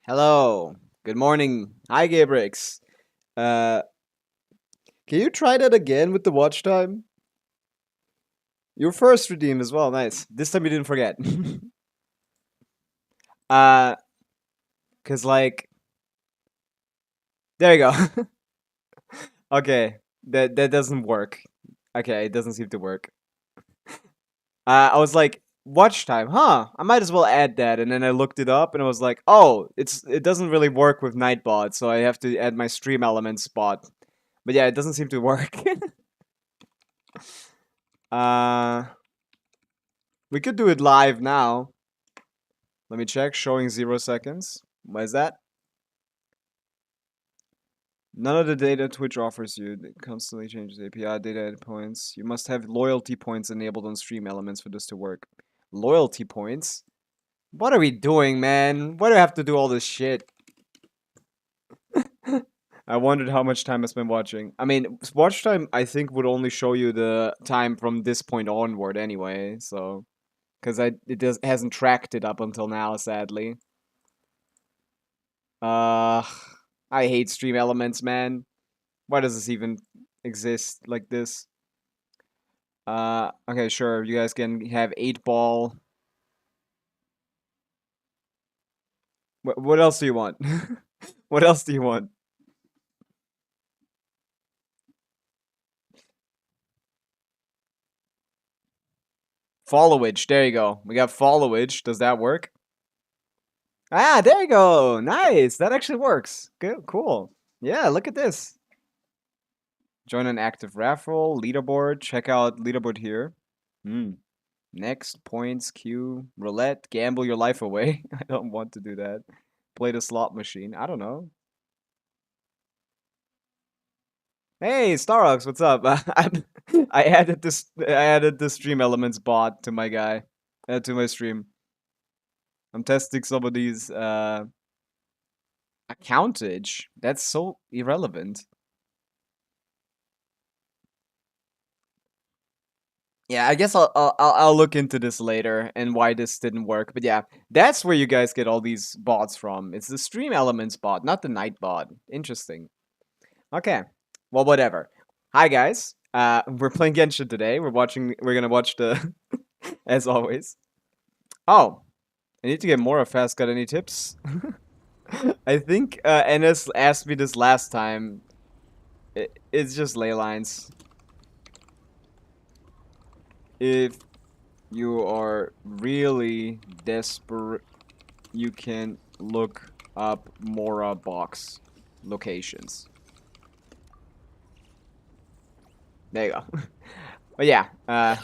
Hello. Good morning. Hi, Gabrix. Uh, can you try that again with the watch time? Your first redeem as well. Nice. This time you didn't forget. uh, cause like there you go. Okay, that doesn't work. Okay, it doesn't seem to work. I was like, watch time, huh? I might as well add that, and then I looked it up, and I was like, oh, it doesn't really work with Nightbot, so I have to add my stream elements bot. But yeah, it doesn't seem to work. uh. We could do it live now. Let me check. Showing 0 seconds. Why is that? None of the data Twitch offers you. It constantly changes API data points. You must have loyalty points enabled on stream elements for this to work. Loyalty points? What are we doing, man? Why do I have to do all this shit? I wondered how much time I spent watching. I mean, watch time, I think, would only show you the time from this point onward anyway, so... Because hasn't tracked it up until now, sadly. Uh, I hate stream elements, man. Why does this even exist like this? Okay, sure. You guys can have 8 ball. What else do you want? What else do you want? Followage. There you go. We got followage. Does that work? Ah, there you go. Nice. That actually works. Good. Cool. Yeah, look at this. Join an active raffle, leaderboard. Check out leaderboard here. Hmm. Next, points, queue, roulette, gamble your life away. I don't want to do that. Play the slot machine. I don't know. Hey, Starox, what's up? I added the stream elements bot to my guy, to my stream. I'm testing some of these accountage. That's so irrelevant. Yeah, I guess I'll look into this later and why this didn't work. But yeah, that's where you guys get all these bots from. It's the stream elements bot, not the night bot. Interesting. Okay. Well, whatever. Hi guys. We're playing Genshin today. We're gonna watch the as always. Oh, I need to get more fast. Got any tips? I think Enes asked me this last time. It's just ley lines. If you are really desperate, you can look up Mora box locations. There you go. But yeah, I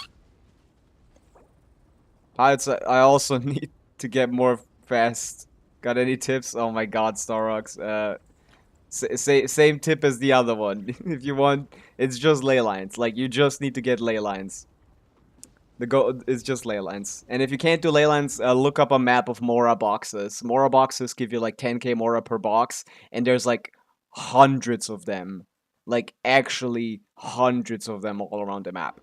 also need to get more fast. Got any tips? Oh my god, Starrocks. Same tip as the other one. If you want, it's just ley lines. Like, you just need to get ley lines. The goal is just ley lines. And if you can't do ley lines, look up a map of Mora boxes. Mora boxes give you like 10k Mora per box, and there's like hundreds of them. Like, actually hundreds of them all around the map.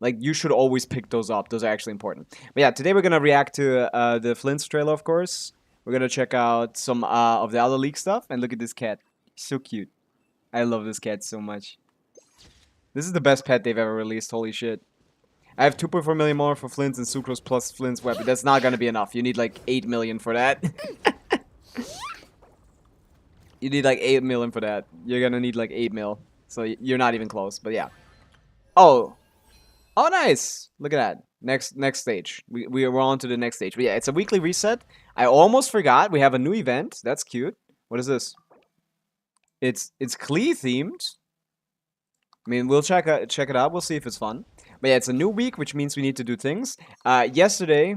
Like, you should always pick those up. Those are actually important. But yeah, today we're gonna react to the Flins trailer, of course. We're gonna check out some of the other leak stuff, and look at this cat. So cute. I love this cat so much. This is the best pet they've ever released. Holy shit. I have 2.4 million more for Flins and Sucrose plus Flins weapon. That's not gonna be enough. You need like 8 million for that. You need like 8 million for that. You're gonna need like 8 mil. So you're not even close, but yeah. Oh. Oh, nice. Look at that. Next stage. We're on to the next stage. But yeah, it's a weekly reset. I almost forgot. We have a new event. That's cute. What is this? It's Klee themed. I mean, we'll check it out. We'll see if it's fun. But yeah, it's a new week, which means we need to do things. Yesterday,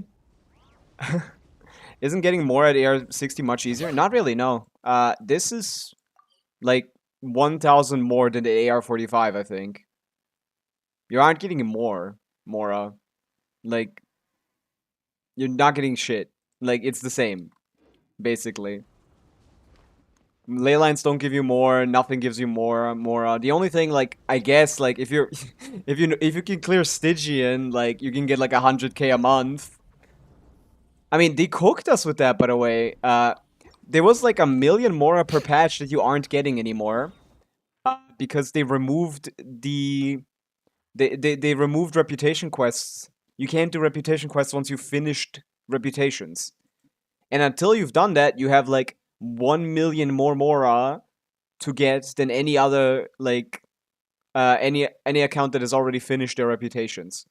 isn't getting more at AR60 much easier? Not really, no. This is like 1,000 more than the AR45, I think. You aren't getting more, Mora. Like, you're not getting shit. Like, it's the same, basically. Ley lines don't give you more. Nothing gives you more. The only thing, like, I guess, like, if you're, if you can clear Stygian, like, you can get like 100k a month. I mean, they cooked us with that, by the way. there was like a million Mora per patch that you aren't getting anymore because they removed they removed reputation quests. You can't do reputation quests once you've finished reputations. And until you've done that, you have like 1 million more Mora to get than any other like any account that has already finished their reputations.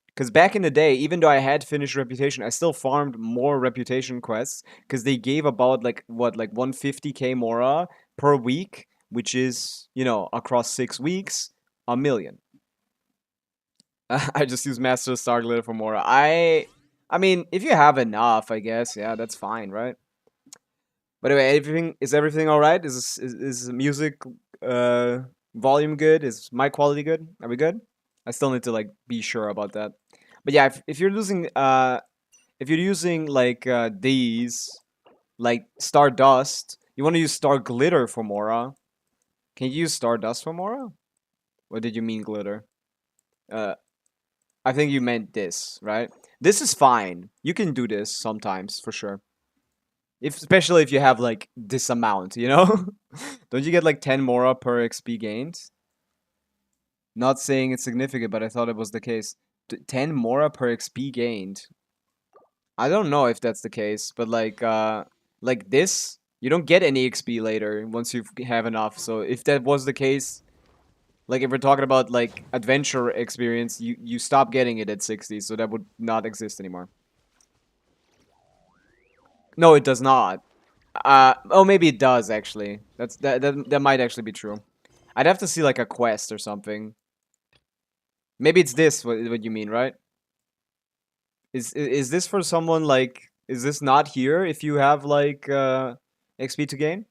Because back in the day, even though I had finished reputation, I still farmed more reputation quests because they gave about like what like 150k Mora per week, which is across 6 weeks, a million. I just use Master Star Glitter for Mora. I mean, if you have enough, I guess, yeah, that's fine, right? But anyway, everything all right? Is the music volume good? Is my quality good? Are we good? I still need to like be sure about that. But yeah, if you're using like these like Stardust, you want to use Star Glitter for Mora. Can you use Stardust for Mora? Or did you mean glitter? Uh, I think you meant this, right? This is fine. You can do this sometimes for sure. Especially if you have like this amount, Don't you get like 10 Mora per XP gained? Not saying it's significant, but I thought it was the case. 10 Mora per XP gained. I don't know if that's the case, but like this, you don't get any XP later once you have enough. So if that was the case, like if we're talking about like adventure experience, you stop getting it at 60, so that would not exist anymore. No, it does not. Oh, maybe it does actually. That might actually be true. I'd have to see like a quest or something. Maybe it's this what you mean, right? Is this for someone like is this not here if you have like XP to gain?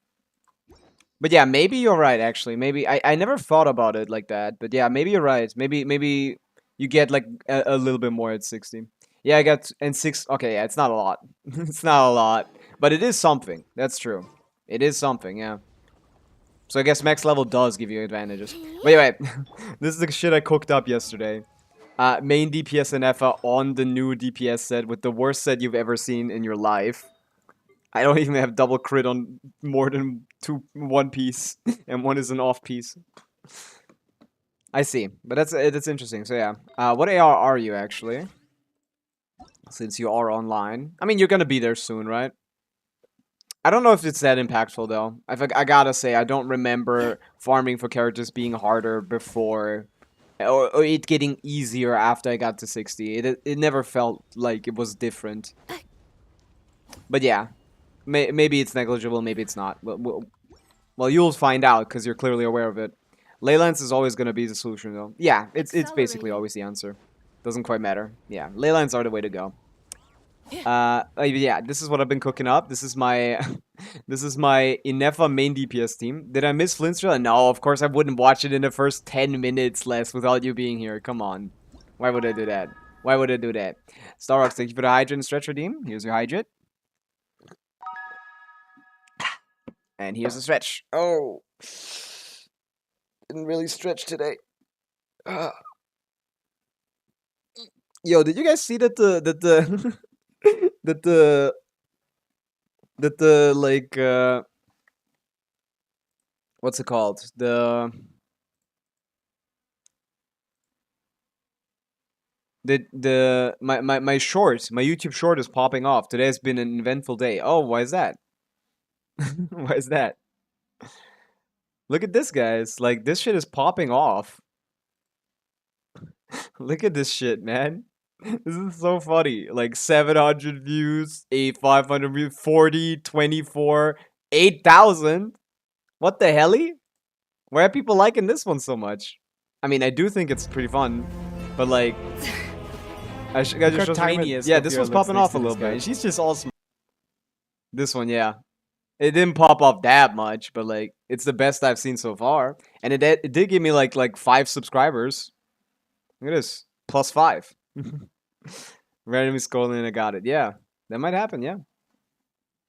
But yeah, maybe you're right actually. Maybe I never thought about it like that, but yeah, maybe you're right. Maybe you get like a little bit more at 60. Yeah, I got and 6. Okay, yeah, it's not a lot. It's not a lot, but it is something. That's true. It is something, yeah. So I guess max level does give you advantages. Wait, wait. This is the shit I cooked up yesterday. Main DPS and FA on the new DPS set with the worst set you've ever seen in your life. I don't even have double crit on more than one piece, and one is an off piece. I see, but that's interesting. So yeah, what AR are you actually? Since you are online, I mean you're gonna be there soon, right? I don't know if it's that impactful though. I gotta say I don't remember farming for characters being harder before, or it getting easier after I got to 60. It never felt like it was different. But yeah, maybe it's negligible, maybe it's not. Well, you'll find out because you're clearly aware of it. Leylines is always gonna be the solution though. Yeah, it's basically always the answer. Doesn't quite matter. Yeah, leylines are the way to go. Yeah, this is what I've been cooking up. This is my, this is my Inefa main DPS team. Did I miss Flins trailer? No, of course I wouldn't watch it in the first 10 minutes less without you being here. Come on. Why would I do that? Why would I do that? Starrox, thank you for the hydrant and stretch redeem. Here's your hydrant. And here's the stretch. Oh. Didn't really stretch today. Yo, did you guys see that the that the like what's it called? My short, my YouTube short is popping off. Today has been an eventful day. Oh, why is that? Why is that? Look at this, guys. Like this shit is popping off. Look at this shit, man. This is so funny. Like 700 views, 500 views, 40, 24, 8,000. What the helly? Why are people liking this one so much? I mean, I do think it's pretty fun, but like, I just tiniest. Yeah, this one's popping off a little bit. She's just all smart. This one, yeah, it didn't pop off that much, but like, it's the best I've seen so far, and it did give me like 5 subscribers. Look at this, +5. Randomly scrolling and I got it. Yeah, that might happen. Yeah.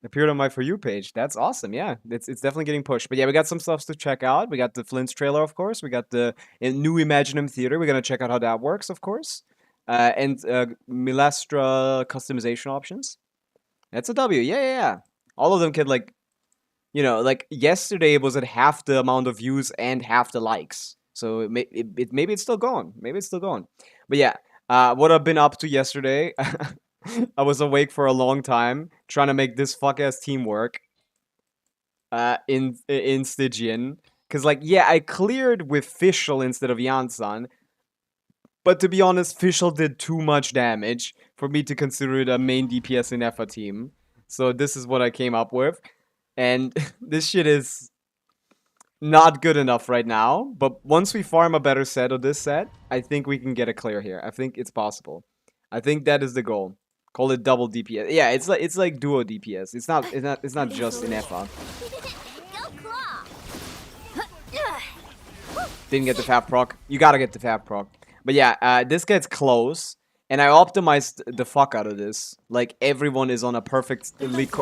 Appeared on my For You page. That's awesome. Yeah, it's definitely getting pushed. But yeah, we got some stuff to check out. We got the Flint's trailer, of course. We got the new Imaginum Theater. We're gonna check out how that works, of course. And Milastra customization options. That's a W. Yeah, yeah, yeah. All of them can like, you know, like yesterday it was at half the amount of views and half the likes. So maybe it's still going. Maybe it's still going. But yeah, what I've been up to yesterday, I was awake for a long time trying to make this fuck ass team work. In Stygian, because like yeah, I cleared with Fischl instead of Jansan, but to be honest, Fischl did too much damage for me to consider it a main DPS in FA team. So this is what I came up with, and this shit is not good enough right now. But once we farm a better set of this set, I think we can get a clear here. I think it's possible. I think that is the goal. Call it double DPS. Yeah, it's like duo DPS. It's not just in FA. Didn't get the fab proc. You gotta get the fab proc. But yeah, this gets close, and I optimized the fuck out of this. Like everyone is on a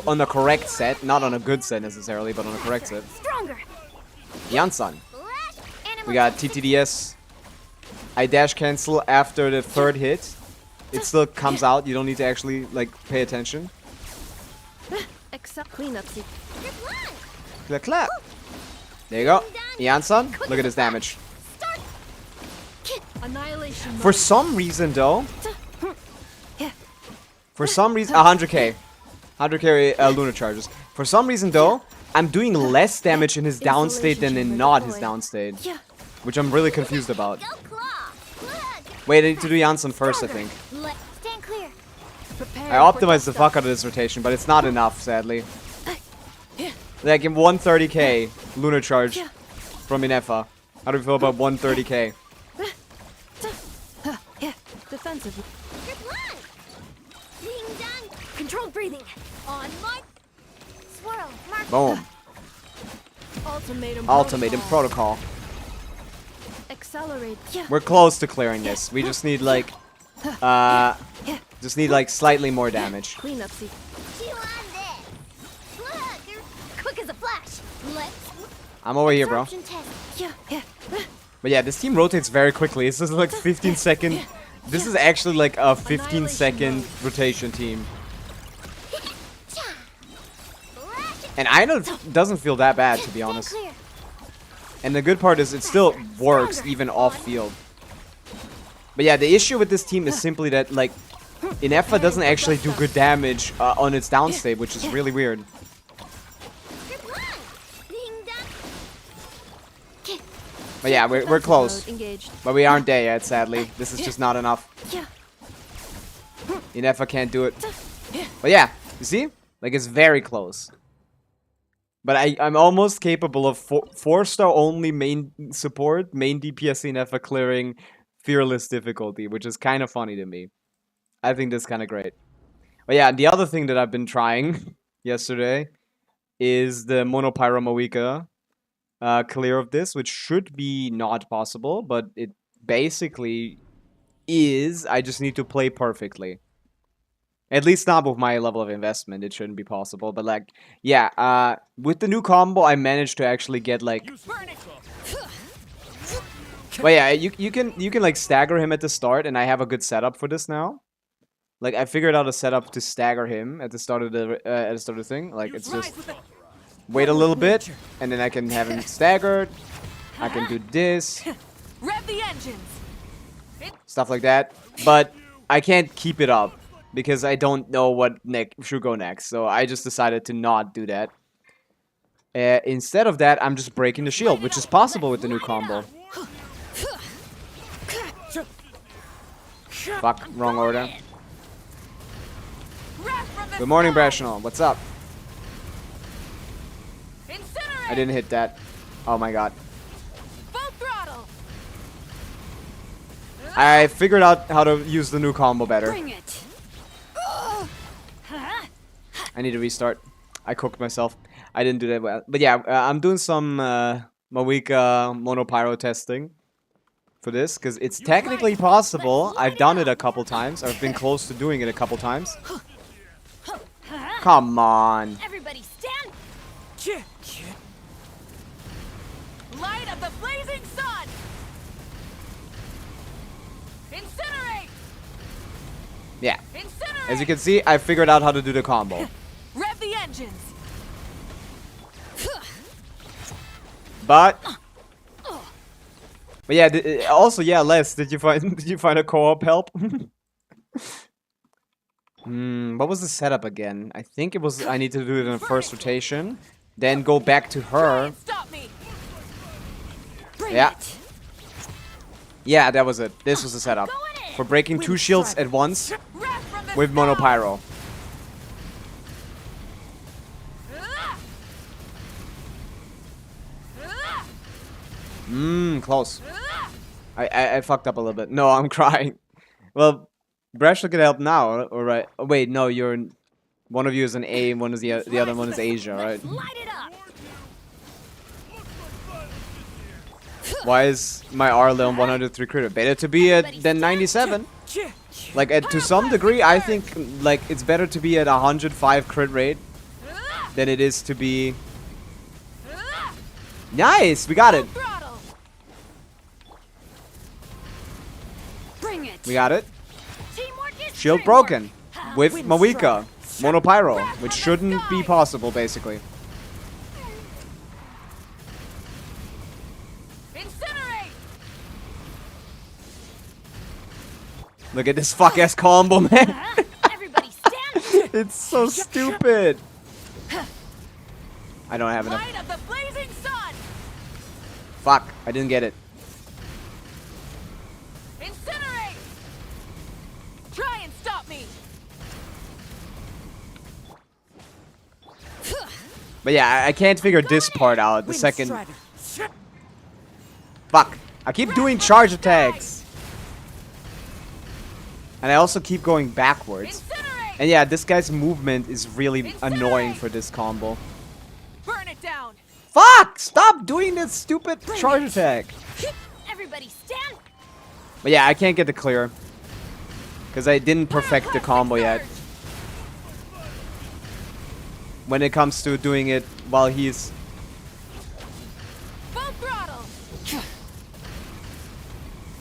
on a correct set, not on a good set necessarily, but on a correct set. Jansan. We got TTDS. I dash cancel after the third hit. It still comes out. You don't need to actually like pay attention. Clap, clap. There you go. Jansan, look at his damage. For some reason though, 100k. 100k lunar charges. For some reason though, I'm doing less damage in his downstate than in not his downstate. Which I'm really confused about. Wait, I need to do Jansan first, I think. I optimized the fuck out of this rotation, but it's not enough, sadly. Like in 130k lunar charge from Inefa. How do you feel about 130k? Defensively. Controlled breathing. On my swirl. Boom. Ultimatum protocol. Accelerate. We're close to clearing this. We just need like slightly more damage. Clean up seat. Quick as a flash. I'm over here, bro. But yeah, this team rotates very quickly. This is like 15 second. This is actually like a 15-second rotation team. And I know it doesn't feel that bad, to be honest. And the good part is it still works even off field. But yeah, the issue with this team is simply that like Inefa doesn't actually do good damage on its downstate, which is really weird. But yeah, we're close. But we aren't there yet, sadly. This is just not enough. Inefa can't do it. But yeah, you see? Like, it's very close. But I'm almost capable of 4-star only main support, main DPS Inefa clearing fearless difficulty, which is kind of funny to me. I think that's kind of great. But yeah, the other thing that I've been trying yesterday is the Monopyro Pavica. Clear of this, which should be not possible, but it basically is. I just need to play perfectly. At least not with my level of investment, it shouldn't be possible. But like, yeah, with the new combo, I managed to actually get like. But yeah, you can like stagger him at the start, and I have a good setup for this now. Like I figured out a setup to stagger him at the start of the thing. Like it's just. Wait a little bit, and then I can have him staggered. I can do this. Rev the engines. Stuff like that. But I can't keep it up because I don't know what should go next. So I just decided to not do that. Instead of that, I'm just breaking the shield, which is possible with the new combo. Fuck, wrong order. Good morning, Brashnal. What's up? I didn't hit that. Oh my god. I figured out how to use the new combo better. I need to restart. I cooked myself. I didn't do that well. But yeah, I'm doing some Pavica Monopyro testing for this, because it's technically possible. I've done it a couple times. I've been close to doing it a couple times. Come on. Everybody stand. Light of the blazing sun. Incinerate. Yeah. Incinerate. As you can see, I figured out how to do the combo. Rev the engines. But yeah. Also, yeah, Les, did you find a co-op help? What was the setup again? I think it was I need to do it in the first rotation, then go back to Try her. and stop me. Bring Yeah. it. Yeah, that was it. This was the setup for breaking 2 shields at once Wrath from the with sky. monopyro. Close. I fucked up a little bit. No, I'm crying. Well, Brash can help now, all right? Oh, wait, no, you're one of you is an A, and one is the other one is Asia, right? Light it up. Why is my Arle on 103 crit? Better to be at than 97. Like to some degree, I think like it's better to be at 105 crit rate than it is to be. Nice, we got it. Throttle. Bring it. We got it. Teamwork is Shield teamwork. broken with Wind Pavica, strike. monopyro, which shouldn't be possible basically. Incinerate. Look at this fuck ass combo, man. Everybody stand. It's so stupid. I don't have enough. Light of the blazing sun. Fuck, I didn't get it. Incinerate. Try and stop me. But yeah, I can't figure this part out. The second. Strider. Fuck. I keep doing charge attacks. And I also keep going backwards. Incinerate. And yeah, this guy's movement is really annoying for this combo. Burn it down. Fuck! Stop doing this stupid charge attack. Everybody stand. But yeah, I can't get the clear. Because I didn't perfect the combo yet. When it comes to doing it while he's... Full throttle.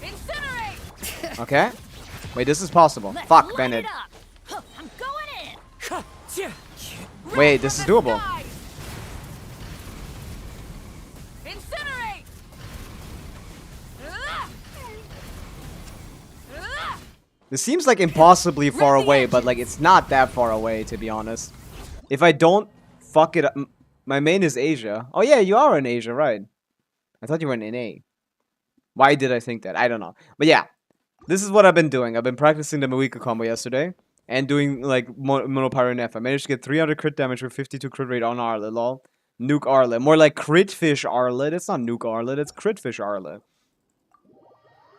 Incinerate. Okay. Wait, this is possible. Let's Fuck, light Bennett. it up. Huh, I'm going in. Wait, Wrath this from is the doable. skies. Incinerate. This seems like impossibly far away, but like it's not that far away, to be honest. If I don't fuck it up... My main is Asia. Oh yeah, you are in Asia, right. I thought you were in NA. Why did I think that? I don't know. But yeah, this is what I've been doing. I've been practicing the Pavica combo yesterday. And doing like monopyro and F. I managed to get 300 crit damage with 52 crit rate on Arle, lol. Nuke Arle. More like crit fish Arle. That's not nuke Arle, that's crit fish Arle.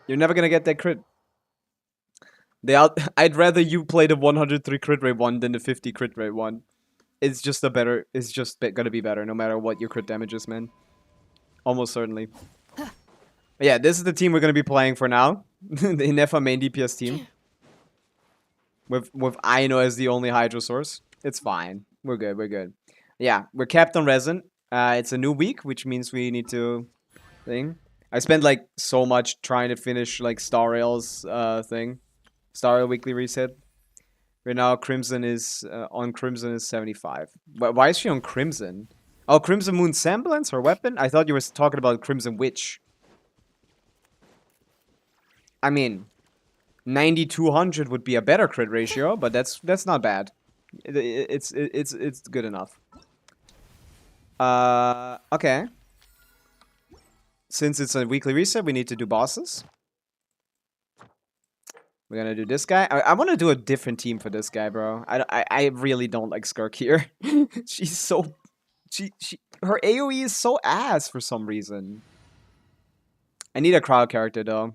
You're never gonna get that crit. I'd rather you play the 103 crit rate one than the 50 crit rate one. It's just gonna be better no matter what your crit damage is, man. Almost certainly. But yeah, this is the team we're gonna be playing for now. The Inefa main DPS team. With Aino as the only Hydro source. It's fine. We're good, we're good. Yeah, we're capped on resin. It's a new week, which means we need to thing. I spent like so much trying to finish like Star Rail's thing. Star Rail weekly reset. Right now Crimson is on Crimson is 75. But why is she on Crimson? Oh, Crimson Moon Semblance, her weapon? I thought you were talking about Crimson Witch. I mean, 9200 would be a better crit ratio, but that's not bad. It's good enough. Okay. Since it's a weekly reset, we need to do bosses. We're gonna do this guy. I want to do a different team for this guy, bro. I really don't like Skirk here. She's so... Her AoE is so ass for some reason. I need a crowd character, though.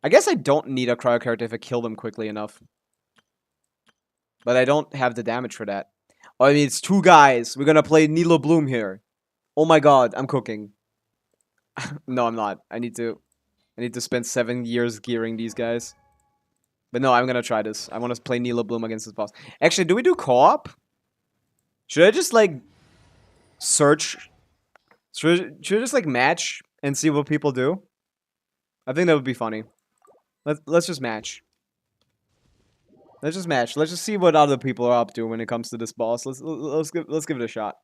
I guess I don't need a crowd character if I kill them quickly enough. But I don't have the damage for that. Oh, I mean, it's 2 guys. We're gonna play Nilo Bloom here. Oh my god, I'm cooking. No, I'm not. I need to spend 7 years gearing these guys. But no, I'm gonna try this. I want to play Nilo Bloom against this boss. Actually, do we do co-op? Should I just, like, search? Should I just, like, match and see what people do? I think that would be funny. Let's just match. Let's just match. Let's just see what other people are up to when it comes to this boss. Let's give it a shot.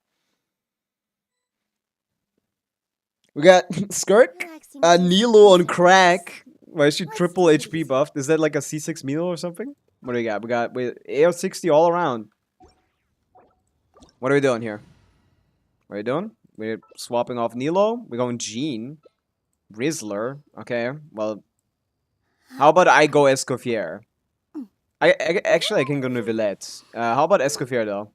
We got Skirk, Nilo on crack. Why is she triple HP buffed? Is that like a C6 Milo or something? What do we got? We got AO60 all around. What are we doing here? What are we doing? We're swapping off Nilo. We're going Jean. Rizzler. Okay, well. How about I go Escoffier? Actually I can go Neuvillette. How about Escoffier though?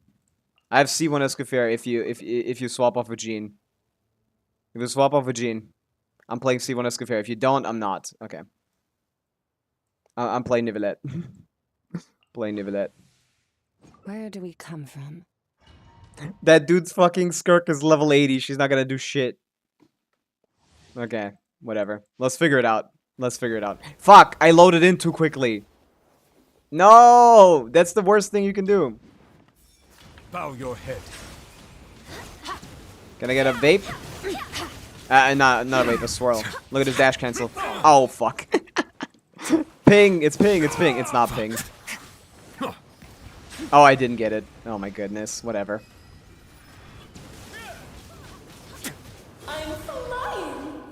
I have C1 Escoffier if you swap off a Jean. If you swap off a Jean, I'm playing C1 Escoffier. If you don't, I'm not. Okay. I'm playing Neuvillette. Playing Neuvillette. Where do we come from? That dude's fucking Skirk is level 80. She's not gonna do shit. Okay, whatever. Let's figure it out. Let's figure it out. Fuck! I loaded in too quickly. No! That's the worst thing you can do. Bow your head. Can I get a vape? Not a vape, a swirl. Look at his dash cancel. Oh, fuck. Ping! It's ping, it's ping. It's not ping. Oh, I didn't get it. Oh my goodness. Whatever. I'm flying.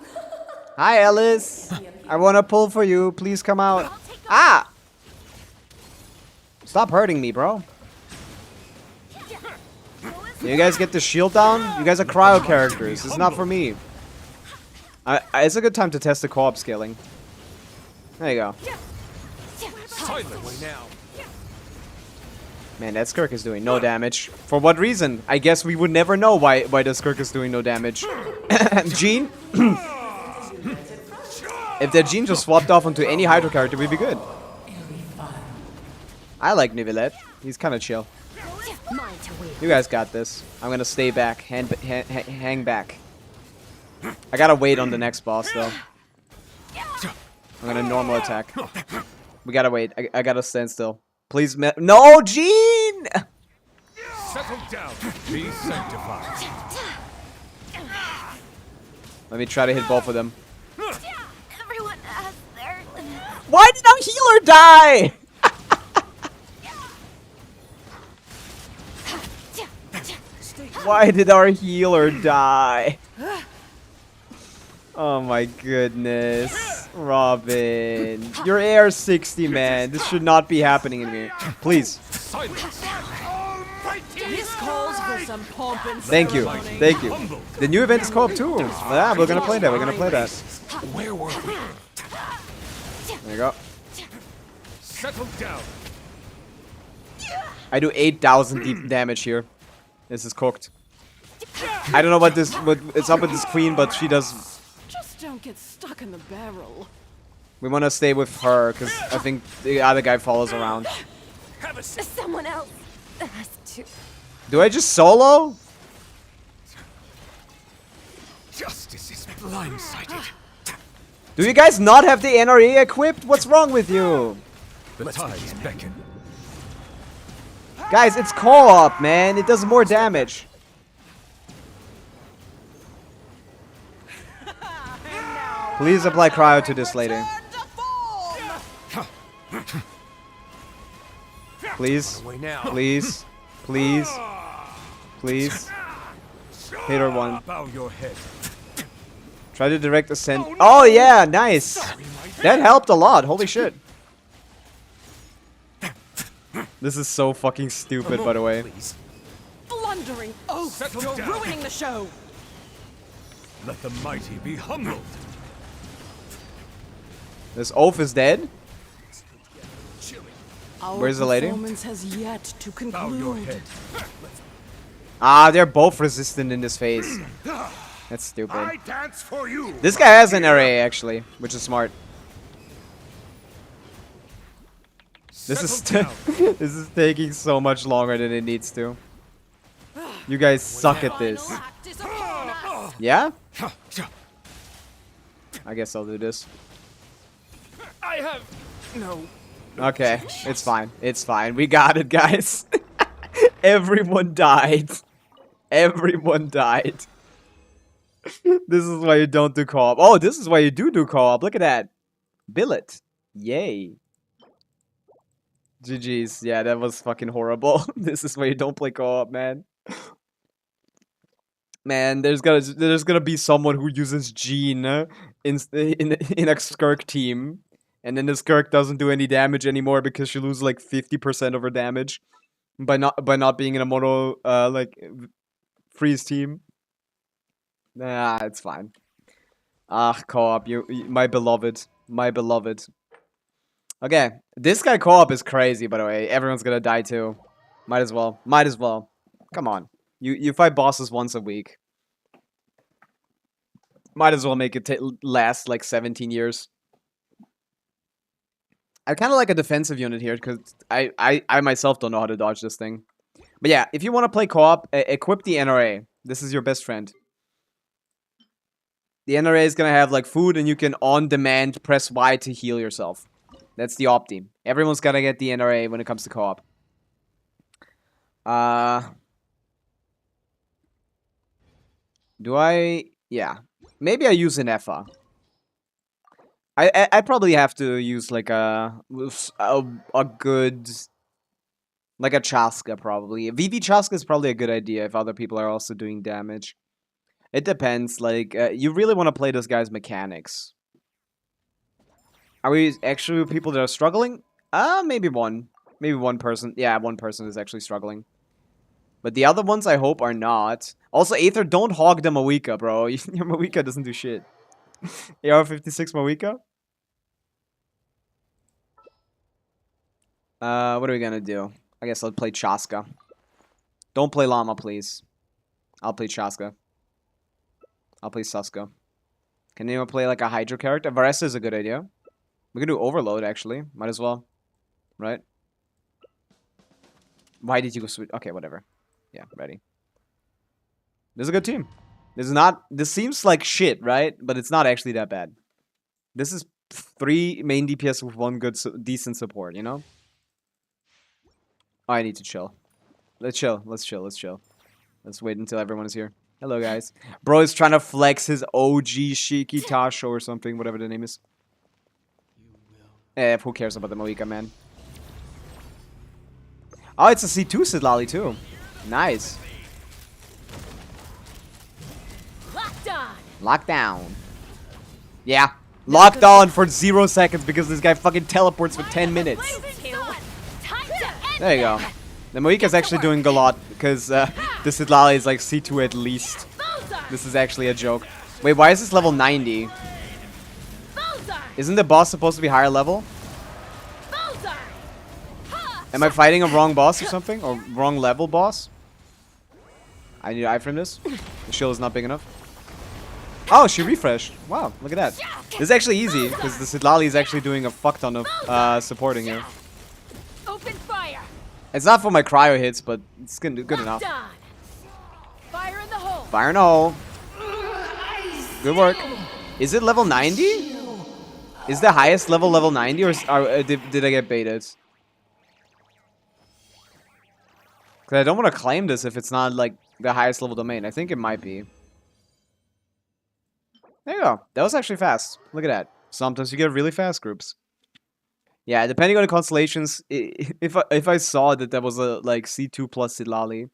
Hi, Alice. I want to pull for you. Please come out. Ah! Stop hurting me, bro. You guys get the shield down? You guys are cryo characters. It's not for me. It's a good time to test the co-op scaling. There you go. Silence now. Man, that Skirk is doing no damage. For what reason? I guess we would never know why the Skirk is doing no damage. Jean? If that Jean just swapped off onto any Hydro character, we'd be good. I like Neuvillette. He's kind of chill. You guys got this. I'm gonna stay back. Hang back. I gotta wait on the next boss, though. I'm gonna normal attack. We gotta wait. I gotta stand still. Please, no, Jean! Settle down. Be sanctified. Let me try to hit both of them. Everyone has their... Why did our healer die? Why did our healer die? Oh my goodness. Robin. You're AR60, man. This should not be happening in here. Please. Silence. This calls for some pomp and Thank you. ceremony. Thank you. The new event is co-op too. Yeah, we're gonna play that. We're gonna play that. Where were we? There you go. Settle down. I do 8,000 deep damage here. This is cooked. I don't know what it's up with this queen, but she does. Just don't get stuck in the barrel. We want to stay with her because I think the other guy follows around. Have a seat. Someone else has to. Do I just solo? Justice is blindsided. Do you guys not have the NRA equipped? What's wrong with you? The tides beckon. Guys, it's co-op, man. It does more damage. Please apply cryo to this lady. Please. Away now. Please. Please. Please. Hit her one. Bow your head. Try to direct ascent. Oh yeah, nice. That helped a lot. Holy shit. This is so fucking stupid, by the way. Please. Blundering oaf! Settle You're down. ruining the show! Let the mighty be humbled. This oaf is dead. Our Where's the lady? performance has yet to Bow your conclude. head. Ah, they're both resistant in this phase. That's stupid. I dance for you. This guy has an array, actually, which is smart. This is Settle down. this is taking so much longer than it needs to. You guys suck at this. Final act is upon us. Yeah? I guess I'll do this. I have no. Okay, it's fine. It's fine. We got it, guys. Everyone died. Everyone died. This is why you don't do co-op. Oh, this is why you do co-op. Look at that. Billet. Yay. GG's. Yeah, that was fucking horrible. This is why you don't play co-op, man. Man, there's gonna be someone who uses Gene in a Skirk team, and then the Skirk doesn't do any damage anymore because she loses like 50% of her damage by not being in a mono freeze team. Nah, it's fine. Ah, co-op, my beloved, my beloved. Okay, this guy co-op is crazy. By the way, everyone's gonna die too. Might as well. Might as well. Come on, you fight bosses once a week. Might as well make it last like 17 years. I kind of like a defensive unit here because I myself don't know how to dodge this thing. But yeah, if you want to play co-op, equip the NRA. This is your best friend. The NRA is going to have like food and you can on demand press Y to heal yourself. That's the op team. Everyone's got to get the NRA when it comes to co-op. Do I? Yeah. Maybe I use an Effa. I probably have to use like a good like a Chaska probably. VV Chaska is probably a good idea if other people are also doing damage. It depends. Like you really want to play this guy's mechanics. Are we actually people that are struggling? Maybe one. Maybe one person. Yeah, one person is actually struggling. But the other ones I hope are not. Also, Aether, don't hog the Mawika, bro. Your Mawika doesn't do shit. AR-56 Mawika? What are we gonna do? I guess I'll play Chaska. Don't play Llama, please. I'll play Chaska. I'll play Suska. Can anyone play like a Hydro character? Varessa is a good idea. We can do Overload, actually. Might as well. Right? Why did you go switch? Okay, whatever. Yeah, ready. This is a good team. This seems like shit, right? But it's not actually that bad. This is 3 main DPS with 1 good, decent support, you know? Oh, I need to chill. Let's chill. Let's chill. Let's chill. Let's wait until everyone is here. Hello, guys. Bro is trying to flex his OG Shiki Tasho or something, whatever the name is. Who cares about the Moika, man? Oh, it's a C2 Sidlali, too. Nice. Lockdown. Yeah. Locked on for 0 seconds because this guy fucking teleports for 10 minutes. There you go. The Moika is actually doing a lot because the Sidlali is like C2 at least. This is actually a joke. Wait, why is this level 90? Isn't the boss supposed to be higher level? Am I fighting a wrong boss or something? Or wrong level boss? I need to iframe this. The shield is not big enough. Oh, she refreshed. Wow, look at that. This is actually easy because the Sidlali is actually doing a fuck ton of supporting here. Open fire. It's not for my cryo hits, but it's good enough. Fire in the hole. Fire in the hole. Good work. Is it level 90? Is the highest level 90 or did I get baited? Because I don't want to claim this if it's not like the highest level domain. I think it might be. There you go. That was actually fast. Look at that. Sometimes you get really fast groups. Yeah, depending on the constellations, if I saw that was a like C2 plus Sidlali,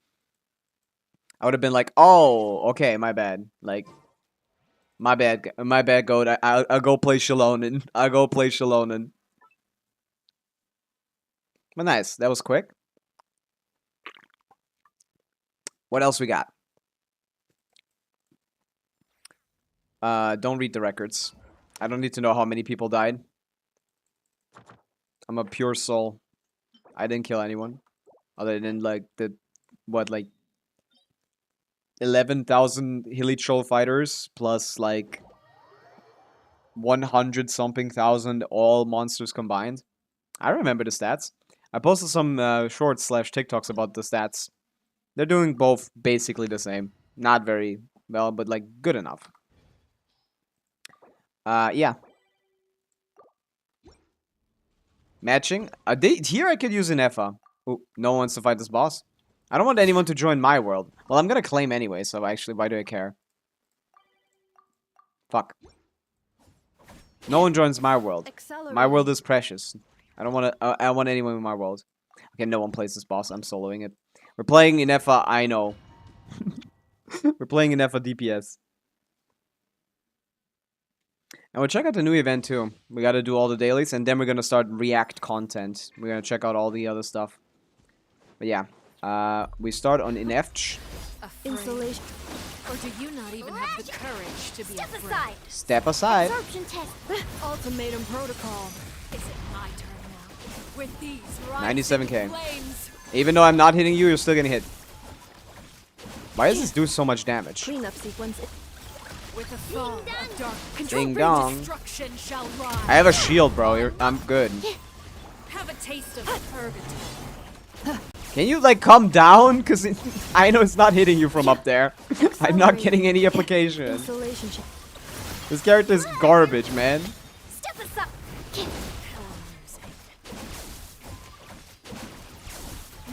I would have been like, oh, okay, my bad. Like, my bad, goat. I'll go play Shalonen. I'll go play Shalonen. But nice, that was quick. What else we got? Don't read the records. I don't need to know how many people died. I'm a pure soul. I didn't kill anyone. Other than like like 11,000 Hilly Troll fighters plus like 100 something thousand all monsters combined. I remember the stats. I posted some shorts / TikToks about the stats. They're doing both basically the same. Not very well, but like good enough. Yeah. Matching. Here I could use an Effa. Ooh, no one wants to fight this boss. I don't want anyone to join my world. Well, I'm gonna claim anyway, so actually, why do I care? Fuck. No one joins my world. My world is precious. I don't want to. I want anyone in my world. Okay, no one plays this boss. I'm soloing it. We're playing in Effa. I know. We're playing enough for DPS. And we'll check out the new event too. We gotta do all the dailies, and then we're gonna start React content. We're gonna check out all the other stuff. But yeah, we start on Ineft. Insulation. Or do you not even have the courage to be Step afraid? aside. Step aside. Absorption test. Ultimatum protocol. Is it my turn now? With these 97K. flames. Even though I'm not hitting you, you're still gonna hit. Why does this do so much damage? Cleanup sequence. With a fall of dark Ding dong. destruction shall rise. I have a shield, bro. I'm good. Have a taste of purgatory. Can you, like, come down? Because I know it's not hitting you from up there. I'm not getting any application. Insulation check. This character is garbage, man. Step aside.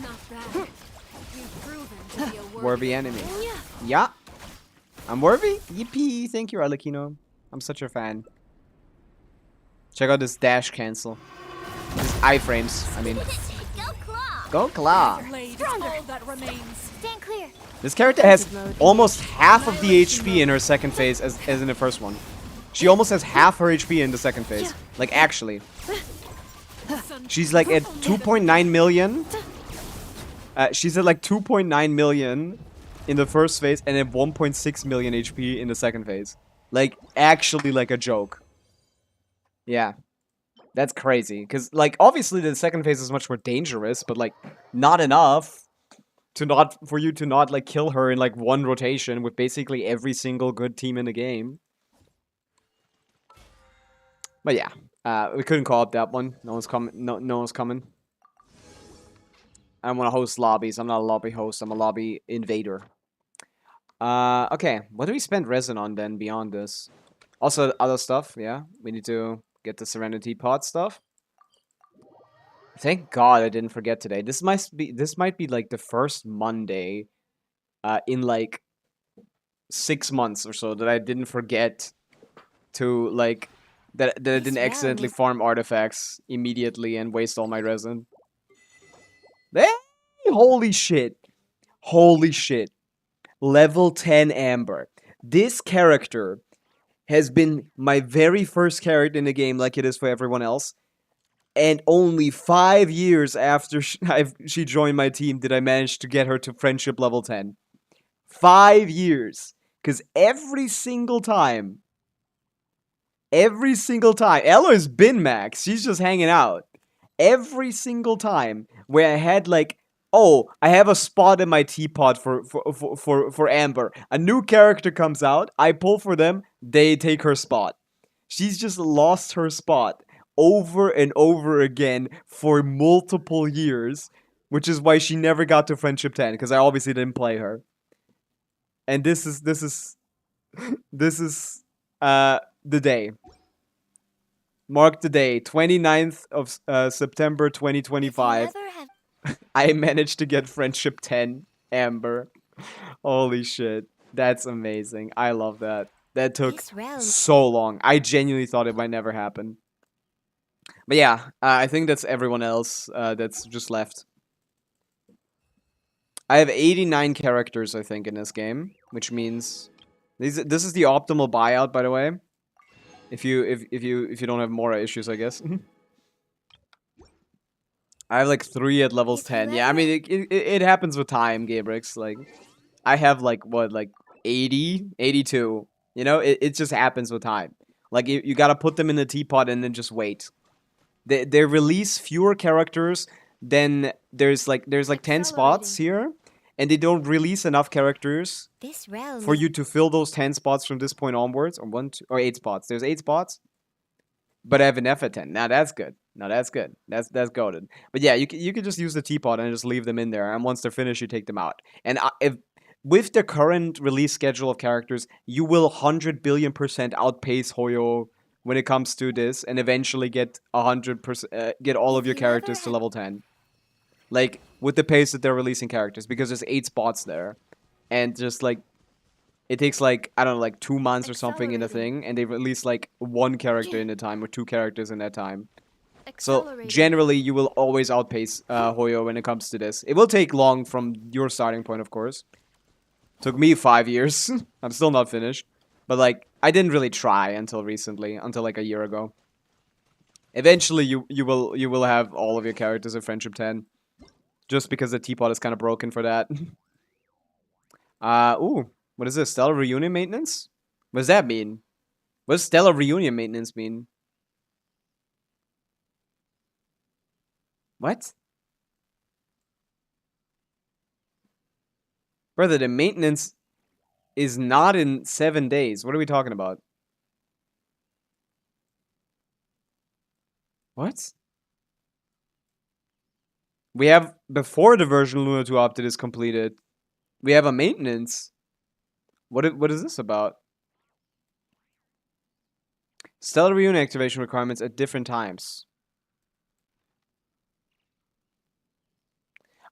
Not bad. You've proven to be a Worthy enemy. Yeah. I'm worthy? Yippee. Thank you, Arlecchino. I'm such a fan. Check out this dash cancel. This iframes. I mean, Go claw. go claw. blade is all that remains. Stand clear. This character has almost half of the HP in her second phase as in the first one. She almost has half her HP in the second phase. Like, actually. She's like at 2.9 million. She's at like 2.9 million in the first phase and at 1.6 million HP in the second phase. Like, actually like a joke. Yeah. That's crazy. Because, like, obviously the second phase is much more dangerous, but, like, not enough for you to not, like, kill her in, like, one rotation with basically every single good team in the game. But yeah. We couldn't call up that one. No one's coming. No one's coming. I don't want to host lobbies. I'm not a lobby host. I'm a lobby invader. Okay. What do we spend resin on then beyond this? Also, other stuff. Yeah. We need to get the Serenity Pod stuff. Thank God I didn't forget today. This might be like the first Monday in like 6 months or so that I didn't forget to like that I didn't accidentally farm artifacts immediately and waste all my resin. Hey, holy shit. Holy shit. Level 10 Amber. This character has been my very first character in the game like it is for everyone else. And only 5 years after she joined my team did I manage to get her to friendship level 10. 5 years. Because every single time, Ella's been max. She's just hanging out. Every single time where I had like, oh, I have a spot in my teapot for Amber. A new character comes out, I pull for them, they take her spot. She's just lost her spot over and over again for multiple years, which is why she never got to friendship 10 because I obviously didn't play her. And this is the day. Mark the day, 29th of September 2025. I managed to get friendship 10 Amber. Holy shit. That's amazing. I love that. That took so long. I genuinely thought it might never happen. But yeah, I think that's everyone else that's just left. I have 89 characters, I think, in this game, which means this is the optimal buyout, by the way. If you don't have more issues, I guess. I have like 3 at levels 10. Yeah, I mean it happens with time, Gabrix. Like I have like what, like 80, 82. You know, it just happens with time. Like you gotta put them in the teapot and then just wait. They release fewer characters than there's like 10 spots here, and they don't release enough characters for you to fill those 10 spots from this point onwards, or 8 spots. There's 8 spots, but I have an F at 10. Now that's good. That's goated. But yeah, you can just use the teapot and just leave them in there, and once they're finished, you take them out. And if with the current release schedule of characters, you will 100 billion% outpace Hoyo when it comes to this, and eventually get 100%, get all of your characters to level 10. Like, with the pace that they're releasing characters, because there's 8 spots there. And just, like, it takes, like, I don't know, like 2 months or something in a thing, and they release, like, 1 character in a time, or 2 characters in that time. So, generally, you will always outpace Hoyo when it comes to this. It will take long from your starting point, of course. Took me 5 years. I'm still not finished. But like, I didn't really try until recently, until like a year ago. Eventually, you will have all of your characters in Friendship 10, just because the teapot is kind of broken for that. Ooh, what is this? Stellar Reunion Maintenance? What does that mean? What does Stellar Reunion Maintenance mean? What? Brother, the maintenance is not in 7 days. What are we talking about? What? We have, before the version Luna 2 update is completed, we have a maintenance. What is this about? Stellar Reunion activation requirements at different times.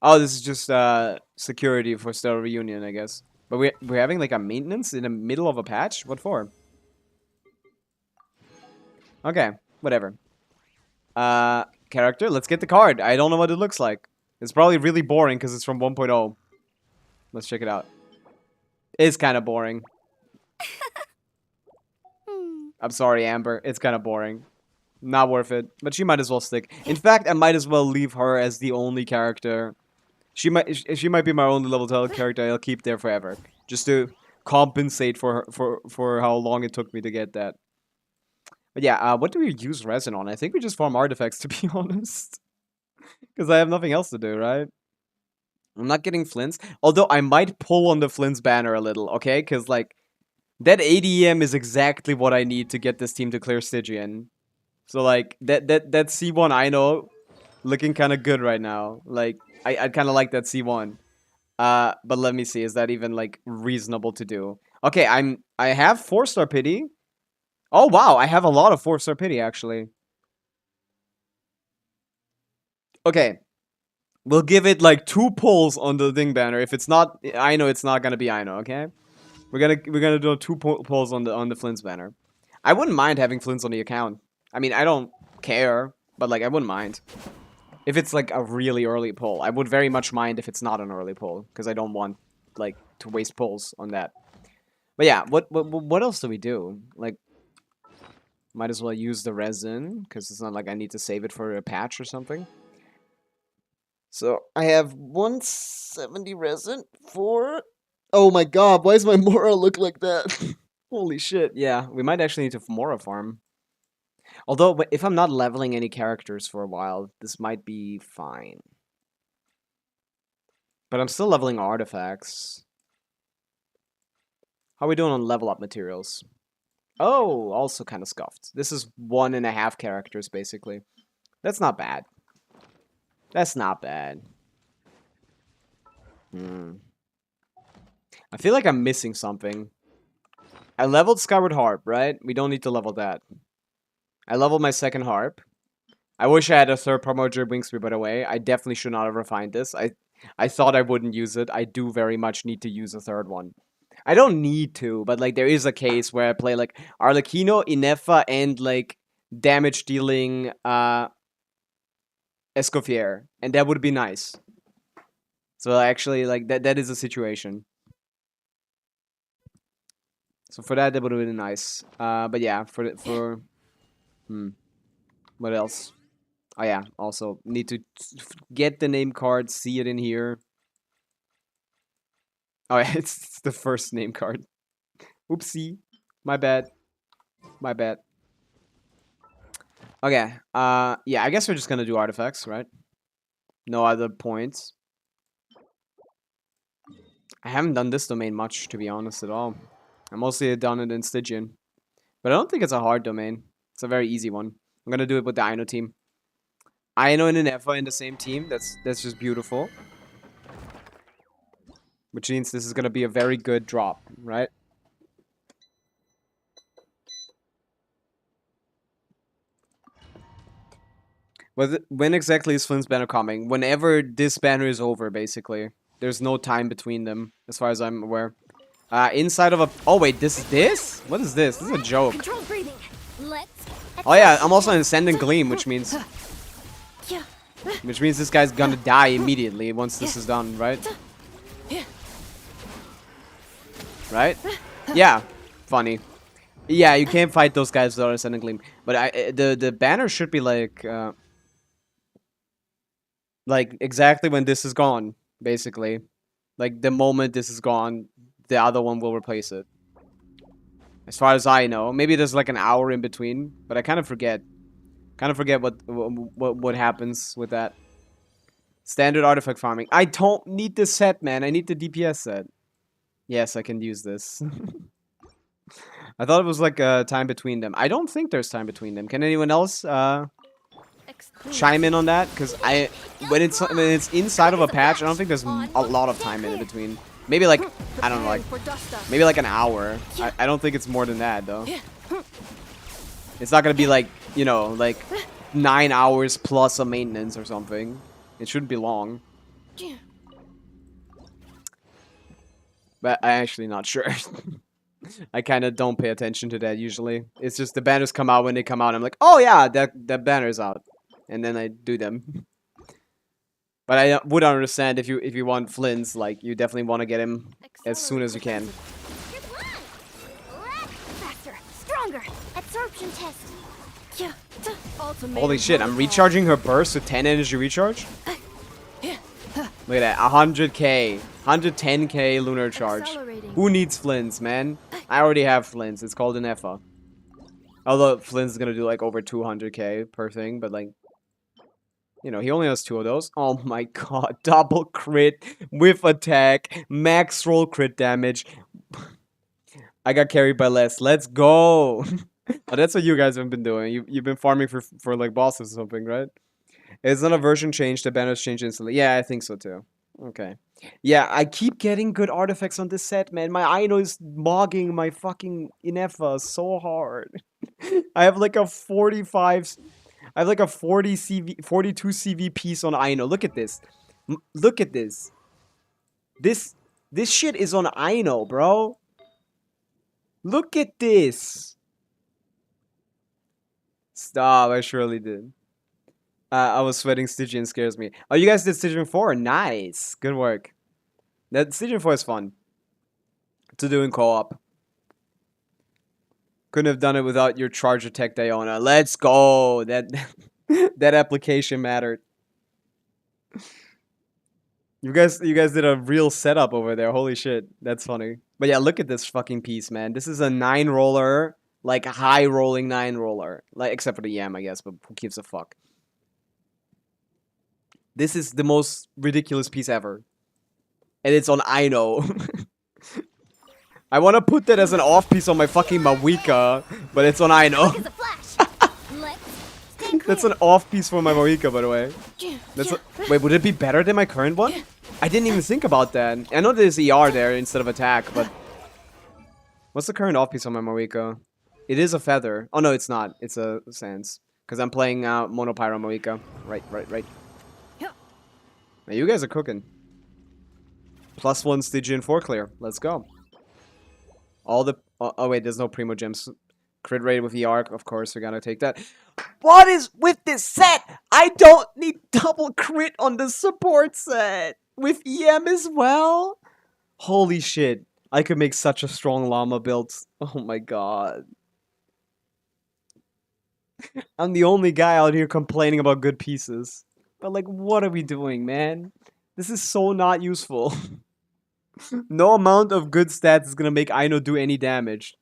Oh, this is just security for Stellar Reunion, I guess. But we're having like a maintenance in the middle of a patch? What for? Okay, whatever. Character, let's get the card. I don't know what it looks like. It's probably really boring because it's from 1.0. Let's check it out. It's kind of boring. I'm sorry, Amber. It's kind of boring. Not worth it. But she might as well stick. In fact, I might as well leave her as the only character. She might be my only level 12 character I'll keep there forever. Just to compensate for how long it took me to get that. But yeah, what do we use resin on? I think we just farm artifacts, to be honest. Because I have nothing else to do, right? I'm not getting Flins. Although I might pull on the Flins banner a little, okay? Because, like, that ADEM is exactly what I need to get this team to clear Stygian. So, like, that C1 I know looking kind of good right now. Like, I'd kind of like that C1. But let me see. Is that even, like, reasonable to do? Okay, I have 4-star pity. Oh, wow. I have a lot of 4-star pity, actually. Okay. We'll give it, like, 2 pulls on the Ding banner. If it's not I know, it's not gonna be I know, okay? We're gonna do 2 pulls on the Flint's banner. I wouldn't mind having Flint's on the account. I mean, I don't care, but, like, I wouldn't mind. If it's, like, a really early pull. I would very much mind if it's not an early pull, because I don't want, like, to waste pulls on that. But yeah, what else do we do? Like, might as well use the resin, because it's not like I need to save it for a patch or something. So, I have 170 resin for... Oh my god, why does my Mora look like that? Holy shit, yeah, we might actually need to Mora farm. Although, if I'm not leveling any characters for a while, this might be fine. But I'm still leveling artifacts. How are we doing on level up materials? Oh, also kind of scuffed. This is 1.5 characters, basically. That's not bad. That's not bad. I feel like I'm missing something. I leveled Skyward Harp, right? We don't need to level that. I leveled my second harp. I wish I had a third Primordial Wingspear, by the way. I definitely should not have refined this. I thought I wouldn't use it. I do very much need to use a third one. I don't need to, but, like, there is a case where I play, like, Arlecchino, Inefa, and, like, damage-dealing, Escoffier. And that would be nice. So, actually, like, that is a situation. So, for that would have been nice. But, yeah, what else? Oh, yeah, also, need to get the name card, see it in here. Oh, yeah, it's the first name card. Oopsie. My bad. My bad. Okay, yeah, I guess we're just gonna do artifacts, right? No other points. I haven't done this domain much, to be honest, at all. I mostly done it in Stygian. But I don't think it's a hard domain. It's a very easy one. I'm gonna do it with the Aino team. Aino and Inefa in the same team. That's just beautiful. Which means this is gonna be a very good drop, right? When exactly is Flynn's banner coming? Whenever this banner is over, basically. There's no time between them, as far as I'm aware. Inside of a... Oh, wait, this is this? What is this? This is a joke. Controlled breathing. Let's... Oh, yeah, I'm also in Ascendant Gleam, which means... Which means this guy's gonna die immediately once this is done, right? right? Yeah, funny. Yeah, you can't fight those guys without a Ascendant Gleam. But the banner should be like exactly when this is gone, basically. Like the moment this is gone, the other one will replace it. As far as I know, maybe there's like an hour in between, but I kind of forget. Kind of forget what happens with that. Standard artifact farming. I don't need the set, man. I need the DPS set. Yes, I can use this. I thought it was like time between them. I don't think there's time between them. Can anyone else chime in on that? Because when it's inside of a patch, I don't think there's a lot of time in between. Maybe like, I don't know, like maybe like an hour. I don't think it's more than that though. It's not gonna be like, you know, like 9 hours plus a maintenance or something. It shouldn't be long. But I'm actually not sure. I kind of don't pay attention to that usually. It's just the banners come out when they come out. I'm like, oh yeah, that banner's out, and then I do them. But I would understand if you want Flins, like you definitely want to get him as soon as you can. Faster, stronger. Absorption test. Yeah. Holy shit! I'm recharging her burst with 10 energy recharge. Look at that, 100k, 110k lunar charge. Who needs Flins, man? I already have Flins. It's called an EFA. Although Flins is gonna do like over 200k per thing, but like, you know, he only has 2 of those. Oh my god, double crit with attack, max roll crit damage. I got carried by less. Let's go. Oh, that's what you guys have been doing. You've been farming for like bosses or something, right? It's not a version change, the banners change instantly. Yeah, I think so too. Okay. Yeah, I keep getting good artifacts on this set, man. My Aino is mogging my fucking Inefa so hard. I have like a 45... I have like a 40 CV, 42 CV piece on Aino. Look at this. Look at this. This shit is on Aino, bro. Look at this. Stop, I surely did. I was sweating. Stygian scares me. Oh, you guys did Stygian 4? Nice. Good work. That Stygian 4 is fun to do in co-op. Couldn't have done it without your charge attack, Diona. Let's go. That that application mattered. You guys did a real setup over there. Holy shit. That's funny. But yeah, look at this fucking piece, man. This is a 9 roller, like high rolling 9 roller. Like except for the Yam, I guess, but who gives a fuck? This is the most ridiculous piece ever. And it's on Aino. I want to put that as an off piece on my fucking Mawika, but it's on Aino. That's an off piece for my Mawika, by the way. Wait, would it be better than my current one? I didn't even think about that. I know there's ER there instead of attack, but... What's the current off piece on my Mawika? It is a feather. Oh, no, it's not. It's a Sans. Because I'm playing Monopyro Mawika. Right. Now, you guys are cooking. +1 Stygian 4 clear. Let's go. All the... Oh, wait, there's no Primo Gems. Crit rate with the arc, of course, we gotta take that. What is with this set? I don't need double crit on the support set. With EM as well? Holy shit. I could make such a strong llama build. Oh my god. I'm the only guy out here complaining about good pieces. But like, what are we doing, man? This is so not useful. No amount of good stats is gonna make Aino do any damage.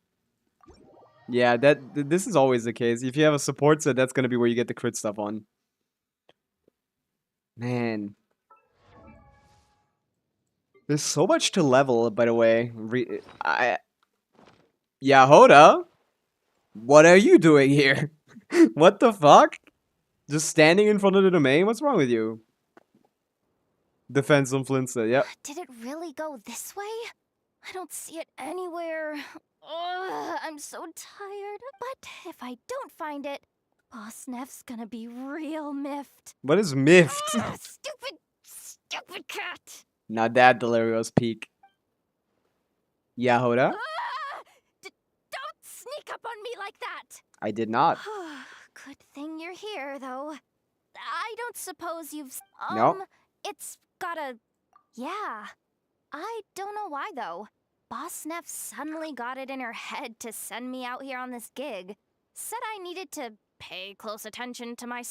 Yeah, this is always the case. If you have a support set, that's gonna be where you get the crit stuff on. Man. There's so much to level, by the way. Yahoda? What are you doing here? What the fuck? Just standing in front of the domain? What's wrong with you? Defense on Flint said, yep. Did it really go this way? I don't see it anywhere. Ugh, I'm so tired. But if I don't find it, Boss Neff's gonna be real miffed. What is miffed? Ugh, stupid cat. Now that Delirio's peak. Yahoda? Don't sneak up on me like that. I did not. Good thing you're here, though. I don't suppose you've... No. It's got a... Yeah. I don't know why, though. Boss Neff suddenly got it in her head to send me out here on this gig. Said I needed to pay close attention to my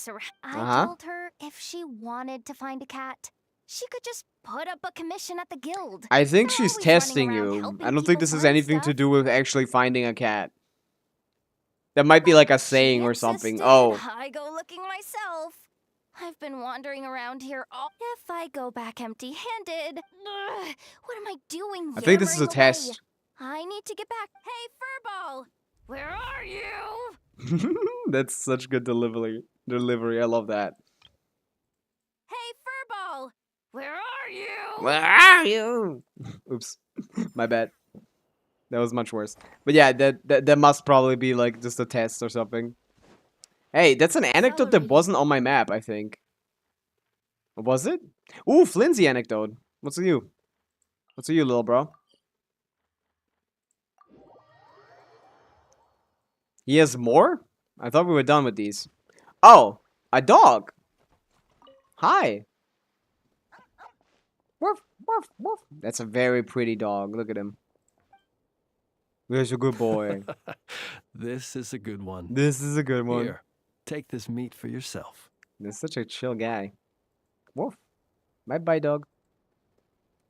I told her if she wanted to find a cat, she could just put up a commission at the guild. I think They're she's always running testing around you. helping I don't think people this has find anything to stuff. do with actually finding a cat. That might be like a saying She or something. insisted Oh. I go looking myself. I've been wandering around here all. If I go back empty-handed, what am I doing? I think this is a yammering away? test. I need to get back. Hey, Furball, where are you? That's such good delivery. I love that. Hey, Furball, where are you? Where are you? Oops. My bad. That was much worse. But yeah, that must probably be like just a test or something. Hey, that's an anecdote that wasn't on my map, I think. Was it? Ooh, Flinsy anecdote. What's with you? What's with you, little bro? He has more? I thought we were done with these. Oh, a dog. Hi. Woof, woof, woof. That's a very pretty dog. Look at him. He's a good boy. This is a good one. This is a good one. Here, take this meat for yourself. That's such a chill guy. Woof. Bye-bye, dog.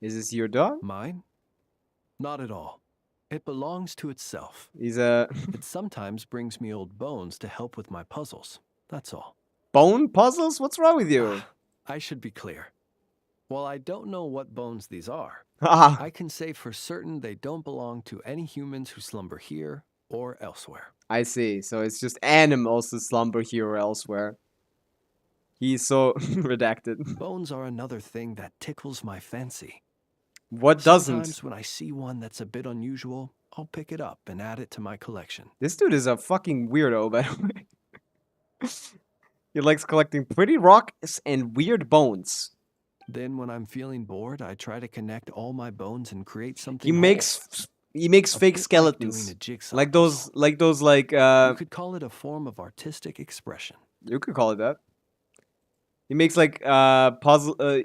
Is this your dog? Mine? Not at all. It belongs to itself. He's a It sometimes brings me old bones to help with my puzzles. That's all. bone puzzles? What's wrong with you? I should be clear. While I don't know what bones these are, Ah, I can say for certain they don't belong to any humans who slumber here or elsewhere. I see. So it's just animals that slumber here or elsewhere. He's so redacted. Bones are another thing that tickles my fancy. What Sometimes doesn't? when I see one that's a bit unusual, I'll pick it up and add it to my collection. This dude is a fucking weirdo, by the way. He likes collecting pretty rocks and weird bones. Then when I'm feeling bored, I try to connect all my bones and create something He whole. makes A fake bit skeletons. like doing a jigsaw Like puzzle. those like You could call it a form of artistic expression. you could call it that. He makes like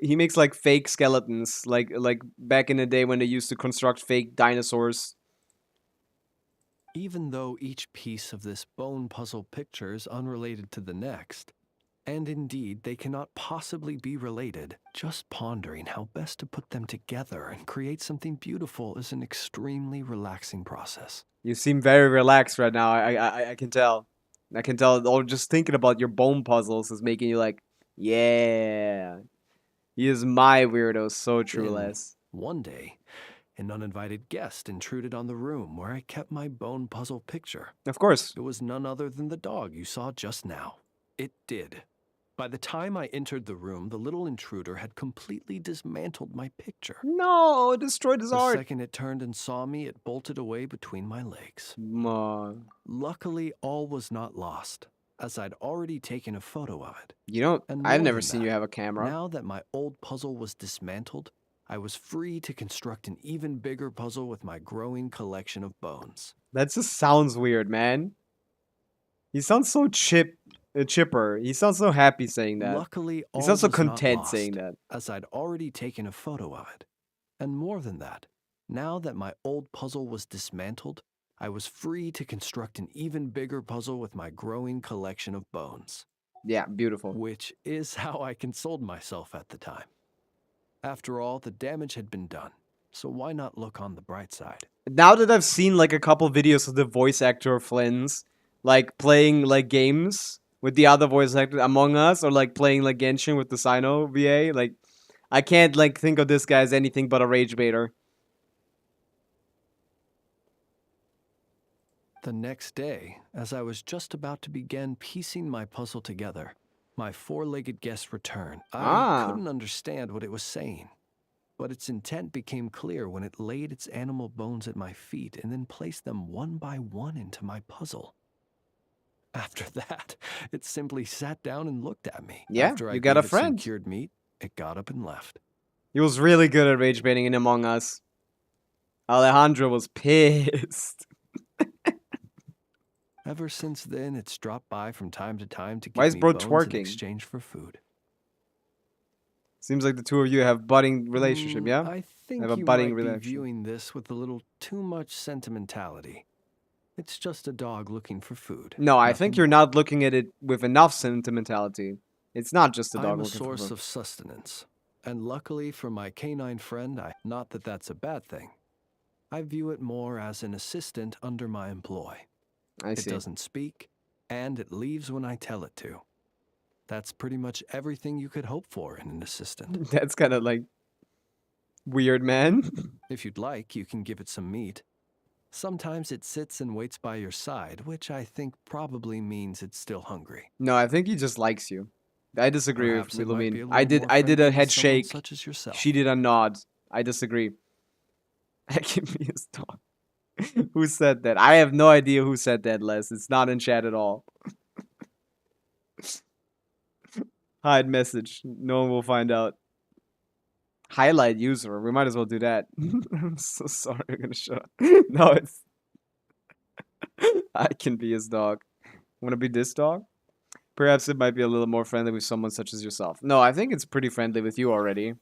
he makes like fake skeletons like back in the day when they used to construct fake dinosaurs. Even though each piece of this bone puzzle picture is unrelated to the next, and indeed they cannot possibly be related, just pondering how best to put them together and create something beautiful is an extremely relaxing process. You seem very relaxed right now. I can tell. I can tell. Or just thinking about your bone puzzles is making you like, yeah. He is my weirdo. So true, Then, Les. one day, an uninvited guest intruded on the room where I kept my bone puzzle picture. Of course. It was none other than the dog you saw just now. It did. By the time I entered the room, the little intruder had completely dismantled my picture. No, it destroyed his The art. second it turned and saw me, it bolted away between my legs. Luckily, all was not lost, as I'd already taken a photo of it. You know, And I've more never than seen that, you have a camera. Now that my old puzzle was dismantled, I was free to construct an even bigger puzzle with my growing collection of bones. That just sounds weird, man. He sounds so chipper. He sounds so happy saying that. Luckily, all He sounds so was not content lost, saying that. as I'd already taken a photo of it. And more than that, now that my old puzzle was dismantled, I was free to construct an even bigger puzzle with my growing collection of bones. Yeah, beautiful. Which is how I consoled myself at the time. After all, the damage had been done, so why not look on the bright side? Now that I've seen like a couple videos of the voice actor of Flins, like playing like games with the other voice actor Among Us, or like playing like Genshin with the Sino VA, like I can't like think of this guy as anything but a rage baiter. The next day, as I was just about to begin piecing my puzzle together, my four-legged guest returned. I couldn't understand what it was saying, but its intent became clear when it laid its animal bones at my feet and then placed them one by one into my puzzle. After that, it simply sat down and looked at me. Yeah, After I you got a gave it some friend. cured meat, it got up and left. He was really good at rage baiting in Among Us. Alejandro was pissed. Ever since then, it's dropped by from time to time to Why give is me bro bones in twerking? exchange for food. Seems like the two of you have budding relationship, yeah? I Have think a you budding might be relationship. viewing this with a little too much sentimentality. It's just a dog looking for food. No, I Nothing think you're more. not looking at it with enough sentimentality. It's not just a dog I'm a looking for source food. of sustenance. And luckily for my canine friend, not that that's a bad thing. I view it more as an assistant under my employ. I It see. doesn't speak, and it leaves when I tell it to. That's pretty much everything you could hope for in an assistant. That's kind of like weird, man. If you'd like, you can give it some meat. Sometimes it sits and waits by your side, which I think probably means it's still hungry. No, I think he just likes you. I disagree Perhaps it with might be Levine. a I little more did friendly a with head someone shake. such as yourself. She did a nod. I disagree. I can be his dog. Who said that? I have no idea who said that, Les. It's not in chat at all. Hide message. No one will find out. Highlight user. We might as well do that. I'm so sorry. I'm gonna shut up. No, it's. I can be his dog. Wanna be this dog? Perhaps it might be a little more friendly with someone such as yourself. No, I think it's pretty friendly with you already.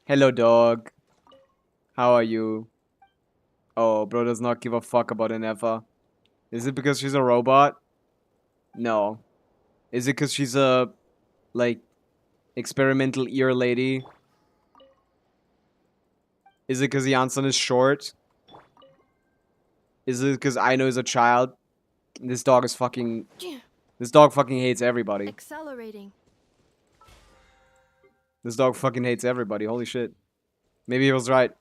Hello, dog. How are you? Oh, bro does not give a fuck about Inefa. Is it because she's a robot? No. Is it because she's a, like, experimental ear lady? Is it because Janssen is short? Is it because Aino is a child? This dog is fucking... This dog fucking hates everybody. Accelerating. This dog fucking hates everybody. Holy shit. Maybe he was right.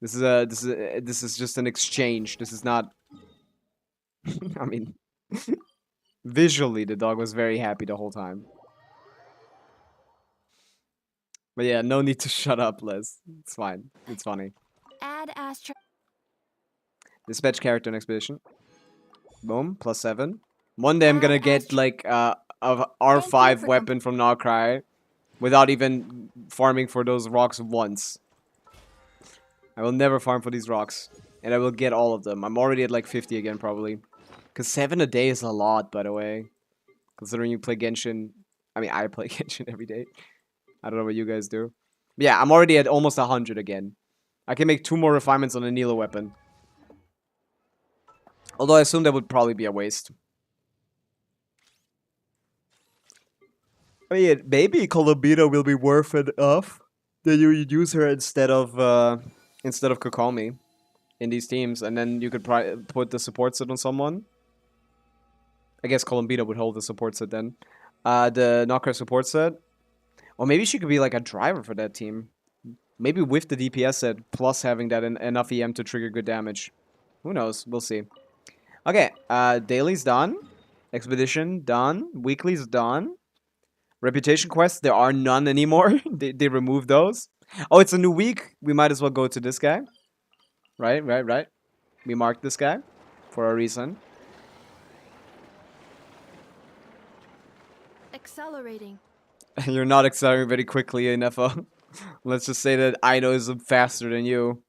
This is just an exchange. This is not... I mean... Visually, the dog was very happy the whole time. But yeah, no need to shut up, Les. It's fine. It's funny. Add Astra. Dispatch character and expedition. Boom. +7. One day I'm gonna get, like, a R5 weapon from Narcry without even farming for those rocks once. I will never farm for these rocks. And I will get all of them. I'm already at, like, 50 again, probably. Because 7 a day is a lot, by the way. Considering you play Genshin. I mean, I play Genshin every day. I don't know what you guys do. But yeah, I'm already at almost 100 again. I can make 2 more refinements on a Nilo weapon. Although I assume that would probably be a waste. I mean, maybe Columbina will be worth enough that you use her instead of Kokomi in these teams, and then you could put the support set on someone. I guess Columbina would hold the support set then. The Knocker support set. Or maybe she could be like a driver for that team. Maybe with the DPS set, plus having that enough EM to trigger good damage. Who knows? We'll see. Okay, daily's done. Expedition done. Weekly's done. Reputation quests, there are none anymore. they removed those. Oh, it's a new week. We might as well go to this guy. Right. We marked this guy for a reason. Accelerating. You're not accelerating very quickly, Nefa. Let's just say that Aino is faster than you.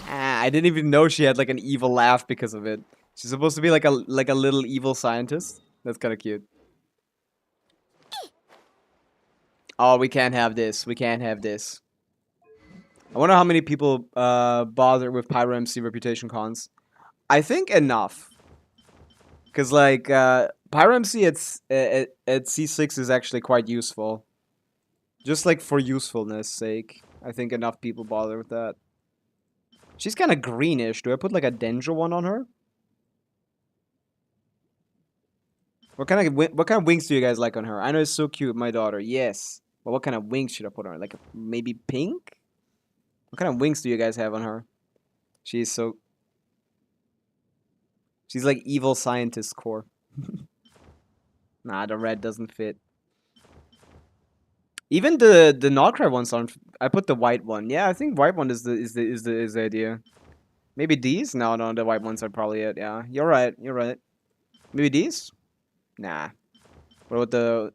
I didn't even know she had like an evil laugh because of it. She's supposed to be like a little evil scientist. That's kind of cute. Oh, we can't have this. We can't have this. I wonder how many people bother with Pyro MC reputation cons. I think enough. Because, like, Pyro MC at C6 is actually quite useful. Just, like, for usefulness sake. I think enough people bother with that. She's kind of greenish. Do I put, like, a Denjo one on her? What kind of wings do you guys like on her? I know it's so cute, my daughter. Yes. But what kind of wings should I put on her? Like, maybe pink? What kind of wings do you guys have on her? She's so... She's like evil scientist core. Nah, the red doesn't fit. Even the Nordcry ones aren't. I put the white one. Yeah, I think white one is the idea. Maybe these? No, the white ones are probably it. Yeah, you're right. Maybe these? Nah. What about the?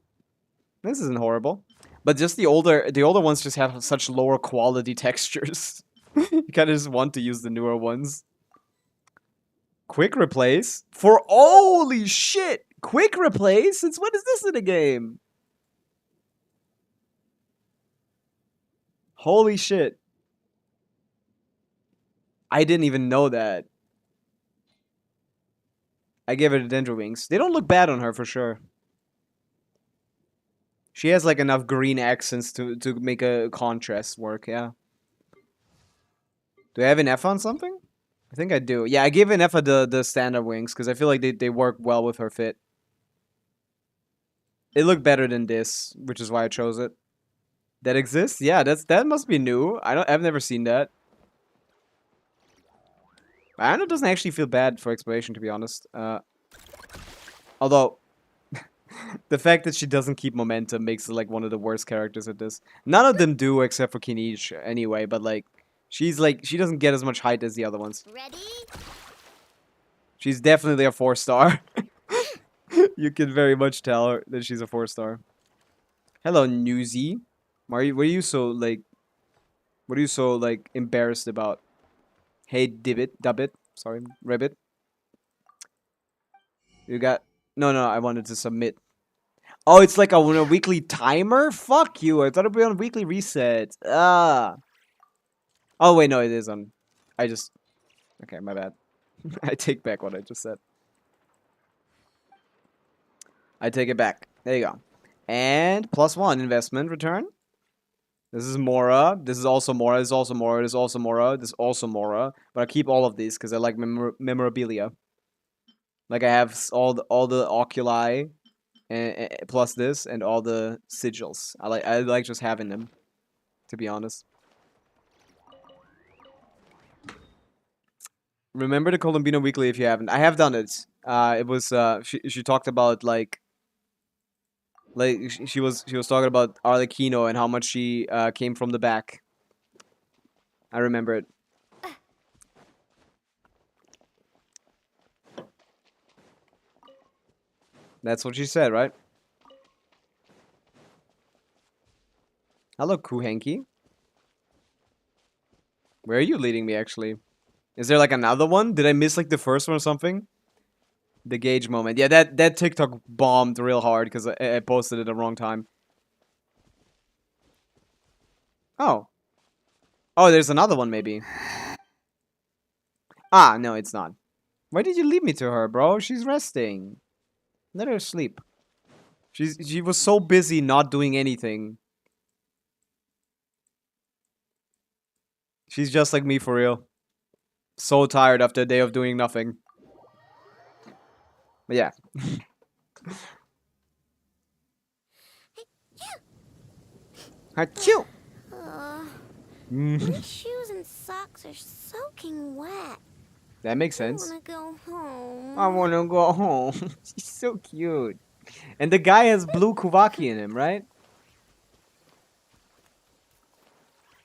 This isn't horrible. But just the older ones just have such lower quality textures. You kind of just want to use the newer ones. Quick replace for holy shit! Quick replay? Since when is this in the game? Holy shit. I didn't even know that. I gave her the Dendro Wings. They don't look bad on her for sure. She has like enough green accents to make a contrast work, yeah. Do I have an F on something? I think I do. Yeah, I gave an F the standard wings because I feel like they work well with her fit. It looked better than this, which is why I chose it. That exists? Yeah, that must be new. I've never seen that. I know it doesn't actually feel bad for exploration, to be honest. Although the fact that she doesn't keep momentum makes her like one of the worst characters at this. None of them do except for Kinich anyway, but like she doesn't get as much height as the other ones. Ready? She's definitely a 4-star. You can very much tell that she's a 4-star. Hello, Newsy. What are you so like embarrassed about? Hey, Dubbit. Sorry, Ribbit. You got no. I wanted to submit. Oh, it's like a weekly timer. Fuck you! I thought it'd be on weekly reset. Ah. Oh wait, no, it is on. Okay, my bad. I take back what I just said. I take it back. There you go. And +1 investment return. This is Mora. This is also Mora. This is also Mora. This is also Mora. This is also Mora. But I keep all of these because I like memorabilia. Like I have all the oculi, and plus this, and all the sigils. I like just having them, to be honest. Remember the Colombino Weekly if you haven't. I have done it. It was she talked about like she was talking about Arlecchino and how much she came from the back. I remember it. That's what she said, right? Hello, Kuhenki. Where are you leading me, actually? Is there like another one? Did I miss like the first one or something? The gauge moment. Yeah, that TikTok bombed real hard because I posted it at the wrong time. Oh. Oh, there's another one maybe. Ah, no, it's not. Why did you leave me to her, bro? She's resting. Let her sleep. She was so busy not doing anything. She's just like me for real. So tired after a day of doing nothing. But yeah. Achoo! My shoes and socks are soaking wet. That makes sense. I wanna go home. I wanna go home. She's so cute. And the guy has blue Kuvaki in him, right?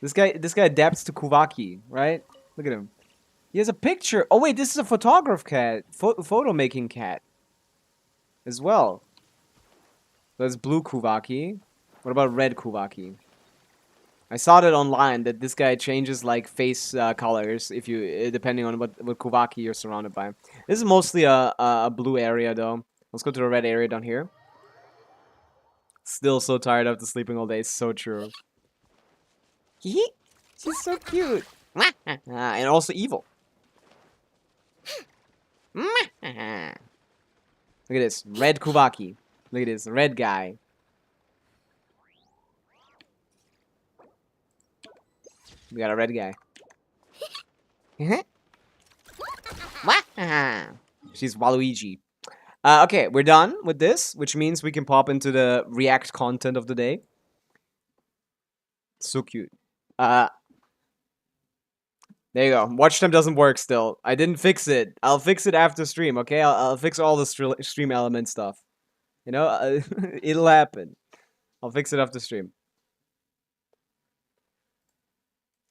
This guy adapts to Kuvaki, right? Look at him. He has a picture. Oh wait, this is a photograph cat. Photo making cat. As well. There's blue Kuvaki. What about red Kuvaki? I saw that online that this guy changes like face colors if you depending on what Kuvaki you're surrounded by. This is mostly a blue area though. Let's go to the red area down here. Still so tired after sleeping all day. It's so true. She's so cute. And also evil. Look at this. Red Kuvaki. Look at this. Red guy. We got a red guy. She's Waluigi. Okay, we're done with this, which means we can pop into the React content of the day. So cute. There you go. Watch time doesn't work still. I didn't fix it. I'll fix it after stream, okay? I'll fix all the stream element stuff. You know, it'll happen. I'll fix it after stream.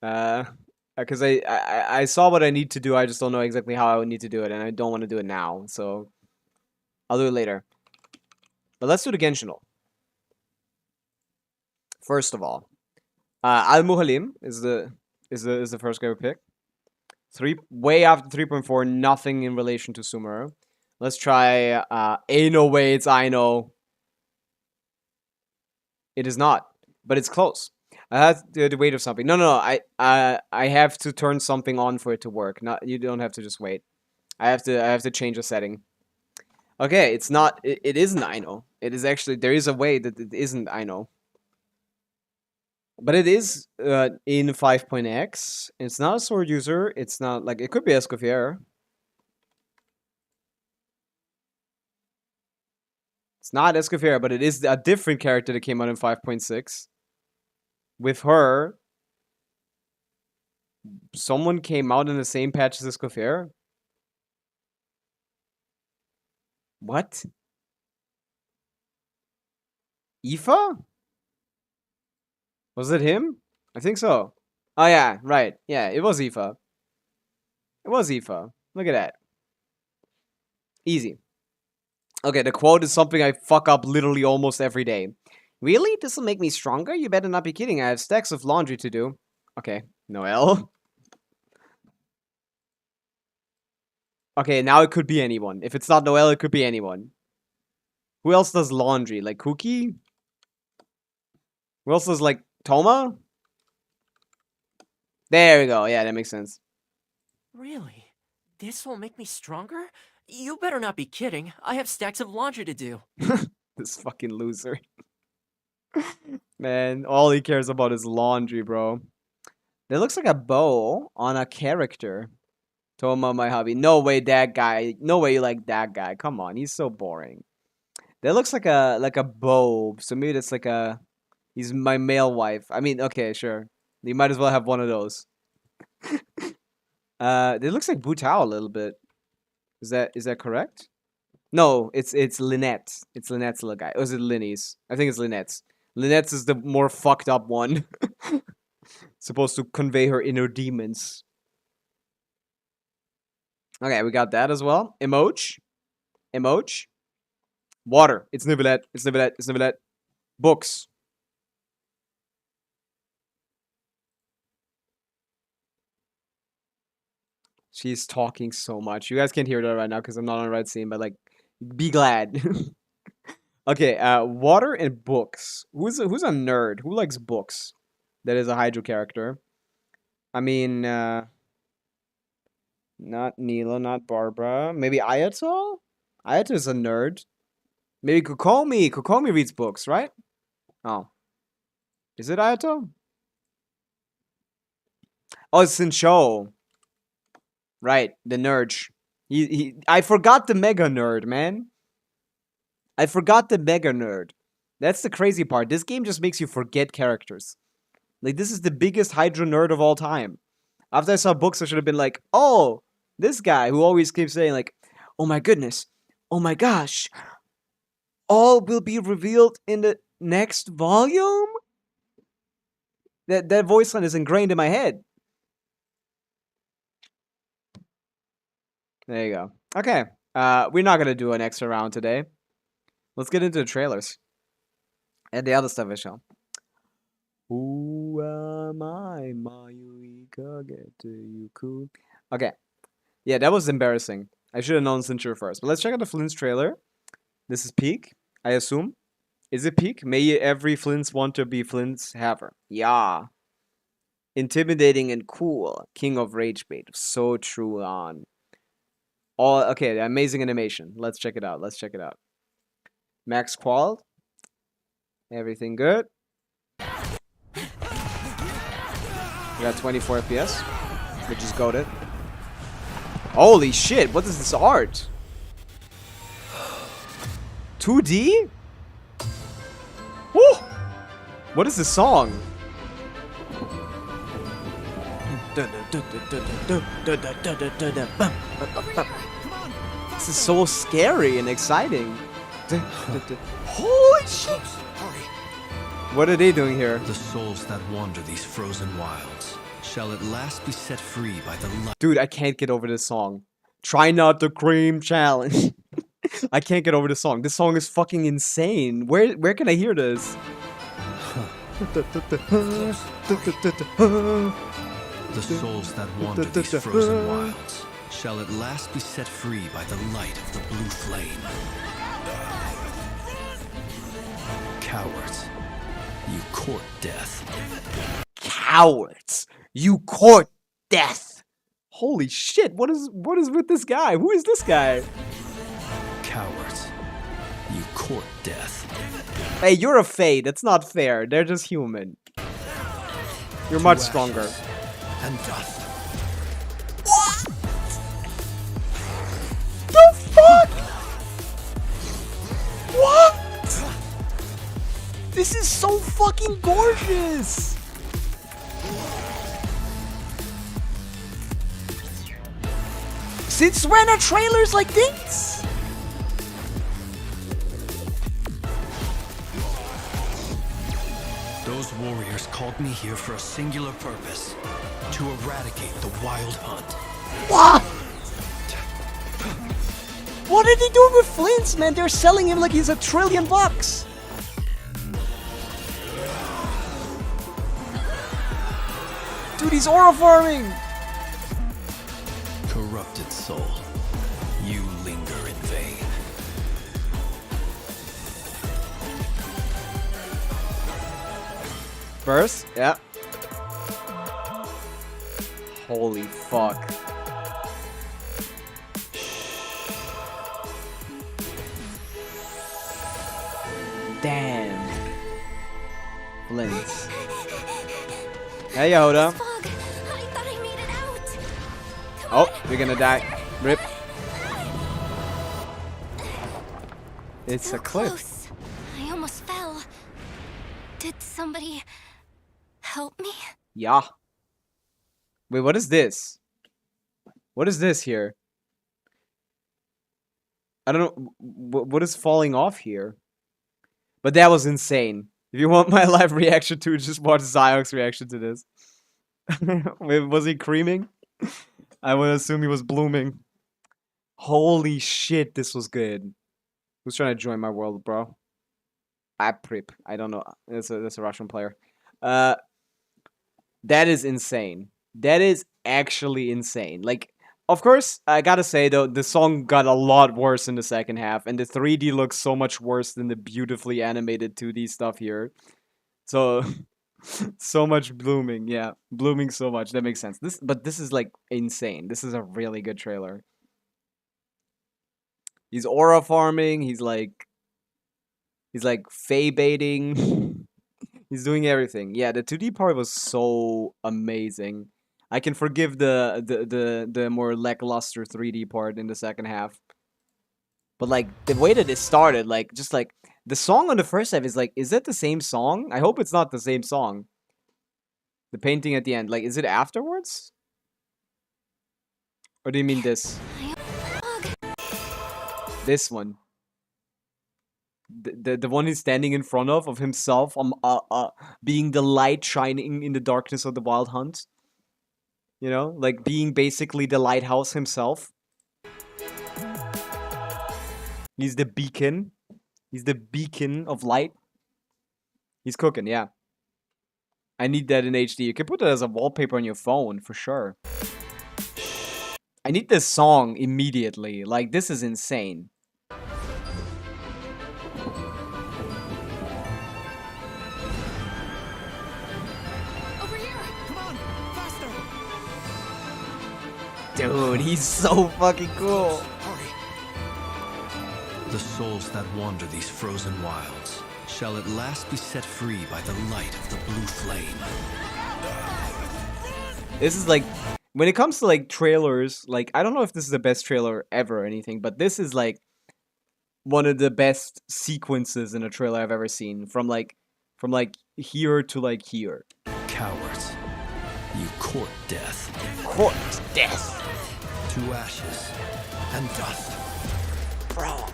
Because I saw what I need to do. I just don't know exactly how I would need to do it, and I don't want to do it now. So I'll do it later. But let's do the Genshin. First of all, Al Muhalim is the first guy we pick. Way after 3.4, nothing in relation to Sumeru. Let's try, ain't no way it's I know. It is not, but it's close. I have to wait or something. No. I have to turn something on for it to work. Not, you don't have to just wait. I have to change a setting. Okay, it's not. It isn't I know. It is actually, there is a way that it isn't I know. But it is in 5.x. It's not a sword user. It's not like, it could be Escoffier. It's not Escoffier, but it is a different character that came out in 5.6. With her, someone came out in the same patch as Escoffier. What? Aoife? Was it him? I think so. Oh yeah, right. Yeah, it was Aoife. It was Aoife. Look at that. Easy. Okay, the quote is something I fuck up literally almost every day. Really? This'll make me stronger? You better not be kidding. I have stacks of laundry to do. Okay, Noelle. Okay, now it could be anyone. If it's not Noelle, it could be anyone. Who else does laundry? Like Cookie? Who else does, like, Toma? There we go. Yeah, that makes sense. Really? This will make me stronger? You better not be kidding. I have stacks of laundry to do. This fucking loser. Man, all he cares about is laundry, bro. That looks like a bow on a character. Toma, my hobby. No way that guy. No way you like that guy. Come on, he's so boring. That looks like a bow. So maybe that's like a... He's my male wife. I mean, okay, sure. You might as well have one of those. It looks like Butao a little bit. Is that correct? No, it's Lynette. It's Lynette's little guy. Or is it Linny's? I think it's Lynette's. Lynette's is the more fucked up one. Supposed to convey her inner demons. Okay, we got that as well. Emoji. Emoji. Water. It's Nivelette. It's Nivelette. It's Nivelette. Books. She's talking so much. You guys can't hear that right now because I'm not on the right scene, but like, be glad. Okay, water and books. Who's a nerd? Who likes books? That is a Hydro character. I mean, not Nilo, not Barbara. Maybe Ayato? Ayato is a nerd. Maybe Kokomi. Kokomi reads books, right? Oh. Is it Ayato? Oh, it's Sincho. Right, the nerd. I forgot the mega nerd, man. I forgot the mega nerd. That's the crazy part. This game just makes you forget characters. Like, this is the biggest Hydro nerd of all time. After I saw books, I should have been like, oh, this guy who always keeps saying, like, oh my goodness, oh my gosh, all will be revealed in the next volume? That voice line is ingrained in my head. There you go. Okay. We're not gonna do an extra round today. Let's get into the trailers. And the other stuff I show. Who am I, Mayuika, get to you cool. Okay. Yeah, that was embarrassing. I should have known Cincher first. But let's check out the Flins trailer. This is peak, I assume. Is it peak? May every Flins want to be Flins haver. Yeah. Intimidating and cool. King of Rage Bait. So true on. All okay, the amazing animation. Let's check it out. Let's check it out. Max qual. Everything good. We got 24 FPS, which is goated. Holy shit, what is this art? 2D? Woo! What is this song? This is so scary and exciting. Holy shit! What are they doing here? The souls that wander these frozen wilds shall at last be set free by the light. Dude, I can't get over this song. Try not to cream challenge. I can't get over this song. This song is fucking insane. Where can I hear this? The souls that wander these frozen wilds shall at last be set free by the light of the blue flame. Cowards, you court death. Cowards! You court death! Holy shit, what is with this guy? Who is this guy? Cowards, you court death. Hey, you're a Fae, that's not fair. They're just human. You're much stronger. And dust. The fuck? What? This is so fucking gorgeous! Since when are trailers like this? Those warriors called me here for a singular purpose. To eradicate the wild hunt. What? What are they doing with Flins, man? They're selling him like he's $1 trillion. Dude, he's aura farming. Corrupted soul, you linger in vain. Burst? Yeah. Holy fuck. Damn. Flins. Hey, Yoda. Fog. I thought I made it out. Come Oh, on. we're gonna die. Rip. It's So a cliff. close. I almost fell. Did somebody help me? Yeah. Wait, what is this? What is this here? I don't know. What is falling off here? But that was insane. If you want my live reaction to it, just watch Zyok's reaction to this. Wait, was he creaming? I would assume he was blooming. Holy shit, this was good. Who's trying to join my world, bro? Prip. I don't know. That's a Russian player. That is insane. That is actually insane. Like, of course, I gotta say though, the song got a lot worse in the second half, and the 3D looks so much worse than the beautifully animated 2D stuff here. So, so much blooming. Yeah, blooming so much. That makes sense. But this is like insane. This is a really good trailer. He's aura farming. He's like Fae baiting. He's doing everything. Yeah, the 2D part was so amazing. I can forgive the more lackluster 3D part in the second half. But like the way that it started, like just like the song on the first half is like, is that the same song? I hope it's not the same song. The painting at the end, like, is it afterwards? Or do you mean this? This one. The one he's standing in front of himself, being the light shining in the darkness of the wild hunt. You know, like being basically the lighthouse himself. He's the beacon. He's the beacon of light. He's cooking, yeah. I need that in HD. You can put that as a wallpaper on your phone, for sure. I need this song immediately. Like, this is insane. Over here! Come on! Faster! Dude, he's so fucking cool. Hurry! The souls that wander these frozen wilds shall at last be set free by the light of the blue flame. This is like, when it comes to like trailers, like, I don't know if this is the best trailer ever or anything, but this is like one of the best sequences in a trailer I've ever seen. From like here to like here. Cowards, you court death. Court death. To ashes and dust. Bro.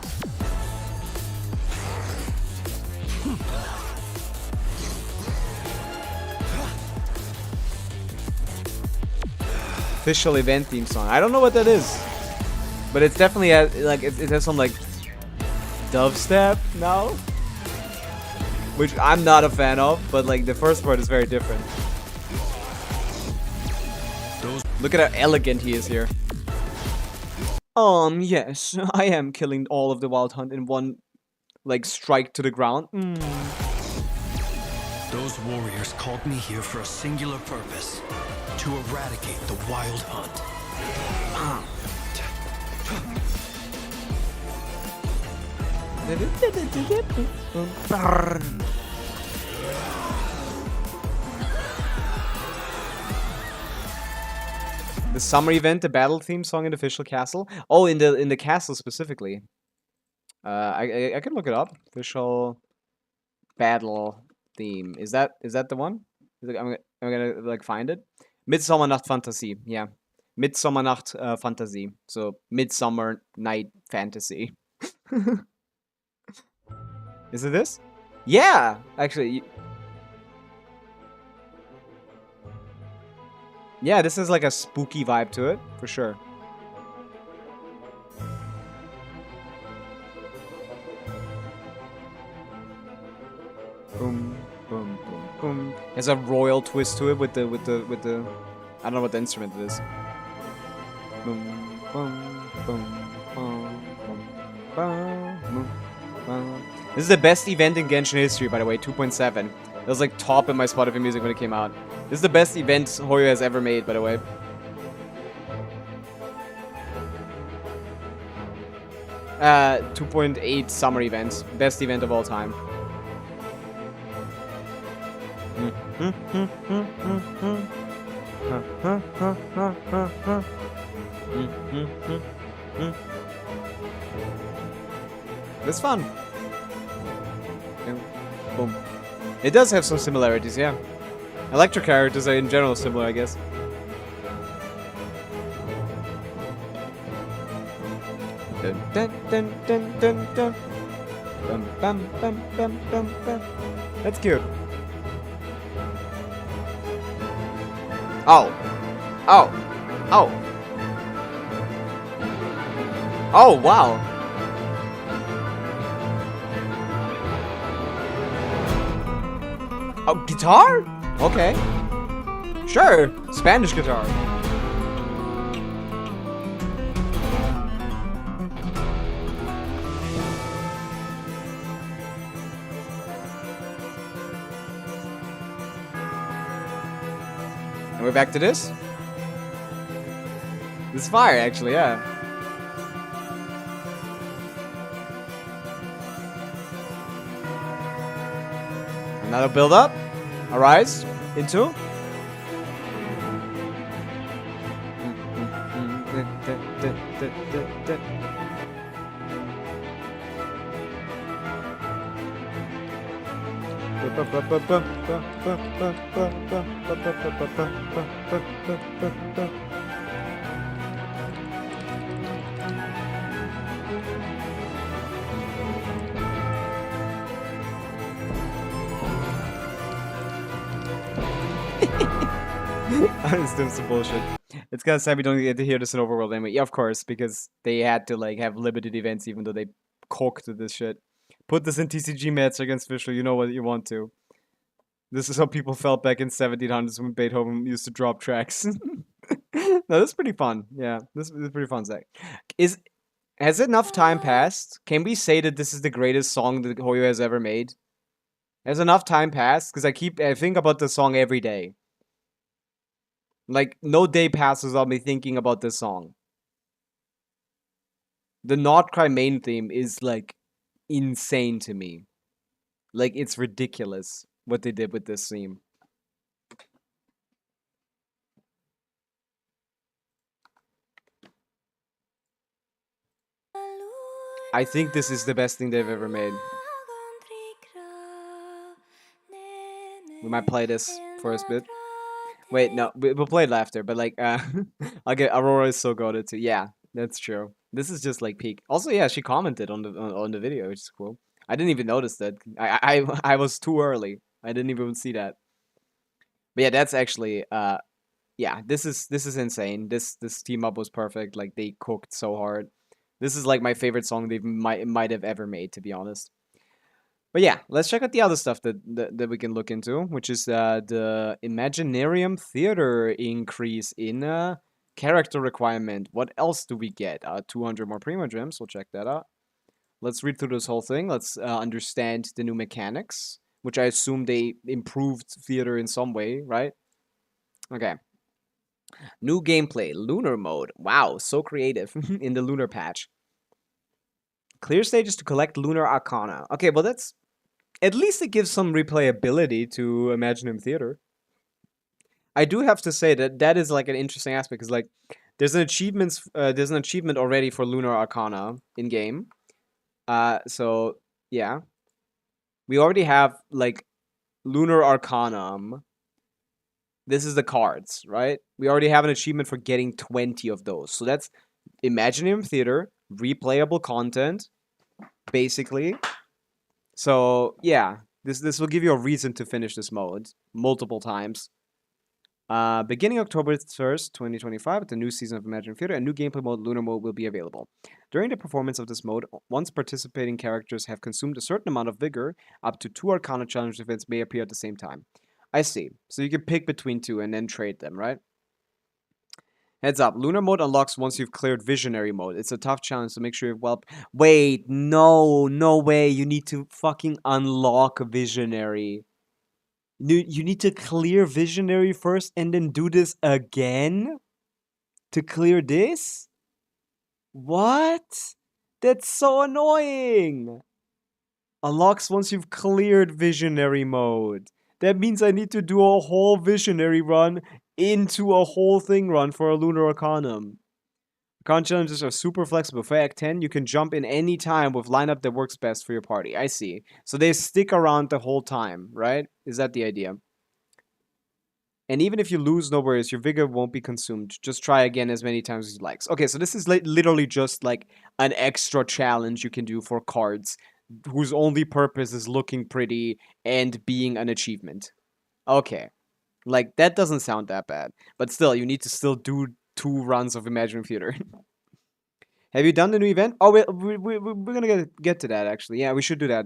Official event theme song. I don't know what that is, but it's definitely like it has some like dubstep now, which I'm not a fan of. But like the first part is very different. Look at how elegant he is here. Yes, I am killing all of the Wild Hunt in one, like, strike to the ground. Those warriors called me here for a singular purpose. To eradicate the Wild Hunt. The summer event, the battle theme song in the official castle. Oh, in the castle specifically. I can look it up. Official battle theme. Is that the one? I'm gonna like find it. Midsommernacht Fantasy. Yeah, Midsommernacht Fantasy. So Midsummer Night Fantasy. Is it this? Yeah, actually. Yeah, this is like a spooky vibe to it, for sure. Boom, boom, boom, boom. There's a royal twist to it with the I don't know what the instrument it is. Boom, boom, boom, boom, boom, boom, boom, boom. This is the best event in Genshin history, by the way, 2.7. It was like top in my Spotify music when it came out. This is the best event Hoyo has ever made, by the way. Uh, 2.8 summer event. Best event of all time. It's fun. Boom. It does have some similarities, yeah. Electro characters are in general similar, I guess. Dun dun dun dun dun dun. Bum bum bum bum bum bum. That's cute. Oh. Oh. Oh. Oh, wow. Oh, guitar? Okay. Sure. Spanish guitar. And we're back to this? This is fire, actually, yeah. Another build up. Arise into. It's doing some bullshit. It's kind of sad we don't get to hear this in Overworld anyway. Yeah, of course, because they had to like have limited events even though they cooked this shit. Put this in TCG match against Fischl, you know what you want to. This is how people felt back in 1700s when Beethoven used to drop tracks. No, this is pretty fun. Yeah, this is pretty fun, Zach. Has enough time passed? Can we say that this is the greatest song that Hoyo has ever made? Has enough time passed? Because I think about the song every day. Like, no day passes without me thinking about this song. The Not Cry main theme is, like, insane to me. Like, it's ridiculous what they did with this theme. I think this is the best thing they've ever made. We might play this first bit. Wait, no, we'll play it after, but like, okay, Aurora is so goated too. Yeah, that's true. This is just like peak. Also, yeah, she commented on the video, which is cool. I didn't even notice that. I was too early. I didn't even see that. But yeah, that's actually yeah, this is insane. This team up was perfect. Like they cooked so hard. This is like my favorite song they might have ever made, to be honest. But yeah, let's check out the other stuff that we can look into, which is the Imaginarium Theater increase in Character requirement. What else do we get? 200 more Primo Gems. We'll check that out. Let's read through this whole thing. Let's understand the new mechanics, which I assume they improved theater in some way, right? Okay. New gameplay. Lunar mode. Wow, so creative in the Lunar patch. Clear stages to collect Lunar Arcana. Okay, well that's... At least it gives some replayability to Imaginium Theater. I do have to say that that is like an interesting aspect, because like there's an achievement already for Lunar Arcana in game. So yeah, we already have like Lunar Arcanum. This is the cards, right? We already have an achievement for getting 20 of those. So that's Imaginium Theater, replayable content, basically. So yeah, this will give you a reason to finish this mode multiple times. Beginning October 1st, 2025, the new season of Imaginium Theater, a new gameplay mode, Lunar Mode, will be available. During the performance of this mode, once participating characters have consumed a certain amount of vigor, up to 2 Arcana challenge events may appear at the same time. I see. So you can pick between 2 and then trade them, right? Heads up, Lunar Mode unlocks once you've cleared Visionary Mode. It's a tough challenge, so make sure you've Wait, no way. You need to fucking unlock Visionary. You need to clear Visionary first and then do this again? To clear this? What? That's so annoying! Unlocks once you've cleared Visionary Mode. That means I need to do a whole Visionary run into a whole thing run for a Lunar Arcanum. Arcana challenges are super flexible. For Act 10, you can jump in any time with lineup that works best for your party. I see. So they stick around the whole time, right? Is that the idea? And even if you lose, no worries. Your vigor won't be consumed. Just try again as many times as you like. Okay, so this is literally just like an extra challenge you can do for cards whose only purpose is looking pretty and being an achievement. Okay. Like, that doesn't sound that bad. But still, you need to still do 2 runs of Imaginium Theater. Have you done the new event? Oh, we're gonna get to that, actually. Yeah, we should do that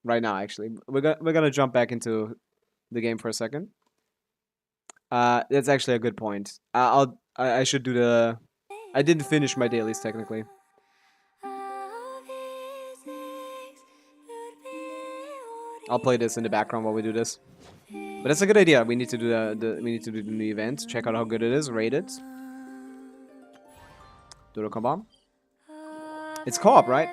right now, actually. We're gonna jump back into the game for a second. That's actually a good point. I should do the... I didn't finish my dailies, technically. I'll play this in the background while we do this. But that's a good idea. We need to do the new event. Check out how good it is. Rate it. Dodo Bomb. It's co-op, right?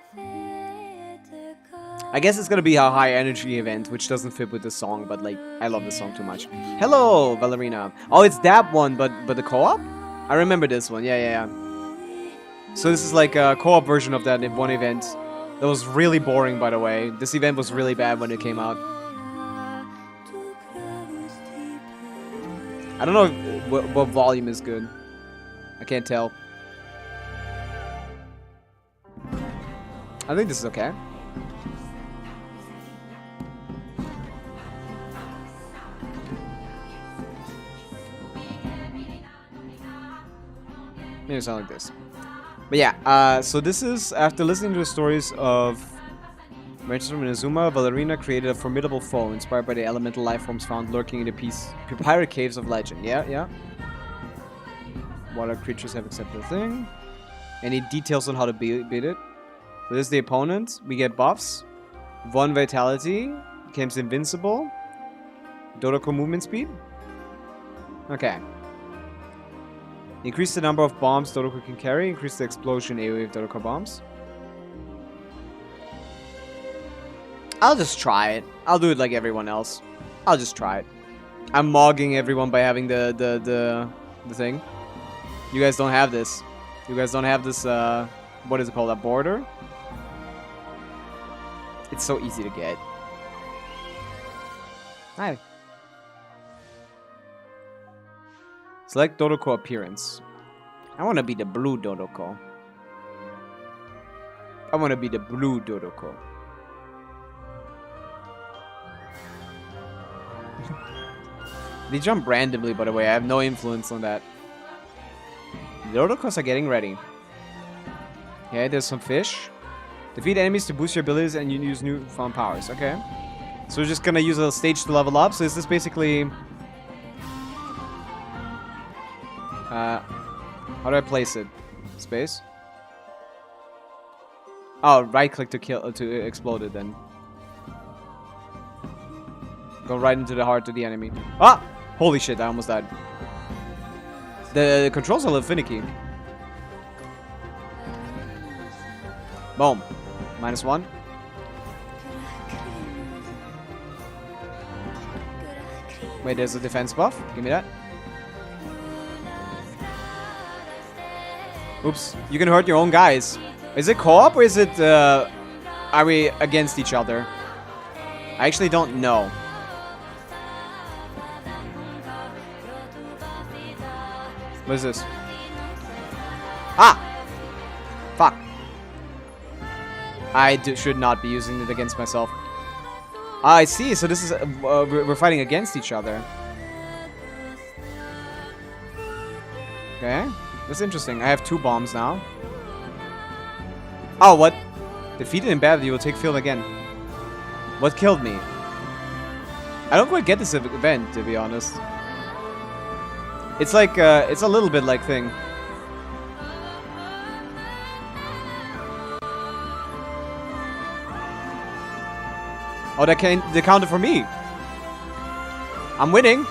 I guess it's gonna be a high energy event, which doesn't fit with the song, but like I love the song too much. Hello, Valerina. Oh, it's that one, but the co-op? I remember this one. Yeah. So this is like a co-op version of that one event. That was really boring, by the way. This event was really bad when it came out. I don't know what volume is good. I can't tell. I think this is okay. Maybe it's not like this. But yeah, so this is, after listening to the stories of Manchester and Inazuma, Valerina created a formidable foe inspired by the elemental life forms found lurking in the pirate caves of legend. Yeah. Water creatures have accepted the thing. Any details on how to beat it? So this is the opponent. We get buffs. 1 vitality. Becomes invincible. Dodoko movement speed. Okay. Increase the number of bombs Dodoko can carry. Increase the explosion AoE of Dodoko bombs. I'll just try it. I'll do it like everyone else. I'll just try it. I'm mogging everyone by having the thing. You guys don't have this. You guys don't have this, what is it called? A border? It's so easy to get. Hi. Select Dodoko appearance. I want to be the blue Dodoko. I want to be the blue Dodoko. They jump randomly, by the way. I have no influence on that. The Dodokos are getting ready. Okay, there's some fish. Defeat enemies to boost your abilities and you use newfound powers. Okay. So we're just gonna use a stage to level up. So is this basically... How do I place it? Space? Oh, right click to kill to explode it then. Go right into the heart of the enemy. Ah! Holy shit, I almost died. The controls are a little finicky. Boom. -1. Wait, there's a defense buff. Give me that. Oops. You can hurt your own guys. Is it co-op or is it, are we against each other? I actually don't know. What is this? Ah! Fuck. I should not be using it against myself. Ah, I see. So this is... we're fighting against each other. Okay. That's interesting. I have 2 bombs now. Oh, what? Defeated in battle, you will take field again. What killed me? I don't quite get this event, to be honest. It's like, it's a little bit like thing. Oh, they counted for me. I'm winning.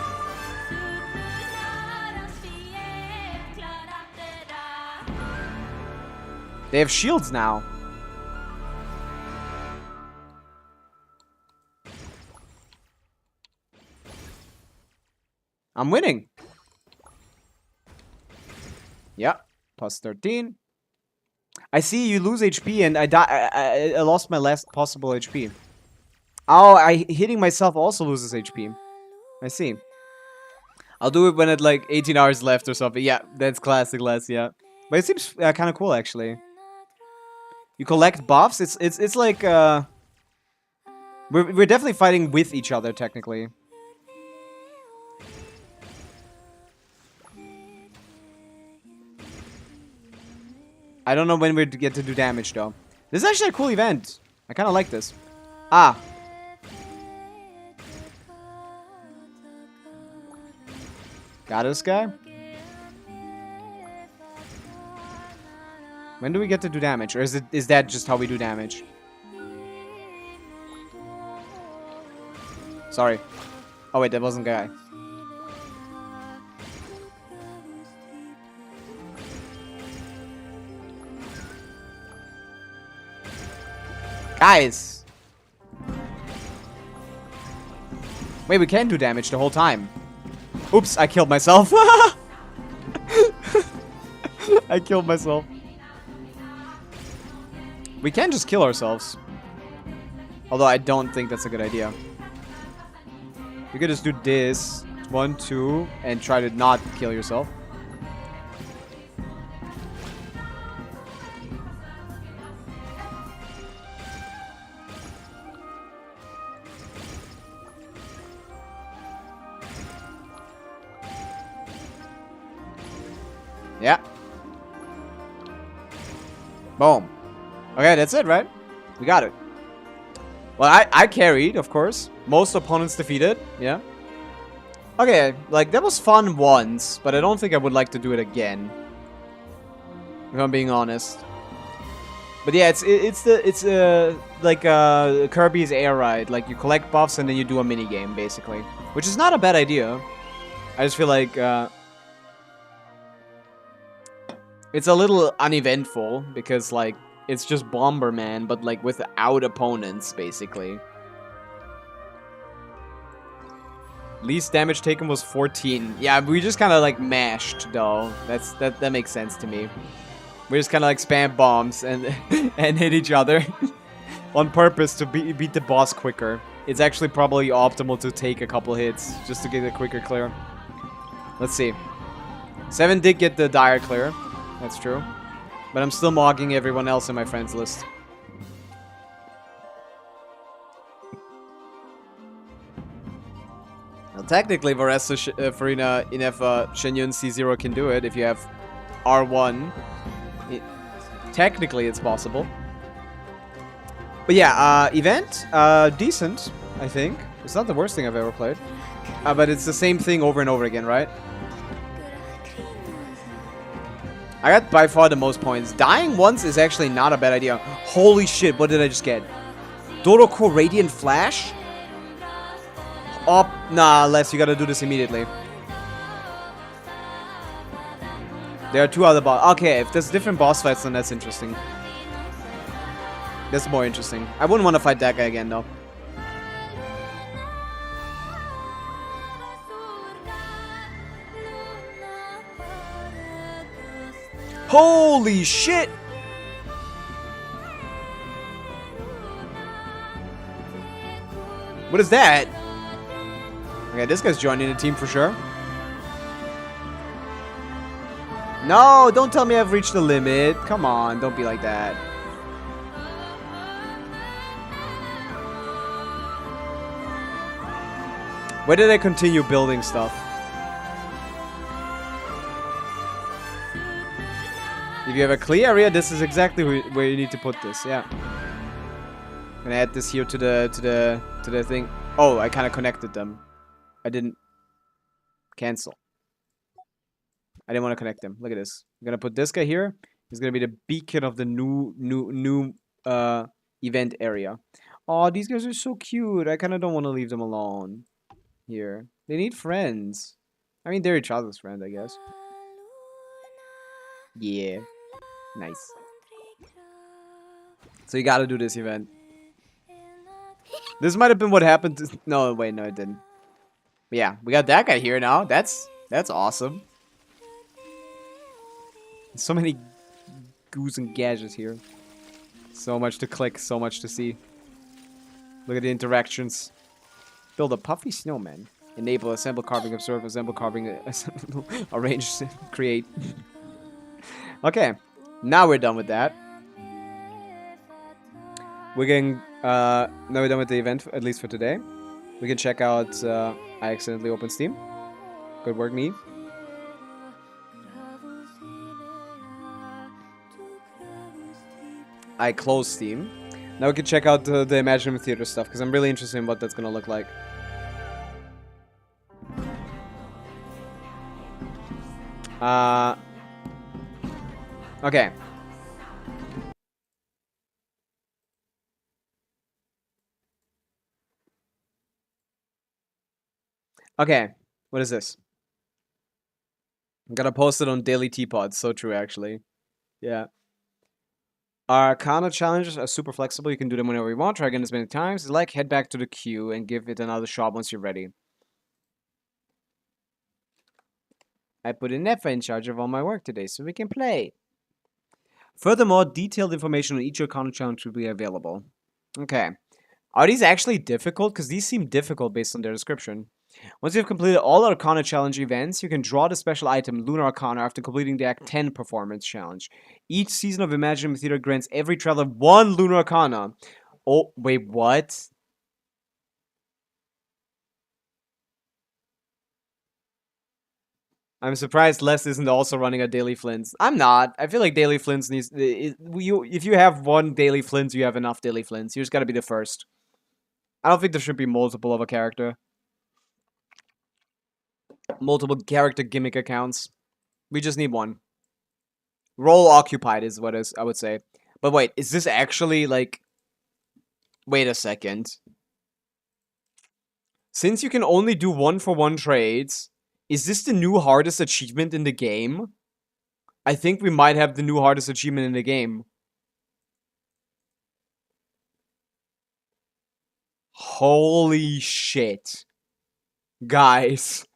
They have shields now. I'm winning. Yeah, +13. I see you lose HP and I lost my last possible HP. Oh, hitting myself also loses HP. I see. I'll do it when at like 18 hours left or something. Yeah, that's classic Les, yeah. But it seems kind of cool actually. You collect buffs. It's like we're definitely fighting with each other technically. I don't know when we get to do damage though. This is actually a cool event. I kind of like this. Ah. Got this guy. When do we get to do damage? Or is that just how we do damage? Sorry. Oh wait, that wasn't guy. Guys! Wait, we can do damage the whole time. Oops, I killed myself. I killed myself. We can just kill ourselves. Although I don't think that's a good idea. You could just do this. 1, 2, and try to not kill yourself. Yeah. Boom. Okay, that's it, right? We got it. Well, I carried, of course. Most opponents defeated. Yeah. Okay, like, that was fun once, but I don't think I would like to do it again. If I'm being honest. But yeah, it's like Kirby's Air Ride. Like, you collect buffs and then you do a mini game, basically. Which is not a bad idea. I just feel like, it's a little uneventful, because, like, it's just Bomberman, but, like, without opponents, basically. Least damage taken was 14. Yeah, we just kind of, like, mashed, though. That makes sense to me. We just kind of, like, spam bombs and, and hit each other. On purpose to beat the boss quicker. It's actually probably optimal to take a couple hits, just to get a quicker clear. Let's see. 7 did get the dire clear. That's true. But I'm still mogging everyone else in my friends list. Well, technically, Varessa, Farina, Inef, Shenyun, C0 can do it if you have R1. Technically, it's possible. But yeah, event, decent, I think. It's not the worst thing I've ever played. But it's the same thing over and over again, right? I got by far the most points. Dying once is actually not a bad idea. Holy shit, what did I just get? Doroko Radiant Flash? Oh, nah, Les, you gotta do this immediately. There are 2 other boss. Okay, if there's different boss fights, then that's interesting. That's more interesting. I wouldn't want to fight that guy again, though. Holy shit! What is that? Okay, this guy's joining the team for sure. No, don't tell me I've reached the limit. Come on, don't be like that. Where did I continue building stuff? If you have a clear area, this is exactly where you need to put this. Yeah. Gonna add this here to the thing. Oh, I kind of connected them. I didn't cancel. I didn't want to connect them. Look at this. I'm gonna put this guy here. He's gonna be the beacon of the new event area. Oh, these guys are so cute. I kind of don't want to leave them alone. Here, they need friends. I mean, they're each other's friend, I guess. Yeah, nice. So you gotta do this event. This might have been what happened to... No, wait, no, it didn't. But yeah, we got that guy here now. That's awesome. So many goos and gadgets here. So much to click, so much to see. Look at the interactions. Build a puffy snowman. Enable assemble carving, observe, assemble carving, assemble, arrange, create. Okay, now we're done with that. We're getting, now we're done with the event, at least for today. We can check out, I accidentally opened Steam. Good work, me. I closed Steam. Now we can check out the Imaginative Theater stuff, because I'm really interested in what that's going to look like. Okay. Okay, what is this? I'm gonna post it on Daily Teapot. So true, actually. Yeah. Our Arcana challenges are super flexible. You can do them whenever you want. Try again as many times. Like, head back to the queue and give it another shot once you're ready. I put in Nefa in charge of all my work today, so we can play. Furthermore, detailed information on each Arcana challenge will be available. Okay. Are these actually difficult? Because these seem difficult based on their description. Once you've completed all Arcana challenge events, you can draw the special item Lunar Arcana after completing the Act 10 performance challenge. Each season of Imaginative Theater grants every traveler 1 Lunar Arcana. Oh, wait, what? I'm surprised Les isn't also running a Daily Flins. I'm not. I feel like Daily Flins needs... if you have 1 Daily Flins, you have enough Daily Flins. You just gotta be the first. I don't think there should be multiple of a character. Multiple character gimmick accounts. We just need 1. Role occupied is what I would say. But wait, is this actually like... Wait a second. Since you can only do 1-for-1 trades... Is this the new hardest achievement in the game? I think we might have the new hardest achievement in the game. Holy shit. Guys.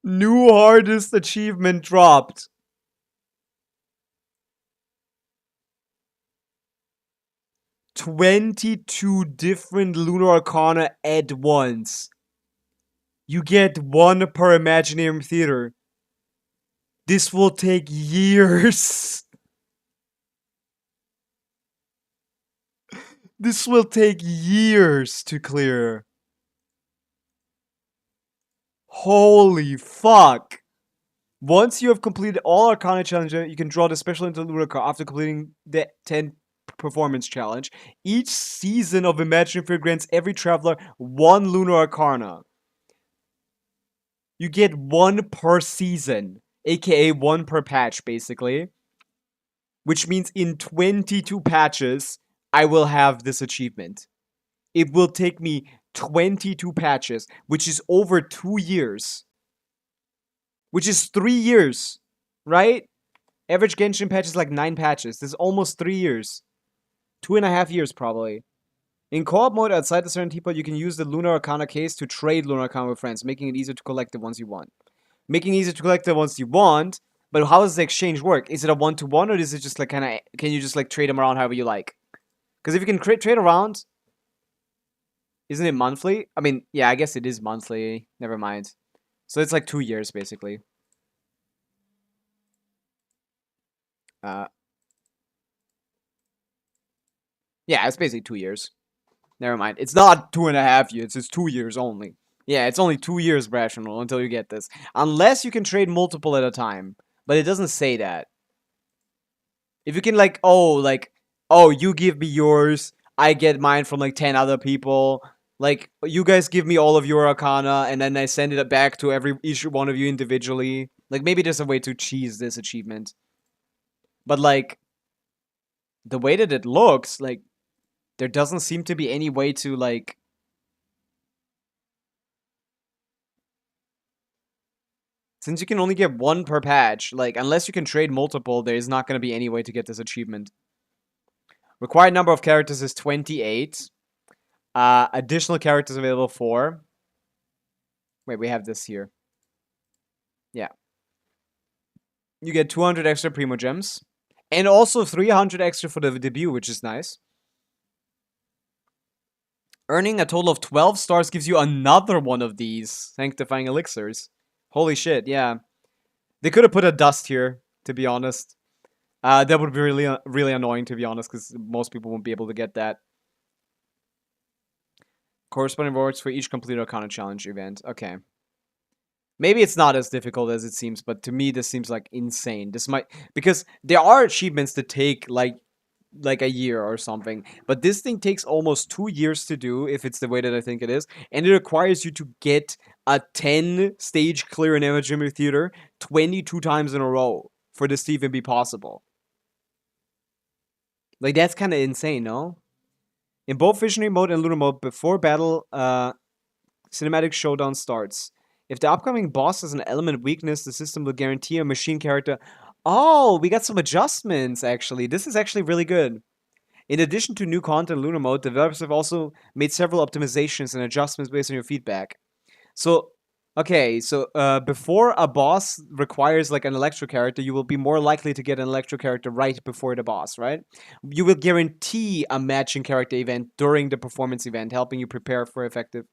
New hardest achievement dropped. "22 different Lunar Arcana at once. You get 1 per Imaginarium Theater. This will take years. This will take years to clear. Holy fuck. Once you have completed all Arcana challenges, you can draw the special into Lunar Arcana after completing the 10 performance challenge. Each season of Imaginative Theater grants every traveler 1 Lunar Arcana. You get 1 per season, aka 1 per patch, basically. Which means in 22 patches, I will have this achievement. It will take me 22 patches, which is over 2 years. Which is 3 years, right? Average Genshin patch is like 9 patches. This is almost 3 years. 2.5 years, probably. In co-op mode, outside the certain people, you can use the Lunar Arcana case to trade Lunar Arcana with friends, making it easier to collect the ones you want. Making it easier to collect the ones you want, but how does the exchange work? Is it a one-to-one, or is it just like kind of, can you just like trade them around however you like? Because if you can trade around, isn't it monthly? I mean, yeah, I guess it is monthly. Never mind. So it's like 2 years, basically. Yeah, it's basically 2 years. Never mind. It's not 2.5 years. It's 2 years only. Yeah, it's only 2 years rational until you get this. Unless you can trade multiple at a time. But it doesn't say that. If you can oh, you give me yours, I get mine from like 10 other people. Like, you guys give me all of your Arcana, and then I send it back to each one of you individually. Like, maybe there's a way to cheese this achievement. But like, the way that it looks, like, there doesn't seem to be any way to, like... Since you can only get 1 per patch, like, unless you can trade multiple, there is not going to be any way to get this achievement. Required number of characters is 28. Additional characters available 4. Wait, we have this here. Yeah. You get 200 extra Primo Gems. And also 300 extra for the debut, which is nice. Earning a total of 12 stars gives you another one of these sanctifying elixirs. Holy shit, yeah. They could have put a dust here, to be honest. That would be really annoying, to be honest, because most people won't be able to get that. Corresponding rewards for each completed Arcana challenge event. Okay. Maybe it's not as difficult as it seems, but to me, this seems like insane. This might... Because there are achievements that take, like a year or something. But this thing takes almost 2 years to do, if it's the way that I think it is. And it requires you to get a 10-stage clear in Imaging Theater 22 times in a row for this to even be possible. Like, that's kind of insane, no? In both Visionary mode and Lunar mode, before battle, Cinematic Showdown starts. If the upcoming boss has an element weakness, the system will guarantee a machine character... Oh, we got some adjustments, actually. This is actually really good. In addition to new content in Lunar mode, developers have also made several optimizations and adjustments based on your feedback. So, okay, so before a boss requires like an Electro character, you will be more likely to get an Electro character right before the boss, right? You will guarantee a matching character event during the performance event, helping you prepare effectively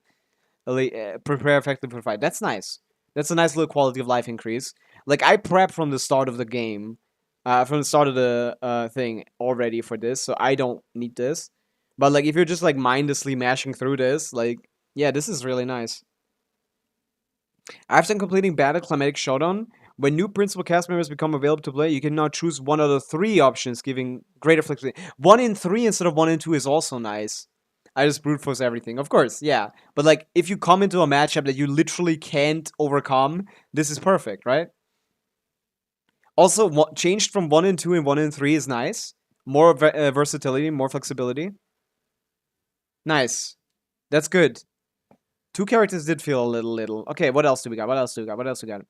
for fight. That's nice. That's a nice little quality of life increase. Like, I prep from the start of the game, from the start of the thing already for this, so I don't need this. But, like, if you're just, like, mindlessly mashing through this, like, yeah, this is really nice. After completing Battle Climatic Showdown, when new principal cast members become available to play, you can now choose one of the 3 options, giving greater flexibility. 1 in 3 instead of 1 in 2 is also nice. I just brute force everything. Of course, yeah. But, like, if you come into a matchup that you literally can't overcome, this is perfect, right? Also, changed from 1 in 2 and 1 in 3 is nice. More versatility, more flexibility. Nice. That's good. 2 characters did feel a little. Okay, what else do we got? What else do we got?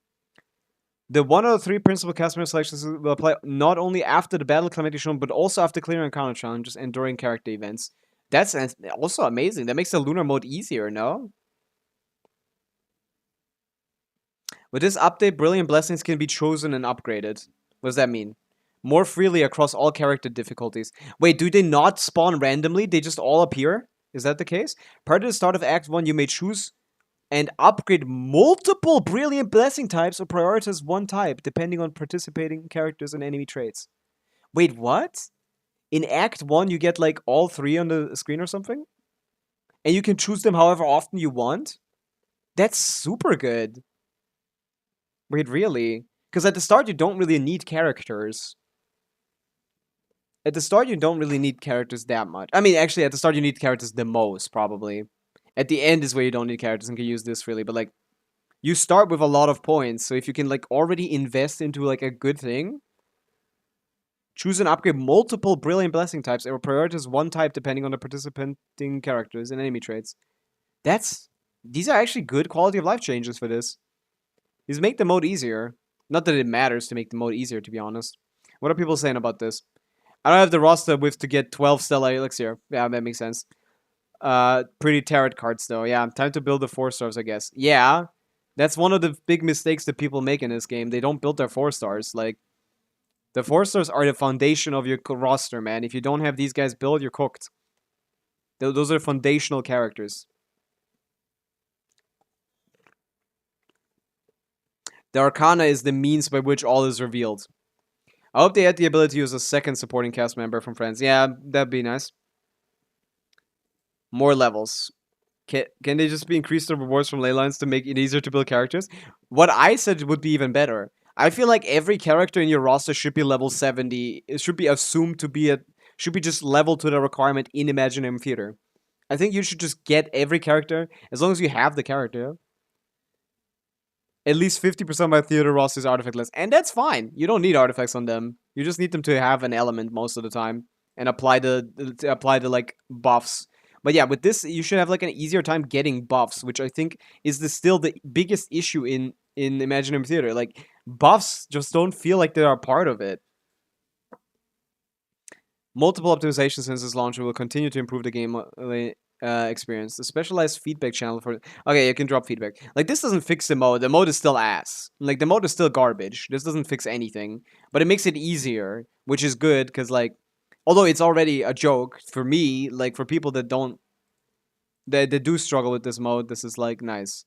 The 1 out of 3 principal cast member selections will apply not only after the battle climatic shown, but also after clearing encounter challenges and during character events. That's also amazing. That makes the Lunar mode easier, no? With this update, Brilliant Blessings can be chosen and upgraded. What does that mean? More freely across all character difficulties. Wait, do they not spawn randomly? They just all appear? Is that the case? Prior to the start of Act 1, you may choose and upgrade multiple Brilliant Blessing types or prioritize one type, depending on participating characters and enemy traits. Wait, what? In Act 1, you get, like, all 3 on the screen or something? And you can choose them however often you want? That's super good. Wait, really? Because at the start, you don't really need characters. At the start, you don't really need characters that much. I mean, actually, at the start, you need characters the most, probably. At the end is where you don't need characters and can use this freely. But, like, you start with a lot of points. So if you can like already invest into like a good thing, choose and upgrade multiple brilliant blessing types or prioritize one type depending on the participating characters and enemy traits. These are actually good quality of life changes for this. These make the mode easier. Not that it matters to make the mode easier, to be honest. What are people saying about this? I don't have the roster width to get 12 Stellar Elixir. Yeah, that makes sense. Pretty tarot cards though. Yeah, time to build the 4-stars, I guess. Yeah, that's one of the big mistakes that people make in this game. They don't build their 4-stars. Like, the 4-stars are the foundation of your roster, man. If you don't have these guys built, you're cooked. Those are foundational characters. The Arcana is the means by which all is revealed. I hope they had the ability to use a second supporting cast member from Friends. Yeah, that'd be nice. More levels. Can they just increase the rewards from ley lines to make it easier to build characters? What I said would be even better. I feel like every character in your roster should be level 70. It should be assumed to be should be just level to the requirement in Imaginary Theater. I think you should just get every character, as long as you have the character. At least 50% of my theater roster is artifactless. And that's fine. You don't need artifacts on them. You just need them to have an element most of the time. And apply the like buffs. But yeah, with this, you should have like an easier time getting buffs, which I think is still the biggest issue in Imaginary Theater. Like, buffs just don't feel like they are part of it. Multiple optimizations since its launch will continue to improve the game experience. The specialized feedback channel for... Okay, you can drop feedback. Like, this doesn't fix the mode. The mode is still ass. Like, the mode is still garbage. This doesn't fix anything. But it makes it easier, which is good, because, like... Although it's already a joke, for me, like, for people that don't... That do struggle with this mode, this is, like, nice.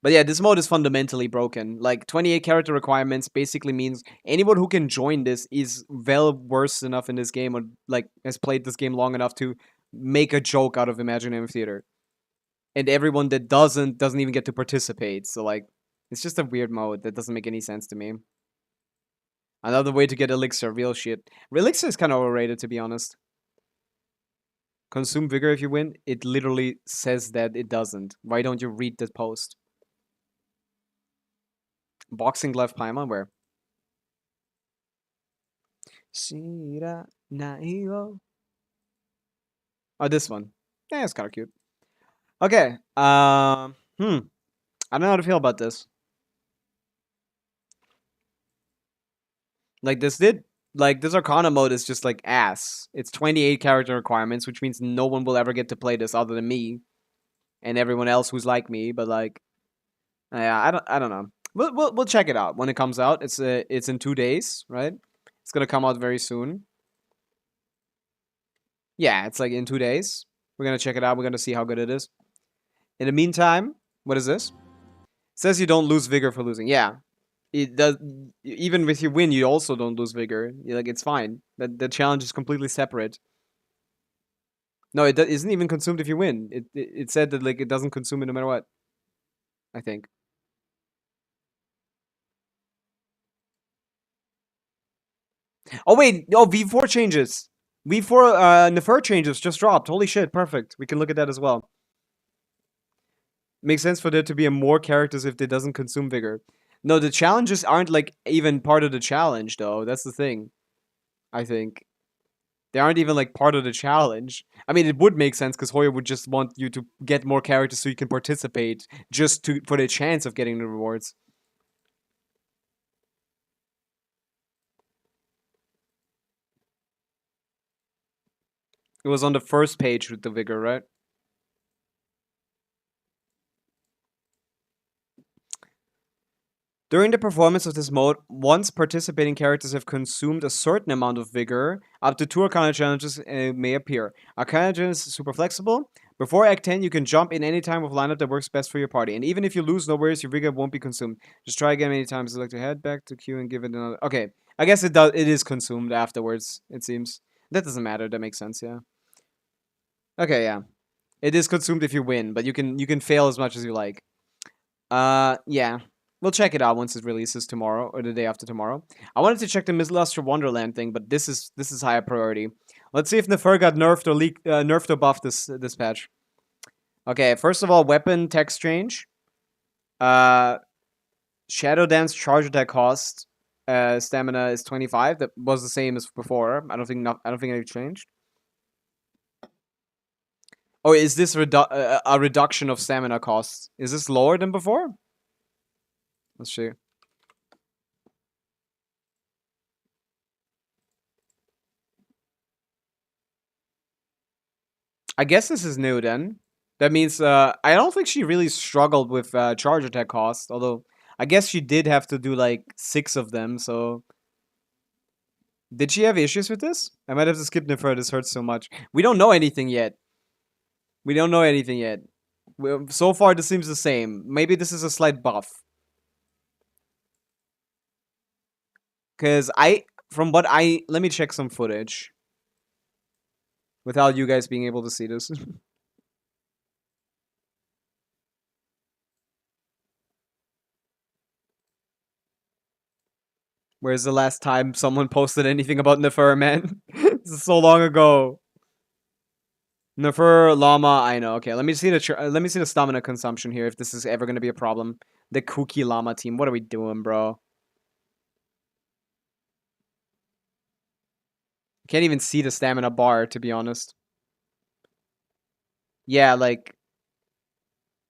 But yeah, this mode is fundamentally broken. Like, 28 character requirements basically means anyone who can join this is well versed enough in this game or, like, has played this game long enough to make a joke out of Imaginary Theater. And everyone that doesn't even get to participate. So, like, it's just a weird mode that doesn't make any sense to me. Another way to get Elixir, real shit. Elixir is kind of overrated, to be honest. Consume Vigor if you win. It literally says that it doesn't. Why don't you read the post? Boxing glove Paimon, where? Oh, this one. Yeah, it's kind of cute. Okay. I don't know how to feel about this. Like, this Arcana mode is just like ass. It's 28 character requirements, which means no one will ever get to play this other than me and everyone else who's like me. But like, yeah, I don't know. We'll check it out when it comes out. It's in 2 days, right? It's gonna come out very soon. Yeah, it's like in 2 days. We're gonna check it out. We're gonna see how good it is. In the meantime, what is this? It says you don't lose vigor for losing. Yeah, it does. Even if you win, you also don't lose vigor. Like, it's fine. The challenge is completely separate. No, it isn't even consumed if you win. It said that like it doesn't consume it no matter what. I think. Oh wait, no, V4 changes. V4 Nefer changes just dropped. Holy shit, perfect. We can look at that as well. Makes sense for there to be more characters if it doesn't consume vigor. No, the challenges aren't like even part of the challenge though. That's the thing. I think. They aren't even like part of the challenge. I mean, it would make sense because Hoya would just want you to get more characters so you can participate just for the chance of getting the rewards. It was on the first page with the vigor, right? During the performance of this mode, once participating characters have consumed a certain amount of vigor, up to 2 Arcana challenges may appear. Arcana challenges is super flexible. Before Act 10, you can jump in any time of lineup that works best for your party. And even if you lose, no worries, your vigor won't be consumed. Just try again many times. Select to head back to queue and give it another... Okay, I guess it is consumed afterwards, it seems. That doesn't matter, that makes sense, yeah. Okay, yeah. It is consumed if you win, but you can fail as much as you like. Yeah. We'll check it out once it releases tomorrow or the day after tomorrow. I wanted to check the Misluster Wonderland thing, but this is higher priority. Let's see if Nefer got nerfed or buffed this patch. Okay, first of all, weapon text change. Shadow Dance charge attack cost. Stamina is 25. That was the same as before. I don't think it changed. Oh, is this a reduction of stamina costs? Is this lower than before? Let's see. I guess this is new then. That means I don't think she really struggled with charge attack cost, although I guess she did have to do like 6 of them, so... Did she have issues with this? I might have to skip Nefer, this hurts so much. We don't know anything yet. We don't know anything yet. So far, this seems the same. Maybe this is a slight buff. Because let me check some footage. Without you guys being able to see this. Where's the last time someone posted anything about Nefer, man? This is so long ago. Nefer, Llama, I know. Okay, let me see the stamina consumption here if this is ever gonna be a problem. The Cookie Llama team, what are we doing, bro? Can't even see the stamina bar, to be honest. Yeah, like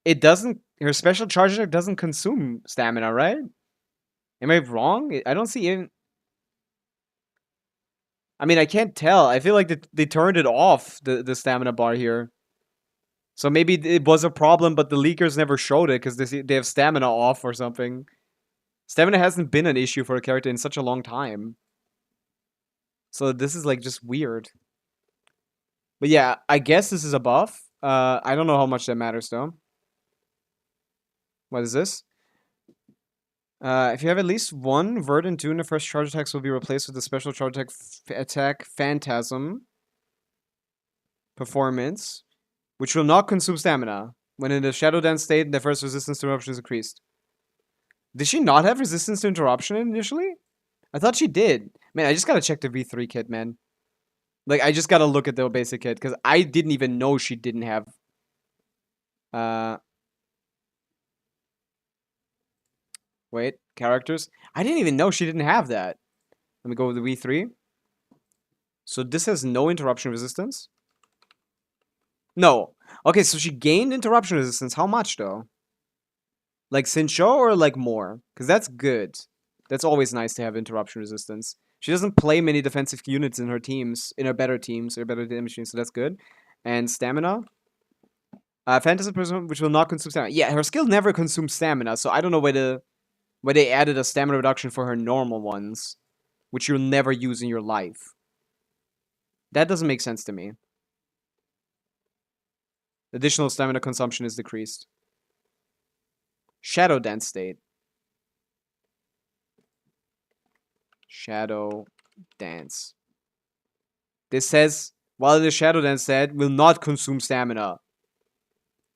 it doesn't. Her special charge attack doesn't consume stamina, right? Am I wrong? I don't see it. I mean, I can't tell. I feel like they turned it off, the stamina bar here. So maybe it was a problem, but the leakers never showed it because they have stamina off or something. Stamina hasn't been an issue for a character in such a long time. So this is like just weird. But yeah, I guess this is a buff. I don't know how much that matters though. What is this? If you have at least one Verdant 2 in the first charge attacks will be replaced with the special charge attack Phantasm performance, which will not consume stamina. When in the Shadow Dance state, the first resistance to interruption is increased. Did she not have resistance to interruption initially? I thought she did. Man, I just gotta check the V3 kit, man. Like, I just gotta look at the basic kit, because I didn't even know she didn't have... Wait, characters? I didn't even know she didn't have that. Let me go with the V3. So this has no interruption resistance? No. Okay, so she gained interruption resistance. How much, though? Like Sincho or like more? Because that's good. That's always nice to have interruption resistance. She doesn't play many defensive units in her teams, in her better teams, or better damage teams, so that's good. And stamina. Phantasm Prism, which will not consume stamina. Yeah, her skill never consumes stamina, so I don't know where they added a stamina reduction for her normal ones, which you'll never use in your life. That doesn't make sense to me. Additional stamina consumption is decreased. Shadow Dance state. Shadow Dance. This says, while in the Shadow Dance state, will not consume stamina.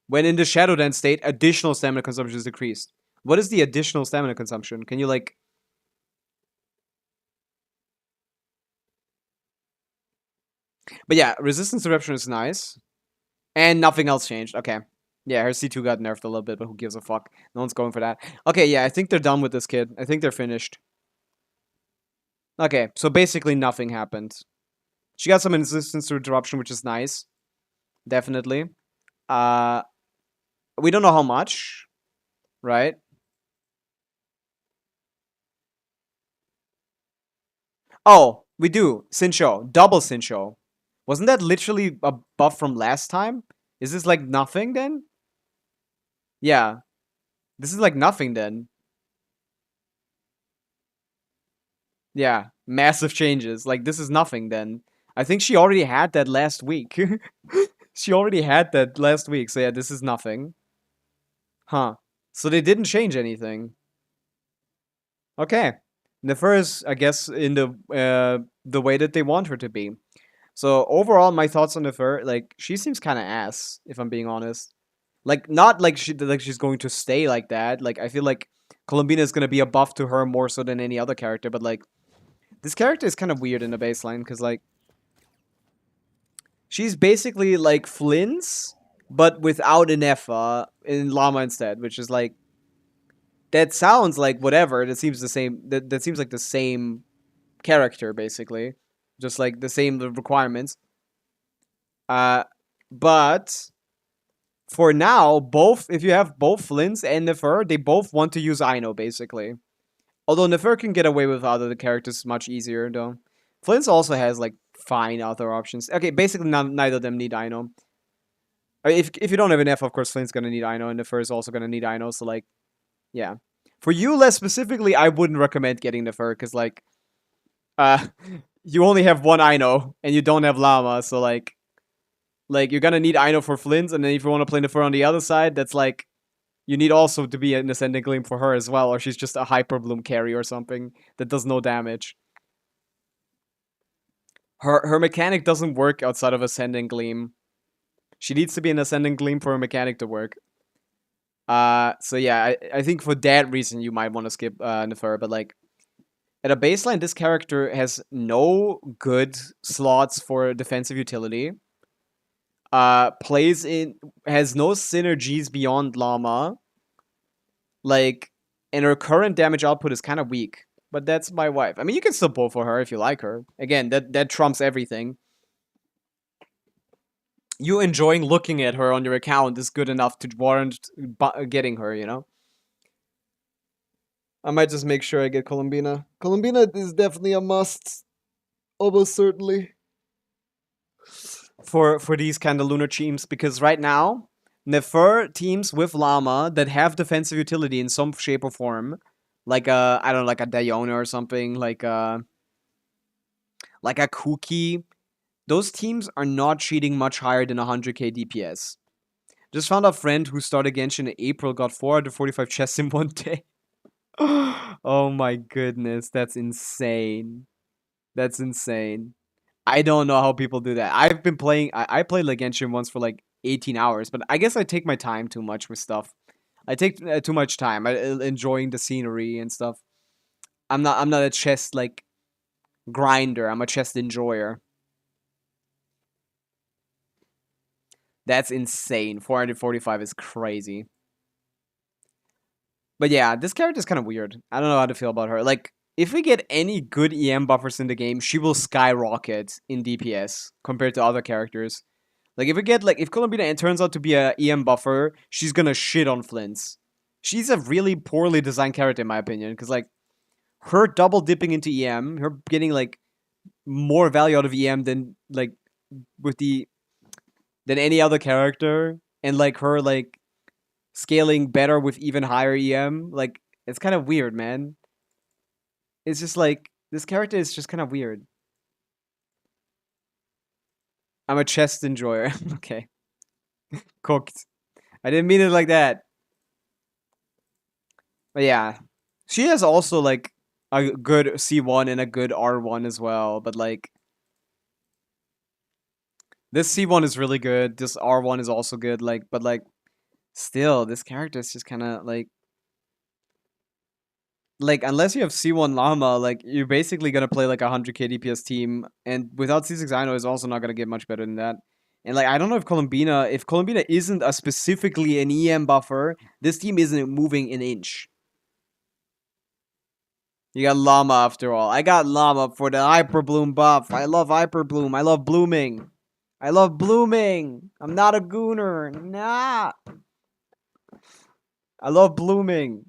When in the Shadow Dance state, additional stamina consumption is decreased. What is the additional stamina consumption? Can you, like... But yeah, resistance to eruption is nice. And nothing else changed. Okay. Yeah, her C2 got nerfed a little bit, but who gives a fuck? No one's going for that. Okay, yeah, I think they're done with this kid. I think they're finished. Okay, so basically nothing happened. She got some resistance to interruption, which is nice. Definitely. We don't know how much, right? Oh, we do. Sincho. Double Sincho. Wasn't that literally a buff from last time? Is this like nothing then? Yeah. This is like nothing then. Yeah. Massive changes. Like, this is nothing then. I think she already had that last week. She already had that last week. So yeah, this is nothing. Huh. So they didn't change anything. Okay. Nefer is, I guess, in the way that they want her to be. So overall, my thoughts on Nefer, like, she seems kind of ass, if I'm being honest. Like, not like she's going to stay like that. Like, I feel like Columbina is gonna be a buff to her more so than any other character. But like, this character is kind of weird in the baseline because like, she's basically like Flins but without an F in Llama instead, which is like, that sounds like whatever. That seems the same. That seems like the same character, basically. Just like the same requirements. But for now, if you have both Flins and Nefer, they both want to use Aino, basically. Although Nefer can get away with other characters much easier, though. Flins also has, like, fine other options. Okay, basically neither of them need Aino. If you don't have an F, of course, Flint's gonna need Aino, and Nefer is also gonna need Aino, so, like, yeah. For you, less specifically, I wouldn't recommend getting Nefer, because, like, you only have one Aino, and you don't have Llama, so, like, you're gonna need Aino for Flins, and then if you want to play Nefer on the other side, that's, like, you need also to be an Ascending Gleam for her as well, or she's just a Hyper Bloom carry or something that does no damage. Her mechanic doesn't work outside of Ascending Gleam. She needs to be an Ascending Gleam for her mechanic to work. So yeah, I think for that reason you might want to skip Nefer, but like, at a baseline, this character has no good slots for defensive utility. Has no synergies beyond Llama. Like, and her current damage output is kind of weak. But that's my wife. I mean, you can still pull for her if you like her. Again, that trumps everything. You enjoying looking at her on your account is good enough to warrant getting her, you know? I might just make sure I get Columbina. Columbina is definitely a must. Almost certainly. For these kind of lunar teams, because right now, Nefer teams with Llama that have defensive utility in some shape or form, like I don't know, like a Diona or something, like a Kuki, those teams are not cheating much higher than 100k DPS. Just found a friend who started Genshin in April, got 445 chests in one day. Oh my goodness, that's insane. That's insane. I don't know how people do that. I've been playing, I played like Genshin once for like 18 hours, but I guess I take my time too much with stuff. I take too much time. Enjoying the scenery and stuff. I'm not a chest like grinder. I'm a chest enjoyer. That's insane. 445 is crazy. But yeah, this character is kind of weird. I don't know how to feel about her. Like, if we get any good EM buffers in the game, she will skyrocket in DPS compared to other characters. Like, if we get, like, if Columbina turns out to be a EM buffer, she's gonna shit on Flins. She's a really poorly designed character, in my opinion, because, like, her double dipping into EM, her getting, like, more value out of EM than, like, than any other character, and, like, her, like, scaling better with even higher EM, like, it's kind of weird, man. It's just, like, this character is just kind of weird. I'm a chest enjoyer. Okay. Cooked. I didn't mean it like that. But yeah. She has also, like, a good C1 and a good R1 as well. But, like, this C1 is really good. This R1 is also good. Like, but, like, still, this character is just kind of, like, unless you have C1 Llama, like, you're basically gonna play, like, a 100k DPS team, and without C6 Aino is also not gonna get much better than that. And, like, I don't know if Columbina isn't a specifically an EM buffer, this team isn't moving an inch. You got Llama after all. I got Llama for the Hyper Bloom buff. I love Hyper Bloom. I love blooming. I love blooming. I'm not a gooner. Nah. I love blooming.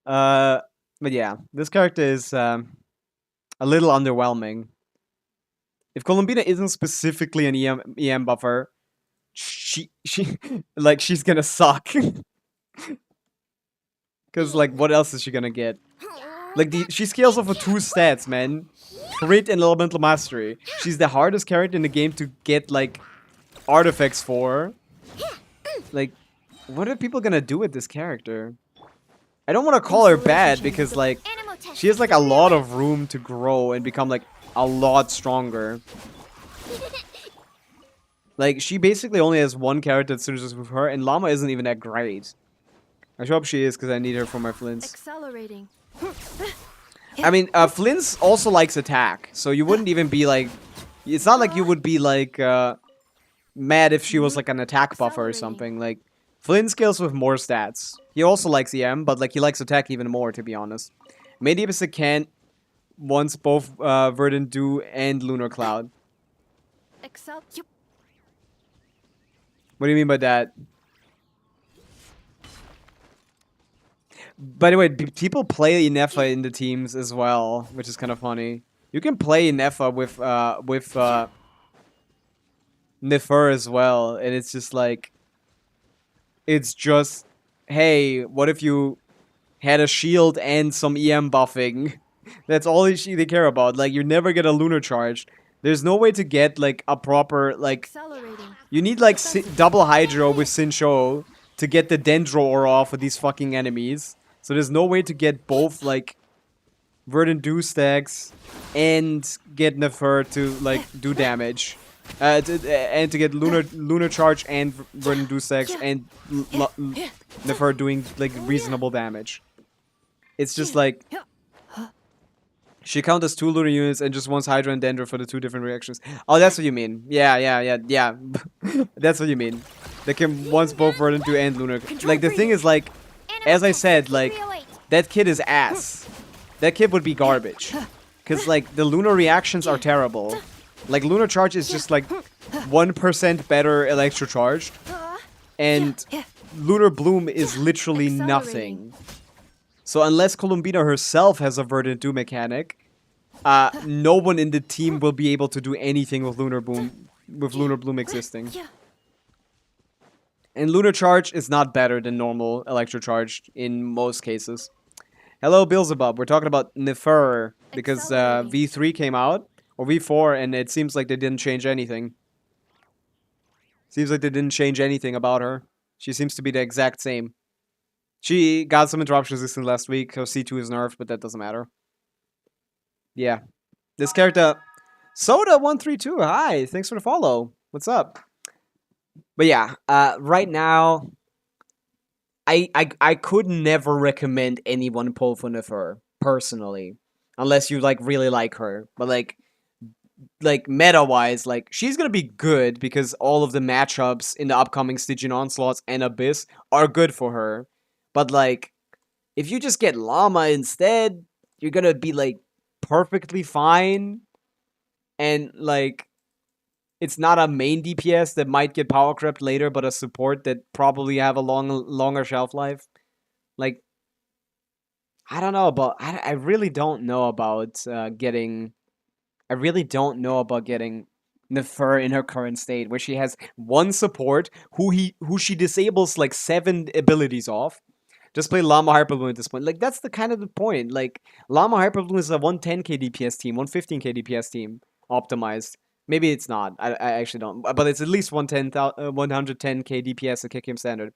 But yeah, this character is a little underwhelming. If Columbina isn't specifically an EM buffer, she's gonna suck. Cause like, what else is she gonna get? Like, she scales off of 2 stats, man. Crit and Elemental Mastery. She's the hardest character in the game to get, like, artifacts for. Like, what are people gonna do with this character? I don't want to call her bad because, like, she has, like, a lot of room to grow and become, like, a lot stronger. Like, she basically only has one character that synergizes with her, and Llama isn't even that great. I hope she is because I need her for my Flins. Accelerating. I mean, Flins also likes attack, so you wouldn't even be, like... It's not like you would be, like, mad if she was like an attack buffer or something. Like, Flynn scales with more stats. He also likes EM, but like he likes attack even more, to be honest. Maybe if it can't wants both Verdant Dew and Lunar Cloud. Excel. What do you mean by that? By the way, people play Inefa in the teams as well, which is kind of funny. You can play Inefa with Nefer as well, and it's just like, it's just, hey, what if you had a shield and some EM buffing? That's all they care about. Like, you never get a lunar charge. There's no way to get like a proper like. You need like double hydro with Sincho to get the Dendro aura off of these fucking enemies. So there's no way to get both, like, Verdant Dew stacks and get Nefer to, like, do damage. And to get Lunar Charge and Verdant Dew stacks and Nefer doing, like, reasonable damage. It's just like... She counters 2 Lunar units and just wants Hydra and Dendro for the 2 different reactions. Oh, that's what you mean. Yeah. That's what you mean. They can once both Verdant Dew and Lunar... Like, the thing is, like... As I said, like, that kid is ass. That kid would be garbage. Because, like, the Lunar reactions are terrible. Like, Lunar Charge is just, like, 1% better Electro Charged. And Lunar Bloom is literally nothing. So unless Columbina herself has a Verdant Dew mechanic, no one in the team will be able to do anything with Lunar Bloom existing. And Lunar Charge is not better than normal Electro Charge in most cases. Hello, Beelzebub. We're talking about Nefer because V3 came out, or V4, and it seems like they didn't change anything. Seems like they didn't change anything about her. She seems to be the exact same. She got some interruption resistance last week, so C2 is nerfed, but that doesn't matter. Yeah. This character... Soda132, hi! Thanks for the follow. What's up? But yeah, right now, I could never recommend anyone pull for Nefer, personally. Unless you, like, really like her. But, like meta-wise, like, she's gonna be good because all of the matchups in the upcoming Stygian Onslaughts and Abyss are good for her. But, like, if you just get Llama instead, you're gonna be, like, perfectly fine. And, like... It's not a main DPS that might get power crept later, but a support that probably have a longer shelf life. Like, I don't know about... I really don't know about getting... I really don't know about getting Nefer in her current state, where she has one support who she disables like 7 abilities off. Just play Llama Hyperbloom at this point. Like, that's the kind of the point. Like, Llama Hyperbloom is a 110k DPS team, 115k DPS team, optimized. Maybe it's not. I actually don't. But it's at least 110k DPS at kick him standard.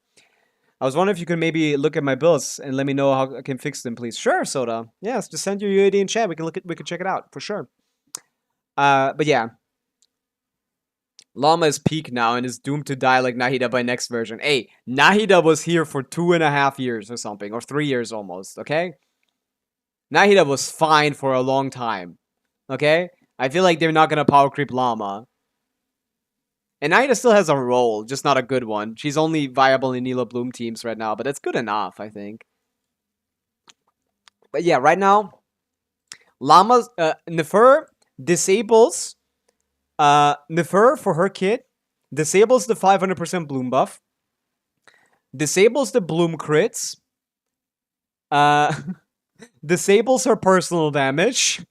I was wondering if you could maybe look at my builds and let me know how I can fix them, please. Sure, Soda. Yes, just send your UID in chat. We can check it out for sure. But yeah. Llama is peak now and is doomed to die like Nahida by next version. Hey, Nahida was here for 2.5 years or something, or 3 years almost, okay? Nahida was fine for a long time, okay? I feel like they're not gonna power creep Llama. And Nahida still has a role, just not a good one. She's only viable in Nilo Bloom teams right now, but that's good enough, I think. But yeah, right now, Llama's, Nefer disables... Nefer, for her kit, disables the 500% Bloom buff, disables the Bloom crits, disables her personal damage.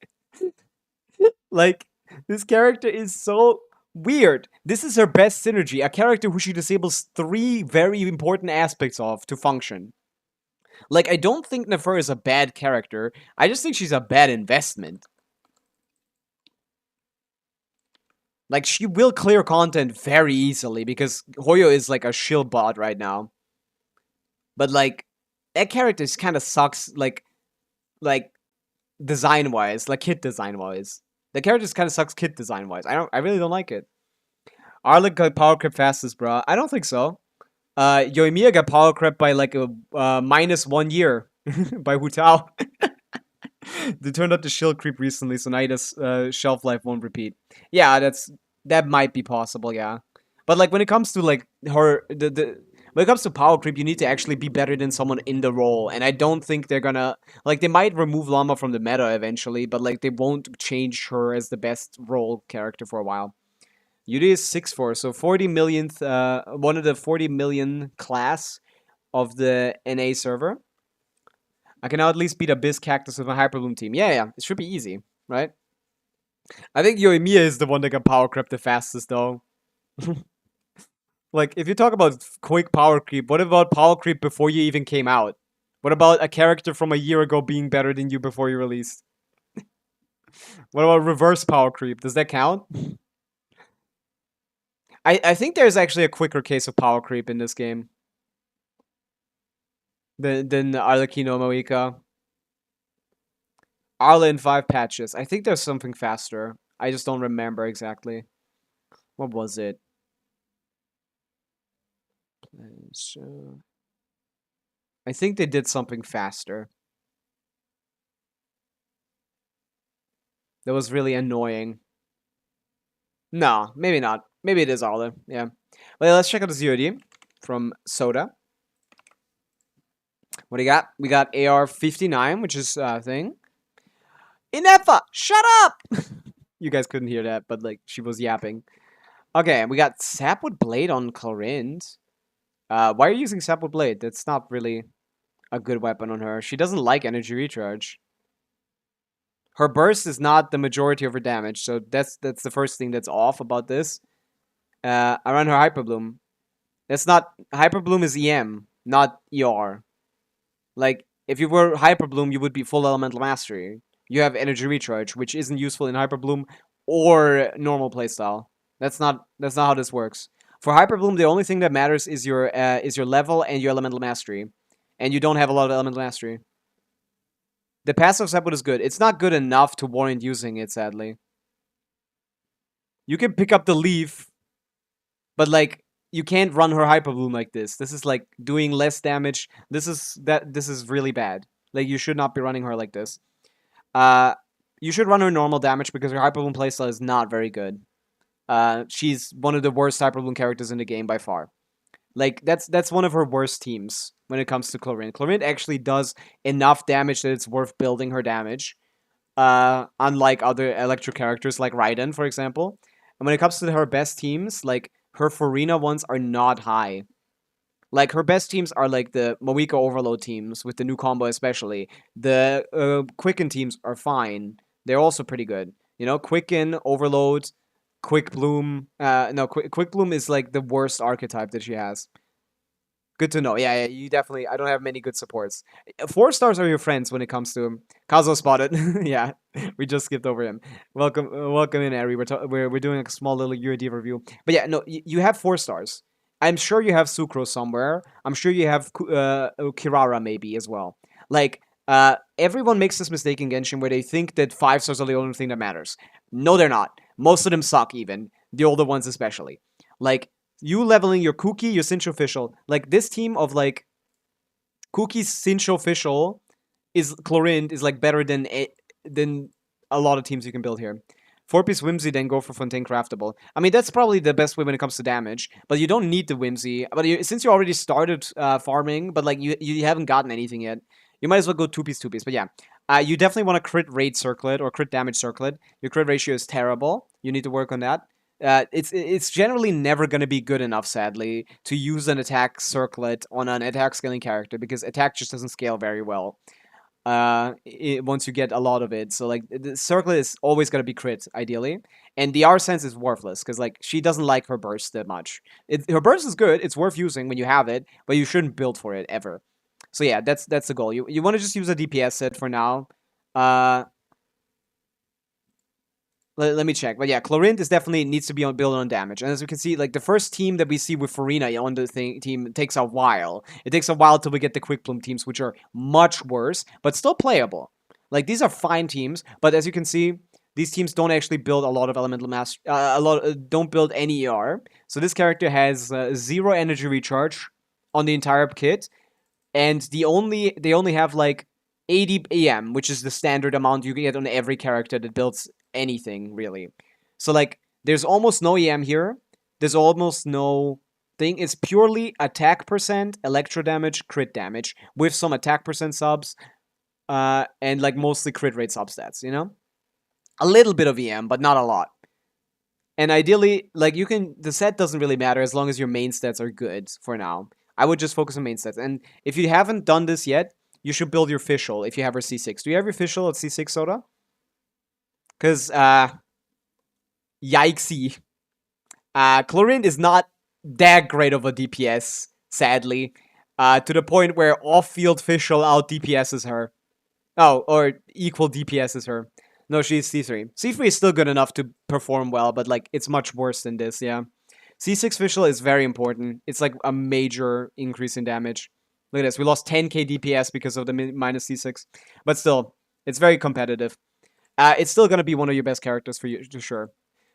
Like, this character is so weird. This is her best synergy, a character who she disables 3 very important aspects of to function. Like, I don't think Nefer is a bad character, I just think she's a bad investment. Like, she will clear content very easily because Hoyo is like a shield bot right now. But like, that character kind of sucks, like design-wise, like kit design-wise. The character kind of sucks kit design-wise. I really don't like it. Arlick got power crept fastest, bro. I don't think so. Yoimiya got power crept by like a -1 year by Hu Tao. They turned up the shield creep recently, so Naida's shelf life won't repeat. Yeah, that might be possible, yeah. But like when it comes to like her when it comes to power creep, you need to actually be better than someone in the role, and I don't think they're gonna like they might remove Llama from the meta eventually, but like they won't change her as the best role character for a while. UD is 6'4", so 40 millionth, one of the 40 million class of the NA server. I can now at least beat Abyss Cactus with my Hyperbloom team. Yeah, it should be easy, right? I think Yoimiya is the one that can power creep the fastest, though. Like, if you talk about quick power creep, what about power creep before you even came out? What about a character from a year ago being better than you before you released? What about reverse power creep? Does that count? I think there's actually a quicker case of power creep in this game than Arlecchino Moika. Arla in 5 patches. I think there's something faster. I just don't remember exactly. What was it? I think they did something faster. That was really annoying. No, maybe not. Maybe it is Arla. Yeah. Well, let's check out the UID from Soda. What do you got? We got AR-59, which is a thing. Inefa, shut up! You guys couldn't hear that, but like she was yapping. Okay, we got Sapwood Blade on Clorind. Why are you using Sapwood Blade? That's not really a good weapon on her. She doesn't like energy recharge. Her burst is not the majority of her damage, so that's the first thing that's off about this. I run her Hyperbloom. That's not... Hyperbloom is EM, not ER. Like, if you were Hyperbloom, you would be full Elemental Mastery. You have energy recharge, which isn't useful in Hyperbloom or normal playstyle. That's not how this works. For Hyperbloom, the only thing that matters is your level and your Elemental Mastery. And you don't have a lot of Elemental Mastery. The passive Sapwood is good. It's not good enough to warrant using it, sadly. You can pick up the leaf, but like you can't run her Hyperbloom like this. This is like doing less damage. This is really bad. Like you should not be running her like this. You should run her normal damage because her Hyperbloom playstyle is not very good. She's one of the worst Hyperbloom characters in the game by far. Like, that's one of her worst teams when it comes to Clorind. Clorind actually does enough damage that it's worth building her damage. Unlike other electro characters like Raiden, for example. And when it comes to her best teams, like, her Furina ones are not high. Like, her best teams are like the Moika Overload teams, with the new combo especially. The Quicken teams are fine. They're also pretty good. You know, Quicken, Overload, Quick Bloom. No, Quick Bloom is like the worst archetype that she has. Good to know. Yeah, you definitely... I don't have many good supports. 4 stars are your friends when it comes to... Kazo spotted. Yeah, we just skipped over him. Welcome in, Ari. We're doing a small little UID review. But yeah, no, you have 4 stars. I'm sure you have Sucro somewhere. I'm sure you have Kirara maybe as well. Like, everyone makes this mistake in Genshin where they think that 5 stars are the only thing that matters. No, they're not. Most of them suck even. The older ones especially. Like, you leveling your Kuki, your Sincho Official. Like, this team of, like, Kuki's Sincho Official is Clorind is, like, better than a lot of teams you can build here. 4-piece Whimsy, then go for Fontaine Craftable. I mean, that's probably the best way when it comes to damage. But you don't need the Whimsy. But since you already started farming, but, like, you haven't gotten anything yet, you might as well go 2-piece. But yeah, you definitely want to crit rate circlet or crit damage circlet. Your crit ratio is terrible. You need to work on that. It's generally never going to be good enough, sadly, to use an attack circlet on an attack scaling character because attack just doesn't scale very well once you get a lot of it. So, like, the circlet is always going to be crit, ideally. And the R-Sense is worthless because, like, she doesn't like her burst that much. Her burst is good. It's worth using when you have it, but you shouldn't build for it, ever. So, yeah, that's the goal. You want to just use a DPS set for now. Let me check. But yeah, Clorind is definitely needs to be built on damage. And as we can see, like, the first team that we see with Furina on the team takes a while. It takes a while till we get the Quick Bloom teams, which are much worse, but still playable. Like, these are fine teams, but as you can see, these teams don't actually build a lot of elemental mass. Don't build any ER. So this character has 0 energy recharge on the entire kit, and they only have like 80 AM, which is the standard amount you can get on every character that builds anything, really. So, like, there's almost no EM here. there's almost no thing. It's purely attack percent, electro damage, crit damage, with some attack percent subs, and like mostly crit rate substats, you know? A little bit of EM, but not a lot. And ideally, like the set doesn't really matter as long as your main stats are good for now. I would just focus on main stats. And if you haven't done this yet, you should build your official if you have her C6. Do you have your official at C6, Soda? Because, yikesy. Chlorine is not that great of a DPS, sadly. To the point where off-field official out DPSs her. Oh, or equal DPSs her. No, she's C3. C3 is still good enough to perform well, but like it's much worse than this, yeah. C6 official is very important. It's like a major increase in damage. Look at this. We lost 10k DPS because of the minus C6. But still, it's very competitive. It's still going to be one of your best characters for you, for sure.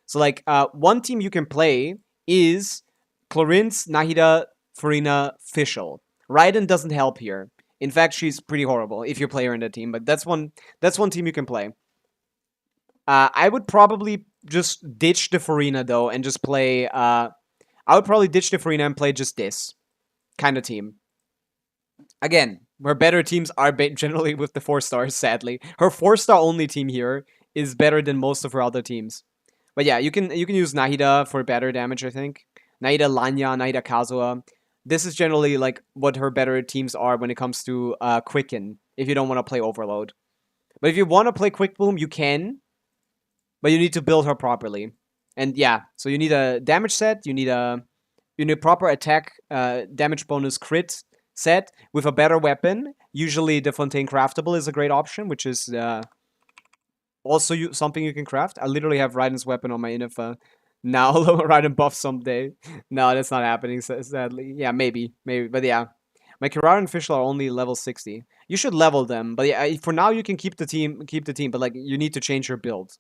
So, like, one team you can play is Chlorins, Nahida, Farina, Fischl. Raiden doesn't help here. In fact, she's pretty horrible if you play her in the team. But that's one team you can play. I would probably just ditch the Farina, though, and just play... I would probably ditch the Farina and play just this kind of team. Again, her better teams are generally with the 4 stars, sadly. Her 4-star only team here is better than most of her other teams. But yeah, you can use Nahida for better damage, I think. Nahida Lanya, Nahida Kazuha. This is generally like what her better teams are when it comes to Quicken, if you don't want to play Overload. But if you want to play Quick Bloom, you can. But you need to build her properly. And yeah, so you need a damage set, you need proper attack damage bonus crit set with a better weapon. Usually the Fontaine Craftable is a great option, which is also something you can craft. I literally have Raiden's weapon on my Innifa. Now Raiden buff someday. No, that's not happening, sadly. Yeah, maybe. But yeah. My Kirara and Fischl are only level 60. You should level them. But yeah, for now you can keep the team, but like you need to change your build.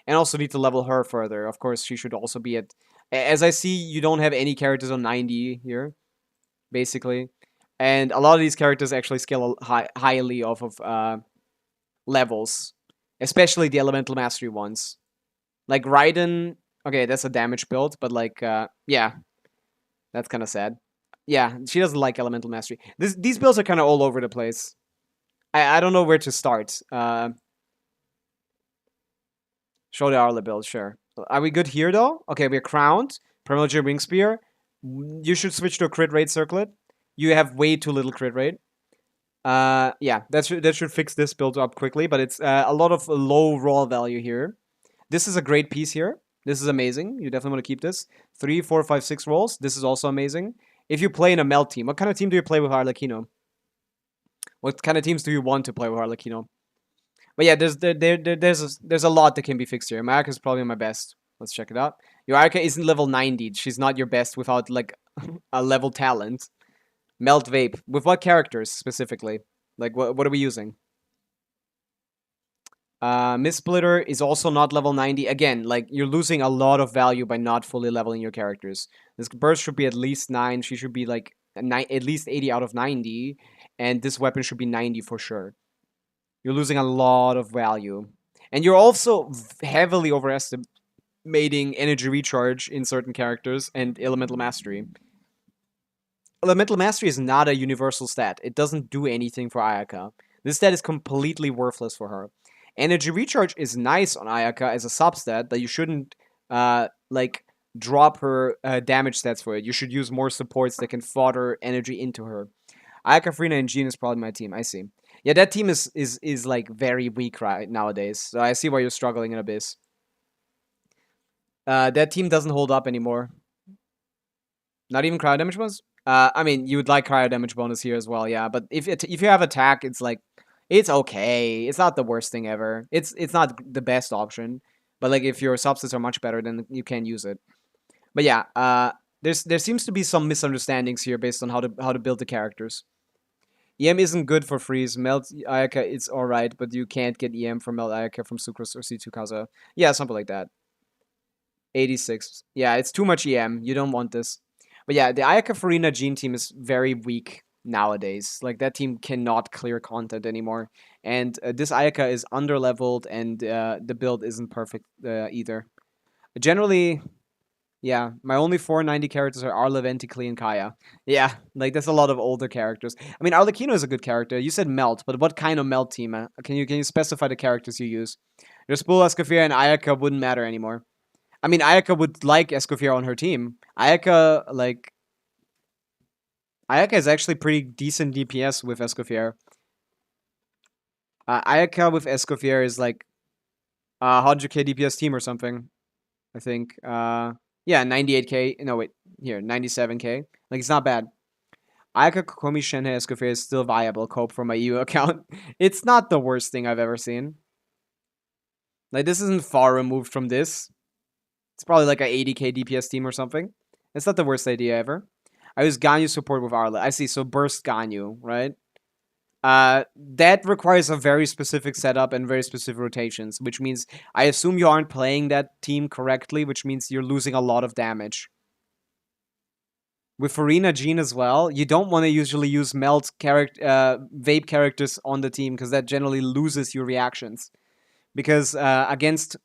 And also need to level her further. Of course, she should also be at... As I see, you don't have any characters on 90 here, basically. And a lot of these characters actually scale highly off of levels. Especially the Elemental Mastery ones. Like Raiden... Okay, that's a damage build, but like, yeah. That's kind of sad. Yeah, she doesn't like Elemental Mastery. These builds are kind of all over the place. I don't know where to start. Show the Arla build, sure. Are we good here, though? Okay, we're crowned. Primordial Ring Spear. You should switch to a crit rate circlet. You have way too little crit rate. Yeah, that should fix this build up quickly, but it's a lot of low raw value here. This is a great piece here. This is amazing. You definitely want to keep this. 3, 4, 5, 6 rolls. This is also amazing. If you play in a melt team, what kind of team do you play with Arlecchino? What kind of teams do you want to play with Arlecchino? But yeah, there's a lot that can be fixed here. Mayaka is probably my best. Let's check it out. Your Ayaka isn't level 90. She's not your best without like a level talent. Melt Vape. With what characters specifically? Like what are we using? Miss Splitter is also not level 90. Again, like you're losing a lot of value by not fully leveling your characters. This burst should be at least 9. She should be like at least 80 out of 90. And this weapon should be 90 for sure. You're losing a lot of value. And you're also heavily overestimating energy recharge in certain characters and Elemental Mastery. Elemental Mastery is not a universal stat. It doesn't do anything for Ayaka. This stat is completely worthless for her. Energy recharge is nice on Ayaka as a substat, but you shouldn't like drop her damage stats for it. You should use more supports that can fodder energy into her. Ayaka, Frina, and Jean is probably my team. I see. Yeah, that team is like very weak right nowadays. So I see why you're struggling in Abyss. That team doesn't hold up anymore. Not even cryo damage bonus? I mean, you would like cryo damage bonus here as well, yeah. But if you have attack, it's like it's okay. It's not the worst thing ever. It's not the best option. But like if your subsets are much better, then you can use it. But yeah, there seems to be some misunderstandings here based on how to build the characters. EM isn't good for freeze. Melt Ayaka it's alright, but you can't get EM from Melt Ayaka from Sucrose or C2 Kaza. Yeah, something like that. 86. Yeah, it's too much EM. You don't want this. But yeah, the Ayaka Farina Jean team is very weak nowadays. Like, that team cannot clear content anymore. And this Ayaka is underleveled, and the build isn't perfect either. Generally, Yeah, my only 490 characters are Arla, Venti, Klee, and Kaya. Yeah, like that's a lot of older characters. I mean, Arlecchino is a good character. You said Melt, but what kind of Melt team? Can you specify the characters you use? Your Spool, Escoffier, and Ayaka wouldn't matter anymore. I mean, Ayaka would like Escoffier on her team. Ayaka is actually pretty decent DPS with Escoffier. Ayaka with Escoffier is like 100k DPS team or something. I think. Yeah, 98k. No, wait. Here, 97k. Like, it's not bad. Ayaka, Kokomi, Shenhe, Escoffier is still viable cope for my EU account. It's not the worst thing I've ever seen. Like, this isn't far removed from this. It's probably like a 80k DPS team or something. It's not the worst idea ever. I use Ganyu support with Arla. I see, so burst Ganyu, right? That requires a very specific setup and very specific rotations, which means I assume you aren't playing that team correctly, which means you're losing a lot of damage. With Farina Jean as well, you don't want to usually use vape characters on the team because that generally loses your reactions. Because against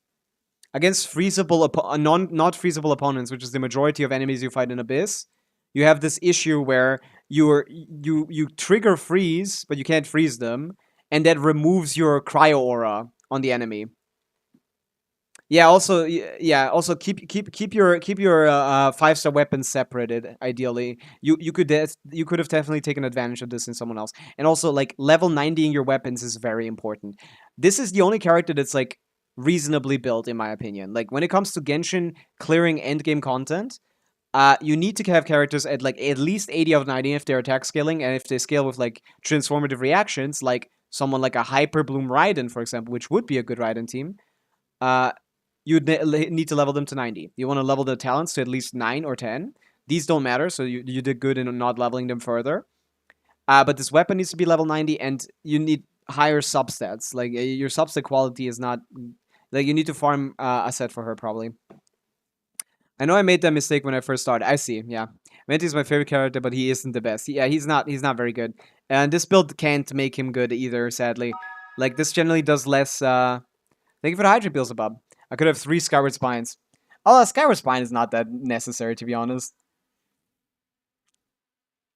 freezable not freezable opponents, which is the majority of enemies you fight in Abyss, you have this issue where you trigger freeze, but you can't freeze them, and that removes your cryo aura on the enemy. Yeah. Also, keep your 5-star weapons separated. Ideally, you could have definitely taken advantage of this in someone else. And also, like, level 90ing your weapons is very important. This is the only character that's like reasonably built, in my opinion. Like, when it comes to Genshin clearing endgame content, you need to have characters at like at least 80 out of 90 if they're attack scaling, and if they scale with like transformative reactions, like someone like a Hyper Bloom Raiden, for example, which would be a good Raiden team. You'd need to level them to 90. You want to level the talents to at least 9 or 10. These don't matter, so you did good in not leveling them further. But this weapon needs to be level 90, and you need higher substats. Like, your substat quality is not... Like, you need to farm a set for her, probably. I know I made that mistake when I first started. I see, yeah. Venti is my favorite character, but he isn't the best. Yeah, he's not very good. And this build can't make him good either, sadly. Like, this generally does less... Thank you for the Hydra Beelzebub. I could have 3 Skyward Spines. Oh, Skyward Spine is not that necessary, to be honest.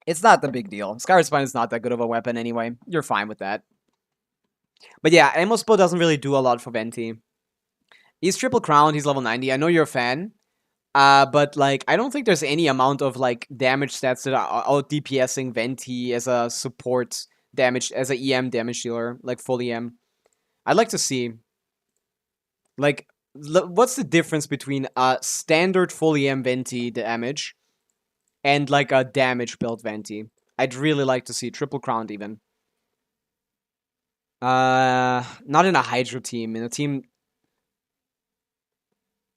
It's not the big deal. Skyward Spine is not that good of a weapon anyway. You're fine with that. But yeah, Ammo Spell doesn't really do a lot for Venti. He's triple crown, he's level 90. I know you're a fan. But like, I don't think there's any amount of like damage stats that are out DPSing Venti as a support damage, as a EM damage dealer, like full EM. I'd like to see, like, what's the difference between a standard full EM Venti damage and like a damage build Venti? I'd really like to see triple crowned even. Not in a Hydra team, in a team.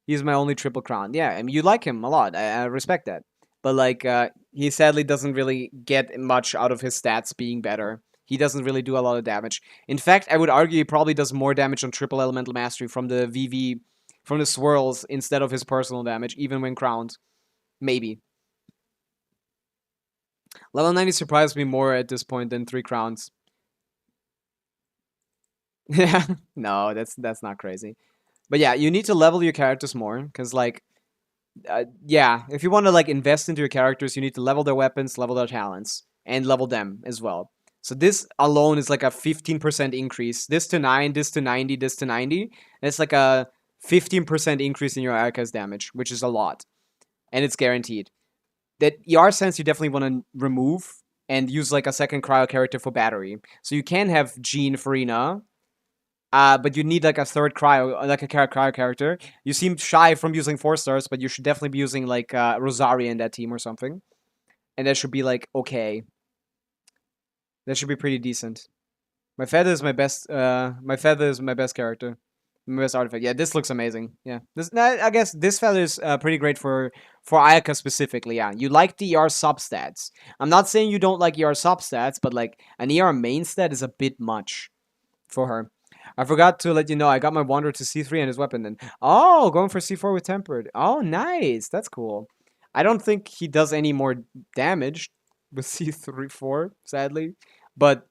He's my only triple crown. Yeah, I mean, you like him a lot. I respect that. But like, he sadly doesn't really get much out of his stats being better. He doesn't really do a lot of damage. In fact, I would argue he probably does more damage on triple elemental mastery from the VV, from the swirls, instead of his personal damage, even when crowned. Maybe. Level 90 surprised me more at this point than 3 crowns. Yeah, no, that's not crazy. But yeah, you need to level your characters more, because like, yeah, if you want to like invest into your characters, you need to level their weapons, level their talents, and level them as well. So this alone is like a 15% increase. This to 9, this to 90, this to 90. It's like a 15% increase in your Ayaka's damage, which is a lot. And it's guaranteed. That ER sense you definitely want to remove and use like a second cryo character for battery. So you can have Jean Farina, but you need like a third cryo, like a cryo character. You seem shy from using 4 stars, but you should definitely be using like Rosaria in that team or something. And that should be like okay. That should be pretty decent. My feather is my best. My feather is my best character. My best artifact. Yeah, this looks amazing. Yeah, this. I guess this feather is pretty great for Ayaka specifically. Yeah, you like the ER substats. I'm not saying you don't like ER substats, but like an ER main stat is a bit much for her. I forgot to let you know I got my Wanderer to C3 and his weapon then. Oh, going for C4 with Tempered. Oh, nice. That's cool. I don't think he does any more damage with C3 4, sadly. But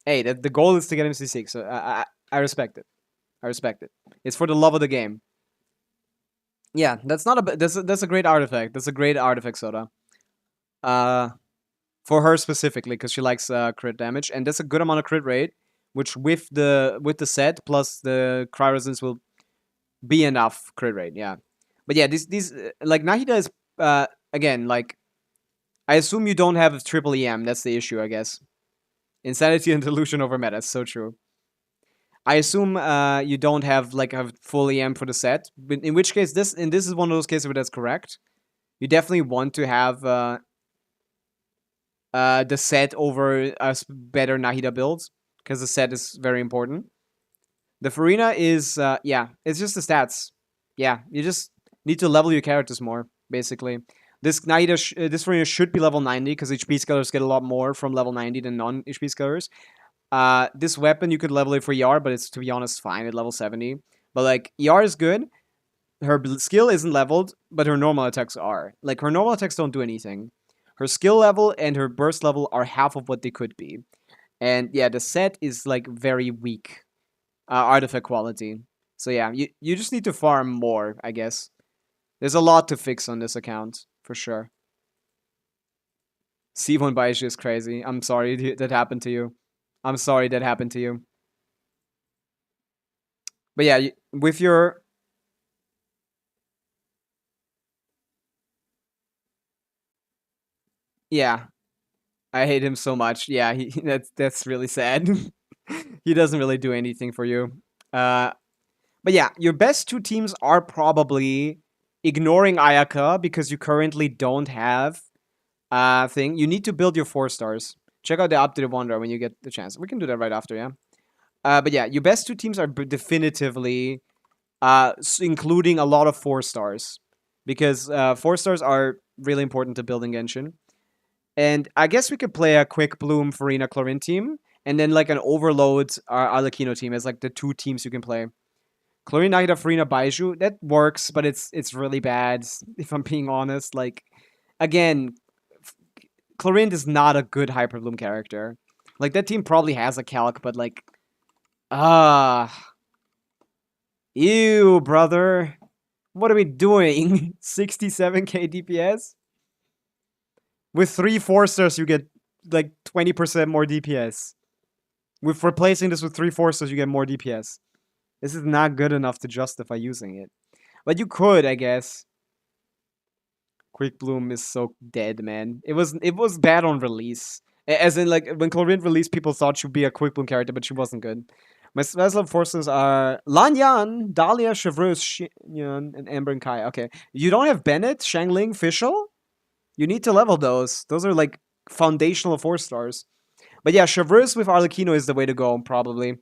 hey, the goal is to get him C6, so I respect it. I respect it. It's for the love of the game. Yeah, that's not a that's a great artifact. That's a great artifact, Soda. For her specifically, because she likes crit damage, and that's a good amount of crit rate, which with the set plus the cry resistance will be enough crit rate. Yeah, but yeah, these like Nahida is again like I assume you don't have triple EM. That's the issue, I guess. Insanity and delusion over meta. So true. I assume you don't have like a full EM for the set, but in which case this is one of those cases where that's correct. You definitely want to have the set over a better Nahida build because the set is very important. The Farina is yeah, it's just the stats. Yeah, you just need to level your characters more basically. This Nahida this Farina should be level 90 because HP scalers get a lot more from level 90 than non HP scalers. This weapon you could level it for ER, but it's to be honest fine at level 70. But like ER is good. Her skill isn't leveled, but her normal attacks are. Like her normal attacks don't do anything. Her skill level and her burst level are half of what they could be. And yeah, the set is like very weak artifact quality. So yeah, you just need to farm more, I guess. There's a lot to fix on this account, for sure. C1 Baishu is crazy. I'm sorry that happened to you. I'm sorry that happened to you. But yeah, with your... Yeah, I hate him so much. Yeah, that's really sad. He doesn't really do anything for you. But yeah, your best two teams are probably ignoring Ayaka because you currently don't have thing. You need to build your 4-stars. Check out the updated Wanderer when you get the chance. We can do that right after, yeah. But yeah, your best two teams are definitively including a lot of 4-stars because 4-stars are really important to building Genshin. And I guess we could play a quick Bloom Farina Chlorine team and then like an Overload Arlecchino team as like the two teams you can play. Chlorine Nahida Farina Baiju, that works, but it's really bad if I'm being honest. Like again, Chlorine is not a good Hyper Bloom character. Like that team probably has a calc, but like ew, brother. What are we doing? 67k DPS? With 3 4-stars, you get like 20% more DPS. With replacing this with 3 4-stars, you get more DPS. This is not good enough to justify using it. But you could, I guess. Quick Bloom is so dead, man. It was bad on release. As in, like, when Chlorine released, people thought she'd be a Quick Bloom character, but she wasn't good. My special forces are Lanyan, Dahlia, Chevreuse, Xinyan, and Amber and Kai. Okay. You don't have Bennett, Shangling, Fischl? You need to level those. Those are like foundational 4-stars. But yeah, Chevreuse with Arlecchino is the way to go, probably.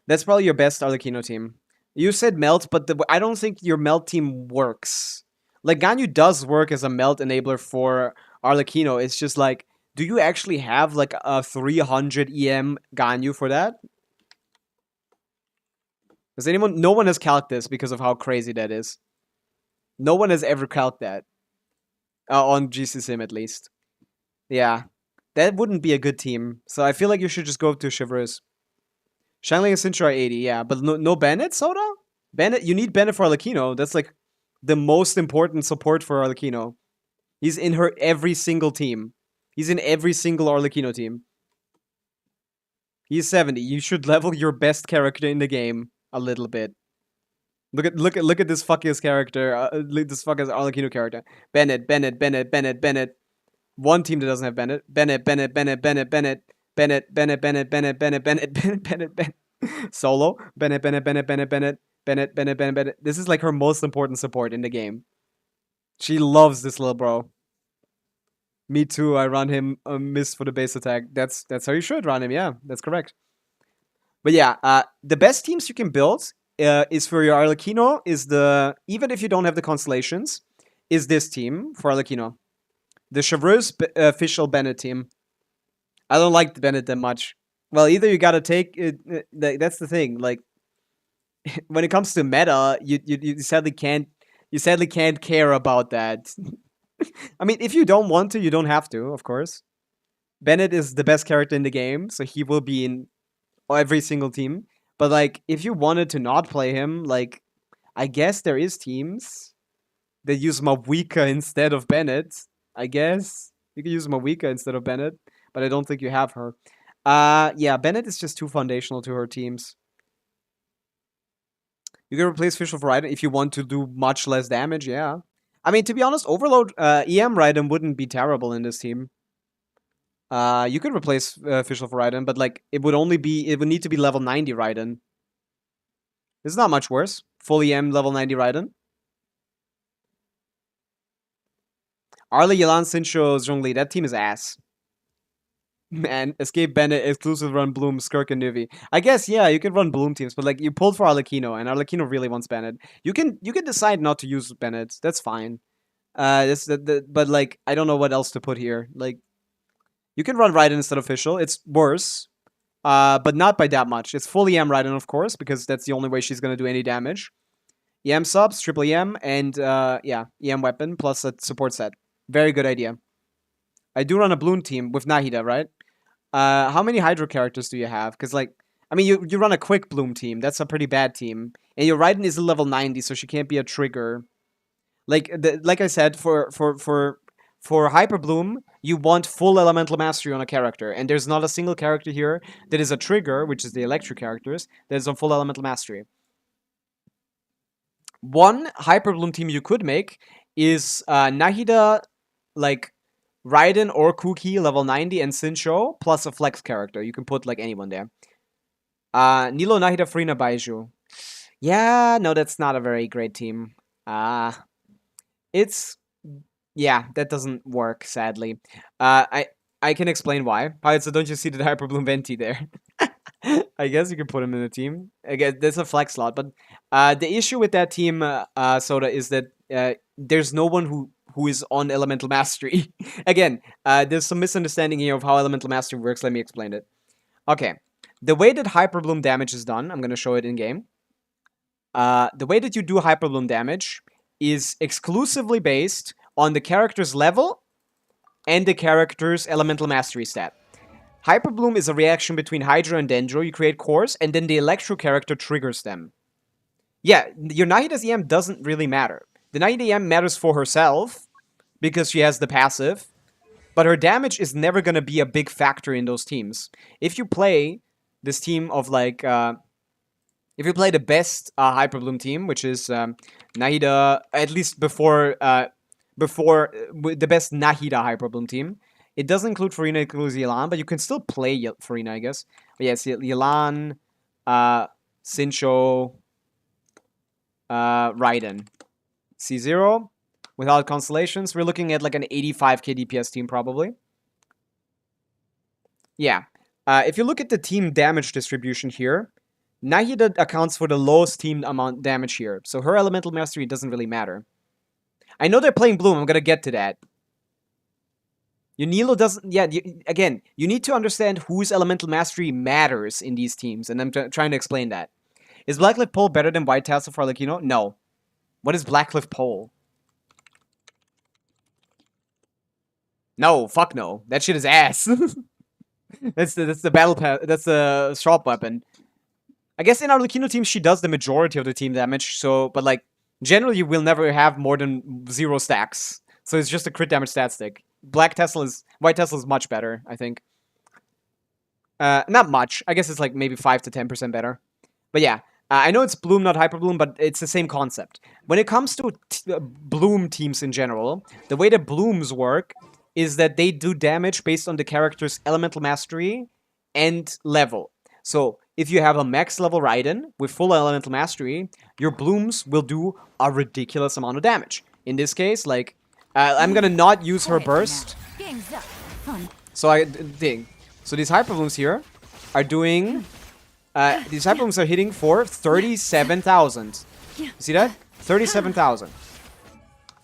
That's probably your best Arlecchino team. You said Melt, but I don't think your Melt team works. Like, Ganyu does work as a Melt enabler for Arlecchino. It's just like, do you actually have like a 300 EM Ganyu for that? Does anyone... No one has calced this because of how crazy that is. No one has ever calced that. On GCSim at least. Yeah. That wouldn't be a good team. So I feel like you should just go to Chevreuse. Shangling and Sintra are 80, yeah. But no Bennett, Soda? Bennett, you need Bennett for Arlecchino. That's like the most important support for Arlecchino. He's in her every single team. He's in every single Arlecchino team. He's 70. You should level your best character in the game a little bit. Look at this fucking character. This fucking Arlecchino character. Bennett. One team that doesn't have Bennett. Bennett. Solo. Bennett. This is like her most important support in the game. She loves this little bro. Me too. I run him a miss for the base attack. That's how you should run him. Yeah, that's correct. But yeah, the best teams you can build is for your Arlecchino is even if you don't have the constellations, is this team for Arlecchino. The Chevreuse official Bennett team. I don't like Bennett that much. Well, either you gotta take it. That's the thing. Like, when it comes to meta, you sadly can't. You sadly can't care about that. I mean, if you don't want to, you don't have to. Of course, Bennett is the best character in the game, so he will be in every single team. But like, if you wanted to not play him, like, I guess there is teams that use Pavica instead of Bennett. I guess you can use Pavica instead of Bennett, but I don't think you have her. Yeah, Bennett is just too foundational to her teams. You can replace Fischl for Raiden if you want to do much less damage, yeah. I mean, to be honest, Overload EM Raiden wouldn't be terrible in this team. You could replace Fischl for Raiden, but like it would need to be level 90 Raiden. It's not much worse. Full EM level 90 Raiden. Arla, Yelan, Sincho, Zhongli, that team is ass. Man, Escape Bennett, exclusive run Bloom, Skirk, and Nivi. I guess, yeah, you can run Bloom teams, but like you pulled for Arlecchino, and Arlecchino really wants Bennett. You can decide not to use Bennett. That's fine. But like I don't know what else to put here. Like you can run Raiden instead of Fischl. It's worse, but not by that much. It's full EM Raiden, of course, because that's the only way she's gonna do any damage. EM subs, triple EM, and yeah, EM weapon plus a support set. Very good idea. I do run a Bloom team with Nahida, right? How many Hydro characters do you have? Because, like, I mean, you run a quick Bloom team. That's a pretty bad team. And your Raiden is a level 90, so she can't be a trigger. Like I said, for Hyper Bloom, you want full Elemental Mastery on a character. And there's not a single character here that is a trigger, which is the Electric characters, that is on full Elemental Mastery. One Hyper Bloom team you could make is Nahida, like, Raiden or Kuki level 90 and Sincho plus a flex character. You can put like anyone there. Nilo, Nahida, Frina, Baiju. Yeah, no, that's not a very great team. Yeah, that doesn't work, sadly. I can explain why. Alright, so don't you see the Hyper Bloom Venti there? I guess you can put him in a team. I guess there's a flex slot, but the issue with that team, Soda, is that there's no one who is on Elemental Mastery. Again, there's some misunderstanding here of how Elemental Mastery works. Let me explain it. Okay, the way that Hyper Bloom damage is done, I'm going to show it in game. The way that you do Hyper Bloom damage is exclusively based on the character's level and the character's Elemental Mastery stat. Hyper Bloom is a reaction between Hydro and Dendro. You create cores, and then the Electro character triggers them. Yeah, your Nahida's EM doesn't really matter. The Nahida EM matters for herself, because she has the passive, but her damage is never going to be a big factor in those teams. If you play this team of, like, if you play the best Hyper Bloom team, which is Nahida, at least before the best Nahida Hyper Bloom team, it doesn't include Farina, it includes Yelan, but you can still play Farina, I guess. But yes, Yelan, Sincho, Raiden. C0. Without constellations, we're looking at like an 85k DPS team, probably. Yeah. If you look at the team damage distribution here, Nahida accounts for the lowest team amount damage here. So her Elemental Mastery doesn't really matter. I know they're playing Bloom. I'm going to get to that. Nilo doesn't... Yeah, again, you need to understand whose Elemental Mastery matters in these teams. And I'm trying to explain that. Is Blackcliff Pole better than White Tassel for Arlecchino? No. What is Blackcliff Pole? No, fuck no. That shit is ass. that's the battle pass. That's the shop weapon. I guess in Arlecchino team she does the majority of the team damage. So, but like generally you will never have more than 0 stacks. So it's just a crit damage stat stick. White Tesla is much better, I think. Not much. I guess it's like maybe 5 to 10% better. But yeah, I know it's Bloom, not Hyper Bloom, but it's the same concept. When it comes to Bloom teams in general, the way that Blooms work is that they do damage based on the character's Elemental Mastery and level. So if you have a max level Raiden with full Elemental Mastery, your Blooms will do a ridiculous amount of damage. In this case, like, I'm gonna not use her burst. So So these Hyper Blooms here are doing... these Hyper Blooms are hitting for 37,000. You see that? 37,000.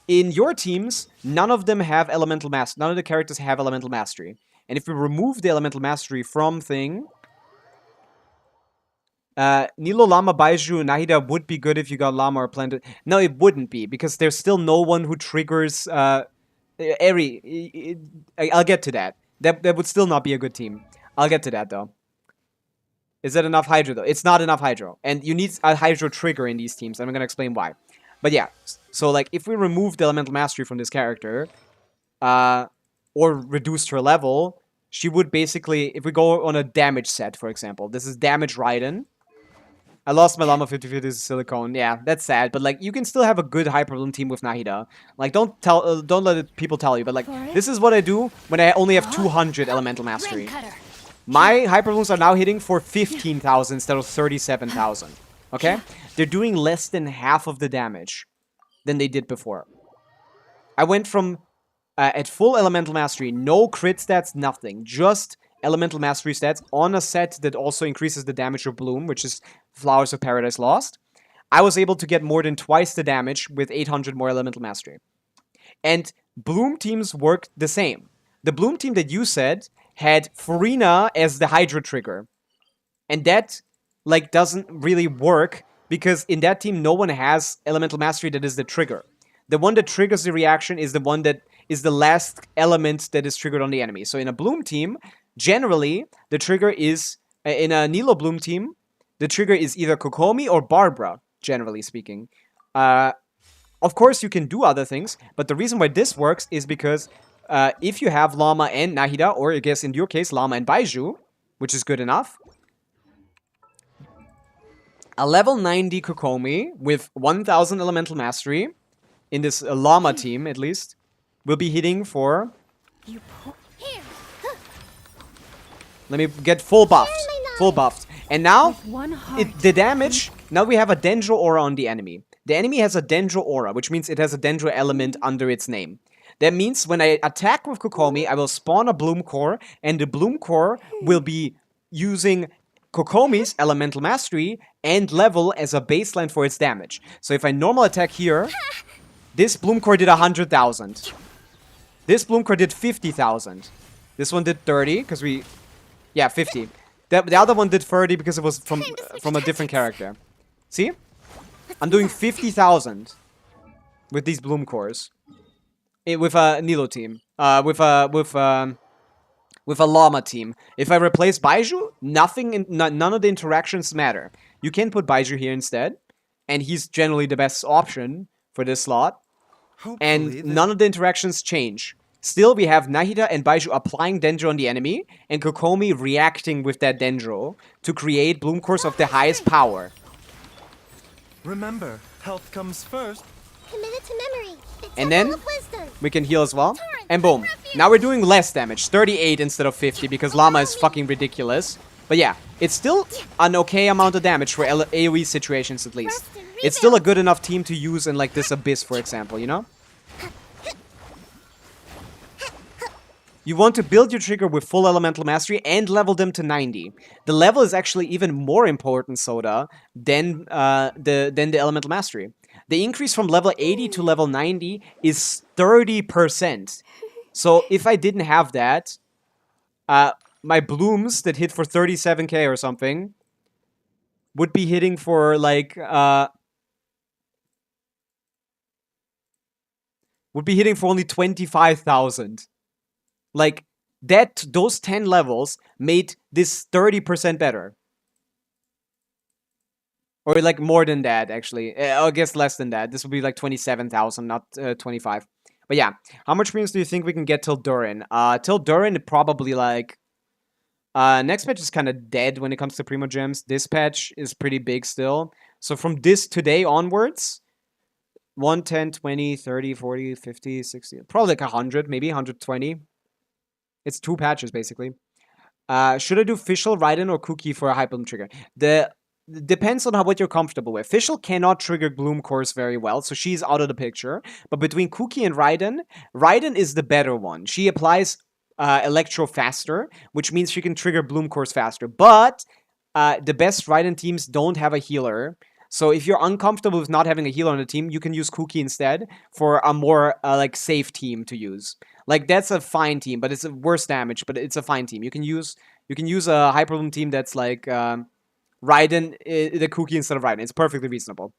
In your teams, none of them have Elemental Mastery. None of the characters have Elemental Mastery. And if we remove the Elemental Mastery from thing... Nilo, Llama, Baiju, Nahida would be good if you got Llama or Planted. No, it wouldn't be, because there's still no one who triggers Eri. I'll get to that. That would still not be a good team. I'll get to that, though. Is that enough Hydro, though? It's not enough Hydro. And you need a Hydro trigger in these teams. I'm going to explain why. But yeah, so like if we remove the Elemental Mastery from this character, or reduced her level, she would basically, if we go on a damage set, for example, this is damage Raiden. I lost my Llama 50/50 to Silicone. Yeah, that's sad. But like, you can still have a good Hyper Bloom team with Nahida. Like, don't let people tell you. But like, this is what I do when I only have 200 Elemental Mastery. My Hyper Blooms are now hitting for 15,000 instead of 37,000. Okay, they're doing less than half of the damage than they did before. I went from at full Elemental Mastery, no crit stats, nothing, just Elemental Mastery stats on a set that also increases the damage of Bloom, which is Flowers of Paradise Lost. I was able to get more than twice the damage with 800 more Elemental Mastery. And Bloom teams work the same. The Bloom team that you said had Furina as the Hydra trigger. And that, like, doesn't really work because in that team, no one has Elemental Mastery that is the trigger. The one that triggers the reaction is the one that is the last element that is triggered on the enemy. So in a Bloom team, generally, the trigger is, in a Nilo Bloom team, the trigger is either Kokomi or Barbara, generally speaking. Of course, you can do other things, but the reason why this works is because if you have Llama and Nahida, or I guess in your case, Llama and Baiju, which is good enough, a level 90 Kokomi with 1000 Elemental Mastery, in this Llama team at least, will be hitting for... Let me get full buffed. Full buffed. And now, the damage... Now we have a Dendro Aura on the enemy. The enemy has a Dendro Aura, which means it has a Dendro element under its name. That means when I attack with Kokomi, I will spawn a Bloom Core, and the Bloom Core will be using Kokomi's Elemental Mastery and level as a baseline for its damage. So if I normal attack here, this Bloom Core did 100,000. This Bloom Core did 50,000. This one did 30, because we... Yeah, 50. The other one did 30 because it was from a different character. See? I'm doing 50,000 with these Bloom Cores. With a Nilo team. With a Llama team. If I replace Baiju, none of the interactions matter. You can put Baiju here instead, and he's generally the best option for this slot. And none of the interactions change. Still, we have Nahida and Baiju applying Dendro on the enemy, and Kokomi reacting with that Dendro to create Bloom Cores of the highest power. Remember, health comes first. Committed to memory. And then we can heal as well. And boom. Now we're doing less damage. 38 instead of 50 because Llama is fucking ridiculous. But yeah, it's still an okay amount of damage for AoE situations at least. It's still a good enough team to use in like this Abyss, for example, you know? You want to build your trigger with full Elemental Mastery and level them to 90. The level is actually even more important, Soda, than the Elemental Mastery. The increase from level 80 to level 90 is 30%. So if I didn't have that, my Blooms that hit for 37k or something would be hitting for like... would be hitting for only 25,000. Like, those 10 levels made this 30% better. Or like more than that, actually. I guess less than that. This would be like 27,000, not 25. But yeah, how much premiums do you think we can get till Durin? Till Durin, probably like... next patch is kind of dead when it comes to Primo Gems. This patch is pretty big still. So from this today onwards... 1, 10, 20, 30, 40, 50, 60... Probably like 100, maybe 120. It's 2 patches, basically. Should I do Fischl, Raiden, or Cookie for a High Bloom trigger? Depends on what you're comfortable with. Fischl cannot trigger Bloom Cores very well, so she's out of the picture. But between Cookie and Raiden, Raiden is the better one. She applies Electro faster, which means she can trigger Bloom Cores faster. But the best Raiden teams don't have a healer. So if you're uncomfortable with not having a healer on the team, you can use Cookie instead for a more like safe team to use. Like that's a fine team, but it's a worse damage, but it's a fine team. You can use a Hyper Bloom team that's like Raiden, the Cookie instead of Raiden. It's perfectly reasonable.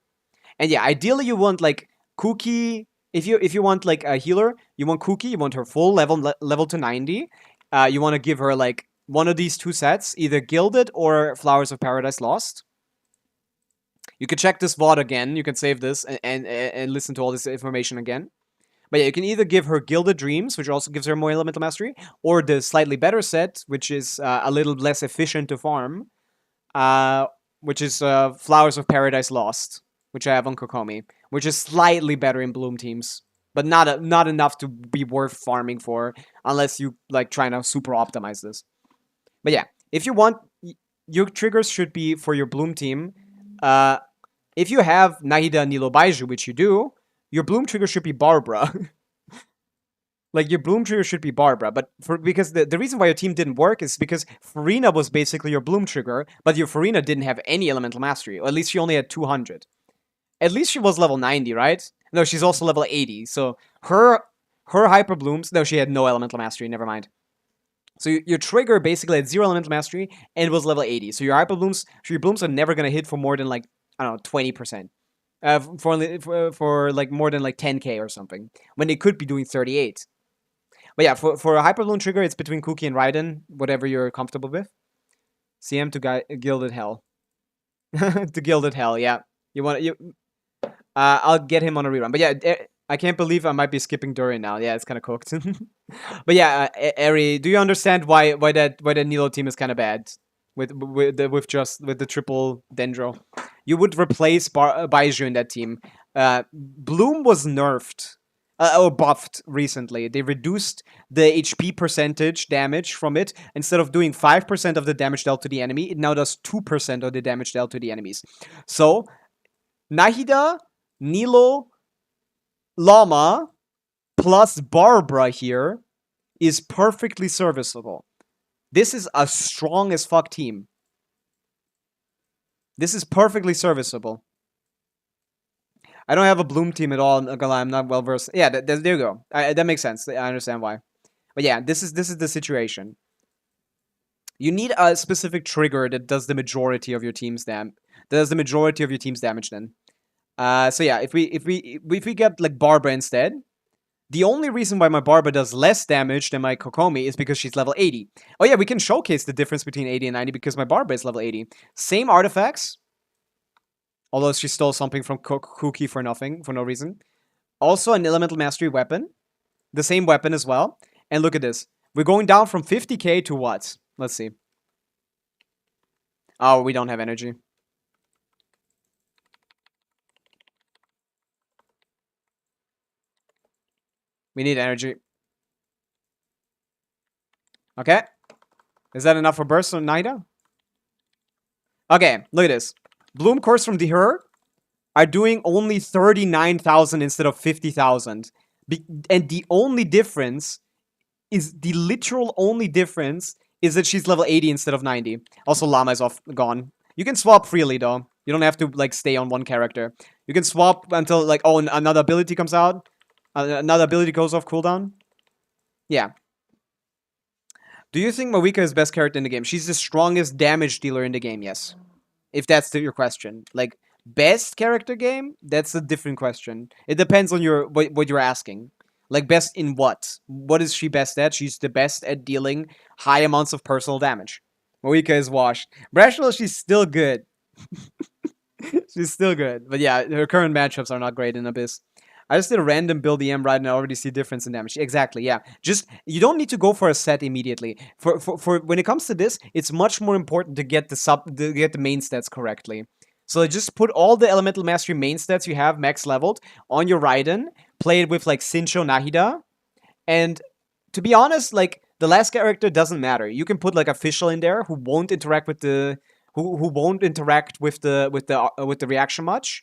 And yeah, ideally you want like Cookie. If you want like a healer, you want Cookie. You want her full level to 90. You want to give her like one of these two sets, either Gilded or Flowers of Paradise Lost. You can check this VOD again. You can save this and listen to all this information again. But yeah, you can either give her Gilded Dreams, which also gives her more Elemental Mastery, or the slightly better set, which is a little less efficient to farm, which is Flowers of Paradise Lost, which I have on Kokomi, which is slightly better in Bloom teams, but not enough to be worth farming for, unless you like trying to super optimize this. But yeah, if you want, your triggers should be for your Bloom team. If you have Nahida, Nilo, Baiju, which you do, your Bloom trigger should be Barbara. Like, your Bloom trigger should be Barbara, but because the reason why your team didn't work is because Farina was basically your Bloom trigger, but your Farina didn't have any Elemental Mastery, or at least she only had 200. At least she was level 90, right? No, she's also level 80, so her Hyper Blooms, no, she had no Elemental Mastery, never mind. So your trigger basically had 0 Elemental Mastery, and was level 80, so your Hyper Blooms, your Blooms are never gonna hit for more than, like, I don't know, 20%. For like more than like 10k or something, when they could be doing 38. But yeah, for a Hyper Bloom trigger, it's between Kuki and Raiden, whatever you're comfortable with. CM to Gilded Hell. To Gilded Hell, yeah. I'll get him on a rerun. But yeah, I can't believe I might be skipping Durian now. Yeah, it's kind of cooked. But yeah, Eri, do you understand why that Nilo team is kind of bad with the triple Dendro? You would replace Baiju in that team. Bloom was nerfed. Or buffed recently. They reduced the HP percentage damage from it. Instead of doing 5% of the damage dealt to the enemy, it now does 2% of the damage dealt to the enemies. So, Nahida, Nilo, Llama, plus Barbara here is perfectly serviceable. This is a strong as fuck team. This is perfectly serviceable. I don't have a Bloom team at all. I'm not gonna lie, I'm not well versed. Yeah, there you go. That makes sense. I understand why. But yeah, this is the situation. You need a specific trigger that does the majority of your team's damage. Then. So yeah, if we get like Barbara instead, the only reason why my Barbara does less damage than my Kokomi is because she's level 80. Oh yeah, we can showcase the difference between 80 and 90 because my Barbara is level 80. Same artifacts. Although she stole something from Kuki for nothing, for no reason. Also an Elemental Mastery weapon. The same weapon as well. And look at this. We're going down from 50k to what? Let's see. Oh, we don't have energy. We need energy. Okay. Is that enough for burst on Nida? Okay, look at this. Bloom cores from her are doing only 39,000 instead of 50,000. And the only difference is, the literal only difference is that she's level 80 instead of 90. Also, Llama is gone. You can swap freely, though. You don't have to, like, stay on one character. You can swap until, like, oh, another ability comes out. Another ability goes off cooldown. Yeah. Do you think Pavica is best character in the game? She's the strongest damage dealer in the game, yes. If that's your question. Like, best character game? That's a different question. It depends on what you're asking. Like, best in what? What is she best at? She's the best at dealing high amounts of personal damage. Pavica is washed. Rational, she's still good. She's still good. But yeah, her current matchups are not great in Abyss. I just did a random build EM right and I already see difference in damage. Exactly, yeah. Just, you don't need to go for a set immediately. For when it comes to this, it's much more important to get the main stats correctly. So just put all the Elemental Mastery main stats you have max leveled on your Raiden, play it with like Sincho Nahida, and to be honest, like, the last character doesn't matter. You can put like Official in there who won't interact with the who won't interact with the reaction much.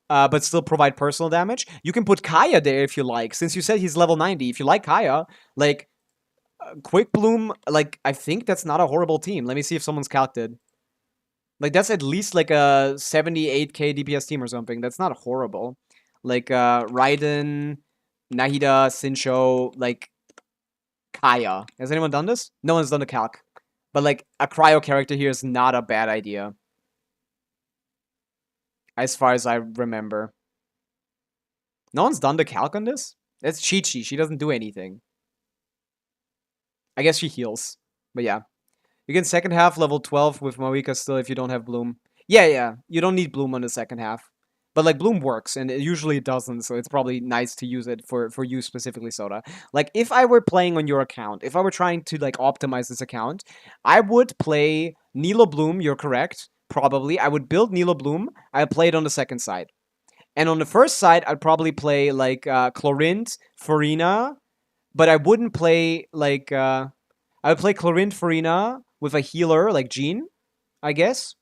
But still provide personal damage. You can put Kaya there if you like, since you said he's level 90. If you like Kaya, like, Quick Bloom, like, I think that's not a horrible team. Let me see if someone's calculated. Like, that's at least like a 78k DPS team or something. That's not horrible. Like, Raiden, Nahida, Sincho, like, Kaya. Has anyone done this? No one's done the calc. But, like, a cryo character here is not a bad idea. As far as I remember. No one's done the calc on this? That's Chi-Chi. She doesn't do anything. I guess she heals. But yeah. You can second half level 12 with Pavica still if you don't have Bloom. Yeah. You don't need Bloom on the second half. But like Bloom works, and it usually doesn't, so it's probably nice to use it for you specifically, Soda. Like if I were playing on your account, if I were trying to like optimize this account, I would play Nilo Bloom, you're correct. Probably. I would build Nilo Bloom, I'd play it on the second side. And on the first side, I'd probably play like Chlorint, Farina, but I wouldn't play like I would play Chlorint, Farina with a healer like Jean, I guess.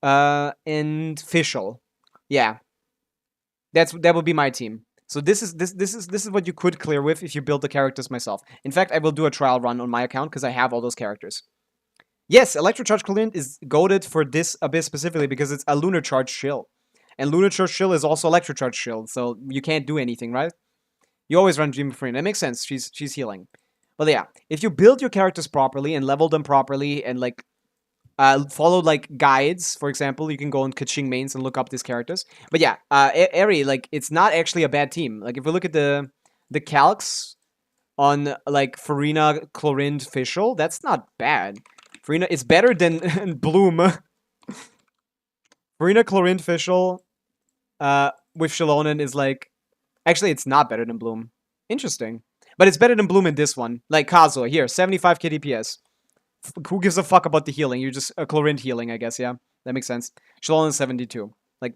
And Fischl. Yeah. That would be my team. So this is what you could clear with if you build the characters myself. In fact, I will do a trial run on my account because I have all those characters. Yes, Electrocharge Chlorint is goated for this Abyss specifically because it's a Lunar Charge Shield. And Lunar Charge Shield is also Electrocharge Shield, so you can't do anything, right? You always run Dream of Freedom. That makes sense. She's healing. But yeah, if you build your characters properly and level them properly and like follow like guides, for example, you can go on Kaching mains and look up these characters. But yeah, Eri, like it's not actually a bad team. Like if we look at the calcs on like Farina, Chlorint, Fischl, that's not bad. Farina is better than Bloom. Farina, Chlorint, Fischl with Shalonen is like... Actually, it's not better than Bloom. Interesting. But it's better than Bloom in this one. Like Kazuha, here, 75 KDPS. Who gives a fuck about the healing? You're just a Chlorint healing, I guess, yeah? That makes sense. Shalonen 72. Like,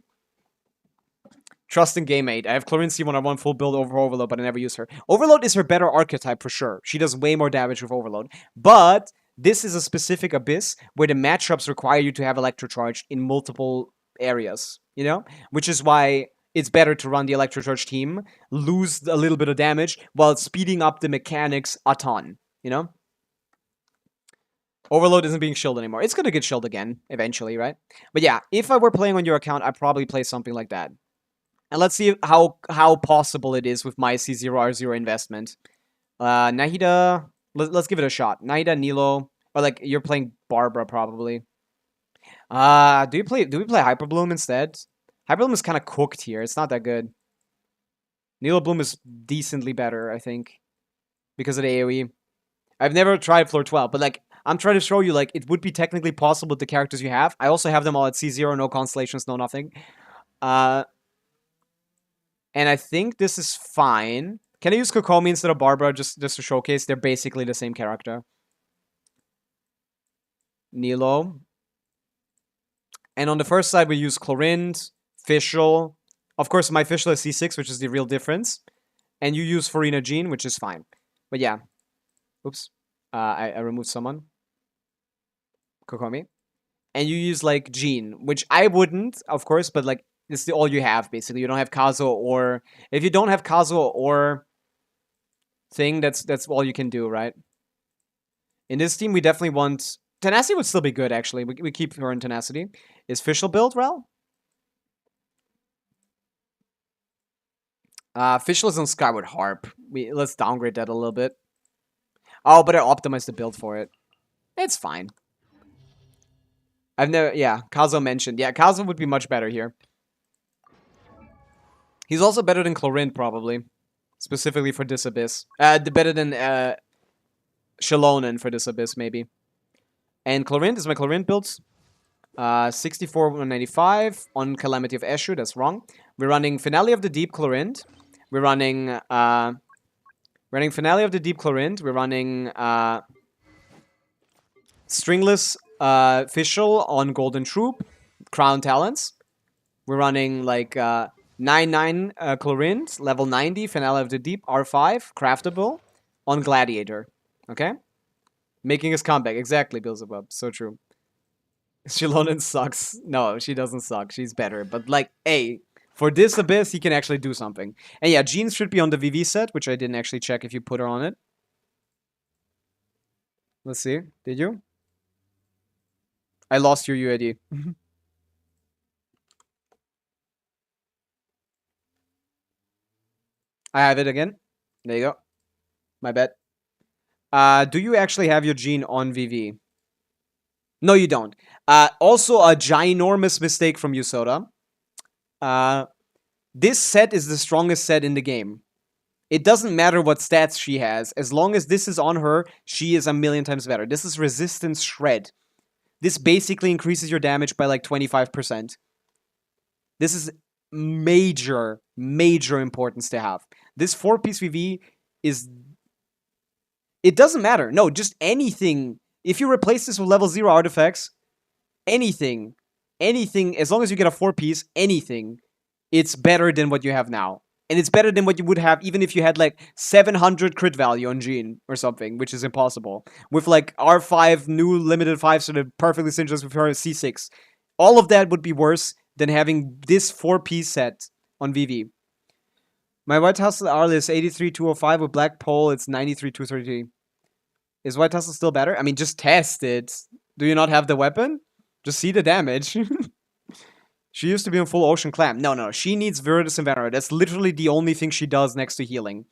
trust in game 8. I have Chlorint C101 full build over Overload, but I never use her. Overload is her better archetype for sure. She does way more damage with Overload. But this is a specific Abyss where the matchups require you to have Electrocharge in multiple areas, you know? Which is why it's better to run the Electrocharge team, lose a little bit of damage, while speeding up the mechanics a ton, you know? Overload isn't being shielded anymore. It's gonna get shielded again, eventually, right? But yeah, if I were playing on your account, I'd probably play something like that. And let's see how possible it is with my C0R0 investment. Nahida, let's give it a shot. Nahida, Nilo, or like, you're playing Barbara, probably. Do we play Hyperbloom instead? Hyperbloom is kind of cooked here. It's not that good. Nilo Bloom is decently better, I think. Because of the AoE. I've never tried floor 12, but like, I'm trying to show you, like, it would be technically possible with the characters you have. I also have them all at C0, no constellations, no nothing. And I think this is fine. Can I use Kokomi instead of Barbara just to showcase? They're basically the same character. Nilo. And on the first side, we use Chlorint, Fischl. Of course, my Fischl is C6, which is the real difference. And you use Farina Jean, which is fine. But yeah. Oops. I removed someone. Kokomi. And you use, like, Jean, which I wouldn't, of course, but, like, it's all you have, basically. You don't have Kazuha or... If you don't have Kazuha or thing, that's all you can do, right? In this team, we definitely want... Tenacity would still be good, actually. We keep her in Tenacity. Is Fischl build, Rel? Fischl is on Skyward Harp. Let's downgrade that a little bit. Oh, but I optimized the build for it. It's fine. I've never... Yeah, Kazuha mentioned. Yeah, Kazuha would be much better here. He's also better than Chlorint, probably. Specifically for this Abyss. Better than Shalonen for this Abyss, maybe. And Chlorint is my Chlorint builds. 64, 195 on Calamity of Eshu. That's wrong. We're running Finale of the Deep Chlorint. We're running Finale of the Deep Chlorint. We're running Stringless Fischl on Golden Troop. Crown Talents. We're running like 9-9 Chlorint, level 90, Finale of the Deep, R5, Craftable on Gladiator. Okay? Making his comeback. Exactly, Beelzebub. So true. Shalonen sucks. No, she doesn't suck. She's better. But, like, hey, for this Abyss, he can actually do something. And yeah, Jean should be on the VV set, which I didn't actually check if you put her on it. Let's see. Did you? I lost your UID. I have it again. There you go. My bad. Do you actually have your Jean on VV? No, you don't. Also, a ginormous mistake from you, Soda. This set is the strongest set in the game. It doesn't matter what stats she has. As long as this is on her, she is a million times better. This is Resistance Shred. This basically increases your damage by like 25%. This is major importance to have. This 4-piece VV is... It doesn't matter. No, just anything. If you replace this with level 0 artifacts, anything, as long as you get a 4-piece, anything, it's better than what you have now. And it's better than what you would have even if you had like 700 crit value on Jean or something, which is impossible. With like R5, new limited 5, so that perfectly synchronized with her C6. All of that would be worse than having this 4-piece set on VV. My White Hustle Arl is 83,205 with Black Pole, it's 93,233. Is White Hustle still better? I mean, just test it. Do you not have the weapon? Just see the damage. She used to be on full Ocean Clam. No. She needs Virtus and Venerate. That's literally the only thing she does next to healing.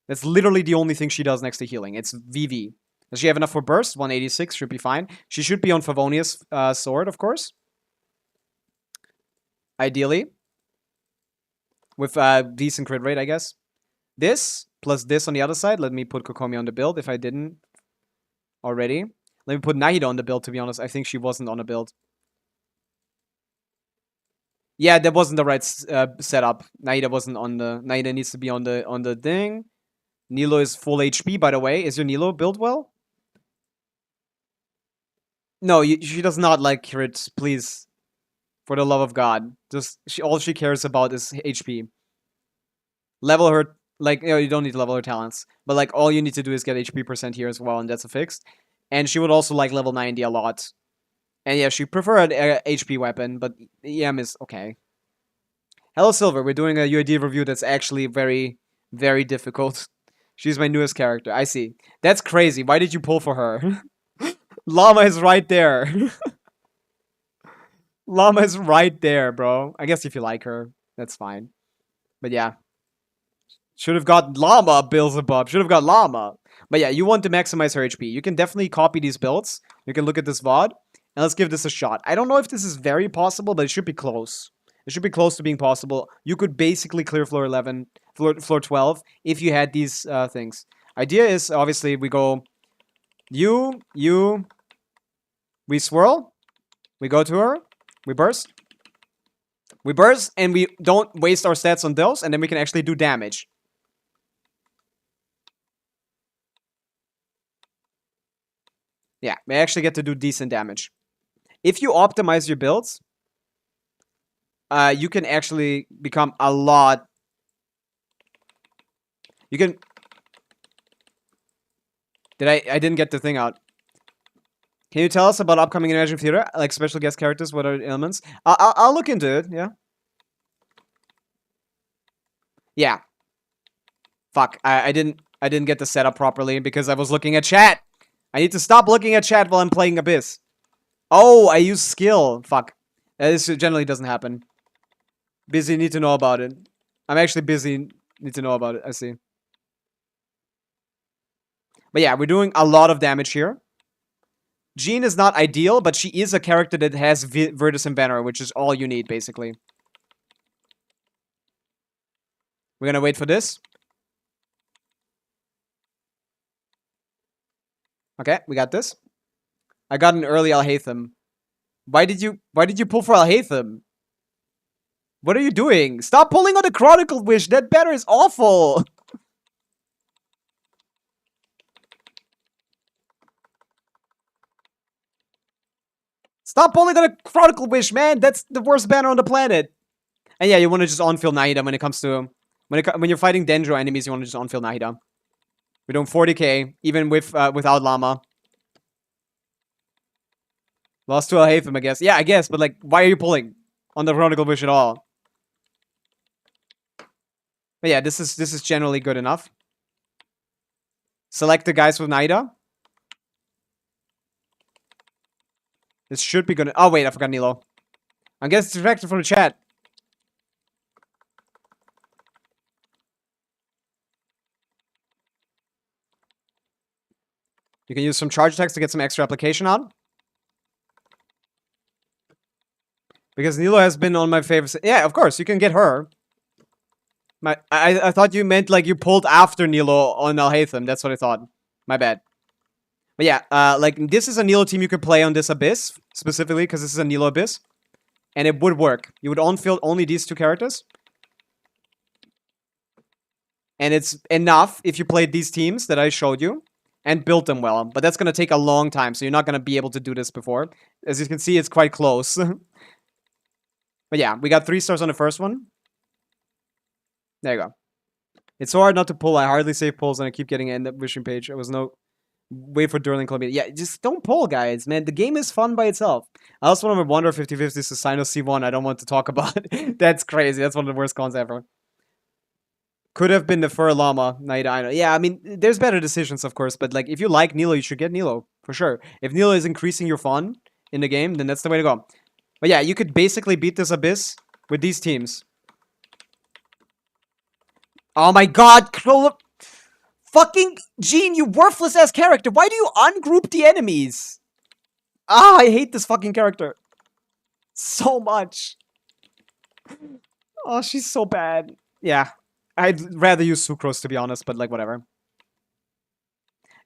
That's literally the only thing she does next to healing. It's VV. Does she have enough for Burst? 186 should be fine. She should be on Favonius Sword, of course. Ideally. With decent crit rate, I guess. This, plus this on the other side. Let me put Kokomi on the build if I didn't already. Let me put Nahida on the build, to be honest. I think she wasn't on a build. Yeah, that wasn't the right setup. Nahida wasn't on the... Nahida needs to be on the thing. Nilo is full HP, by the way. Is your Nilo built well? No, she does not like crit, please. For the love of God. Just all she cares about is HP. Level her... Like, you don't need to level her talents. But, like, all you need to do is get HP percent here as well, and that's a fix. And she would also like level 90 a lot. And yeah, she preferred an HP weapon, but EM is okay. Hello, Silver. We're doing a UID review that's actually very, very difficult. She's my newest character. I see. That's crazy. Why did you pull for her? Llama is right there. Llama is right there, bro. I guess if you like her, that's fine. But yeah. Should have got Llama, Beelzebub. Should have got Llama. But yeah, you want to maximize her HP. You can definitely copy these builds. You can look at this VOD. And let's give this a shot. I don't know if this is very possible, but it should be close. It should be close to being possible. You could basically clear floor 11, floor 12 if you had these things. Idea is, obviously, we go... We swirl. We go to her. We burst. We burst, and we don't waste our stats on those, and then we can actually do damage. Yeah, we actually get to do decent damage. If you optimize your builds, you can actually become a lot... You can... I didn't get the thing out. Can you tell us about upcoming Imagine Theater? Like special guest characters, what are the elements? I'll look into it, yeah. Yeah. Fuck, I didn't get the setup properly because I was looking at chat. I need to stop looking at chat while I'm playing Abyss. Oh, I use skill. Fuck. This generally doesn't happen. Busy, need to know about it. I'm actually busy, need to know about it. I see. But yeah, we're doing a lot of damage here. Jean is not ideal, but she is a character that has Virtus and Banner, which is all you need, basically. We're gonna wait for this. Okay, we got this. I got an early Alhaitham. Why did you pull for Alhaitham? What are you doing? Stop pulling on the Chronicle Wish. That banner is awful. Stop pulling on the Chronicle Wish, man. That's the worst banner on the planet. And yeah, you want to just on-field Nahida when it comes to... When you're fighting Dendro enemies, you want to just on-field Nahida. We're doing 40k, even with without Llama. Lost to Alhaitham, I guess. Yeah, I guess, but like, why are you pulling on the Chronicle Wish at all? But yeah, this is generally good enough. Select the guys with Nahida. This should be good. Oh wait, I forgot Nilo. I'm getting distracted from the chat. You can use some charge attacks to get some extra application on. Because Nilo has been on my favorite... Yeah, of course, you can get her. I thought you meant like you pulled after Nilo on Alhaitham. That's what I thought. My bad. But yeah, like this is a Nilo team you could play on this Abyss specifically because this is a Nilo Abyss, and it would work. You would on-field only these two characters, and it's enough if you played these teams that I showed you and built them well. But that's gonna take a long time, so you're not gonna be able to do this before. As you can see, it's quite close. But yeah, we got 3 stars on the first one. There you go. It's so hard not to pull. I hardly save pulls and I keep getting end up wishing page. There was no wait for Durling Columbia. Yeah, just don't pull, guys, man. The game is fun by itself. I also want to wonder 50-50 is a Sino C1. I don't want to talk about it. That's crazy. That's one of the worst cons ever. Could have been the Fur Llama. Naida. Yeah, I mean, there's better decisions, of course, but like if you like Nilo, you should get Nilo for sure. If Nilo is increasing your fun in the game, then that's the way to go. But yeah, you could basically beat this Abyss with these teams. Oh my god, fucking Gene, you worthless ass character. Why do you ungroup the enemies? Ah, I hate this fucking character so much. Oh, she's so bad. Yeah, I'd rather use Sucrose to be honest, but like whatever.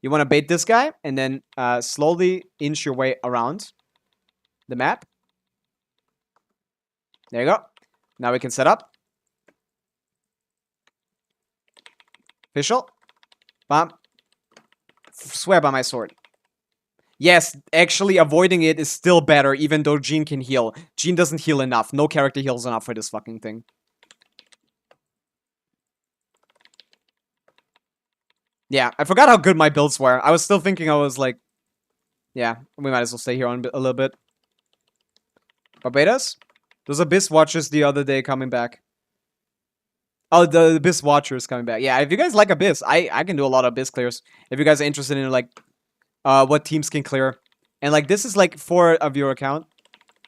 You want to bait this guy and then slowly inch your way around the map. There you go. Now we can set up. Official. Bam. Swear by my sword. Yes, actually avoiding it is still better, even though Gene can heal. Gene doesn't heal enough. No character heals enough for this fucking thing. Yeah, I forgot how good my builds were. I was still thinking I was like... Yeah, we might as well stay here on a little bit. Barbados? Those Abyss Watchers the other day coming back. Oh, the Abyss Watcher is coming back. Yeah, if you guys like Abyss, I can do a lot of Abyss clears. If you guys are interested in, like, what teams can clear. And, like, this is, like, for a viewer account.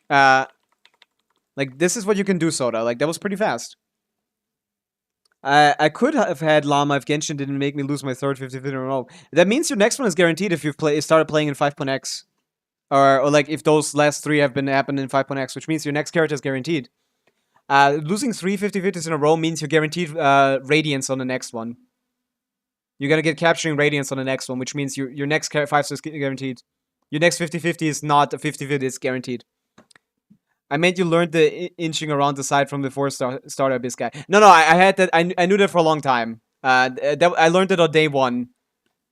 Like, this is what you can do, Soda. Like, that was pretty fast. I could have had Llama if Genshin didn't make me lose my third 50-50 in a row. That means your next one is guaranteed if you've started playing in 5.x. Or, like, if those last 3 have happened in 5.x, which means your next character is guaranteed. Losing 3 50-50s in a row means you're guaranteed Radiance on the next one. You're gonna get Capturing Radiance on the next one, which means your next 5 stars is guaranteed. Your next 50-50 is not a 50-50, it's guaranteed. I meant you learned the inching around the side from the 4-star Abyss guy. No, I had that. I knew that for a long time. I learned it on day 1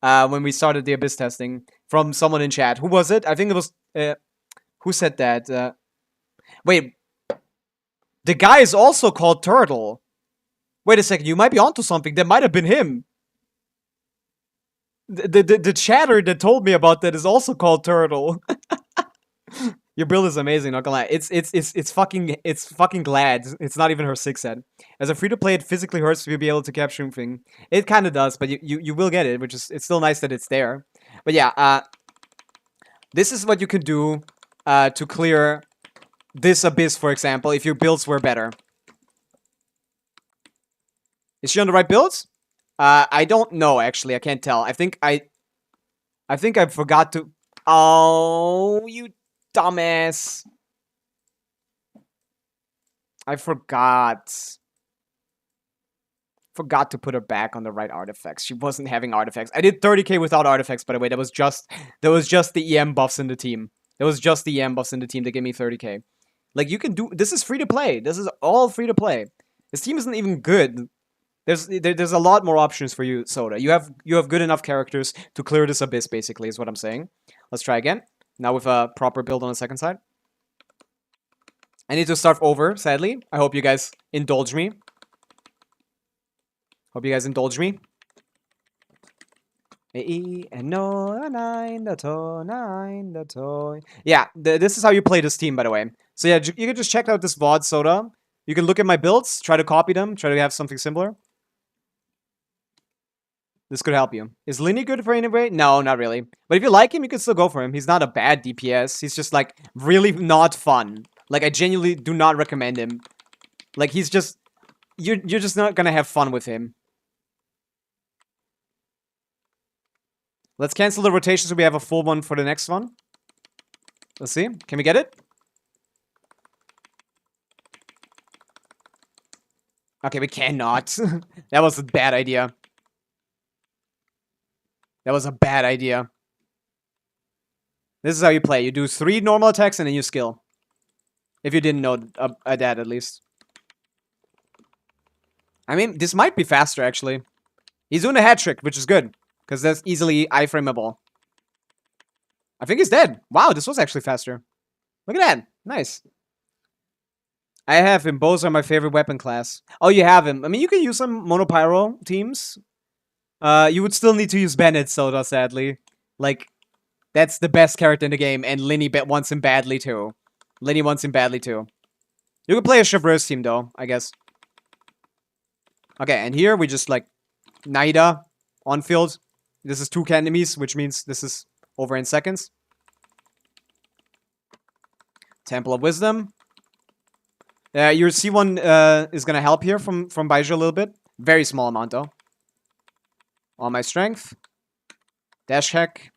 when we started the Abyss testing from someone in chat. Who was it? I think it was... who said that? Wait... The guy is also called Turtle. Wait a second, you might be onto something. That might have been him. The chatter that told me about that is also called Turtle. Your build is amazing, not gonna lie. It's fucking glad. It's not even her 6 set. As a free-to-play, it physically hurts to be able to capture thing. It kind of does, but you will get it, which is it's still nice that it's there. But yeah, this is what you can do to clear this Abyss, for example, if your builds were better. Is she on the right builds? I don't know, actually. I can't tell. I think I forgot to... Oh, you dumbass. I forgot. Forgot to put her back on the right artifacts. She wasn't having artifacts. I did 30k without artifacts, by the way. That was just the EM buffs in the team. That was just the EM buffs in the team that gave me 30k. Like, you can do... This is free to play. This is all free to play. This team isn't even good. There's a lot more options for you, Soda. You have good enough characters to clear this Abyss, basically, is what I'm saying. Let's try again. Now with a proper build on the second side. I need to start over, sadly. I hope you guys indulge me. Hope you guys indulge me. Yeah, this is how you play this team, by the way. So yeah, you can just check out this VOD, Soda. You can look at my builds, try to copy them, try to have something similar. This could help you. Is Linny good for anyway? No, not really. But if you like him, you can still go for him. He's not a bad DPS. He's just, like, really not fun. Like, I genuinely do not recommend him. Like, he's just... You're just not gonna have fun with him. Let's cancel the rotation so we have a full one for the next one. Let's see. Can we get it? Okay, we cannot. That was a bad idea. That was a bad idea. This is how you play. You do 3 normal attacks and then you skill. If you didn't know that, at least. I mean, this might be faster, actually. He's doing a hat trick, which is good. Because that's easily iframeable. I think he's dead. Wow, this was actually faster. Look at that. Nice. I have him. Bows are my favorite weapon class. Oh, you have him. I mean, you can use some monopyro teams. You would still need to use Bennett, Soda, sadly. Like, that's the best character in the game, and Linny wants him badly, too. Linny wants him badly, too. You can play a Chevreuse team, though, I guess. Okay, and here we just, like, Naida on field. This is 2 enemies, which means this is over in seconds. Temple of Wisdom. Your C1 is gonna help here from Baizhu a little bit. Very small amount, though. On my strength. Dash hack.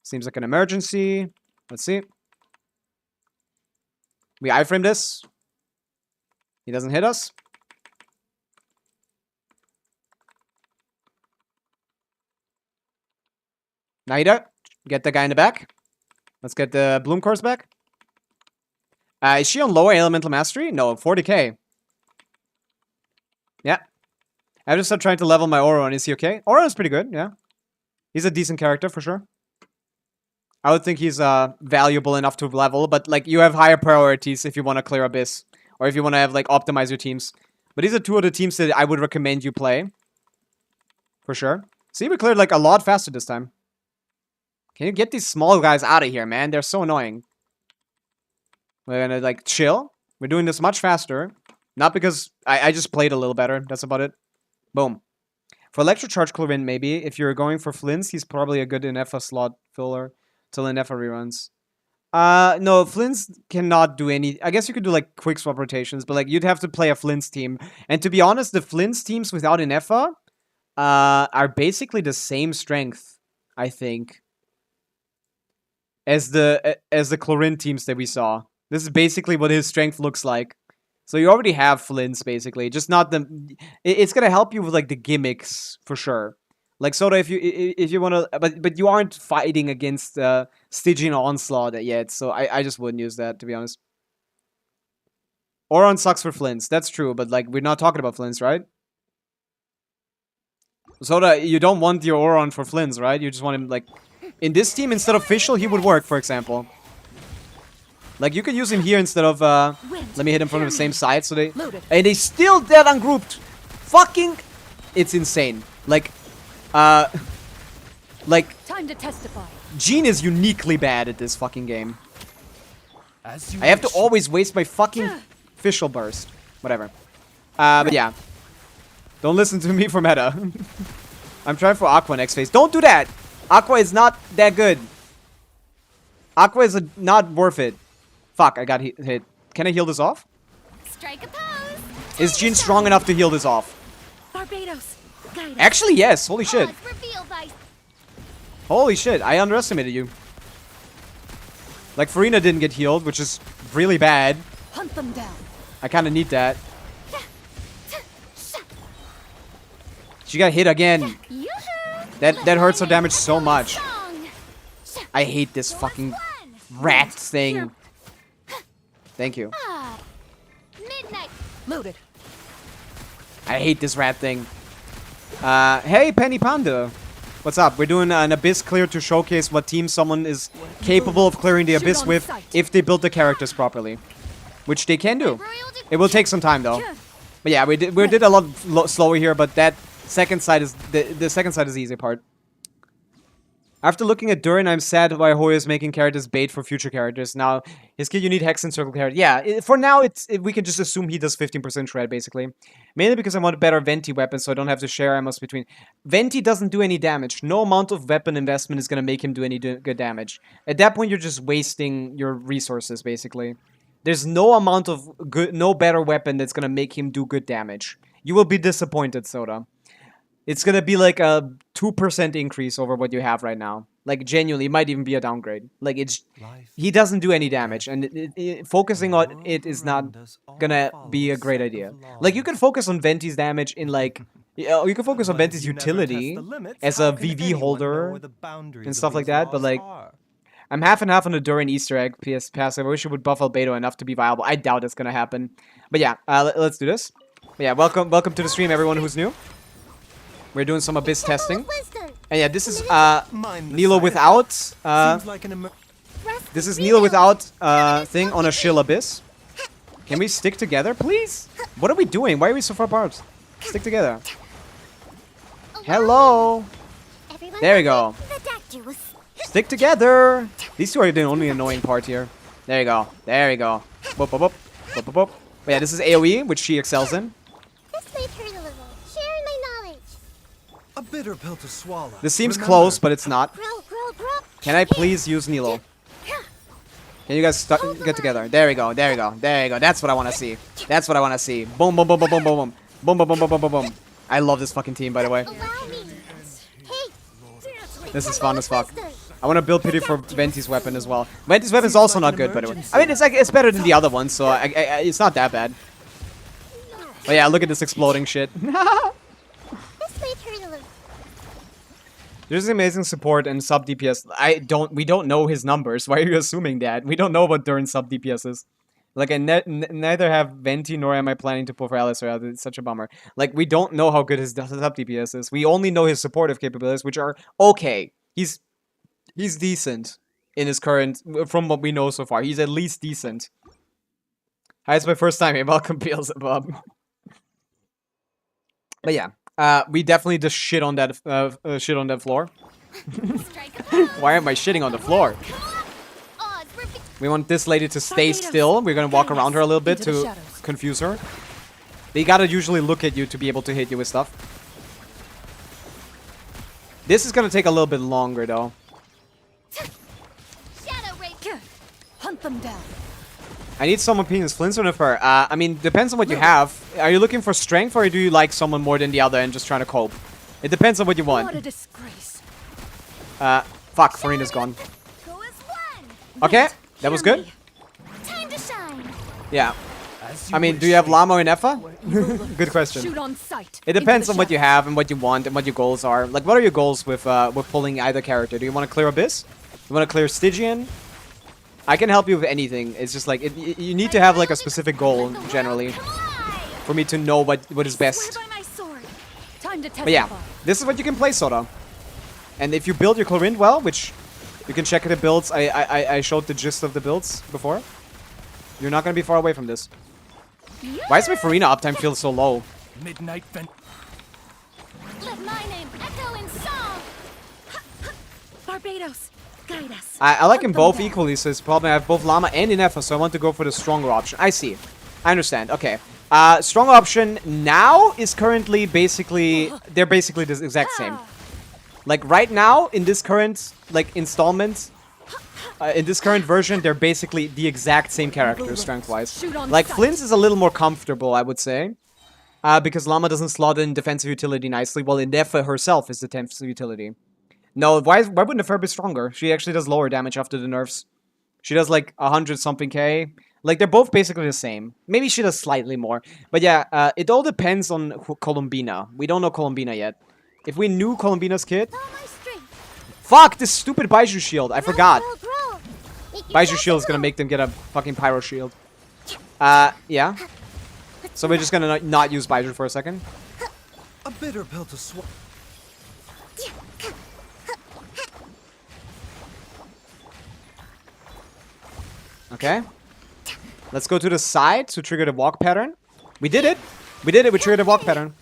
Seems like an emergency. Let's see. We iframe this. He doesn't hit us. Naida, get the guy in the back. Let's get the Bloom course back. Is she on lower elemental mastery? No, 40k. Yeah. I just started trying to level my Auron. Is he okay? Auron's pretty good, yeah. He's a decent character, for sure. I would think he's valuable enough to level, but, like, you have higher priorities if you want to clear Abyss. Or if you want to have, like, optimize your teams. But these are 2 of the teams that I would recommend you play. For sure. See, we cleared, like, a lot faster this time. Can you get these small guys out of here, man? They're so annoying. We're gonna, like, chill. We're doing this much faster. Not because I just played a little better. That's about it. Boom. For Electrocharge Chlorine, maybe. If you're going for Flins, he's probably a good Inefa slot filler till Inefa reruns. No, Flins cannot do any... I guess you could do, like, quick swap rotations, but, like, you'd have to play a Flins team. And to be honest, the Flins teams without Inefa are basically the same strength, I think, as the Chlorine teams that we saw. This is basically what his strength looks like. So you already have Flins, basically. Just not the... It's gonna help you with, like, the gimmicks, for sure. Like, Soda, if you wanna... But you aren't fighting against Stygian Onslaught yet, so I just wouldn't use that, to be honest. Auron sucks for Flins. That's true, but, like, we're not talking about Flins, right? Soda, you don't want your Auron for Flins, right? You just want him, like... In this team, instead of Fischl, he would work, for example. Like, you could use him here instead of, let me hit him from the same side, so they... And they still dead ungrouped! Fucking... It's insane. Like, like... Time to testify. Jean is uniquely bad at this fucking game. I have to always waste my fucking Fischl burst. Whatever. But yeah. Don't listen to me for meta. I'm trying for Aqua next phase. Don't do that! Aqua is not that good. Aqua is not worth it. Fuck, I got hit. Can I heal this off? Strike a pose. Is Jean strong enough to heal this off? Barbados. Guide Actually, yes. Holy shit. Odds revealed by Holy shit. I underestimated you. Like, Farina didn't get healed, which is really bad. hunt them down. I kind of need that. She got hit again. Yoo-hoo! That hurts her damage so much. Strong. I hate this fucking rat thing. Thank you. Ah, midnight. Loaded. I hate this rat thing. Hey, Penny Panda. What's up? We're doing an Abyss clear to showcase what team someone is capable of clearing the Abyss with if they build the characters properly. Which they can do. It will take some time, though. But yeah, we did a lot slower here, but that second side is... The second side is the easy part. After looking at Durin, I'm sad why Hoyo is making characters bait for future characters. Now, his kid, you need Hex and Circle character. Yeah, for now, we can just assume he does 15% shred, basically. Mainly because I want a better Venti weapon, so I don't have to share ammos between... Venti doesn't do any damage. No amount of weapon investment is going to make him do any good damage. At that point, you're just wasting your resources, basically. There's no amount of no better weapon that's going to make him do good damage. You will be disappointed, Soda. It's going to be like a 2% increase over what you have right now. Like, genuinely, it might even be a downgrade. Like, he doesn't do any damage, and focusing on it is not gonna be a great idea. Like, you can focus on Venti's damage in, like, you can focus on Venti's utility as a VV holder and stuff like that, but, like, I'm half and half on the Durin Easter egg PS passive. I wish it would buff Albedo enough to be viable. I doubt it's gonna happen. But yeah, let's do this. But yeah, welcome to the stream, everyone who's new. We're doing some Abyss testing. And yeah, this is Nilo without this is Nilo without thing on a Shill Abyss. Can we stick together, please? What are we doing? Why are we so far apart? Stick together. Hello. There we go. Stick together. These two are the only annoying part here. There you go. There we go. Boop, boop, boop. Boop, boop, boop. But yeah, this is AoE, which she excels in. This may hurt a little. Sharing my knowledge. A bitter pill to swallow. This seems close, but it's not. Can I please use Nilo? Can you guys get together? There we go. There we go. There you go. That's what I want to see. That's what I want to see. Boom, boom, boom, boom, boom, boom, boom. Boom, boom, boom, boom, boom, boom, boom. I love this fucking team, by the way. This is fun as fuck. I want to build pity for Venti's weapon as well. Venti's weapon is also not good, by the way. I mean, it's better than the other one, so it's not that bad. But yeah, look at this exploding shit. There's amazing support and sub DPS. We don't know his numbers. Why are you assuming that? We don't know what Durin's sub DPS is. Like, I neither have Venti nor am I planning to pull for Alistar. It's such a bummer. Like, we don't know how good his sub DPS is. We only know his supportive capabilities, which are okay. He's decent in his current, from what we know so far. He's at least decent. Hi, it's my first time here. Welcome, Beelzebub. But yeah, we definitely just shit on that floor. Why am I shitting on the floor? We want this lady to stay still. We're gonna walk around her a little bit to confuse her. They gotta usually look at you to be able to hit you with stuff. This is gonna take a little bit longer, though. Hunt them down. I need some opinions. Flins or Nefer? I mean, depends on what you have. Are you looking for strength, or do you like someone more than the other and just trying to cope? It depends on what you want. What a disgrace. Fuck, Farina's gone. Okay, that was good. Time to shine. Yeah. I mean, do you have Llama or Nefa? Good question. Shoot on sight. It depends on what you have and what you want and what your goals are. Like, what are your goals with pulling either character? Do you want to clear Abyss? You want to clear Stygian? I can help you with anything. It's just like, you need to have like a specific goal, generally, for me to know what is best. But yeah, this is what you can play, Soda. And if you build your Chlorinde well, which you can check the builds, I showed the gist of the builds before, you're not going to be far away from this. Why does my Farina uptime feel so low? Midnight vent. Let my name echo in song. Barbados, guide us. I like them both equally, so it's probably I have both Llama and Inefa, so I want to go for the stronger option. I see. I understand. Okay. Stronger option now is currently basically, they're basically the exact same. Like right now, in this current, like, installment, in this current version, they're basically the exact same character, strength-wise. Like, Flins is a little more comfortable, I would say. Because Llama doesn't slot in defensive utility nicely, while Inefa herself is the defensive utility. No, why wouldn't Nefer be stronger? She actually does lower damage after the nerfs. She does like 100-something K. Like, they're both basically the same. Maybe she does slightly more. But yeah, it all depends on Columbina. We don't know Columbina yet. If we knew Columbina's kit... Fuck, this stupid Baiju shield. I forgot. Baiju shield is gonna make them get a fucking pyro shield. Yeah. So we're just gonna not use Baiju for a second. A bitter pill to swallow. Okay. Let's go to the side to trigger the walk pattern. We did it. We did it. We triggered the walk pattern.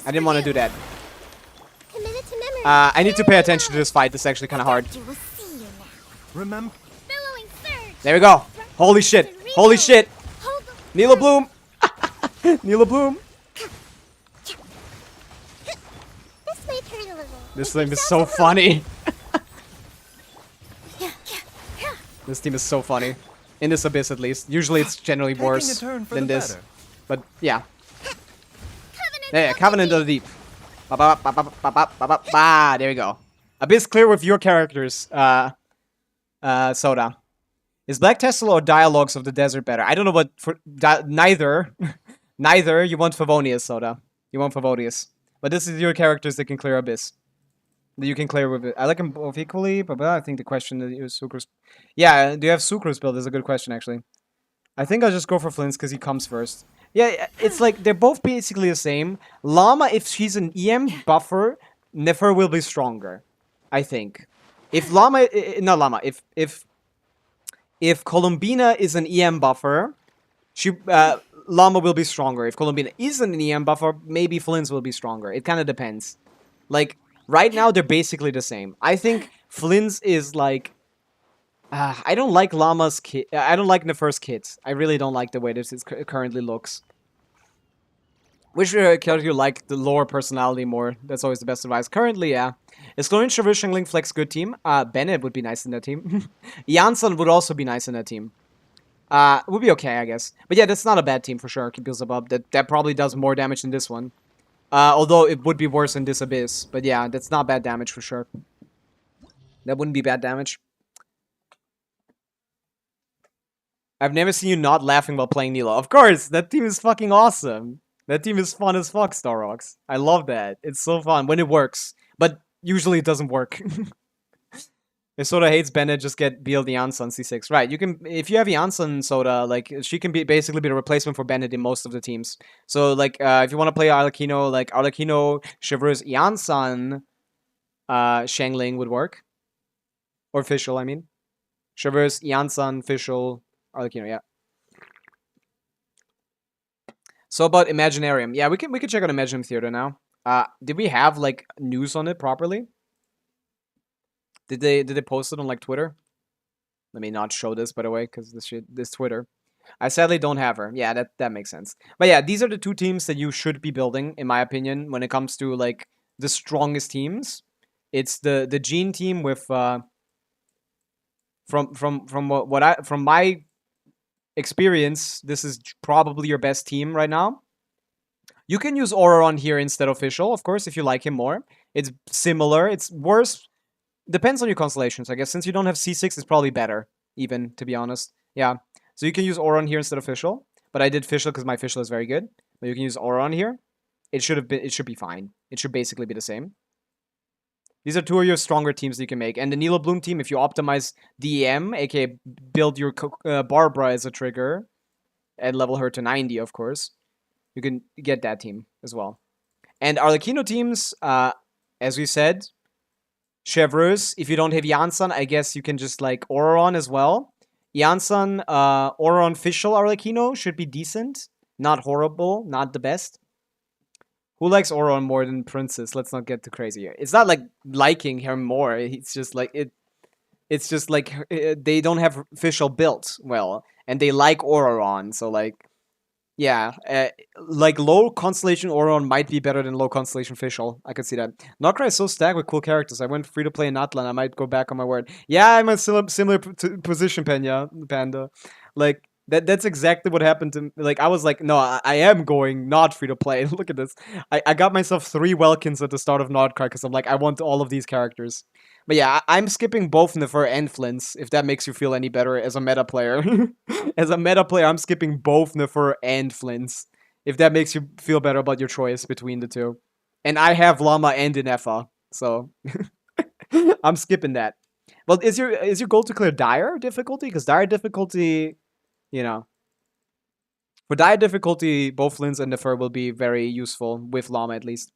I didn't want to do that. I need to pay attention to this fight. This is actually kind of hard. Remember. There we go. Holy shit. Holy shit. Nilo Bloom. Nilo Bloom. This thing is so funny. This team is so funny. In this Abyss, at least. Usually it's generally worse than this. But, yeah. Yeah, Covenant of the Deep. There we go. Abyss clear with your characters, Soda. Is Black Tesla or Dialogues of the Desert better? I don't know what for neither. Neither. You want Favonius, Soda. You want Favonius. But this is your characters that can clear Abyss. That you can clear with it. I like them both equally, but I think the question that is Sucrose. Yeah, do you have Sucrose build? Is a good question actually. I think I'll just go for Flins because he comes first. Yeah, it's like they're both basically the same. Llama, if she's an EM buffer, Nefer will be stronger. I think. If Llama, not Llama, if Columbina is an EM buffer, Llama will be stronger. If Columbina isn't an EM buffer, maybe Flins will be stronger. It kind of depends. Like, right now, they're basically the same. I think Flins is like... I don't like Llama's kit. I don't like Nefer's kit. I really don't like the way this currently looks. Which character you like the lower personality more? That's always the best advice. Currently, yeah. Is Clorian Traversing Link Flex good team? Bennett would be nice in that team. Jansson would also be nice in that team. Would be okay, I guess. But yeah, that's not a bad team for sure. Keep Beelzebub up. That probably does more damage than this one. Although it would be worse than this Abyss. But yeah, that's not bad damage for sure. That wouldn't be bad damage. I've never seen you not laughing while playing Nilo. Of course, that team is fucking awesome. That team is fun as fuck, Starrox. I love that. It's so fun when it works. But usually it doesn't work. If Soda hates Bennett, just get build Janssen on C6. Right, you can, if you have Janssen, Soda, like, she can basically be the replacement for Bennett in most of the teams. So, like, if you want to play Arlecchino, like, Arlecchino, Chevreuse, Janssen, Shangling would work. Or Fischl, I mean. Chevreuse, Janssen, Fischl, Arlecchino, yeah. So about Imaginarium. Yeah, we can check out Imaginarium Theater now. Did we have, like, news on it properly? Did they post it on, like, Twitter? Let me not show this, by the way, because this Twitter. I sadly don't have her. Yeah, that makes sense. But yeah, these are the two teams that you should be building, in my opinion, when it comes to, like, the strongest teams. It's the Gene team with from my experience, this is probably your best team right now. You can use Auroron here instead of Fischl, of course, if you like him more. It's similar. It's worse. Depends on your constellations, I guess. Since you don't have C6, it's probably better, even, to be honest. Yeah. So you can use Auroron here instead of Fischl. But I did Fischl because my Fischl is very good. But you can use Auroron here. It should be fine. It should basically be the same. These are two of your stronger teams that you can make. And the Nilo Bloom team, if you optimize DEM, aka build your Barbara as a trigger, and level her to 90, of course, you can get that team as well. And Arlecchino teams, as we said, Chevreuse, if you don't have Janssen, I guess you can just like Auroron as well. Janssen, Auroron, Fischl, Arlecchino should be decent. Not horrible, not the best. Who likes Auroron more than Princess? Let's not get too crazy here. It's not like liking her more. It's just like It's just like they don't have Fischl built well, and they like Auroron. So like, yeah, like low constellation Auroron might be better than low constellation Fischl. I could see that. Nokra is so stacked with cool characters. I went free to play in Atlan. I might go back on my word. Yeah, I'm a similar position, Panda. Like. That's exactly what happened to me. Like, I was like, no, I am going not free to play. Look at this. I got myself 3 Welkins at the start of Nordcard because I'm like, I want all of these characters. But yeah, I'm skipping both Nefer and Flins, if that makes you feel any better as a meta player. As a meta player, I'm skipping both Nefer and Flins, if that makes you feel better about your choice between the two. And I have Llama and Inefa, so I'm skipping that. Well, is your goal to clear Dire difficulty? Because Dire difficulty... You know, for dire difficulty, both Flins and Nefer will be very useful with Llama at least.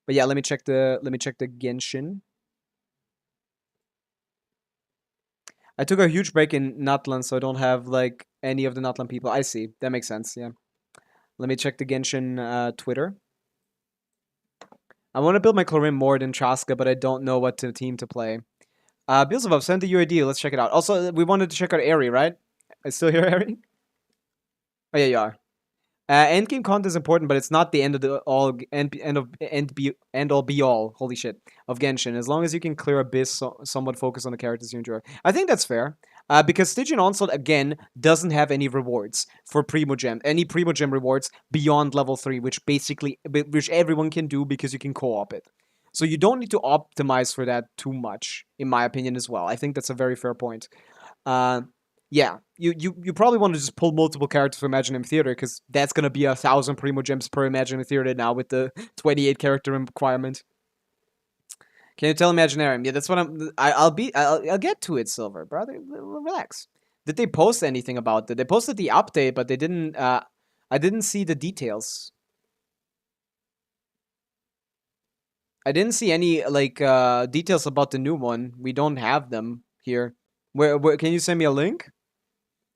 But yeah, let me check the Genshin. I took a huge break in Natlan, so I don't have like any of the Natlan people. I see. That makes sense. Yeah. Let me check the Genshin Twitter. I want to build my Chlorine more than Traska, but I don't know what team to play. Beelzebub, send the UID. Let's check it out. Also, we wanted to check out Airy, right? I still hear Harry? Oh yeah, you are. Endgame content is important, but it's not the end of the all end all be all. Holy shit of Genshin. As long as you can clear Abyss, somewhat focus on the characters you enjoy. I think that's fair. Because Stygian Onslaught again doesn't have any rewards for Primogem, any Primogem rewards beyond level 3, which everyone can do because you can co-op it. So you don't need to optimize for that too much, in my opinion as well. I think that's a very fair point. Yeah, you probably want to just pull multiple characters from Imaginary Theater because that's gonna be 1,000 Primogems per Imaginary Theater now with the 28 character requirement. Can you tell Imaginarium? Yeah, that's what I'll get to it, Silver, brother. Relax. Did they post anything about it? They posted the update, but they didn't. I didn't see the details. I didn't see any like details about the new one. We don't have them here. Where can you send me a link?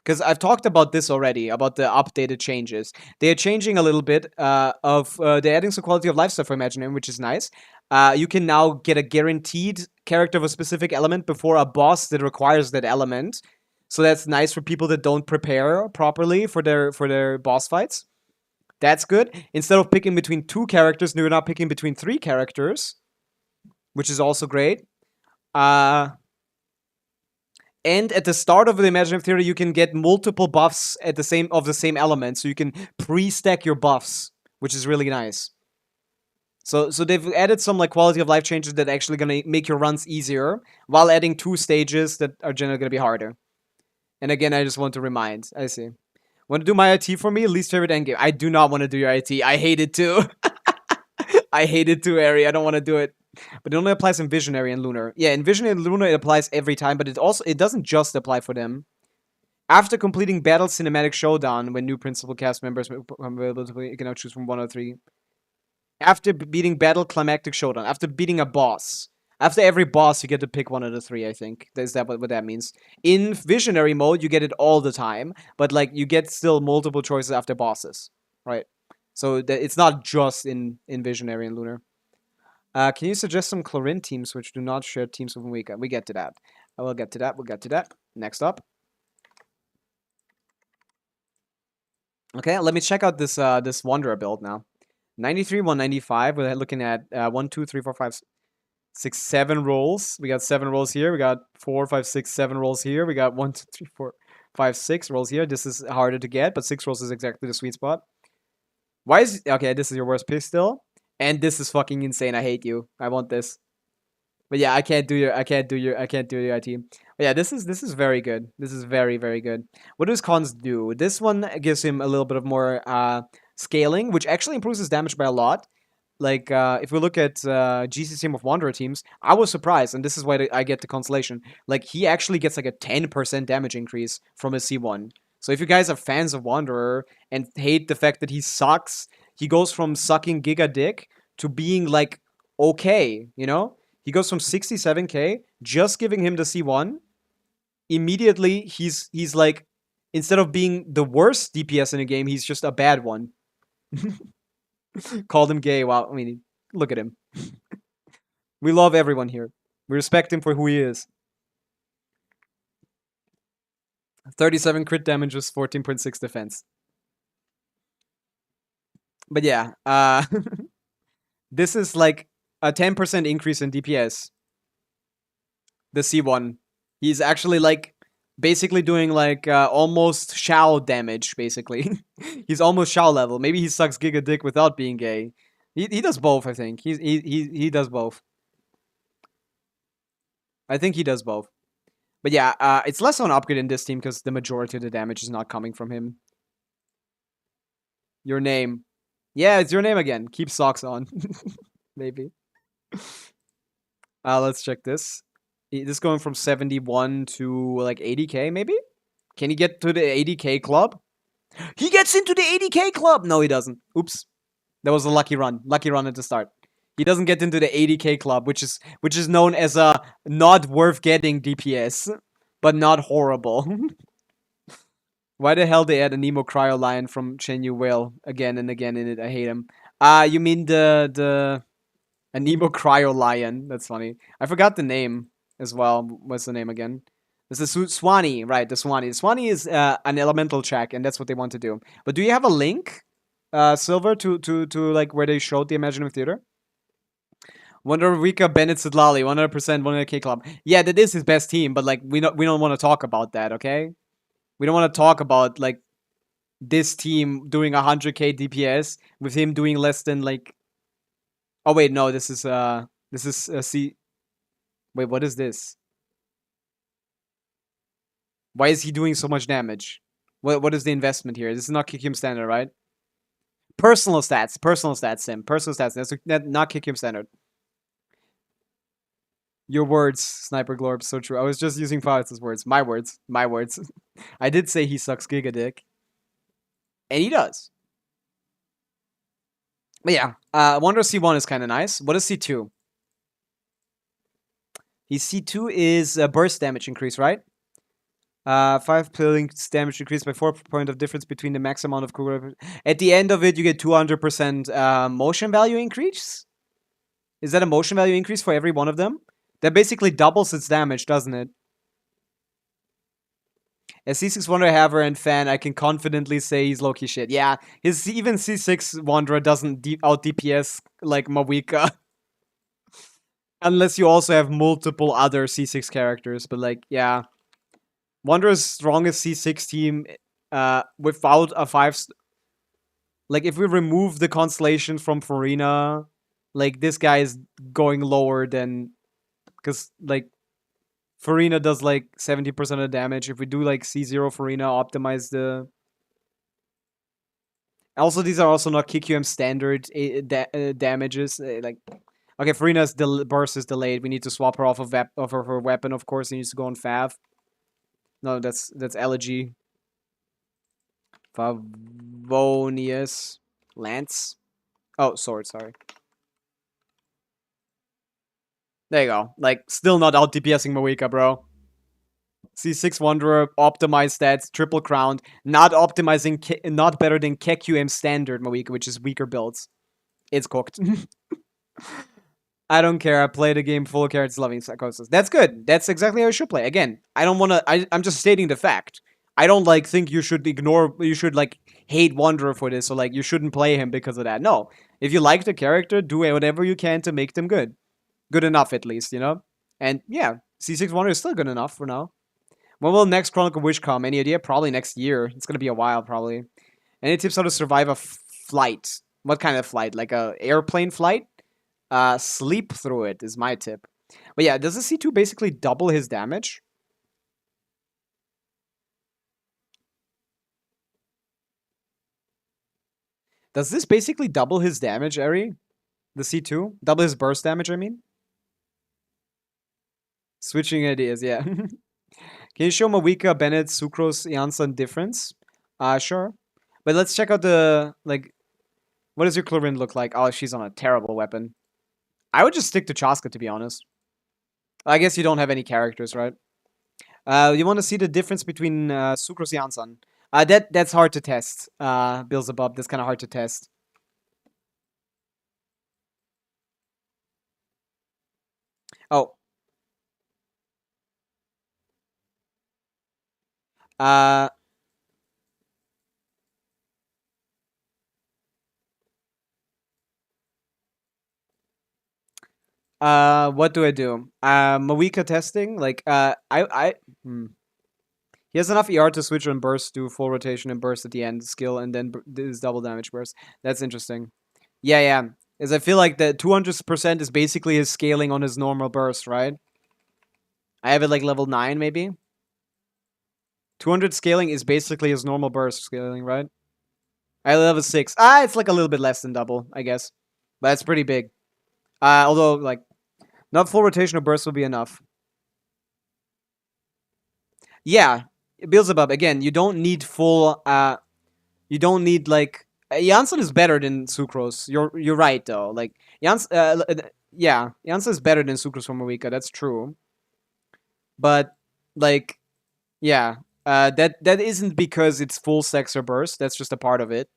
Because I've talked about this already, about the updated changes. They are changing a little bit they're adding some quality of life stuff for Imaginarium, which is nice. You can now get a guaranteed character of a specific element before a boss that requires that element. So that's nice for people that don't prepare properly for their boss fights. That's good. Instead of picking between 2 characters, you're now picking between 3 characters, which is also great. And at the start of the Imaginative Theater, you can get multiple buffs at the same element, so you can pre-stack your buffs, which is really nice. So they've added some like quality of life changes that are actually gonna make your runs easier, while adding 2 stages that are generally gonna be harder. And again, I just want to remind. I see. Want to do my IT for me? Least favorite endgame. I do not want to do your IT. I hate it too. I hate it too, Ari. I don't want to do it. But it only applies in Visionary and Lunar. Yeah, in Visionary and Lunar it applies every time, but it doesn't just apply for them. After completing Battle Cinematic Showdown, when new principal cast members become available, you can now choose from 1 or 3. After beating Battle Climactic Showdown, after beating a boss. After every boss, you get to pick 1 of the 3, I think. Is that what that means? In Visionary mode, you get it all the time, but like you get still multiple choices after bosses, right? So it's not just in Visionary and Lunar. Can you suggest some Chlorine teams which do not share teams with Pavica? We get to that. I will get to that. We'll get to that. Next up. Okay, let me check out this this Wanderer build now. 93, 195. We're looking at 1, 2, 3, 4, 5, 6, 7 rolls. We got 7 rolls here. We got 4, 5, 6, 7 rolls here. We got 1, 2, 3, 4, 5, 6 rolls here. This is harder to get, but 6 rolls is exactly the sweet spot. Why is okay? This is your worst pick still. And this is fucking insane. I hate you. I want this. But yeah, I can't do your IT. But yeah, this is very good. This is very, very good. What does Cons do? This one gives him a little bit of more scaling, which actually improves his damage by a lot. Like, if we look at GC's team of Wanderer teams, I was surprised, and this is why I get the consolation. Like, he actually gets like a 10% damage increase from his C1. So if you guys are fans of Wanderer and hate the fact that he sucks, he goes from sucking Giga Dick to being like okay, you know? He goes from 67k, just giving him the C1. Immediately, he's like, instead of being the worst DPS in a game, he's just a bad one. Called him gay. Wow, I mean, look at him. We love everyone here. We respect him for who he is. 37 crit damage was 14.6 defense. But yeah, this is like a 10% increase in DPS. The C1. He's actually like basically doing like almost Shao damage, basically. He's almost Shao level. Maybe he sucks Giga Dick without being gay. He does both, I think. He does both. I think he does both. But yeah, it's less of an upgrade in this team because the majority of the damage is not coming from him. Your name. Yeah, it's your name again. Keep socks on. Maybe. Let's check this. This is going from 71 to like 80k, maybe? Can he get to the 80k club? He gets into the 80k club! No, he doesn't. Oops. That was a lucky run. Lucky run at the start. He doesn't get into the 80k club, which is known as a not worth getting DPS, but not horrible. Why the hell they add a Nemo Cryo Lion from Chen Yu Whale again and again in it? I hate him. You mean a Nemo Cryo Lion? That's funny. I forgot the name as well. What's the name again? This is Swanee, right? The Swanee. The Swanee is an elemental check, and that's what they want to do. But do you have a link silver to like where they showed the Imaginative Theater. Wonder Rika Bennett Sidlali, 100%, 100k club. Yeah, that is his best team, but like we don't want to talk about that, okay? We don't want to talk about like this team doing 100k DPS with him doing less than like. Oh wait, no, this is C. Wait, what is this? Why is he doing so much damage? What is the investment here? This is not kick him standard, right? Personal stats, Sim. Personal stats. That's not kick him standard. Your words, Sniper Glorb, so true. I was just using Faustus' words. My words. My words. I did say he sucks Giga Dick. And he does. But yeah, Wonder C1 is kind of nice. What is C2? His C2 is burst damage increase, right? 5 points damage increased by 4 point of difference between the max amount of Kugel. At the end of it, you get 200% motion value increase. Is that a motion value increase for every one of them? That basically doubles its damage, doesn't it? As C6 Wanderer haver and fan, I can confidently say he's low-key shit. Yeah, his even C6 Wanderer doesn't out DPS like Mawika. Unless you also have multiple other C6 characters, but like, yeah. Wanderer's strongest C6 team without a 5... Like, if we remove the constellation from Farina, like, this guy is going lower than... Because, like, Farina does, like, 70% of the damage. If we do, like, C0 Farina, optimize the... Also, these are also not KQM standard damages. Like, okay, Farina's burst is delayed. We need to swap her off of her weapon, of course. He needs to go on Fav. No, that's Elegy. Favonius. Lance. Oh, sword, sorry. There you go. Like, still not out DPSing Mawika, bro. C6 Wanderer, optimized stats, triple crowned, not optimizing, not better than KQM standard Mawika, which is weaker builds. It's cooked. I don't care. I play the game full of characters loving psychosis. That's good. That's exactly how you should play. Again, I don't want to... I'm just stating the fact. I don't, like, think you should ignore... You should, like, hate Wanderer for this, or, like, you shouldn't play him because of that. No. If you like the character, do whatever you can to make them good. Good enough, at least, you know? And, yeah, C6 Wanderer is still good enough for now. When will next Chronicle Wish come? Any idea? Probably next year. It's gonna be a while, probably. Any tips how to survive a flight? What kind of flight? Like a airplane flight? Sleep through it is my tip. But yeah, does the C2 basically double his damage? Does this basically double his damage, Eri? The C2? Double his burst damage, I mean? Switching ideas, yeah. Can you show Mawika, Bennett, Sucrose, Janssen difference? Sure. But let's check out the, like, what does your Clorin look like? Oh, she's on a terrible weapon. I would just stick to Chaska, to be honest. I guess you don't have any characters, right? You want to see the difference between Sucrose and Janssen? That's hard to test, Beelzebub. That's kind of hard to test. Oh. What do I do? Mawika testing? Like, He has enough ER to switch on burst, do full rotation and burst at the end skill, and then this double damage burst. That's interesting. Yeah, yeah. As I feel like the 200% is basically his scaling on his normal burst, right? I have it like level 9, maybe? 200 scaling is basically his normal burst scaling, right? I have level 6. It's like a little bit less than double, I guess. But that's pretty big. Although, like, not full rotation or burst will be enough. Yeah, Beelzebub, again, you don't need full, you don't need, like, Janssen is better than Sucrose. You're right, though. Like, Janssen, yeah, Janssen is better than Sucrose from Mawika, that's true. But, like, yeah, that isn't because it's full sex or burst, that's just a part of it.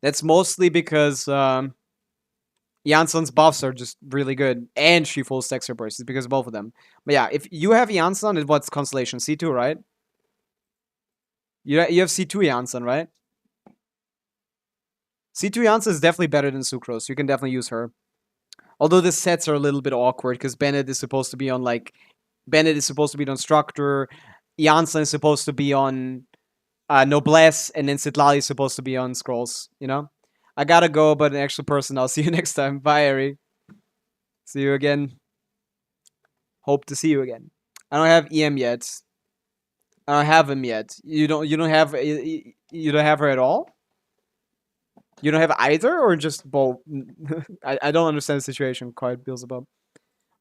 That's mostly because, Janssen's buffs are just really good, and she full stacks her burst. It's because of both of them. But yeah, if you have Janssen, what's Constellation? C2, right? You have C2 Janssen, right? C2 Janssen is definitely better than Sucrose. You can definitely use her. Although the sets are a little bit awkward because Bennett is supposed to be on Structure, Janssen is supposed to be on Noblesse, and then Citlali is supposed to be on Scrolls, you know? I gotta go, but an extra person. I'll see you next time. Bye, Ari. See you again. Hope to see you again. I don't have EM yet. I don't have him yet. You don't have her at all? You don't have either, or just both? I don't understand the situation quite, Beelzebub.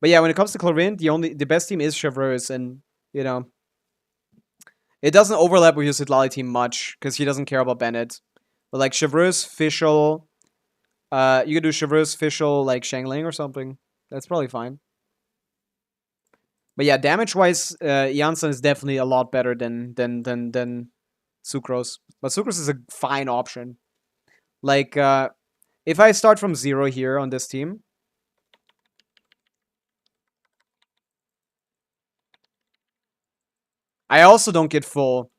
But yeah, when it comes to Chlorine, the best team is Chevreuse, and you know, it doesn't overlap with your Citlali team much because he doesn't care about Bennett. But like Chevreuse, Fischl, you could do Chevreuse, Fischl, like Shangling or something. That's probably fine. But yeah, damage-wise, Janssen is definitely a lot better than Sucrose. But Sucrose is a fine option. Like, if I start from 0 here on this team, I also don't get full.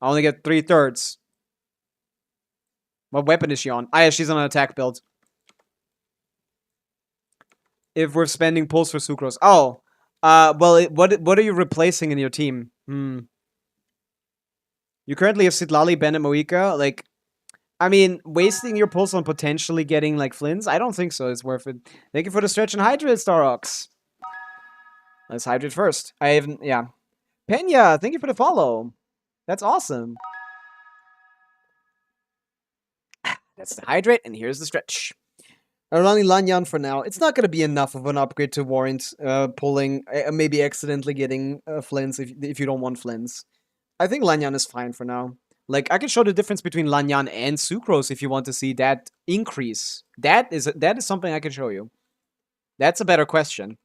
I only get 3/3. What weapon is she on? Ah, yeah, she's on an attack build. If we're spending pulls for Sucrose. Oh. Well, what are you replacing in your team? You currently have Citlali, Bennett, Moika. Like, I mean, wasting your pulse on potentially getting, like, Flins? I don't think so. It's worth it. Thank you for the stretch and hydrate, Starox. Let's hydrate first. I haven't, yeah. Pena, thank you for the follow. That's awesome. That's the hydrate, and here's the stretch. I'm running Lanyan for now. It's not going to be enough of an upgrade to warrant pulling, maybe accidentally getting Flins if you don't want Flins. I think Lanyan is fine for now. Like, I can show the difference between Lanyan and Sucrose if you want to see that increase. That is something I can show you. That's a better question.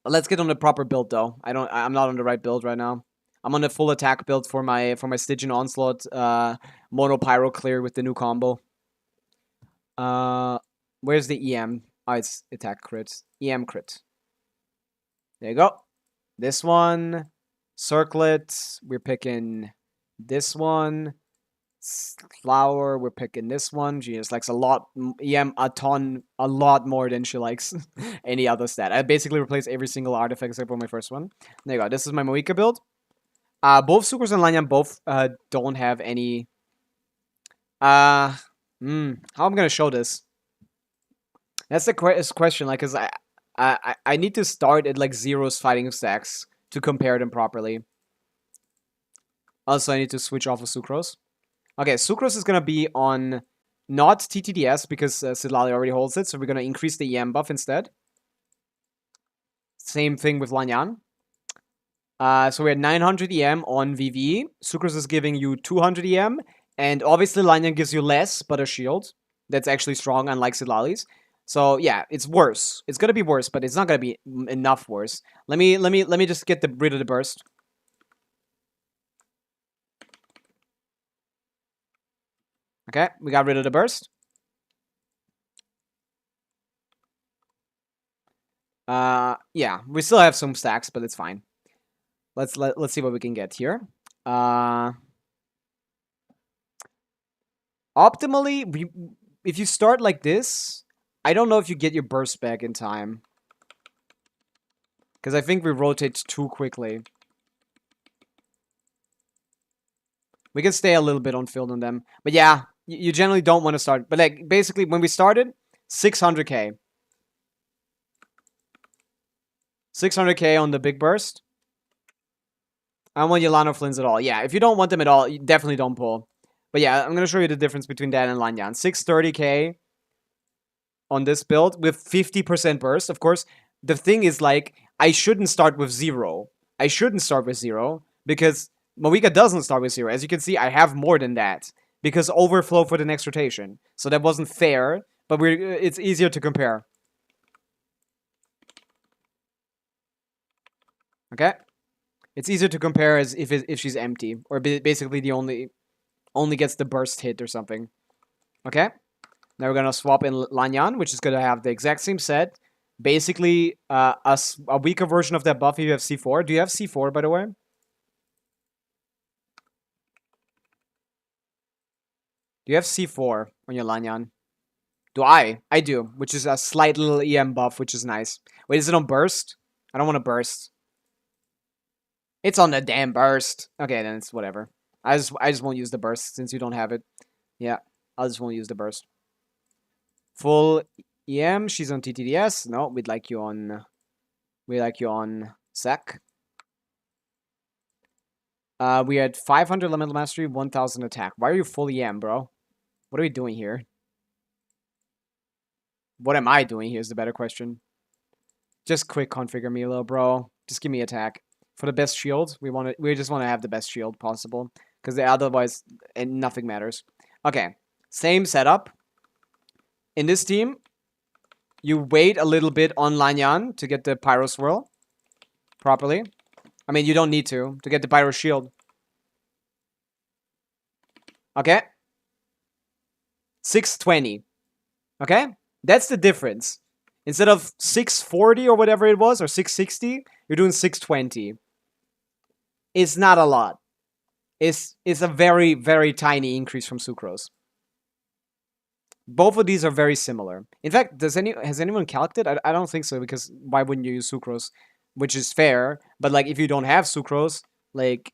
Let's get on the proper build though. I'm not on the right build right now. I'm on the full attack build for my Stygian Onslaught Mono Pyro clear with the new combo. Where's the EM? Oh, it's attack crit. EM crit. There you go. This one. Circlet. We're picking this one. Flower. We're picking this one. She just likes a lot. EM a lot more than she likes any other stat. I basically replaced every single artifact except for my first one. There you go. This is my Moika build. Both Sucrose and Lanyan both don't have any. How I'm gonna show this? That's the question. Like, cause I need to start at like zeros fighting stacks to compare them properly. Also, I need to switch off of Sucrose. Okay, Sucrose is gonna be on not TTDS because Citlali already holds it, so we're gonna increase the EM buff instead. Same thing with Lanyan. So we're at 900 EM on VV. Sucrose is giving you 200 EM, and obviously Lanyan gives you less, but a shield that's actually strong, unlike Citlali's. So yeah, it's worse. It's gonna be worse, but it's not gonna be enough worse. Let me just get rid of the burst. Okay, we got rid of the burst. Yeah, we still have some stacks, but it's fine. Let's see what we can get here. Optimally, if you start like this, I don't know if you get your burst back in time. Because I think we rotate too quickly. We can stay a little bit on field on them. But yeah, you generally don't want to start. But like, basically, when we started, 600k. 600k on the big burst. I don't want Yolano Flins at all. Yeah, if you don't want them at all, you definitely don't pull. But yeah, I'm going to show you the difference between that and Lanyan. 630k on this build with 50% burst. Of course, the thing is, like, I shouldn't start with 0. I shouldn't start with 0 because Moika doesn't start with 0. As you can see, I have more than that because overflow for the next rotation. So that wasn't fair, but it's easier to compare. Okay? It's easier to compare as if she's empty, or basically the only gets the burst hit or something. Okay, now we're gonna swap in Lanyan, which is gonna have the exact same set. Basically, a weaker version of that buff if you have C4. Do you have C4, by the way? Do you have C4 on your Lanyan? Do I? I do, which is a slight little EM buff, which is nice. Wait, is it on burst? I don't want to burst. It's on the damn burst. Okay, then it's whatever. I just won't use the burst since you don't have it. Yeah, I just won't use the burst. Full EM. She's on TTDS. No, we'd like you on. We like you on Sec. We had 500 elemental mastery, 1000 attack. Why are you full EM, bro? What are we doing here? What am I doing here is the better question. Just quick configure me, little bro. Just give me attack. For the best shield, we just want to have the best shield possible. Because otherwise, nothing matters. Okay. Same setup. In this team, you wait a little bit on Lanyan to get the Pyro Swirl properly. I mean, you don't need to get the Pyro Shield. Okay? 620. Okay? That's the difference. Instead of 640 or whatever it was, or 660, you're doing 620. It's not a lot. It's a very, very tiny increase from Sucrose. Both of these are very similar. In fact, has anyone calculated it? I don't think so, because why wouldn't you use Sucrose? Which is fair, but like if you don't have Sucrose, like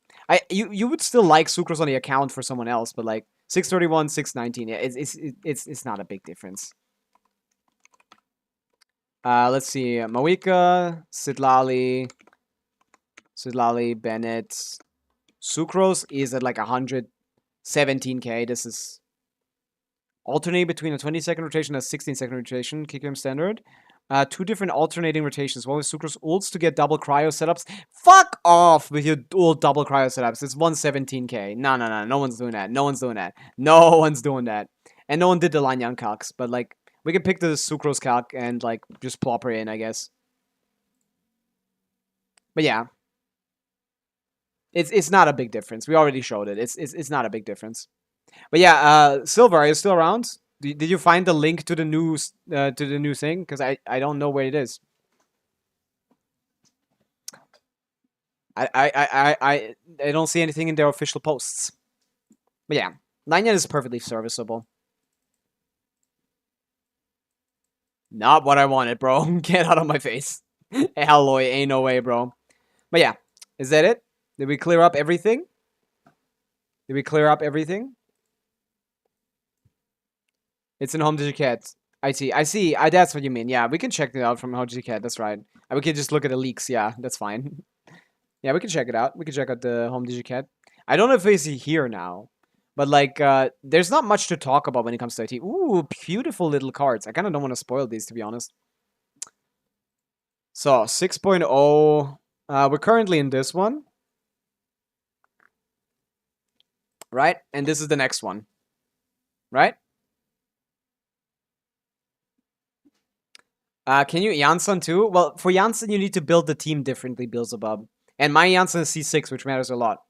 you would still like Sucrose on the account for someone else, but like 631, 619, yeah, it's not a big difference. Let's see, Mawika, Sidlali, Bennett. Sucrose is at like 117k. This is alternate between a 20-second rotation and a 16-second rotation. Kick him standard. Two different alternating rotations. One with Sucrose ults to get double cryo setups. Fuck off with your ult double cryo setups. It's 117k. No. No one's doing that. No one's doing that. No one's doing that. And no one did the Lanyan calcs. But like, we can pick the Sucrose calc and like just plop her in, I guess. But yeah. It's not a big difference. We already showed it. It's not a big difference. But yeah, Silver, are you still around? Did you find the link to the new thing? Because I don't know where it is. I don't see anything in their official posts. But yeah, Lanyan is perfectly serviceable. Not what I wanted, bro. Get out of my face. Alloy, ain't no way, bro. But yeah, is that it? Did we clear up everything? Did we clear up everything? It's in Home DigiCat. I see. That's what you mean. Yeah, we can check it out from Home DigiCat. That's right. And we can just look at the leaks. Yeah, that's fine. Yeah, we can check it out. We can check out the Home DigiCat. I don't know if it's here now. But, like, there's not much to talk about when it comes to IT. Ooh, beautiful little cards. I kind of don't want to spoil these, to be honest. So, 6.0. We're currently in this one. Right? And this is the next one. Right? Can you Janssen too? Well, for Janssen, you need to build the team differently, Beelzebub. And my Janssen is C6, which matters a lot.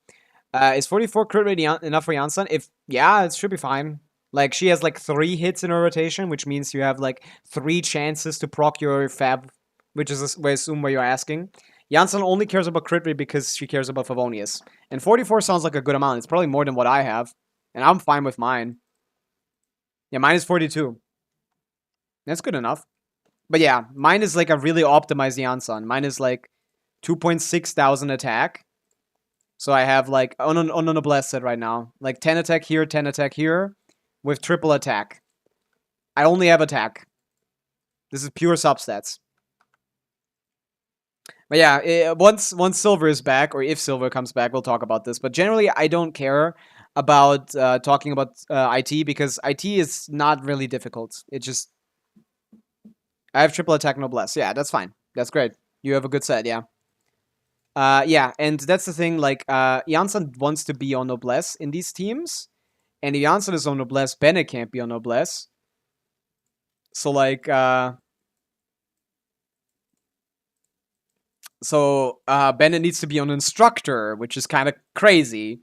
Is 44 crit rate enough for Janssen? Yeah, it should be fine. Like, she has, like, 3 hits in her rotation, which means you have, like, 3 chances to proc your Fab, which is, I assume, where you're asking. Janssen only cares about crit rate because she cares about Favonius. And 44 sounds like a good amount. It's probably more than what I have. And I'm fine with mine. Yeah, mine is 42. That's good enough. But yeah, mine is like a really optimized Janssen. Mine is like 2.6 thousand attack. So I have like, on a Noblesse set right now. Like 10 attack here, 10 attack here. With triple attack. I only have attack. This is pure substats. But yeah, once Silver is back, or if Silver comes back, we'll talk about this. But generally, I don't care about talking about IT, because IT is not really difficult. It just... I have triple attack Noblesse. Yeah, that's fine. That's great. You have a good set, yeah. Yeah, and that's the thing, like, Janssen wants to be on Noblesse in these teams. And if Janssen is on Noblesse, Bennett can't be on Noblesse. So, like, Bennett needs to be on Instructor, which is kind of crazy.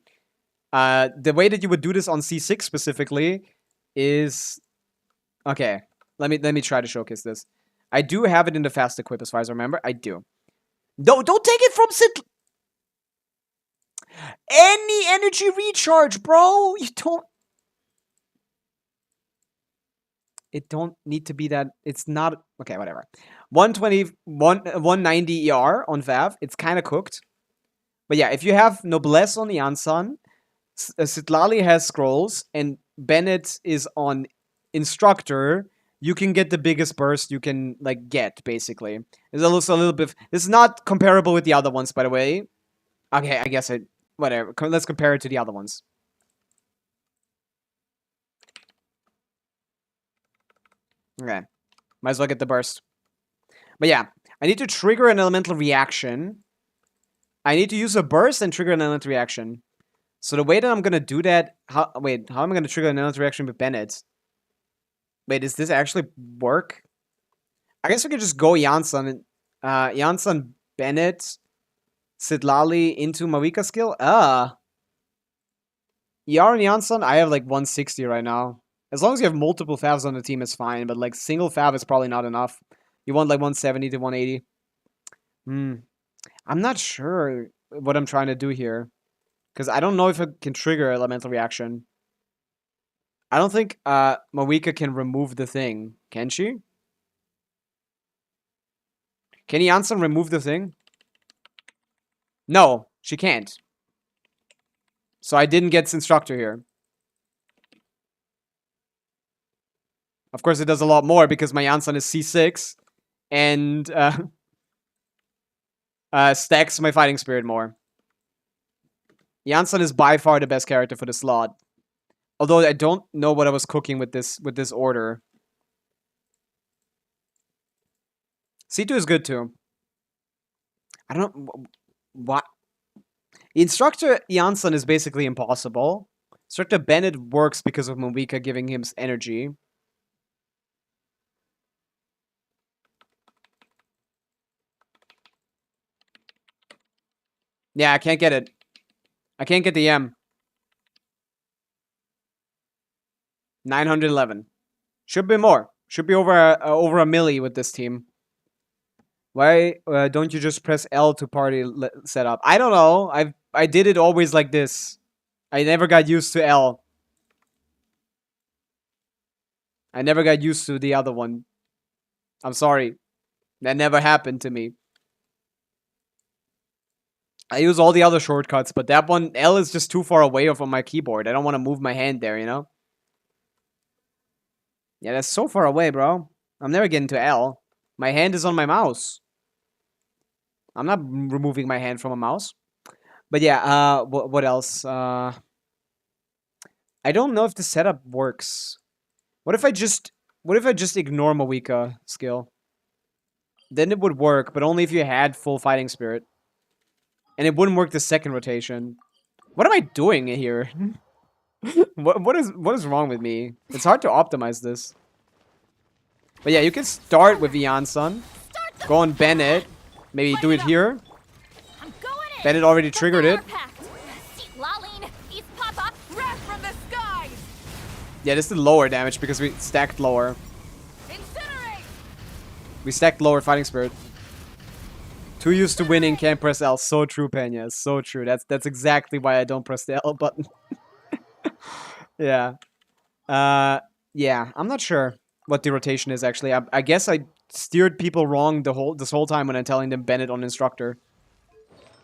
The way that you would do this on C6 specifically is... Okay, let me try to showcase this. I do have it in the fast equip, as far as I remember. I do. Don't take it from Sid. Any energy recharge, bro. You don't. it don't need to be that. It's not okay. Whatever. 120, 190 ER on Vav. It's kind of cooked. But yeah, if you have Noblesse on Yansan, Sitlali has scrolls, and Bennett is on Instructor, you can get the biggest burst you can like get. Basically, it's also a little bit. This is not comparable with the other ones, by the way. Okay, I guess whatever. Let's compare it to the other ones. Okay, might as well get the burst. But yeah, I need to trigger an elemental reaction. I need to use a burst and trigger an elemental reaction. So the way that I'm gonna do that, how am I gonna trigger an elemental reaction with Bennett? Wait, does this actually work? I guess we could just go Janssen, Janssen, Bennett, Sidlali into Pavica skill. ER and Janssen, I have like 160 right now. As long as you have multiple Favs on the team, it's fine. But like single Fav is probably not enough. You want like 170 to 180. I'm not sure what I'm trying to do here. Because I don't know if it can trigger elemental reaction. I don't think Pavica can remove the thing. Can she? Can Janssen remove the thing? No, she can't. So I didn't get Instructor here. Of course, it does a lot more because my Janssen is C6 and stacks my Fighting Spirit more. Janssen is by far the best character for the slot. Although I don't know what I was cooking with this order. C2 is good too. I don't know what. Instructor Janssen is basically impossible. Instructor Bennett works because of Pavica giving him energy. Yeah, I can't get it. I can't get the M. 911. Should be more. Should be over a milli with this team. Why don't you just press L to party setup? I don't know. I did it always like this. I never got used to L. I never got used to the other one. I'm sorry. That never happened to me. I use all the other shortcuts, but that one, L is just too far away from my keyboard. I don't want to move my hand there, you know? Yeah, that's so far away, bro. I'm never getting to L. My hand is on my mouse. I'm not removing my hand from a mouse. But yeah, what else? I don't know if the setup works. What if I just ignore Pavica skill? Then it would work, but only if you had full Fighting Spirit. And it wouldn't work the second rotation. What am I doing here? what is wrong with me? It's hard to optimize this. But yeah, you can start with Janssen. Go on Bennett. Maybe do it here. Bennett already triggered it. Yeah, this is lower damage because we stacked lower. We stacked lower Fighting Spirit. Too used to winning, can't press L. So true, Pena. So true. That's exactly why I don't press the L button. Yeah. Yeah. I'm not sure what the rotation is actually. I guess I steered people wrong this whole time when I'm telling them Bennett on Instructor.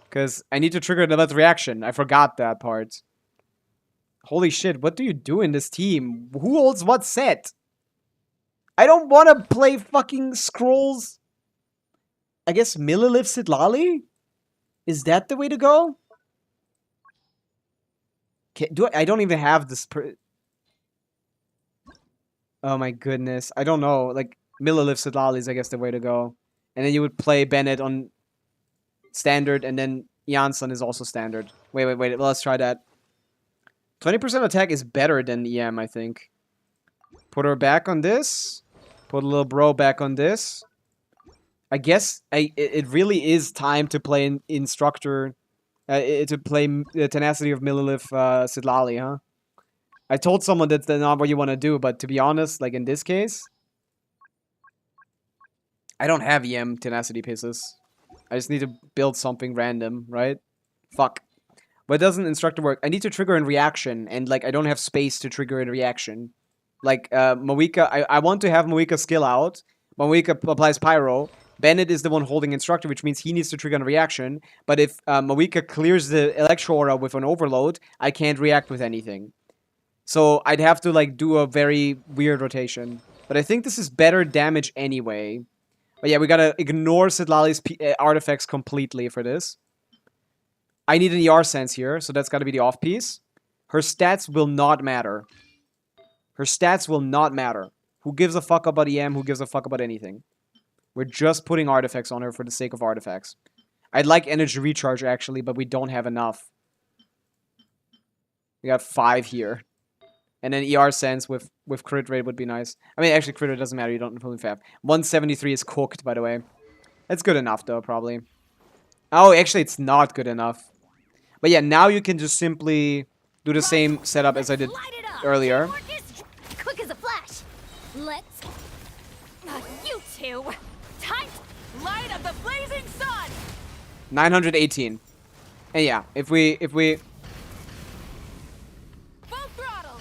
Because I need to trigger another reaction. I forgot that part. Holy shit, what do you do in this team? Who holds what set? I don't want to play fucking scrolls. I guess Millilith Sidlali? Is that the way to go? I don't even have this oh my goodness. I don't know. Like, Millilith Sidlali is, I guess, the way to go. And then you would play Bennett on standard, and then Janssen is also standard. Wait. Let's try that. 20% attack is better than EM, I think. Put her back on this. Put a little bro back on this. I guess it really is time to play Instructor. To play Tenacity of Millilith Sidlali, huh? I told someone that's not what you want to do, but to be honest, like in this case, I don't have EM Tenacity pieces. I just need to build something random, right? Fuck. But doesn't Instructor work? I need to trigger in reaction, and like I don't have space to trigger in reaction. Like, Moika, I want to have Moika skill out. Moika applies Pyro. Bennett is the one holding Instructor, which means he needs to trigger a reaction. But if Moika clears the Electro Aura with an Overload, I can't react with anything. So I'd have to, like, do a very weird rotation. But I think this is better damage anyway. But yeah, we gotta ignore Sitlali's artifacts completely for this. I need an ER sense here, so that's gotta be the off piece. Her stats will not matter. Her stats will not matter. Who gives a fuck about EM? Who gives a fuck about anything? We're just putting artifacts on her for the sake of artifacts. I'd like energy recharge, actually, but we don't have enough. We got 5 here. And then ER sense with crit rate would be nice. I mean, actually, crit rate doesn't matter. You don't pull in fab. 173 is cooked, by the way. That's good enough, though, probably. Oh, actually, it's not good enough. But yeah, now you can just simply do the same setup as I did earlier. Quick as a flash. Let's. You two. Time. Light of the blazing sun. 918. And yeah, if we Full throttle.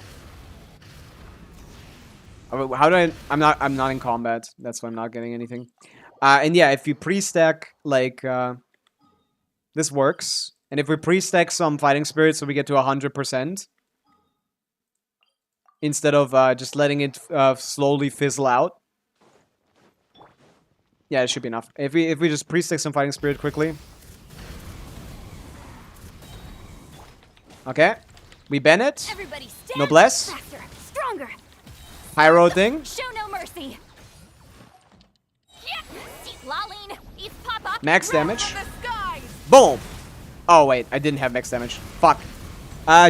how do I'm not in combat. That's why I'm not getting anything. And yeah, if you pre-stack like this works. And if we pre-stack some fighting spirits so we get to 100%, instead of just letting it slowly fizzle out. Yeah, it should be enough. If we just pre-stack some fighting spirit quickly. Okay. We Bennett. Everybody stand. Noblesse. Faster, stronger. Pyro thing. Show no mercy. Yeah. See, Laline, Eve pop up. Max damage. Of the skies. Boom. Oh, wait. I didn't have max damage. Fuck.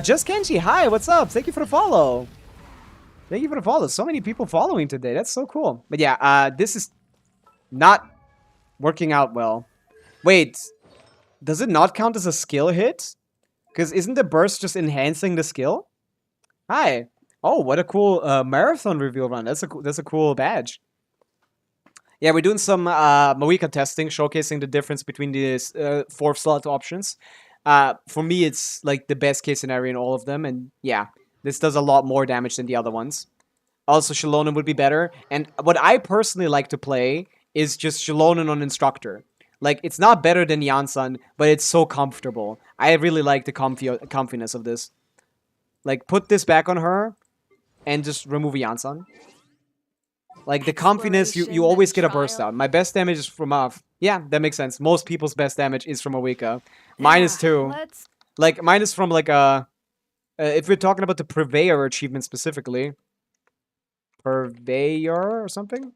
Just Kenji. Hi, what's up? Thank you for the follow. Thank you for the follow. So many people following today. That's so cool. But yeah, this is not working out well. Wait. Does it not count as a skill hit? Because isn't the burst just enhancing the skill? Hi. Oh, what a cool marathon reveal run. That's a cool badge. Yeah, we're doing some Moika testing, showcasing the difference between these 4th slot options. For me, it's like the best case scenario in all of them. And yeah, this does a lot more damage than the other ones. Also, Shallonen would be better. And what I personally like to play is just Shallonen on Instructor. Like, it's not better than Yansan, but it's so comfortable. I really like the comfiness of this. Like, put this back on her and just remove Yansan. Like, the comfiness, you always get a burst out. My best damage is from yeah, that makes sense. Most people's best damage is from Moika. Mine is too. Like, mine is from, like, if we're talking about the Purveyor achievement specifically. Purveyor or something?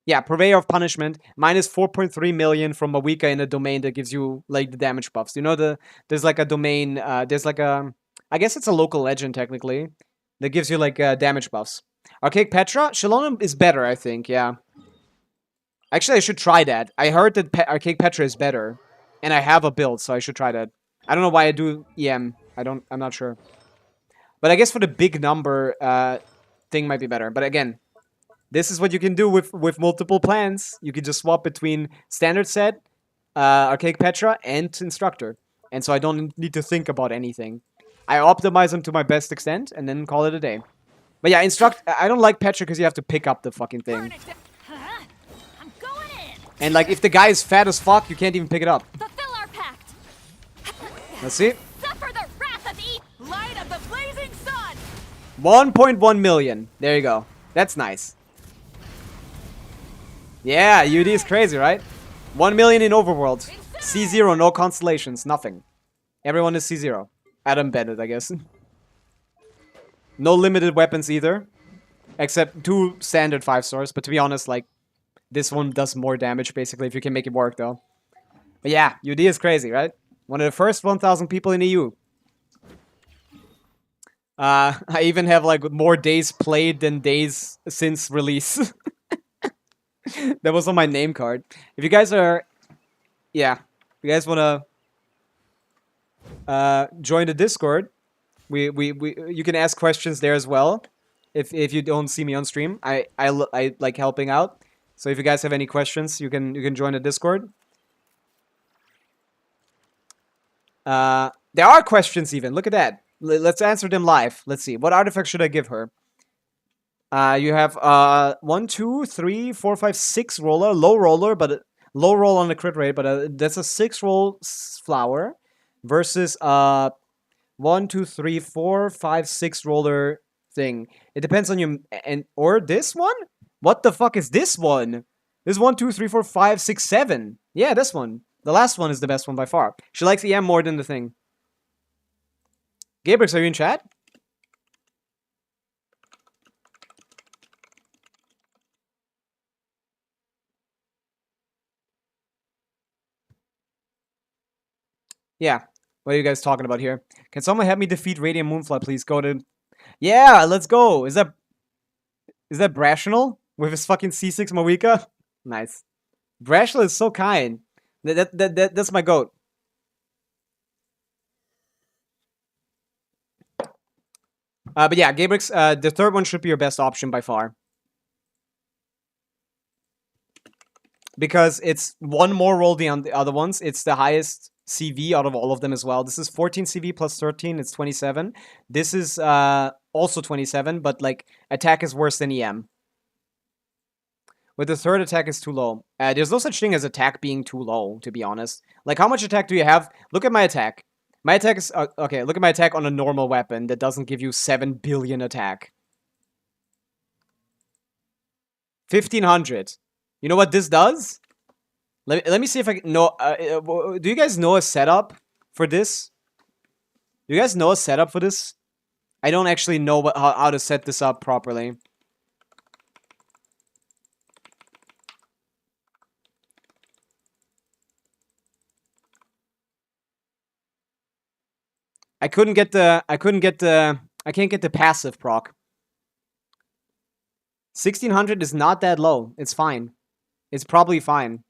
Yeah, Purveyor of Punishment. Mine is 4.3 million from Moika in a domain that gives you, like, the damage buffs. You know, there's, like, a domain, there's, like, a... I guess it's a local legend, technically. That gives you, like, damage buffs. Archaic Petra? Shallonen is better, I think, yeah. Actually, I should try that. I heard that Archaic Petra is better. And I have a build, so I should try that. I don't know why I do EM. I'm not sure. But I guess for the big number, thing might be better. But again, this is what you can do with multiple plans. You can just swap between standard set, Archaic Petra, and Instructor. And so I don't need to think about anything. I optimize them to my best extent, and then call it a day. But yeah, I don't like Petra because you have to pick up the fucking thing. I'm going in. And like, if the guy is fat as fuck, you can't even pick it up. Fulfill our pact. Let's see. Suffer the wrath of the Light of the blazing sun. 1.1 million. There you go. That's nice. Yeah, UD is crazy, right? 1 million in Overworld. C0, no constellations, nothing. Everyone is C0. Adam Bennett, I guess. No limited weapons either. Except 2 standard 5-stars. But to be honest, like, this one does more damage, basically, if you can make it work, though. But yeah, UD is crazy, right? One of the first 1,000 people in EU. I even have, like, more days played than days since release. That was on my name card. If you guys are... Yeah. If you guys want to join the Discord... you can ask questions there as well. If you don't see me on stream, I like helping out. So if you guys have any questions, you can join the Discord. There are questions even. Look at that. Let's answer them live. Let's see. What artifact should I give her? You have 1, 2, 3, 4, 5, 6 roller, low roller, but low roll on the crit rate, but that's a 6 roll flower versus 1, 2, 3, 4, 5, 6 roller thing. It depends on your or this one. What the fuck is this one? This 1, 2, 3, 4, 5, 6, 7. Yeah, this one. The last one is the best one by far. She likes EM more than the thing. Gabrix, are you in chat? Yeah. What are you guys talking about here? Can someone help me defeat Radiant Moonfly, please? Go to... Yeah, let's go. Is that Brational? With his fucking C6 Mawika? Nice. Brational is so kind. That's my goat. But yeah, Gabrix, the third one should be your best option by far. Because it's one more roll than the other ones. It's the highest CV out of all of them as well. This is 14 CV plus 13. It's 27. This is also 27, but like attack is worse than EM. With the third, attack is too low. There's no such thing as attack being too low, to be honest. Like, how much attack do you have? Look at my attack. My attack is... okay, look at my attack on a normal weapon that doesn't give you 7 billion attack. 1500. You know what this does? Let me see if I can... No, do you guys know a setup for this? Do you guys know a setup for this? I don't actually know how to set this up properly. I can't get the passive proc. 1600 is not that low. It's fine. It's probably fine.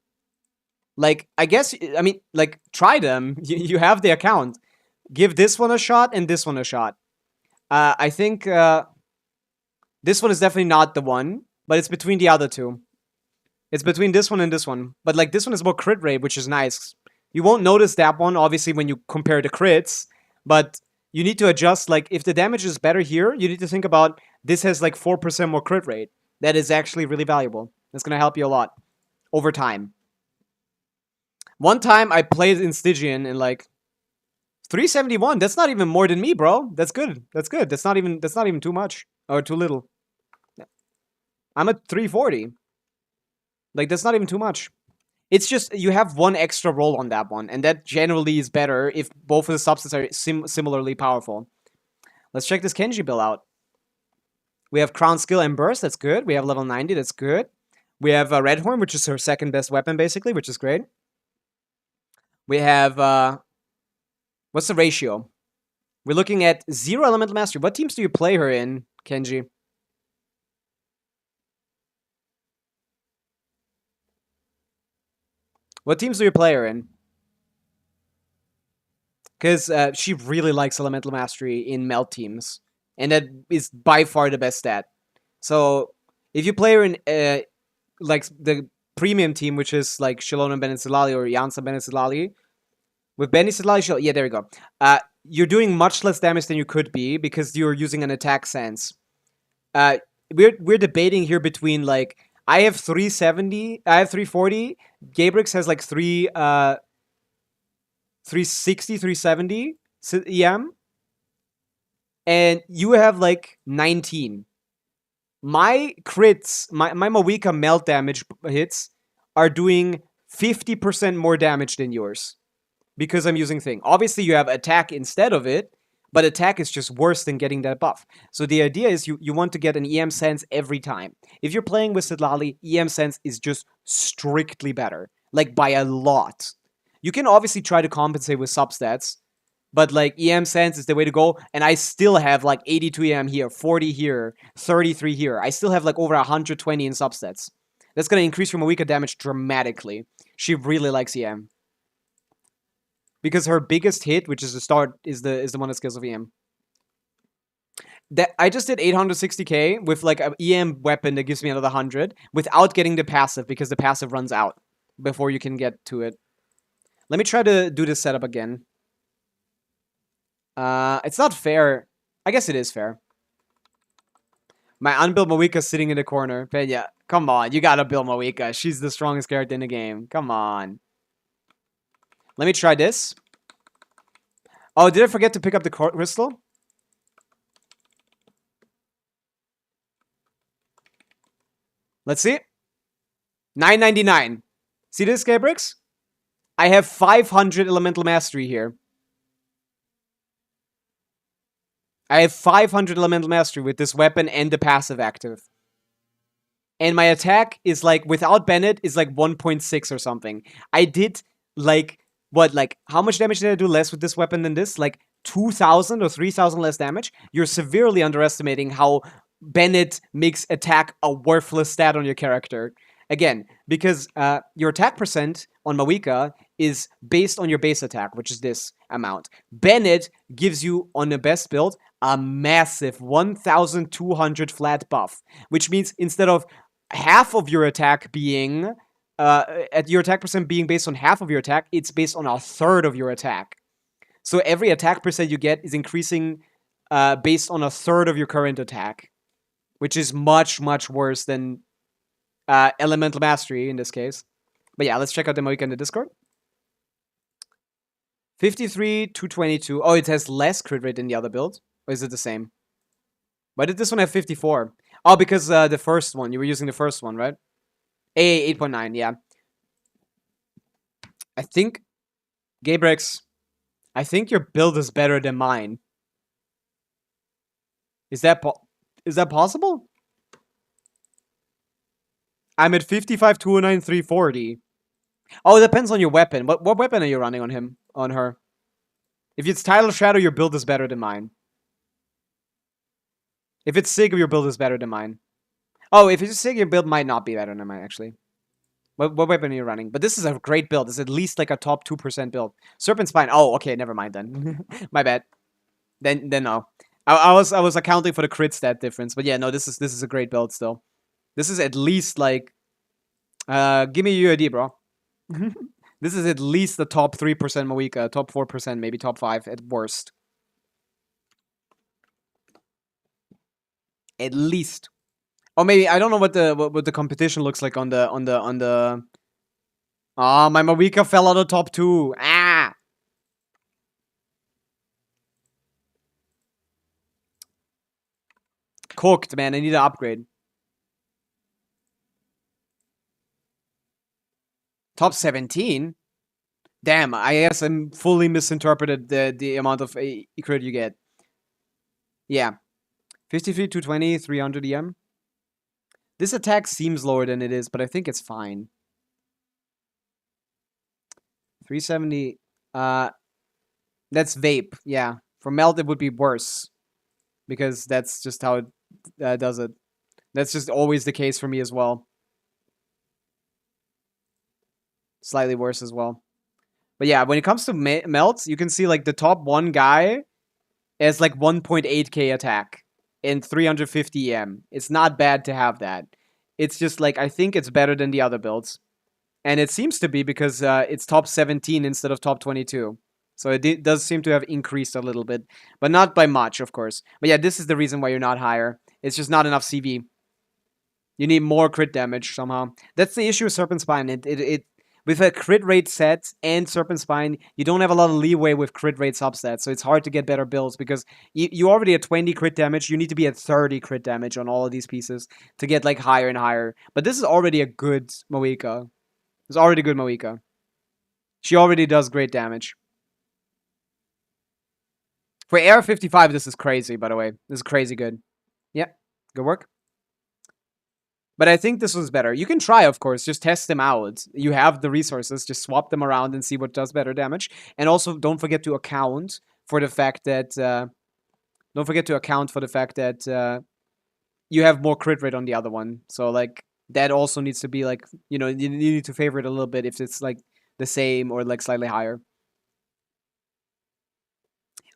Like, I guess, I mean, like, try them. You have the account. Give this one a shot and this one a shot. I think this one is definitely not the one, but it's between the other two. It's between this one and this one. But, like, this one is more crit rate, which is nice. You won't notice that one, obviously, when you compare the crits. But you need to adjust, like, if the damage is better here, you need to think about this has, like, 4% more crit rate. That is actually really valuable. That's going to help you a lot over time. One time, I played in Stygian in, like, 371. That's not even more than me, bro. That's good. That's good. That's not even too much. Or too little. I'm at 340. Like, that's not even too much. It's just, you have one extra roll on that one, and that generally is better if both of the subsets are similarly powerful. Let's check this Kenji build out. We have Crown Skill and Burst, that's good. We have level 90, that's good. We have Red Horn, which is her second best weapon, basically, which is great. We have, what's the ratio? We're looking at 0 Elemental Mastery. What teams do you play her in, Kenji? What teams do you play her in? Because she really likes Elemental Mastery in Melt teams. And that is by far the best stat. So, if you play her in, like, the premium team, which is, like, Shalona Benizilali or Yansa Benizilali. With Benizilali, yeah, there we go. You're doing much less damage than you could be, because you're using an attack sense. We're debating here between, like, I have 370, I have 340, Gabrix has like 360, 370 EM, and you have like 19. My crits, my Mawika melt damage hits are doing 50% more damage than yours, because I'm using thing. Obviously, you have attack instead of it, but attack is just worse than getting that buff. So the idea is you want to get an EM sense every time. If you're playing with Sidlali, EM sense is just strictly better. Like, by a lot. You can obviously try to compensate with substats, but, like, EM sense is the way to go. And I still have, like, 82 EM here, 40 here, 33 here. I still have, like, over 120 in substats. That's going to increase your Mawika damage dramatically. She really likes EM. Because her biggest hit, which is the start, is the one that scales of EM. That I just did 860k with like an EM weapon that gives me another 100 without getting the passive, because the passive runs out before you can get to it. Let me try to do this setup again. It's not fair. I guess it is fair. My unbuilt Mawika sitting in the corner. Pena, come on. You gotta build Mawika. She's the strongest character in the game. Come on. Let me try this. Oh, did I forget to pick up the crystal? Let's see. 999. See this, Gabrix? I have 500 elemental mastery here. I have 500 elemental mastery with this weapon and the passive active. And my attack is like, without Bennett, is like 1.6 or something. I did like, what, like, how much damage did I do less with this weapon than this? Like 2,000 or 3,000 less damage? You're severely underestimating how Bennett makes attack a worthless stat on your character. Again, because your attack percent on Mawika is based on your base attack, which is this amount. Bennett gives you, on the best build, a massive 1,200 flat buff, which means instead of half of your attack being, at your attack percent being based on half of your attack, it's based on a third of your attack. So every attack percent you get is increasing based on a third of your current attack, which is much, much worse than elemental mastery in this case. But yeah, let's check out the Mawika in the Discord. 53 to 22. Oh, it has less crit rate than the other build. Or is it the same? Why did this one have 54? Oh, because the first one. You were using the first one, right? 8.9, yeah. I think, Gabrix, I think your build is better than mine. Is that possible? I'm at 55, 209, 340. Oh, it depends on your weapon. What weapon are you running on him? On her? If it's Tidal Shadow, your build is better than mine. If it's Sig, your build is better than mine. Oh, if it's Sig, your build might not be better than mine, actually. What weapon are you running? But this is a great build. It's at least like a top 2% build. Serpent Spine. Oh, okay, never mind then. My bad. Then no. I was accounting for the crit stat difference, but yeah, no, this is a great build still. This is at least like, give me UID, bro. This is at least the top 3% Mawika, top 4%, maybe top 5 at worst. At least. Oh, maybe I don't know what the competition looks like on the. Ah, my Mawika fell out of top 2. Ah. Cooked, man. I need to upgrade. Top 17? Damn, I guess I'm fully misinterpreted the amount of crit you get. Yeah. 53, 220, 300 EM. This attack seems lower than it is, but I think it's fine. 370. That's vape. Yeah. For melt, it would be worse. Because that's just how it does it. That's just always the case for me as well. Slightly worse as well. But yeah, when it comes to melts, you can see like the top one guy has like 1.8k attack and 350 EM. It's not bad to have that. It's just like, I think it's better than the other builds. And it seems to be because it's top 17 instead of top 22. So it does seem to have increased a little bit. But not by much, of course. But yeah, this is the reason why you're not higher. It's just not enough CV. You need more crit damage somehow. That's the issue with Serpent Spine. With a crit rate set and Serpent Spine, you don't have a lot of leeway with crit rate substats, so it's hard to get better builds because you already at 20 crit damage, you need to be at 30 crit damage on all of these pieces to get like higher and higher. But this is already a good Mawika. It's already good Mawika. She already does great damage. For AR-55, this is crazy, by the way. This is crazy good. Yeah, good work. But I think this was better. You can try, of course, just test them out. You have the resources, just swap them around and see what does better damage. And also, don't forget to account for the fact that you have more crit rate on the other one. So like that also needs to be like, you know, you need to favor it a little bit if it's like the same or like slightly higher.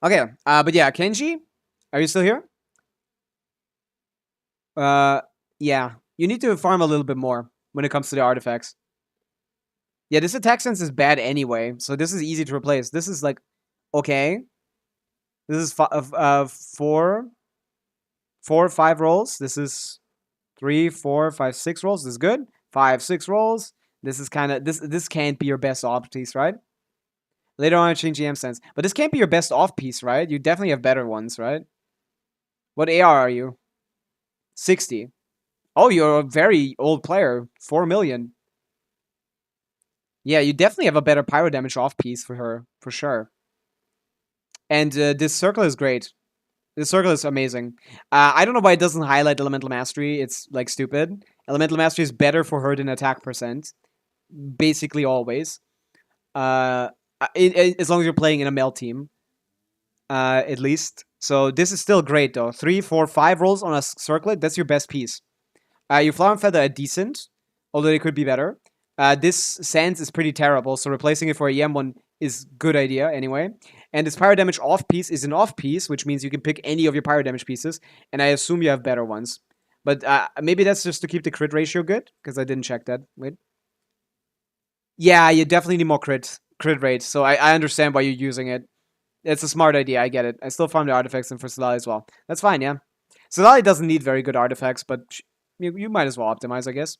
Okay, but yeah, Kenji, are you still here? Yeah. You need to farm a little bit more when it comes to the artifacts. Yeah, this attack sense is bad anyway, so this is easy to replace. This is like, okay. This is 4. 4, 5 rolls. This is 3, 4, 5, 6 rolls. This is good. 5, 6 rolls. This is kind of this can't be your best off piece, right? Later on, I change GM sense, but this can't be your best off piece, right? You definitely have better ones, right? What AR are you? 60. Oh, you're a very old player. 4 million. Yeah, you definitely have a better pyro damage off piece for her, for sure. And this circle is great. This circle is amazing. I don't know why it doesn't highlight Elemental Mastery. It's, like, stupid. Elemental Mastery is better for her than attack percent. Basically always. As long as you're playing in a male team. At least. So this is still great, though. 3, 4, 5 rolls on a circlet. That's your best piece. Your Flower and Feather are decent. Although they could be better. This Sands is pretty terrible. So replacing it for a EM1 is good idea anyway. And this pyro damage off piece is an off piece, which means you can pick any of your pyro damage pieces, and I assume you have better ones. But maybe that's just to keep the crit ratio good, because I didn't check that. Wait. Yeah, you definitely need more crit rate, so I understand why you're using it. It's a smart idea, I get it. I still farm the artifacts in for Solali as well. That's fine, yeah. Solali doesn't need very good artifacts, but you might as well optimize, I guess.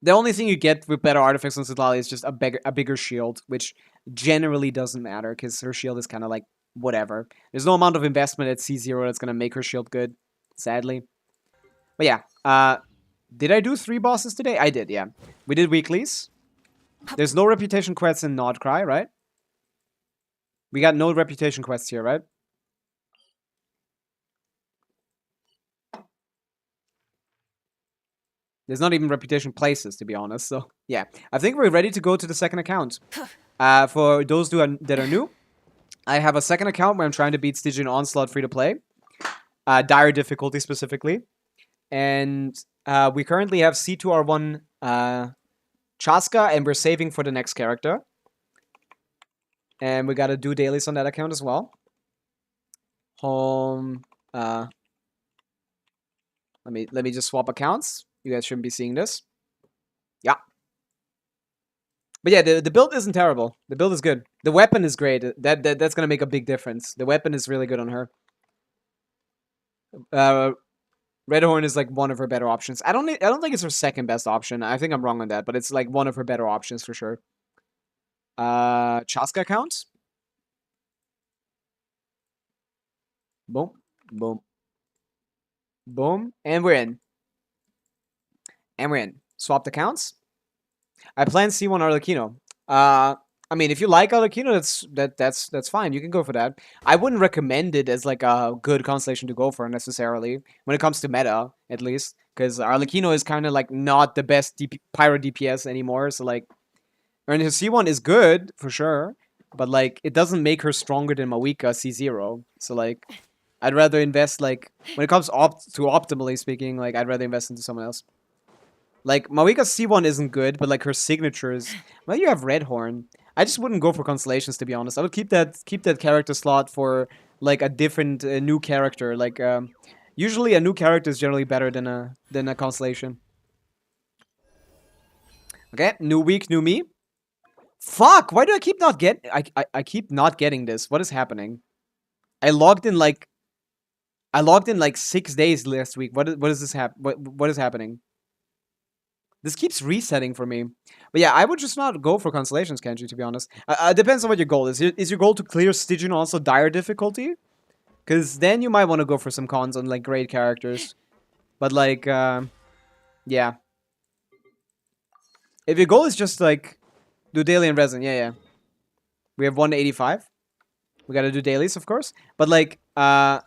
The only thing you get with better artifacts on Solali is just a bigger shield, which generally doesn't matter, because her shield is kind of like, whatever. There's no amount of investment at C0 that's going to make her shield good, sadly. But yeah, did I do 3 bosses today? I did, yeah. We did weeklies. There's no reputation quests in Nordcry, right? We got no reputation quests here, right? There's not even reputation places, to be honest, so yeah. I think we're ready to go to the second account. For those that are new, I have a second account where I'm trying to beat Stygian Onslaught free-to-play. Dire difficulty, specifically. And we currently have C2R1 Chaska, and we're saving for the next character. And we gotta do dailies on that account as well. Home, let me just swap accounts. You guys shouldn't be seeing this. Yeah. But yeah, the build isn't terrible. The build is good. The weapon is great. That's gonna make a big difference. The weapon is really good on her. Redhorn is like one of her better options. I don't think it's her second best option. I think I'm wrong on that, but it's like one of her better options for sure. Chaska counts. Boom, boom, boom, and we're in. And we're in. Swap the counts. I plan C1 Arlecchino. I mean, if you like Arlecchino, that's fine. You can go for that. I wouldn't recommend it as like a good constellation to go for necessarily when it comes to meta, at least, because Arlecchino is kind of like not the best pyro DPS anymore. So like, and his C1 is good for sure, but like it doesn't make her stronger than Pavica C0. So like, I'd rather invest like when it comes to optimally speaking, like I'd rather invest into someone else. Like, Pavica's C1 isn't good, but, like, her signatures... Well, you have Redhorn. I just wouldn't go for Constellations, to be honest. I would keep that character slot for, like, a different new character. Like, usually a new character is generally better than a Constellation. Okay, new week, new me. Fuck! Why do I keep not get... I keep not getting this. What is happening? I logged in, like, 6 days last week. What is this what is happening? This keeps resetting for me. But yeah, I would just not go for Constellations, Kenji, to be honest. Depends on what your goal is. Is your goal to clear Stygian also dire difficulty? Because then you might want to go for some cons on, like, great characters. But, like, yeah. If your goal is just, like, do daily and resin, yeah. We have 185. We gotta do dailies, of course. But, like, I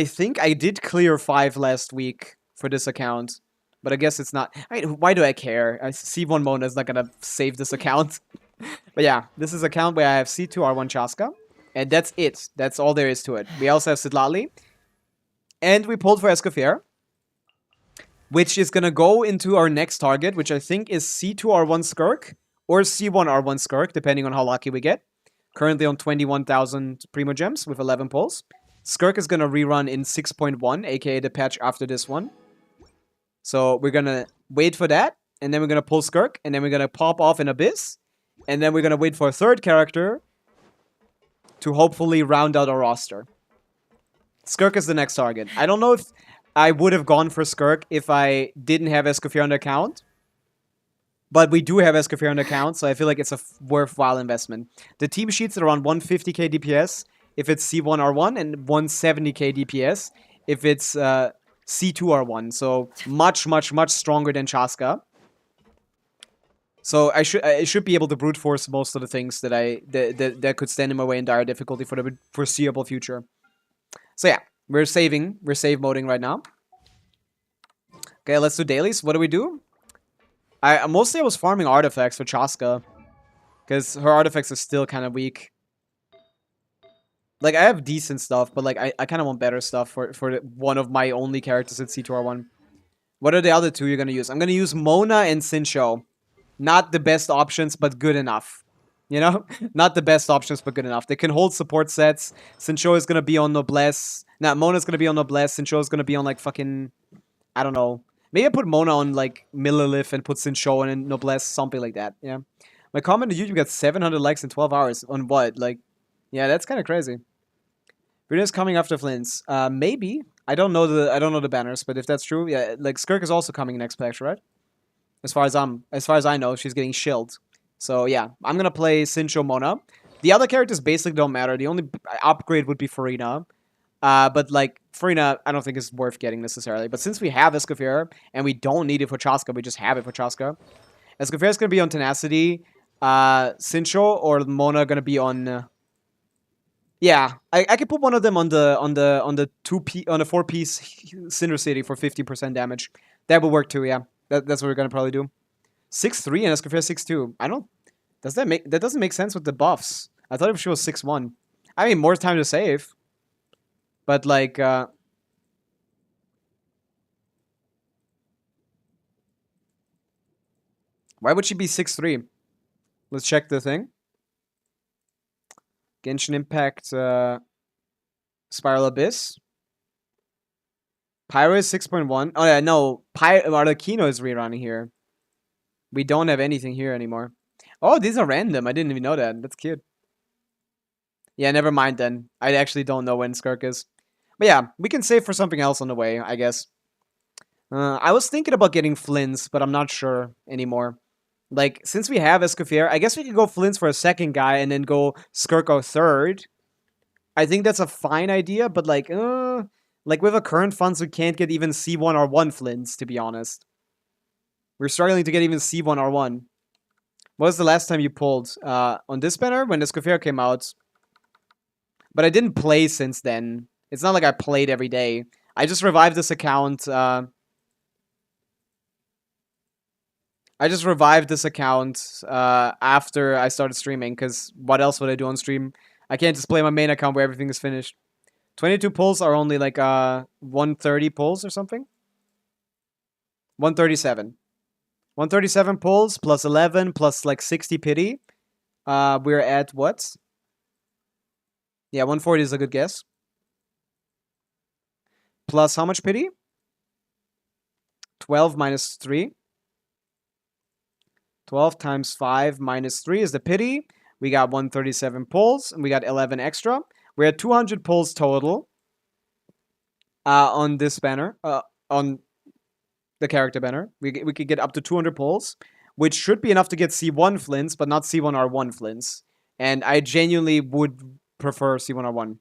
think I did clear 5 last week for this account, but I guess it's not. I mean, why do I care? C1 Mona is not gonna save this account. But yeah, this is an account where I have C2R1 Chaska, and that's it. That's all there is to it. We also have Sidlali, and we pulled for Escoffier, which is gonna go into our next target, which I think is C2R1 Skirk or C1R1 Skirk, depending on how lucky we get. Currently on 21,000 Primo Gems with 11 pulls. Skirk is gonna rerun in 6.1, aka the patch after this one. So we're gonna wait for that, and then we're gonna pull Skirk, and then we're gonna pop off an Abyss, and then we're gonna wait for a third character to hopefully round out our roster. Skirk is the next target. I don't know if I would have gone for Skirk if I didn't have Escoffier on the account. But we do have Escoffier on the account, so I feel like it's a worthwhile investment. The team sheets are around 150k DPS if it's C1R1 and 170k DPS if it's C2R1. So much, much, much stronger than Chaska. So I should be able to brute force most of the things that could stand in my way in dire difficulty for the foreseeable future. So yeah, we're save moding right now. Okay, let's do dailies. What do we do? I was farming artifacts for Chaska, because her artifacts are still kind of weak. Like, I have decent stuff, but like I kind of want better stuff for one of my only characters at C2R1. What are the other two you're gonna use? I'm gonna use Mona and Sincho. Not the best options, but good enough. You know? Not the best options, but good enough. They can hold support sets. Sincho is gonna be on Noblesse. Nah, Mona's gonna be on Noblesse. Sincho is gonna be on like fucking... I don't know. Maybe I put Mona on like Millilith and put Sincho on Noblesse, something like that. Yeah. My comment on YouTube got 700 likes in 12 hours. On what? Like, yeah, that's kind of crazy. Bruno's coming after Flins. Maybe. I don't know the banners, but if that's true, yeah, like Skirk is also coming next patch, right? As far as I know, she's getting shilled. So yeah, I'm gonna play Sincho Mona. The other characters basically don't matter. The only upgrade would be Farina. But like Farina, I don't think is worth getting necessarily. But since we have Escoffier and we don't need it for Chaska, we just have it for Chaska. Escoffier is gonna be on Tenacity. Sincho or Mona gonna be on. Yeah, I could put one of them on the 4-piece Cinder City for 50% damage. That would work too. Yeah, that's what we're gonna probably do. 6-3 and Escoffier 6-2. I don't. That doesn't make sense with the buffs. I thought if she was 6-1. I mean, more time to save. But like, why would she be 6-3? Let's check the thing. Genshin Impact, Spiral Abyss. Pyro is 6.1. Oh yeah, no. Arlecchino is rerunning here. We don't have anything here anymore. Oh, these are random. I didn't even know that. That's cute. Yeah, never mind then. I actually don't know when Skirk is. But yeah, we can save for something else on the way, I guess. I was thinking about getting Flins, but I'm not sure anymore. Like, since we have Escoffier, I guess we could go Flins for a second guy and then go Skirko third. I think that's a fine idea, but like with our current funds, we can't get even C1R1 Flins, to be honest. We're struggling to get even C1R1. What was the last time you pulled? On this banner? When Escoffier came out. But I didn't play since then. It's not like I played every day. I just revived this account. After I started streaming, because what else would I do on stream? I can't just play my main account where everything is finished. 22 pulls are only like 130 pulls or something. 137. 137 pulls plus 11 plus like 60 pity. We're at what? Yeah, 140 is a good guess. Plus how much pity? 12 minus 3. 12 times 5 minus 3 is the pity. We got 137 pulls, and we got 11 extra. We're at 200 pulls total on this banner, on the character banner. We could get up to 200 pulls, which should be enough to get C1 Flins, but not C1R1 Flins. And I genuinely would prefer C1R1.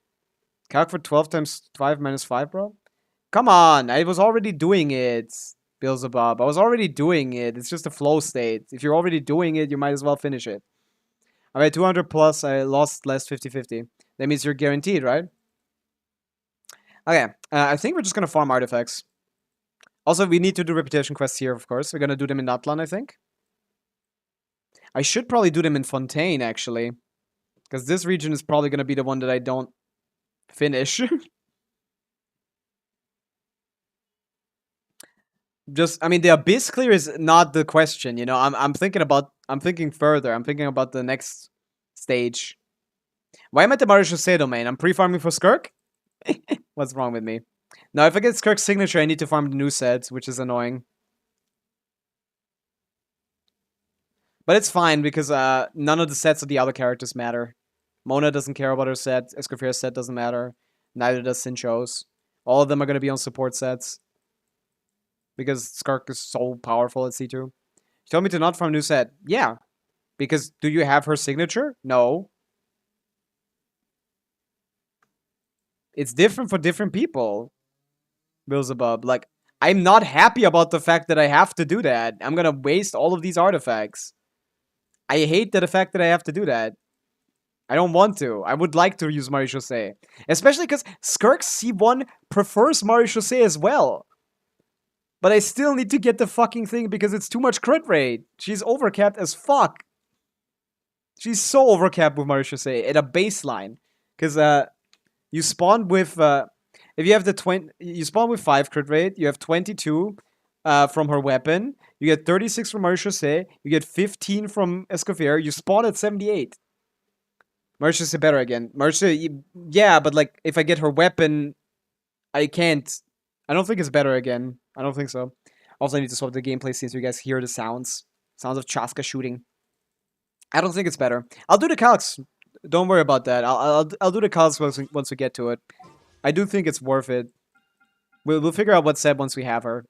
Calc for 12 times 5 minus 5, bro? Come on, I was already doing it, Beelzebub. I was already doing it. It's just a flow state. If you're already doing it, you might as well finish it. Alright, 200 plus. I lost last 50-50. That means you're guaranteed, right? Okay, I think we're just gonna farm artifacts. Also, we need to do reputation quests here, of course. We're gonna do them in Natlan, I think. I should probably do them in Fontaine, actually. Because this region is probably gonna be the one that I don't finish. Just, I mean, the abyss clear is not the question, you know. I'm thinking further. I'm thinking about the next stage. Why am I at the Marishose domain? I'm pre-farming for Skirk? What's wrong with me? Now, if I get Skirk's signature, I need to farm the new set, which is annoying. But it's fine, because none of the sets of the other characters matter. Mona doesn't care about her set. Escoffier's set doesn't matter. Neither does Sinchos. All of them are going to be on support sets. Because Skirk is so powerful at C2. You told me to not farm new set. Yeah. Because do you have her signature? No. It's different for different people. Beelzebub. Like, I'm not happy about the fact that I have to do that. I'm gonna waste all of these artifacts. I hate the fact that I have to do that. I don't want to. I would like to use Marie-José. Especially because Skirk C1 prefers Marie-José as well. But I still need to get the fucking thing because it's too much crit rate. She's overcapped as fuck. She's so overcapped with Marie-José at a baseline. Because you spawn with... if you have the 20... You spawn with 5 crit rate. You have 22 from her weapon. You get 36 from Marie-José. You get 15 from Escoffier. You spawn at 78. Marie-José better again. Marie-José... Yeah, but like, if I get her weapon... I can't... I don't think it's better again. I don't think so. Also, I need to swap the gameplay scene so you guys hear the sounds. Sounds of Chaska shooting. I don't think it's better. I'll do the calcs. Don't worry about that. I'll do the calcs once we get to it. I do think it's worth it. We'll figure out what set once we have her.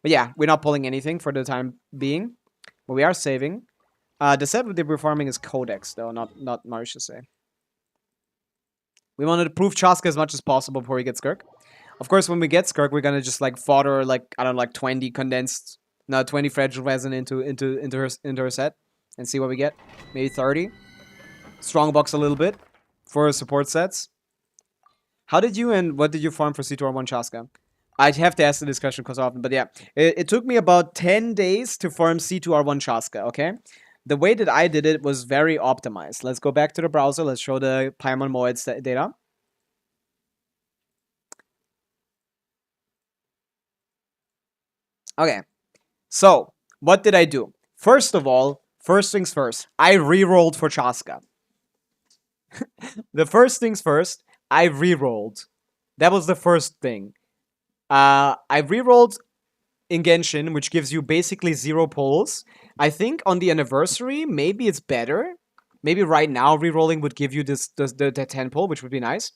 But yeah, we're not pulling anything for the time being. But we are saving. The set that we're farming is Codex, though, not Marie-José. We wanted to prove Chaska as much as possible before we get Skirk. Of course, when we get Skirk, we're gonna just like fodder like I don't know, like 20 condensed, no 20 fragile resin into her set and see what we get. Maybe 30. Strongbox a little bit for support sets. How did you and what did you farm for C2R1 Chaska? I'd have to ask the discussion because often, but yeah, it took me about 10 days to farm C2R1 Chaska. Okay, the way that I did it was very optimized. Let's go back to the browser. Let's show the Paimon Moeds data. Okay, so what did I do? First of all, first things first, I re-rolled for Chaska. The first things first, I re-rolled. That was the first thing. I re-rolled in Genshin, which gives you basically 0 pulls. I think on the anniversary, maybe it's better. Maybe right now re-rolling would give you the 10 pull, which would be nice.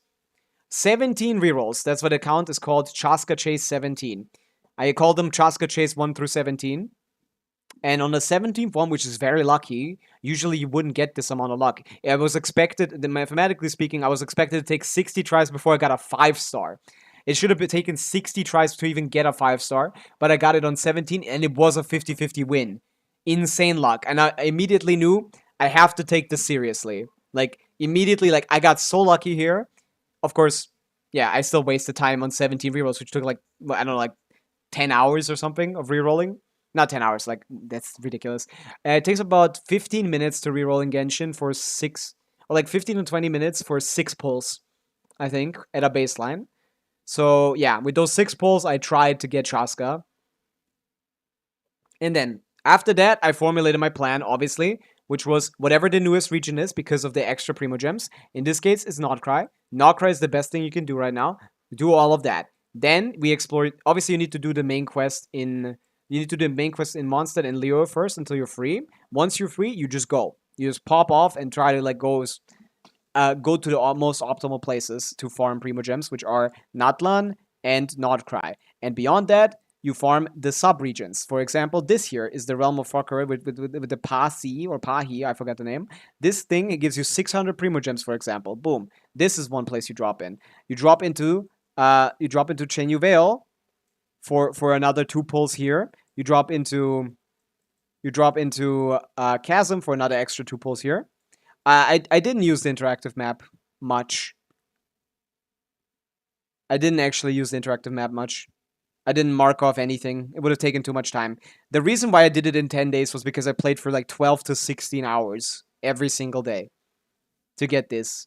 17 re-rolls. That's what the count is called, Chaska Chase 17. I call them Chaska Chase 1 through 17. And on the 17th one, which is very lucky, usually you wouldn't get this amount of luck. I was expected, mathematically speaking, I was expected to take 60 tries before I got a 5-star. It should have been taken 60 tries to even get a 5-star, but I got it on 17 and it was a 50-50 win. Insane luck. And I immediately knew I have to take this seriously. Like, immediately, like, I got so lucky here. Of course, yeah, I still wasted time on 17 rerolls, which took like, I don't know, like 10 hours or something of rerolling. Not 10 hours, like, that's ridiculous. It takes about 15 minutes to reroll in Genshin for 6, or like 15 to 20 minutes for 6 pulls, I think, at a baseline. So, yeah, with those 6 pulls, I tried to get Chaska. And then, after that, I formulated my plan, obviously, which was whatever the newest region is because of the extra Primo Gems. In this case, it's Notcry. Notcry is the best thing you can do right now. Do all of that. Then, we explore, obviously, you need to do the main quest in... You need to do the main quest in Mondstadt and Leo first until you're free. Once you're free, you just go. You just pop off and try to like go to the most optimal places to farm Primo Gems, which are Natlan and Notcry. And beyond that, you farm the sub-regions. For example, this here is the Realm of Fokere with the Pasi or Pahi, I forgot the name. This thing, it gives you 600 Primo Gems, for example. Boom. This is one place you drop in. You drop into Chenyu Vale for another 2 pulls here. You drop into Chasm for another extra 2 pulls here. I didn't use the interactive map much. I didn't actually use the interactive map much. I didn't mark off anything. It would have taken too much time. The reason why I did it in 10 days was because I played for like 12 to 16 hours every single day to get this.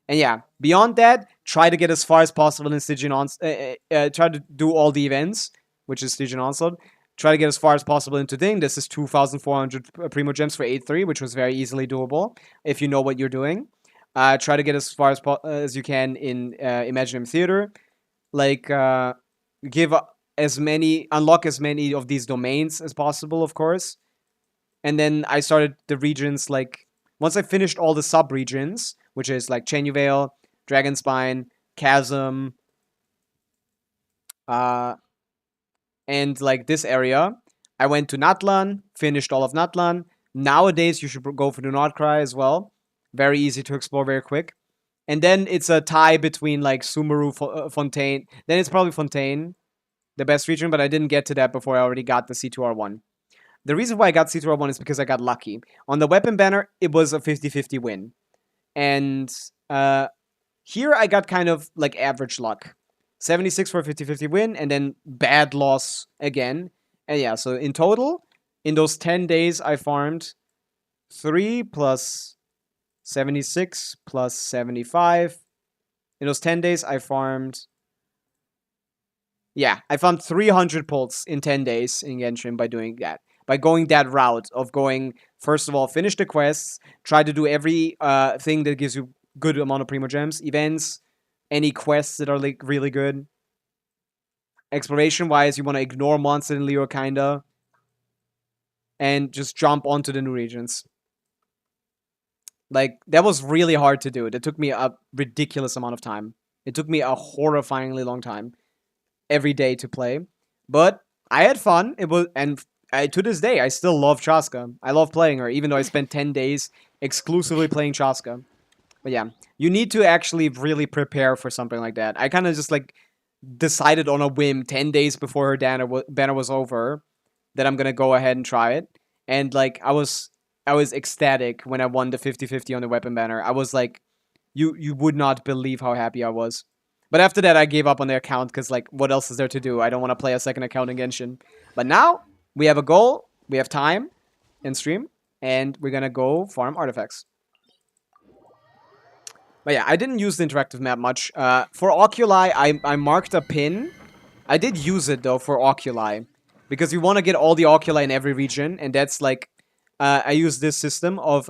And yeah, beyond that, try to get as far as possible in Stygian Onslaught. Try to do all the events, which is Stygian Onslaught. Try to get as far as possible into thing. This is 2,400 Primo Gems for 8-3, which was very easily doable if you know what you're doing. Try to get as far as you can in Imaginary Theater. Like, unlock as many of these domains as possible, of course. And then I started the regions, like, once I finished all the sub-regions, which is like Chenyu Vale, Dragonspine, Chasm, and like this area. I went to Natlan, finished all of Natlan. Nowadays, you should go for the Nordcry as well. Very easy to explore, very quick. And then it's a tie between like Sumeru, Fontaine. Then it's probably Fontaine, the best region, but I didn't get to that before I already got the C2R1. The reason why I got C2R1 is because I got lucky. On the weapon banner, it was a 50-50 win. And here I got kind of like average luck. 76 for a 50-50 win, and then bad loss again. And yeah, so in total, in those 10 days, I farmed 3 plus 76 plus 75. In those 10 days, I farmed... Yeah, I found 300 pulls in 10 days in Genshin by doing that. By going that route of going, first of all, finish the quests, try to do every thing that gives you good amount of Primo Gems, events, any quests that are like really good. Exploration-wise, you want to ignore Monster and Leo, kinda. And just jump onto the new regions. Like, that was really hard to do. It took me a ridiculous amount of time. It took me a horrifyingly long time every day to play. But I had fun. It was, and to this day, I still love Chaska. I love playing her, even though I spent 10 days exclusively playing Chaska. But yeah, you need to actually really prepare for something like that. I kind of just like decided on a whim 10 days before her banner was over that I'm gonna go ahead and try it. And like I was ecstatic when I won the 50-50 on the weapon banner. I was like, you would not believe how happy I was. But after that, I gave up on the account because like, what else is there to do? I don't want to play a second account in Genshin. But now we have a goal, we have time in stream, and we're gonna go farm artifacts. But yeah, I didn't use the interactive map much. For Oculi, I marked a pin. I did use it, though, for Oculi. Because you want to get all the Oculi in every region. And that's like... I use this system of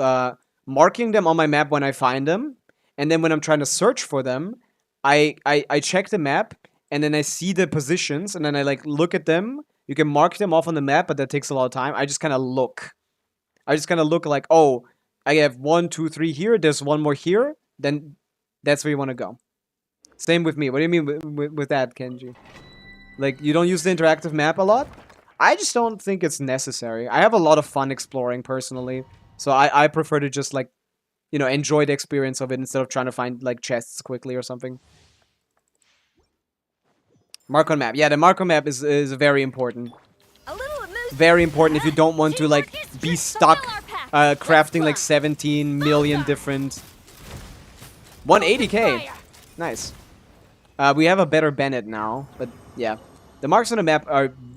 marking them on my map when I find them. And then when I'm trying to search for them, I check the map. And then I see the positions. And then I like look at them. You can mark them off on the map, but that takes a lot of time. I just kind of look. I just kind of look like, oh, I have 1, 2, 3 here. There's one more here. Then that's where you want to go. Same with me. What do you mean with that, Kenji? Like, you don't use the interactive map a lot? I just don't think it's necessary. I have a lot of fun exploring, personally. So I prefer to just, like, you know, enjoy the experience of it instead of trying to find, like, chests quickly or something. Mark on map. Yeah, the mark on map is very important. Very important if you don't want to, like, be stuck crafting, like, 17 million different... 180k! Nice. We have a better Bennett now, but yeah. The marks on the map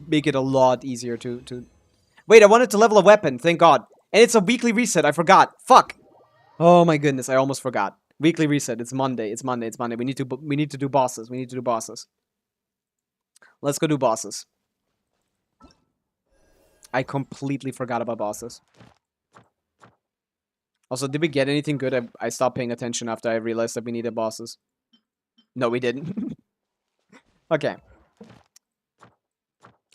make it a lot easier to... Wait, I wanted to level a weapon, thank god. And it's a weekly reset, I forgot. Fuck! Oh my goodness, I almost forgot. Weekly reset, it's Monday, it's Monday, it's Monday. We need to do bosses, we need to do bosses. Let's go do bosses. I completely forgot about bosses. Also, did we get anything good? I stopped paying attention after I realized that we needed bosses. No, we didn't. Okay.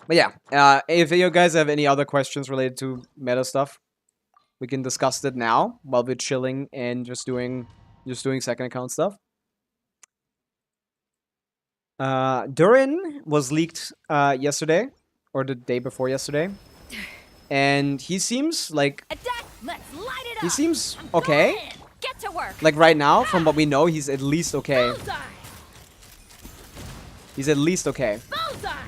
But yeah, if you guys have any other questions related to meta stuff, we can discuss it now while we're chilling and just doing second account stuff. Durin was leaked yesterday, or the day before yesterday. And he seems like... He seems okay. Get to work. Like right now, from what we know, he's at least okay. He's at least okay.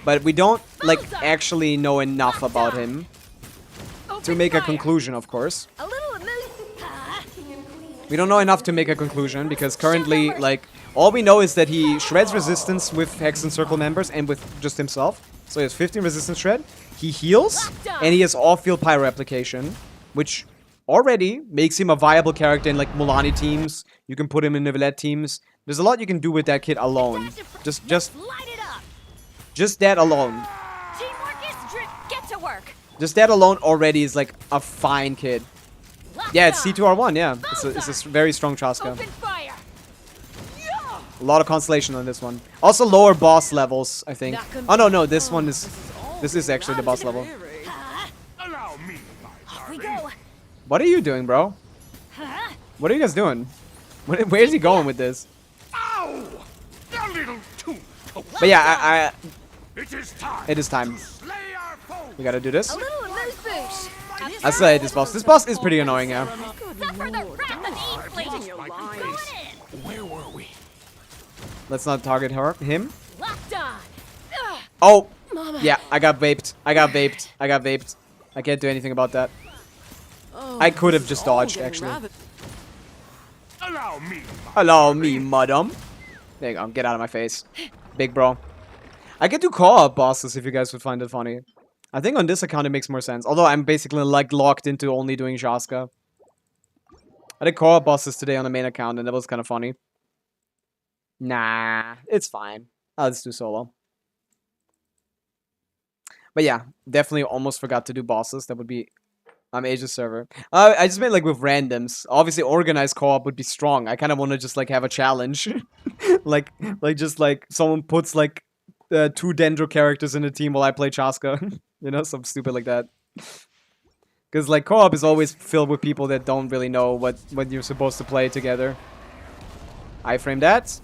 But we don't, like, actually know enough about him to make a conclusion, of course. We don't know enough to make a conclusion, because currently, like, all we know is that he shreds resistance with Hex and Circle members and with just himself. So he has 15 resistance shred. He heals, and he has off-field pyro application, which already makes him a viable character in, like, Mulani teams. You can put him in Nivelette teams. There's a lot you can do with that kid alone. Just that alone. Get to work. Just that alone already is, like, a fine kid. Yeah, it's C2R1, yeah. It's a very strong Chaska. A lot of constellation on this one. Also lower boss levels, I think. Oh, no, this one is... This is actually the boss level. What are you doing, bro? What are you guys doing? Where is he going with this? But yeah, It is time. it is time. Slay our foe. We gotta do this. A little amuse-bouche. I still hate this boss. This boss is pretty annoying, yeah. Suffer the wrath of Flins. Go in. Where were we? Let's not target him. Locked on. Oh! Yeah, I got vaped. I got vaped. I can't do anything about that. I could have just dodged, actually. Allow me. Allow me, madam. There you go. Get out of my face. Big bro. I could do co-op bosses if you guys would find it funny. I think on this account it makes more sense. Although I'm basically like locked into only doing Jaska. I did co-op bosses today on the main account and that was kind of funny. Nah, it's fine. I'll just do solo. But yeah, definitely almost forgot to do bosses. That would be... I'm Asia server. I just meant like with randoms. Obviously, organized co-op would be strong. I kind of want to just like have a challenge. like just like someone puts like 2 Dendro characters in a team while I play Chaska. You know, something stupid like that. Because like co-op is always filled with people that don't really know what you're supposed to play together. I frame that.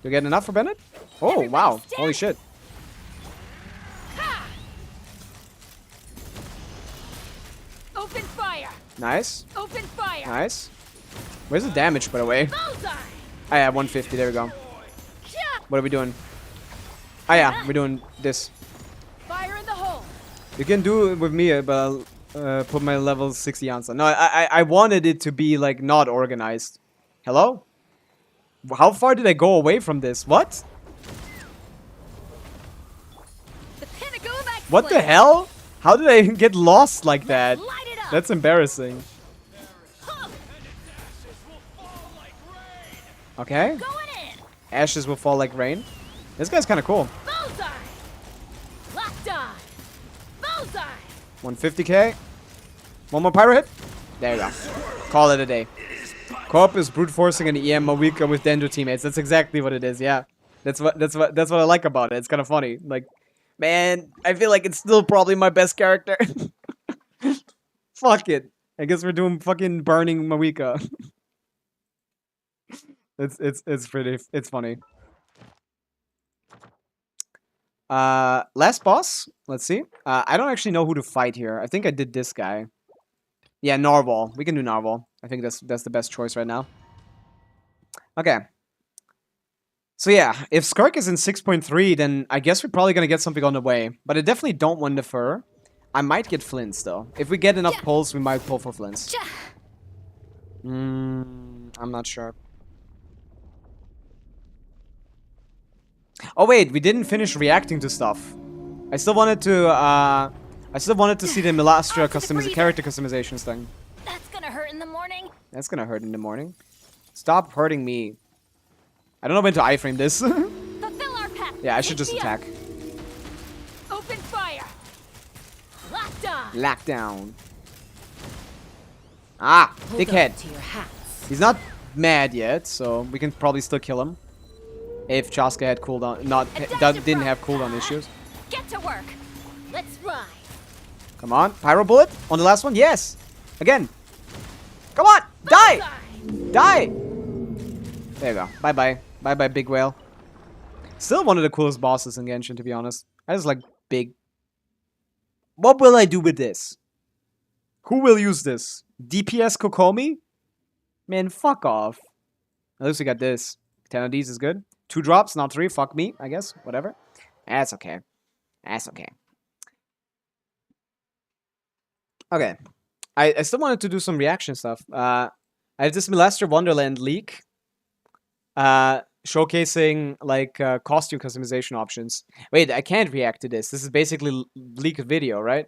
You get enough for Bennett? Oh, wow. Holy shit. Open fire. Nice. Open fire. Nice. Where's the damage, by the way? Bullseye. Oh yeah, 150. There we go. What are we doing? Oh yeah, we're doing this. Fire in the hole. You can do it with me, but I'll put my level 60 answer. No, I wanted it to be, like, not organized. Hello? How far did I go away from this? What? The pinnacle of excellence. What the hell? How did I get lost like that? Light it up. That's embarrassing. Okay. Going in. Ashes will fall like rain. This guy's kind of cool. Bullseye. Locked on. Bullseye. 150k. One more pyro hit. There you go. Call it a day. Co-op is brute forcing an EM Mawika with Dendro teammates. That's exactly what it is. Yeah, that's what I like about it. It's kind of funny. Like, man, I feel like it's still probably my best character. Fuck it. I guess we're doing fucking burning Mawika. It's funny. Last boss. Let's see. I don't actually know who to fight here. I think I did this guy. Yeah, Narwhal. We can do Narwhal. I think that's the best choice right now. Okay. So yeah, if Skark is in 6.3, then I guess we're probably gonna get something on the way. But I definitely don't want the fur. I might get Flins though. If we get enough pulls, we might pull for Flins. I'm not sure. Oh wait, we didn't finish reacting to stuff. I still wanted to see the Milastra character customizations thing. That's gonna hurt in the morning. That's gonna hurt in the morning. Stop hurting me. I don't know when to iframe this. Fulfill our path. Yeah, I should just attack. Open fire. Locked on. Lockdown. Ah, dickhead. To your hats. He's not mad yet, so we can probably still kill him. If Chaska had cooldown, didn't have cooldown issues. Get to work. Let's ride. Come on, Pyro Bullet on the last one. Yes, again. Come on, die, die. There you go. Bye bye, bye bye, big whale. Still one of the coolest bosses in Genshin, to be honest. I just like big. What will I do with this? Who will use this? DPS Kokomi? Man, fuck off. At least we got this. 10 of these is good. 2 drops, not 3. Fuck me, I guess. Whatever. That's okay. That's okay. Okay. I still wanted to do some reaction stuff. I have this Milastra Wonderland leak. Showcasing, like, costume customization options. Wait, I can't react to this. This is basically leaked video, right?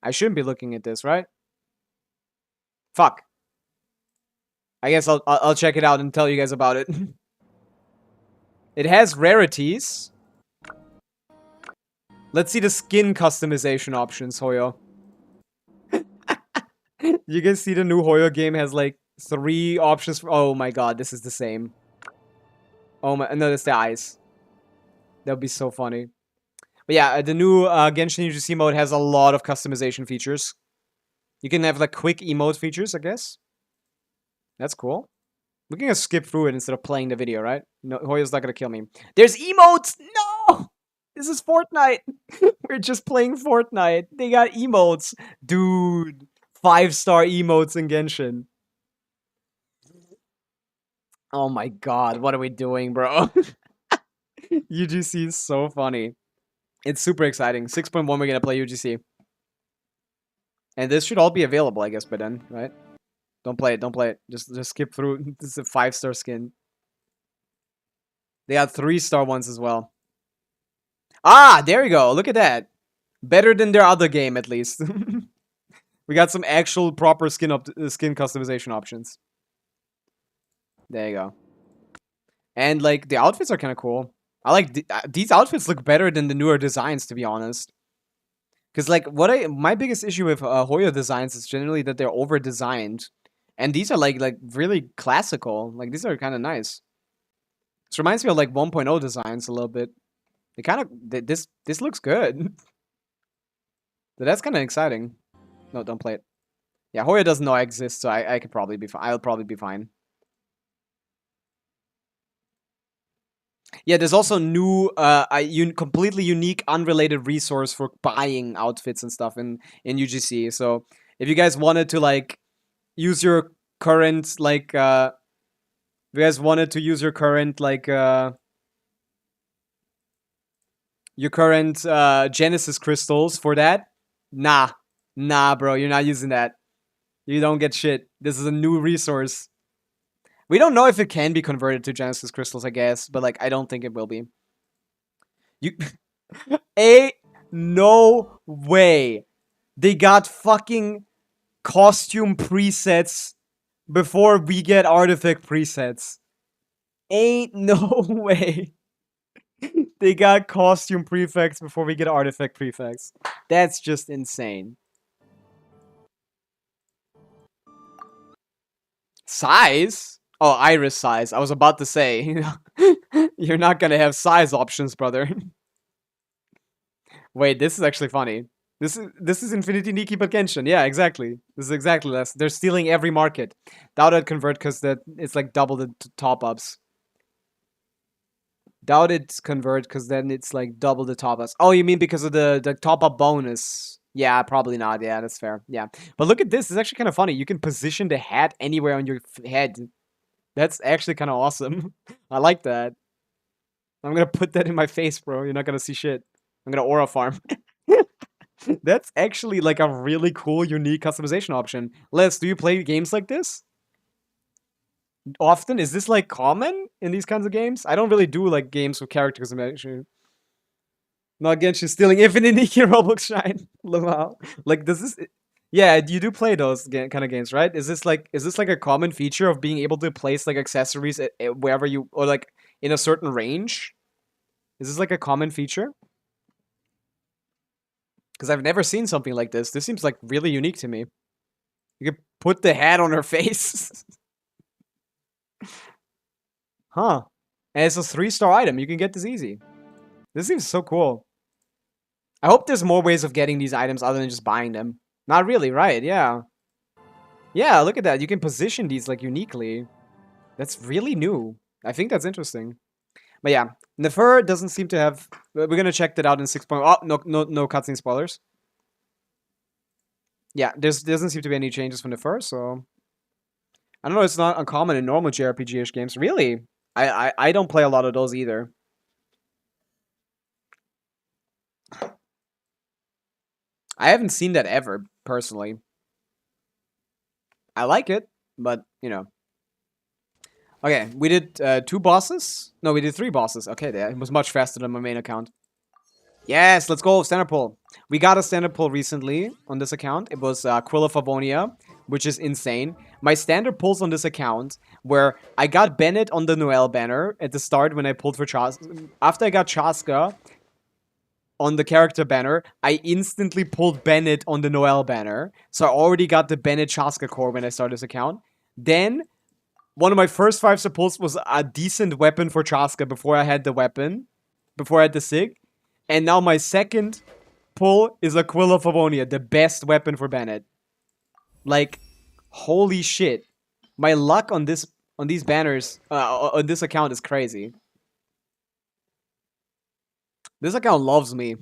I shouldn't be looking at this, right? Fuck. I guess I'll check it out and tell you guys about it. It has rarities. Let's see the skin customization options, Hoyo. You can see the new Hoyo game has like 3 options for— oh my god, this is the same. Oh my— no, that's the eyes. That would be so funny. But yeah, the new Genshin UGC mode has a lot of customization features. You can have like quick emote features, I guess. That's cool. We're gonna skip through it instead of playing the video, right? No, Hoya's not gonna kill me. There's emotes! No! This is Fortnite! We're just playing Fortnite. They got emotes. Dude. 5-star emotes in Genshin. Oh my god, what are we doing, bro? UGC is so funny. It's super exciting. 6.1 we're gonna play UGC. And this should all be available, I guess, by then, right? Don't play it, don't play it. Just skip through. This is a 5-star skin. They had 3-star ones as well. Ah, there you go. Look at that. Better than their other game, at least. We got some actual proper skin customization options. There you go. And, like, the outfits are kind of cool. I like these outfits look better than the newer designs, to be honest. Because, like, my biggest issue with Hoyo designs is generally that they're over-designed. And these are, like really classical. Like, these are kind of nice. This reminds me of, like, 1.0 designs a little bit. They kind of... This looks good. But that's kind of exciting. No, don't play it. Yeah, Hoyo doesn't know I exist, so I could probably be fine. I'll probably be fine. Yeah, there's also new, completely unique, unrelated resource for buying outfits and stuff in UGC. So if you guys wanted to, like, use your current, like, if you guys wanted to use your current, like, your current Genesis crystals for that, nah, bro, you're not using that. You don't get shit. This is a new resource. We don't know if it can be converted to Genesis crystals, I guess, but, like, I don't think it will be. No way. They got fucking costume presets before we get artifact presets. Ain't no way. They got costume prefects before we get artifact prefects. That's just insane. Size? Oh, iris size. I was about to say. You're not gonna have size options, brother. Wait, this is actually funny. This is Infinity Nikki but Genshin. Yeah, exactly. This is exactly this. They're stealing every market. Doubt I'd convert because it's like double the top-ups. Doubt it's convert because then it's like double the top-ups. Oh, you mean because of the top-up bonus? Yeah, probably not. Yeah, that's fair. Yeah. But look at this. It's actually kind of funny. You can position the hat anywhere on your head. That's actually kind of awesome. I like that. I'm gonna put that in my face, bro. You're not gonna see shit. I'm gonna aura farm. That's actually like a really cool, unique customization option. Les, do you play games like this? Often? Is this like common in these kinds of games? I don't really do like games with character customization. Not Genshin stealing Infinite Nikki Roblox Shine. Wow. Like, does this... Yeah, you do play those kind of games, right? Is this like a common feature of being able to place like accessories wherever you, or like in a certain range? Is this like a common feature? Because I've never seen something like this. This seems like really unique to me. You can put the hat on her face. Huh. And it's a 3-star item. You can get this easy. This seems so cool. I hope there's more ways of getting these items other than just buying them. Not really, right? Yeah. Yeah, look at that. You can position these, like, uniquely. That's really new. I think that's interesting. But yeah, Nefer doesn't seem to have... We're gonna check that out in 6. Oh, no cutscene spoilers. Yeah, there doesn't seem to be any changes from Nefer, so... I don't know, it's not uncommon in normal JRPG-ish games. Really? I don't play a lot of those either. I haven't seen that ever, personally. I like it, but, you know. Okay, we did 2 bosses? No, we did 3 bosses. Okay, it was much faster than my main account. Yes, let's go, standard pull. We got a standard pull recently on this account. It was Quill of Favonia, which is insane. My standard pulls on this account, where I got Bennett on the Noelle banner at the start when I pulled for Chaska. After I got Chaska on the character banner, I instantly pulled Bennett on the Noelle banner. So I already got the Bennett Chaska core when I started this account. Then, one of my first 5 pulls was a decent weapon for Chaska before I had the weapon. Before I had the Sig. And now my second pull is a Quill of Favonia, the best weapon for Bennett. Like, holy shit. My luck on this on these banners on this account is crazy. This account loves me.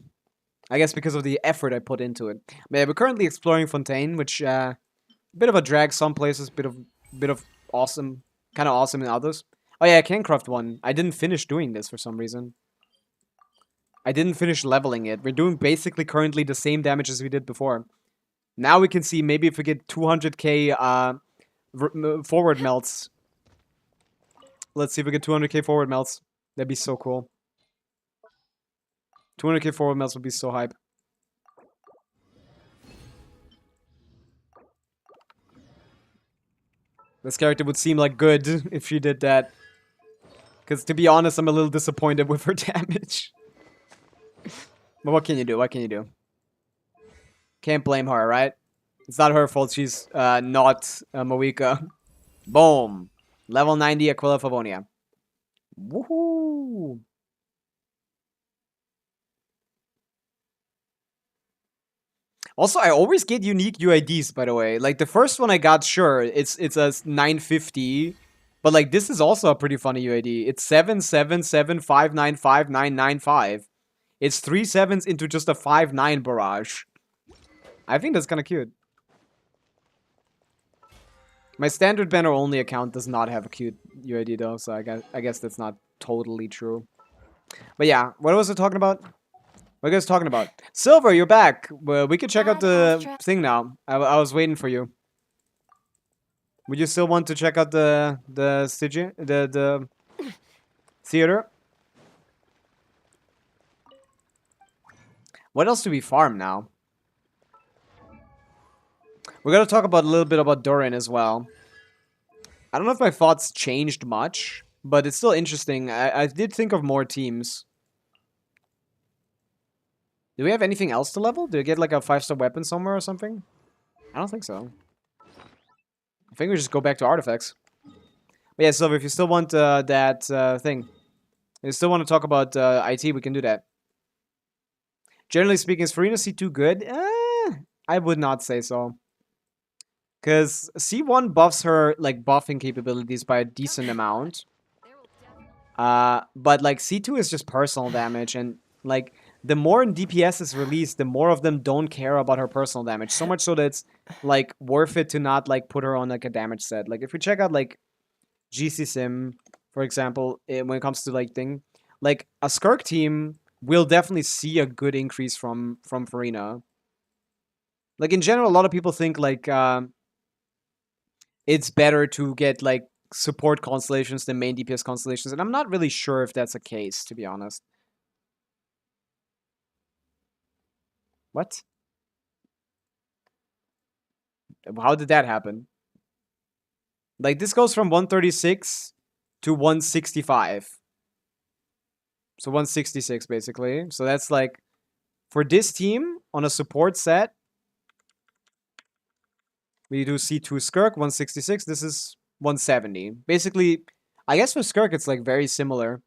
I guess because of the effort I put into it. But yeah, we're currently exploring Fontaine, which bit of a drag some places, bit of awesome, kind of awesome in others. Oh yeah, Cancraft one. I didn't finish doing this for some reason. I didn't finish leveling it. We're doing basically currently the same damage as we did before. Now we can see maybe if we get 200k forward melts. Let's see if we get 200k forward melts. That'd be so cool. 200k forward melts would be so hype. This character would seem like good if she did that. Because to be honest, I'm a little disappointed with her damage. But what can you do? What can you do? Can't blame her, right? It's not her fault she's not Pavica. Boom. Level 90 Aquila Favonia. Woohoo! Also, I always get unique UIDs, by the way. Like, the first one I got, sure, it's a 950. But, like, this is also a pretty funny UID. It's 777595995. It's 3 sevens into just a 5-9 barrage. I think that's kind of cute. My standard banner only account does not have a cute UID though, so I guess that's not totally true. But yeah, what was I talking about? What are you guys talking about? Silver, you're back. Well, we can check out the thing now. I was waiting for you. Would you still want to check out the Stygian, the theater? What else do we farm now? We're gonna talk about a little bit about Durin as well. I don't know if my thoughts changed much, but it's still interesting. I did think of more teams. Do we have anything else to level? Do we get like a 5-star weapon somewhere or something? I don't think so. I think we just go back to artifacts. But yeah, Silver, if you still want that thing, you still want to talk about IT, we can do that. Generally speaking, is Farina C2 good? I would not say so. Because C1 buffs her, like, buffing capabilities by a decent amount. But, like, C2 is just personal damage. And, like, the more DPS is released, the more of them don't care about her personal damage. So much so that it's, like, worth it to not, like, put her on, like, a damage set. Like, if we check out, like, GC Sim, for example, when it comes to, like, thing. Like, a Skirk team will definitely see a good increase from Farina. Like, in general, a lot of people think, like, it's better to get, like, support constellations than main DPS constellations. And I'm not really sure if that's the case, to be honest. What? How did that happen? Like, this goes from 136 to 165. So 166, basically. So that's, like, for this team, on a support set, we do C2 Skirk, 166. This is 170. Basically, I guess for Skirk, it's, like, very similar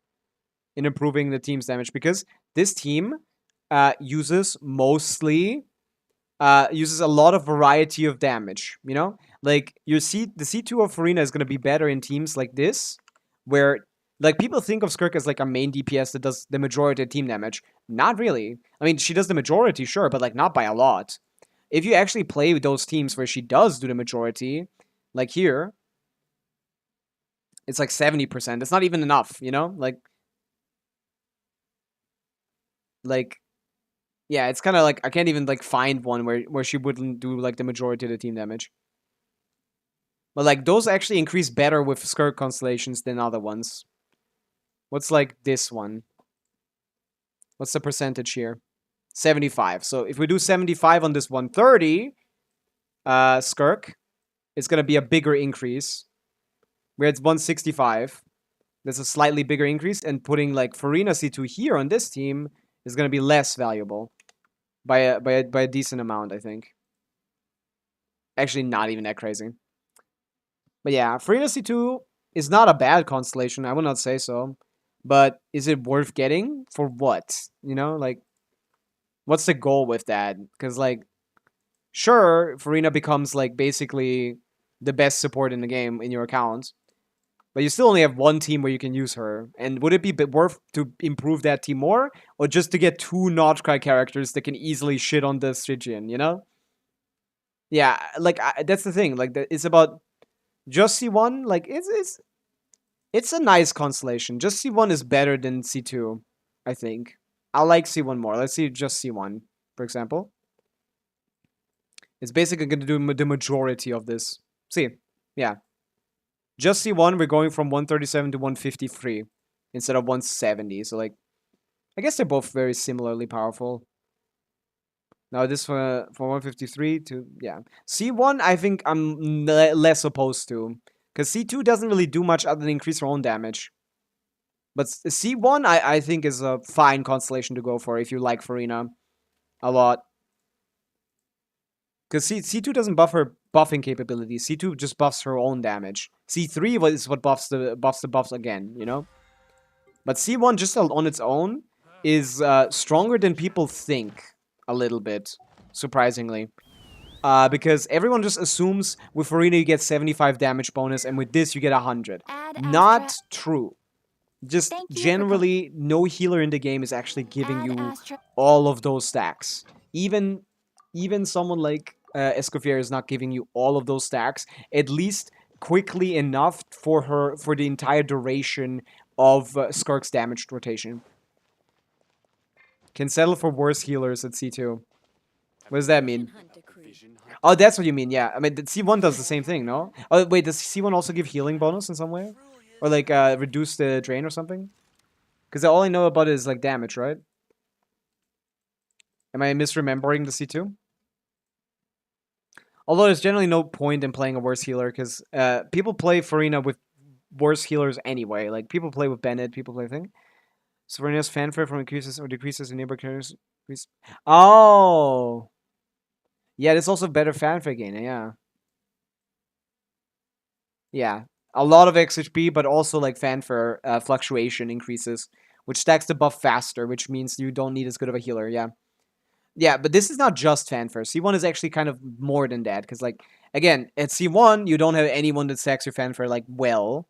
in improving the team's damage. Because this team uses mostly... uses a lot of variety of damage, you know? Like, the C2 of Farina is going to be better in teams like this, where, like, people think of Skirk as, like, a main DPS that does the majority of team damage. Not really. I mean, she does the majority, sure, but, like, not by a lot. If you actually play with those teams where she does do the majority, like here, it's like 70%. It's not even enough, you know? Like, yeah, it's kind of like, I can't even, like, find one where she wouldn't do, like, the majority of the team damage. But, like, those actually increase better with Skirk constellations than other ones. What's, like, this one? What's the percentage here? 75. So if we do 75 on this 130, Skirk, it's going to be a bigger increase. Where it's 165. That's a slightly bigger increase. And putting, like, Farina C2 here on this team is going to be less valuable. By a decent amount, I think. Actually, not even that crazy. But yeah, Farina C2 is not a bad constellation. I would not say so. But is it worth getting? For what? You know, like, what's the goal with that? Because, like, sure, Farina becomes, like, basically the best support in the game in your account. But you still only have one team where you can use her. And would it be worth to improve that team more? Or just to get 2 Notchcry characters that can easily shit on the Stygian, you know? Yeah, like, that's the thing. Like, it's about just C1. Like, it's a nice constellation. Just C1 is better than C2, I think. I like C1 more. Let's see just C1, for example. It's basically going to do the majority of this. See, yeah. Just C1, we're going from 137 to 153 instead of 170. So, like, I guess they're both very similarly powerful. Now this from 153 to, yeah. C1, I think I'm less opposed to. Because C2 doesn't really do much other than increase her own damage. But C1, I think, is a fine constellation to go for if you like Farina a lot. Because C2 doesn't buff her buffing capabilities. C2 just buffs her own damage. C3 is what buffs the buffs again, you know? But C1 just on its own is stronger than people think a little bit, surprisingly. Because everyone just assumes with Farina you get 75 damage bonus and with this you get 100. Not true. Just generally, no healer in the game is actually giving you all of those stacks. Even someone like Escoffier is not giving you all of those stacks, at least quickly enough for the entire duration of Skirk's damage rotation. Can settle for worse healers at C2. What does that mean? Oh, that's what you mean, yeah. I mean, C1 does the same thing, no? Oh, wait, does C1 also give healing bonus in some way? Or, like, reduce the drain or something? Because all I know about it is, like, damage, right? Am I misremembering the C2? Although there's generally no point in playing a worse healer, because people play Farina with worse healers anyway. Like, people play with Bennett, people play thing. So Farina's fanfare from increases or decreases in neighbor characters. Oh! Yeah, there's also better fanfare gain, yeah. Yeah. A lot of XHP, but also, like, fanfare fluctuation increases, which stacks the buff faster, which means you don't need as good of a healer, yeah. Yeah, but this is not just fanfare. C1 is actually kind of more than that, because, like, again, at C1, you don't have anyone that stacks your fanfare, like, well.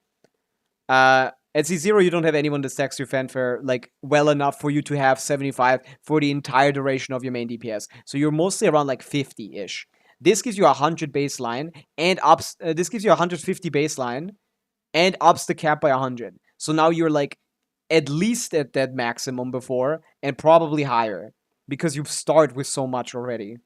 At C0, you don't have anyone that stacks your fanfare, like, well enough for you to have 75 for the entire duration of your main DPS. So you're mostly around, like, 50-ish. This gives you 100 baseline, and ups, this gives you 150 baseline, and ups the cap by 100. So now you're, like, at least at that maximum before, and probably higher. Because you start with so much already.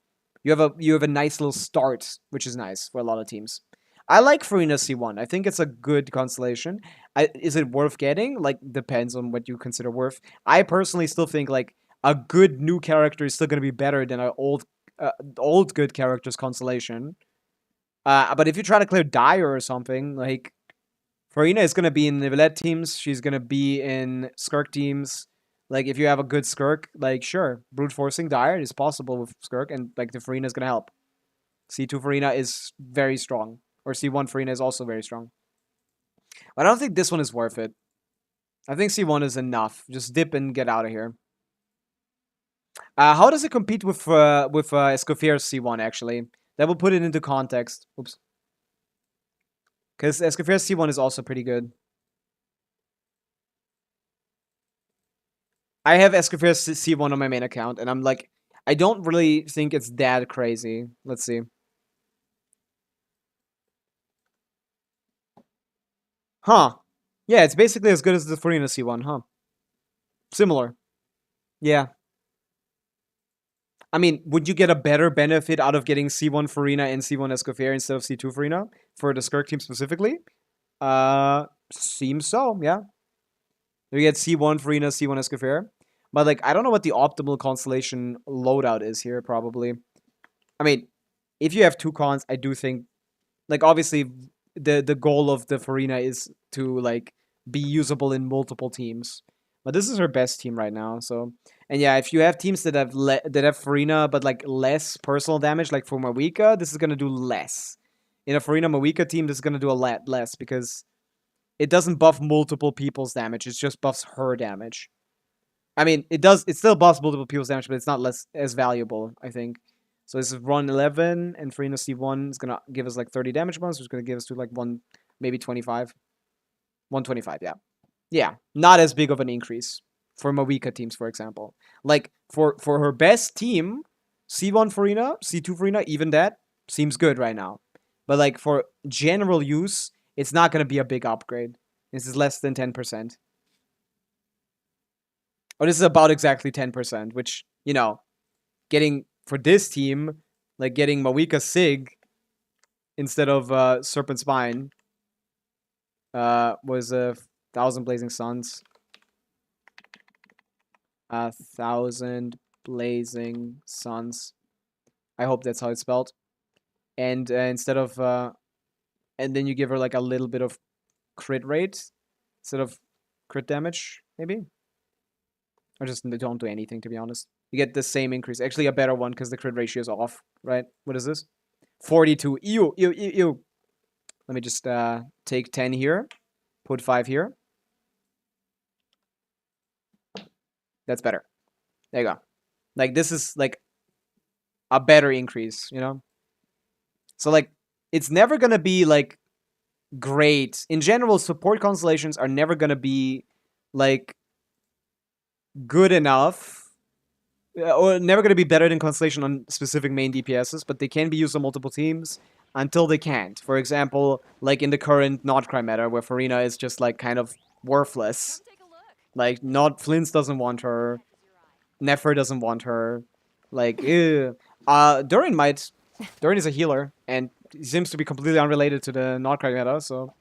You have a nice little start, which is nice for a lot of teams. I like Farina C1. I think it's a good constellation. Is it worth getting? Like, depends on what you consider worth. I personally still think, like, a good new character is still going to be better than an old good character's constellation. But if you try to clear Dire or something, like, Farina is going to be in Nivelette teams. She's going to be in Skirk teams. Like, if you have a good Skirk, like, sure, brute forcing Dire is possible with Skirk, and, like, the Farina is gonna help. C2 Farina is very strong. Or C1 Farina is also very strong. But I don't think this one is worth it. I think C1 is enough. Just dip and get out of here. How does it compete with Escoffier's C1, actually? That will put it into context. Oops. Because Escoffier's C1 is also pretty good. I have Escoffier's C1 on my main account, and I'm like, I don't really think it's that crazy. Let's see. Huh. Yeah, it's basically as good as the Farina C1, huh? Similar. Yeah. I mean, would you get a better benefit out of getting C1 Farina and C1 Escoffier instead of C2 Farina? For the Skirk team specifically? Seems so, yeah. You get C1 Farina, C1 Escoffier. But, like, I don't know what the optimal constellation loadout is here, probably. I mean, if you have two cons, I do think, like, obviously, the goal of the Farina is to, like, be usable in multiple teams. But this is her best team right now, so... And yeah, if you have teams that have Farina, but, like, less personal damage, like for Mavica, this is gonna do less. In a Farina Mavica team, this is gonna do a lot less, because it doesn't buff multiple people's damage, it just buffs her damage. I mean, it still buffs multiple people's damage, but it's not as valuable, I think. So this is run 11, and Farina C1 is gonna give us like 30 damage bonus, which is gonna give us to like maybe 25. 125, yeah. Yeah, not as big of an increase for Mavica teams, for example. Like, for her best team, C1 Farina, C2 Farina, even that seems good right now. But, like, for general use, it's not going to be a big upgrade. This is less than 10%. Or this is about exactly 10%, which, you know, getting, for this team, like, getting Mavica Sig instead of Serpent Spine was 1,000 Blazing Suns. 1,000 Blazing Suns. I hope that's how it's spelled. And instead of and then you give her like a little bit of crit rate instead of crit damage, maybe. Or just don't do anything, to be honest. You get the same increase. Actually, a better one because the crit ratio is off, right? What is this? 42. Ew, ew, ew, ew. Let me just take 10 here. Put 5 here. That's better. There you go. Like, this is like a better increase, you know? So, like, it's never gonna be, like, great. In general, support constellations are never gonna be, like, good enough. Or never gonna be better than constellation on specific main DPSs, but they can be used on multiple teams until they can't. For example, like in the current Notcry meta, where Farina is just, like, kind of worthless. Like, Flins doesn't want her. Nefer doesn't want her. Like, ew. Durin might. Durin is a healer, and he seems to be completely unrelated to the Notcry meta, so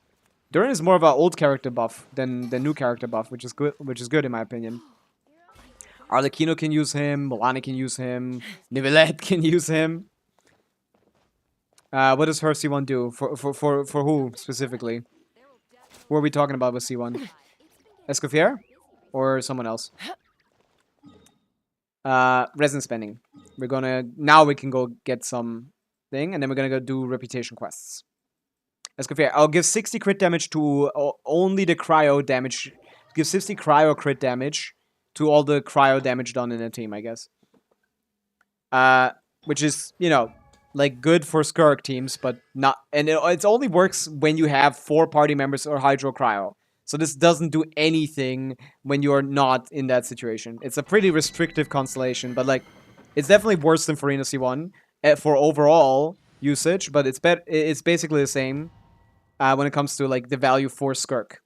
Durin is more of an old character buff than the new character buff, which is good in my opinion. Arlecchino can use him, Milani can use him, Nivelette can use him. What does her C1 do? For who specifically? Who are we talking about with C1? Escoffier? Or someone else? Resin spending. Now we can go get some thing, and then we're gonna go do reputation quests. Escoffier, I'll give 60 crit damage to only the cryo damage. Give 60 cryo crit damage to all the cryo damage done in a team, I guess. Which is, you know, like, good for Skirk teams, but not... And it only works when you have 4 party members or Hydro Cryo. So this doesn't do anything when you're not in that situation. It's a pretty restrictive constellation, but, like, it's definitely worse than Farina C1 for overall usage, but it's basically the same when it comes to, like, the value for Skirk.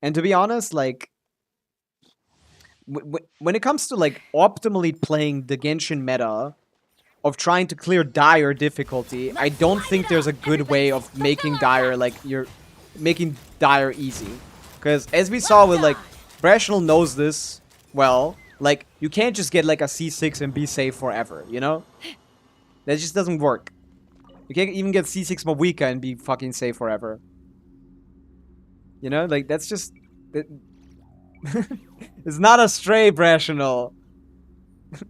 And to be honest, like, when it comes to, like, optimally playing the Genshin meta of trying to clear Dire difficulty, I don't think there's a good way of making Dire, like, making Dire easy. Because as we saw with, like, Rational knows this well, like, you can't just get, like, a C6 and be safe forever, you know? That just doesn't work. You can't even get C6 Mavica and be fucking safe forever. You know? Like, that's just... It's not a stray, Rational.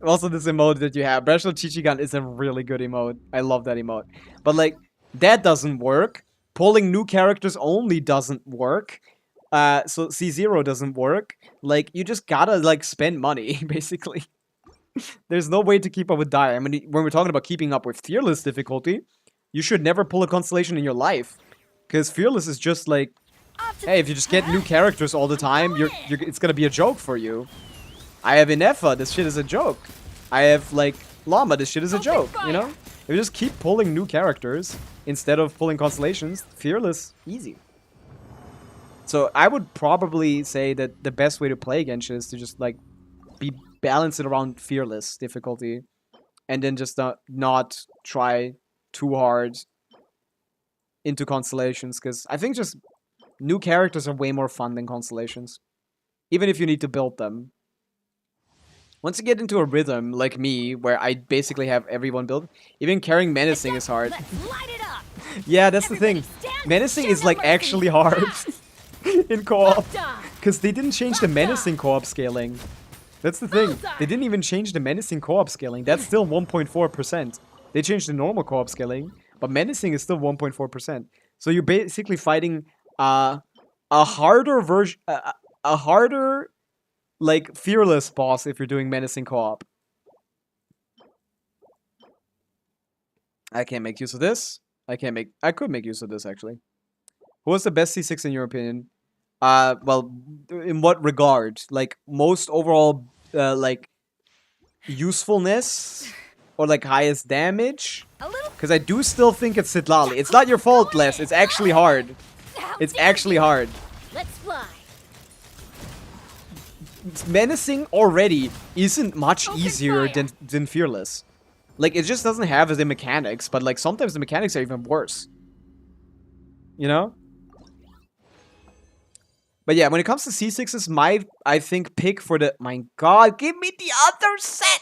Also, this emote that you have. Rational Chichigan is a really good emote. I love that emote. But, like, that doesn't work. Pulling new characters only doesn't work. So C0 doesn't work. Like, you just gotta, like, spend money, basically. There's no way to keep up with Dire. I mean, when we're talking about keeping up with Fearless difficulty, you should never pull a constellation in your life. Because Fearless is just, like, hey, if you just get new characters all the time, it's gonna be a joke for you. I have Inefa, this shit is a joke. I have, like, Llama, this shit is a joke, you know? If you just keep pulling new characters instead of pulling constellations, Fearless, easy. So I would probably say that the best way to play Genshin is to just, like, balance it around Fearless difficulty. And then just not try too hard into constellations. Because I think just new characters are way more fun than constellations. Even if you need to build them. Once you get into a rhythm, like me, where I basically have everyone built, even carrying Menacing is hard. Yeah, that's the thing. Menacing is, like, actually hard in co-op. Because they didn't change the Menacing co-op scaling. That's the thing. They didn't even change the Menacing co-op scaling. That's still 1.4%. They changed the normal co-op scaling, but Menacing is still 1.4%. So you're basically fighting a harder version... a harder... like, Fearless boss if you're doing Menacing co-op. I can't make use of this. I could make use of this, actually. Who was the best C6 in your opinion? Well, in what regard? Like most overall, like usefulness or like highest damage? Because I do still think it's Sitlali. It's not your fault, Les. It's actually hard. It's actually hard. Let's fly. Menacing already isn't much easier than Fearless. Like, it just doesn't have the mechanics, but like sometimes the mechanics are even worse. You know? But yeah, when it comes to C6s, my, I think, pick for the... My god, give me the other set!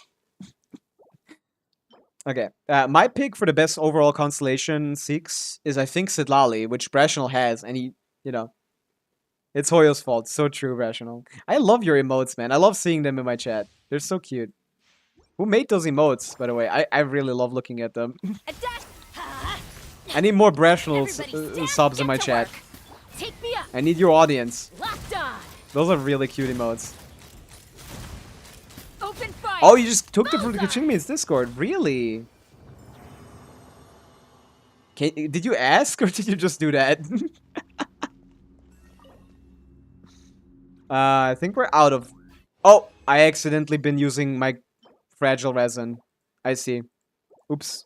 Okay, my pick for the best overall Constellation 6 is, I think, Sitlali, which Brashnell has, and he, you know... It's Hoyo's fault. So true, Rational. I love your emotes, man. I love seeing them in my chat. They're so cute. Who made those emotes, by the way? I really love looking at them. I need more Brashnell subs in my chat. Take me up. I need your audience. Locked on. Those are really cute emotes. Open fire. Oh, you just took them from the Kachingmi's Discord. Really? Did you ask, or did you just do that? I think we're out of... Oh, I accidentally been using my fragile resin. I see. Oops.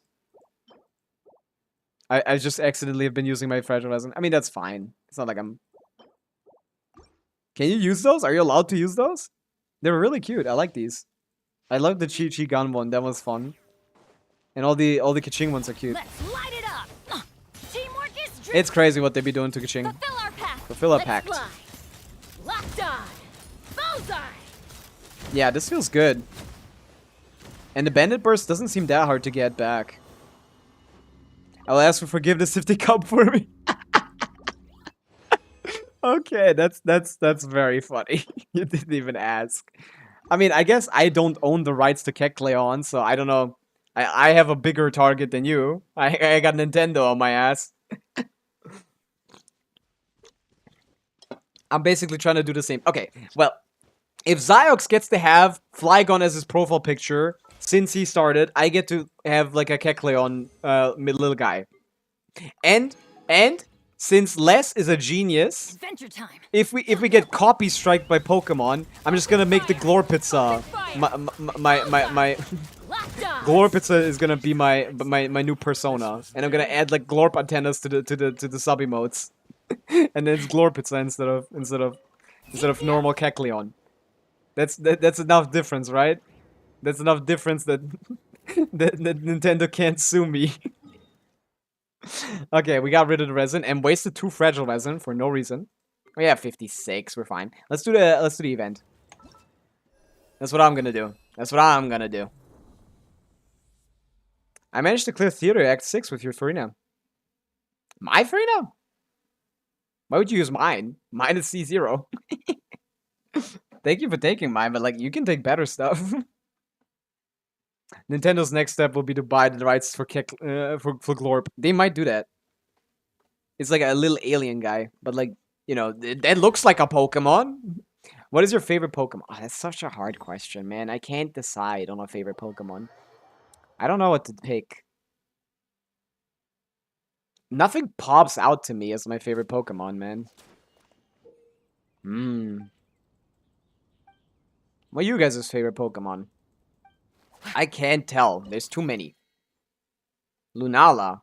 I just accidentally have been using my fragile resin. I mean, that's fine. It's not like I'm... Can you use those? Are you allowed to use those? They're really cute. I like these. I love the Chi Chi gun one. That was fun. And all the Kaching ones are cute. Let's light it up. Teamwork is It's crazy what they be doing to Kaching. fulfill our pact. Fulfill our Let's pact. fly. Locked on. Bullseye. Yeah, this feels good. And the Bandit Burst doesn't seem that hard to get back. I'll ask for forgiveness if they come for me. Okay, that's very funny. You didn't even ask. I mean, I guess I don't own the rights to Kecleon, so I don't know. I have a bigger target than you. I got Nintendo on my ass. I'm basically trying to do the same. Okay, well, if Ziox gets to have Flygon as his profile picture since he started, I get to have like a Kecleon little guy. And since Les is a genius, Adventure time. if we get copy striked by Pokemon, I'm just gonna make the Glor Pizza my Locked on. Glor Pizza is gonna be my new persona, and I'm gonna add like Glorp antennas to the sub emotes, and then it's Glor Pizza instead of normal Kecleon. That's enough difference, right? That's enough difference that that Nintendo can't sue me. Okay, we got rid of the resin and wasted 2 fragile resin for no reason. We have 56. We're fine. Let's do the event. That's what I'm gonna do. That's what I'm gonna do. I managed to clear Theater Act 6 with your Farina. My Farina? Why would you use mine? Mine is C0. Thank you for taking mine, but like you can take better stuff. Nintendo's next step will be to buy the rights for Glorp. They might do that. It's like a little alien guy, but like, you know, that looks like a Pokemon. What is your favorite Pokemon? Oh, that's such a hard question, man. I can't decide on a favorite Pokemon. I don't know what to pick. Nothing pops out to me as my favorite Pokemon, man. What are you guys' favorite Pokemon? I can't tell. There's too many. Lunala.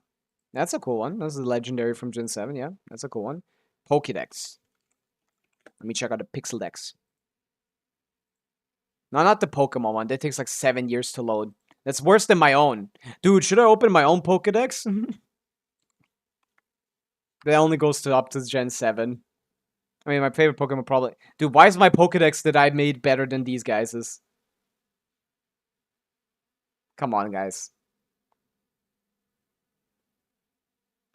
That's a cool one. That's a legendary from Gen 7, yeah. That's a cool one. Pokédex. Let me check out the Pixel Dex. No, not the Pokemon one. That takes like 7 years to load. That's worse than my own. Dude, should I open my own Pokédex? That only goes up to Gen 7. I mean, my favorite Pokemon probably... Dude, why is my Pokédex that I made better than these guys'? Come on, guys.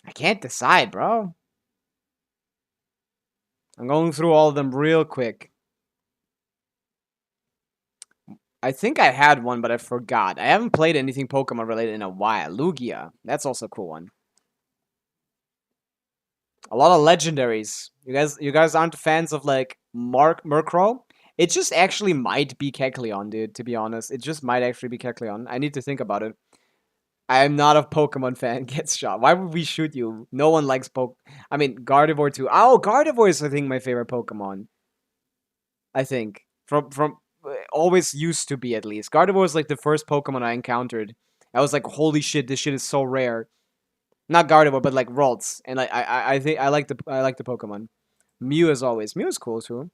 I can't decide, bro. I'm going through all of them real quick. I think I had one, but I forgot. I haven't played anything Pokemon related in a while. Lugia. That's also a cool one. A lot of legendaries. You guys aren't fans of like Murkrow? It just actually might be Kecleon, dude, to be honest. It just might actually be Kecleon. I need to think about it. I am not a Pokemon fan. Gets shot. Why would we shoot you? No one likes I mean, Gardevoir too. Oh, Gardevoir is, I think, my favorite Pokemon. I think. From always used to be, at least. Gardevoir was like the first Pokemon I encountered. I was like, holy shit, this shit is so rare. Not Gardevoir, but like Ralts. And I think I like the Pokemon. Mew as always. Mew is cool too.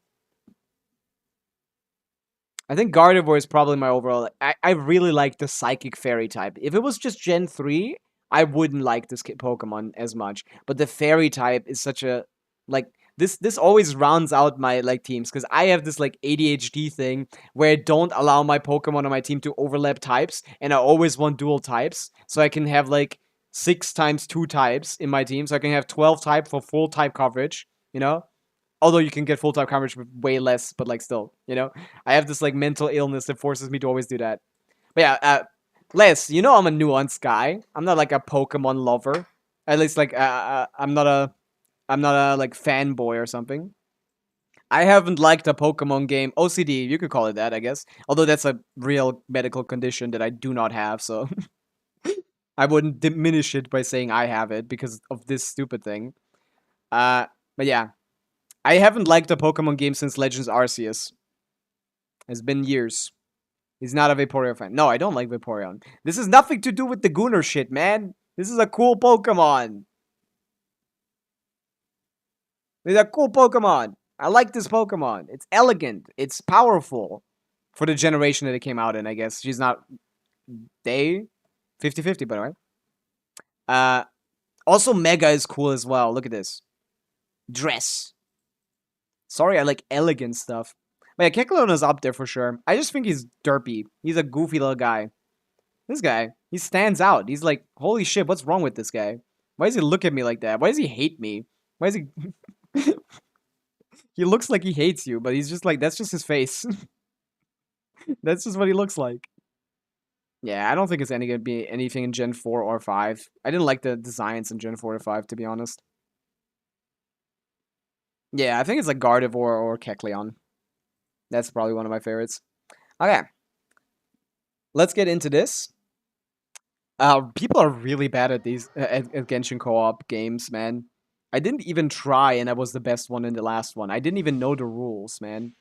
I think Gardevoir is probably my overall. I really like the Psychic Fairy type. If it was just Gen 3, I wouldn't like this Pokemon as much. But the Fairy type is such a like this always rounds out my like teams because I have this like ADHD thing where I don't allow my Pokemon on my team to overlap types, and I always want dual types, so I can have like 6 times 2 types in my team, so I can have 12 type for full type coverage. You know. Although you can get full type coverage with way less, but like still, you know, I have this like mental illness that forces me to always do that. But yeah, Les, you know I'm a nuanced guy. I'm not like a Pokemon lover. At least like I'm not a like fanboy or something. I haven't liked a Pokemon game. OCD, you could call it that, I guess. Although that's a real medical condition that I do not have, so I wouldn't diminish it by saying I have it because of this stupid thing. But yeah. I haven't liked a Pokemon game since Legends Arceus. It's been years. He's not a Vaporeon fan. No, I don't like Vaporeon. This has nothing to do with the Gunnar shit, man. This is a cool Pokemon. It's a cool Pokemon. I like this Pokemon. It's elegant. It's powerful. For the generation that it came out in, I guess. She's not... They? 50-50, by the way. Also, Mega is cool as well. Look at this. Dress. Sorry, I like elegant stuff. But yeah, Kecleon is up there for sure. I just think he's derpy. He's a goofy little guy. This guy, he stands out. He's like, holy shit, what's wrong with this guy? Why does he look at me like that? Why does he hate me? Why is he... He looks like he hates you, but he's just like, that's just his face. That's just what he looks like. Yeah, I don't think it's gonna be anything in Gen 4 or 5. I didn't like the designs in Gen 4 or 5, to be honest. Yeah, I think it's like Gardevoir or Kecleon. That's probably one of my favorites. Okay. Let's get into this. People are really bad at these at Genshin co-op games, man. I didn't even try, and I was the best one in the last one. I didn't even know the rules, man.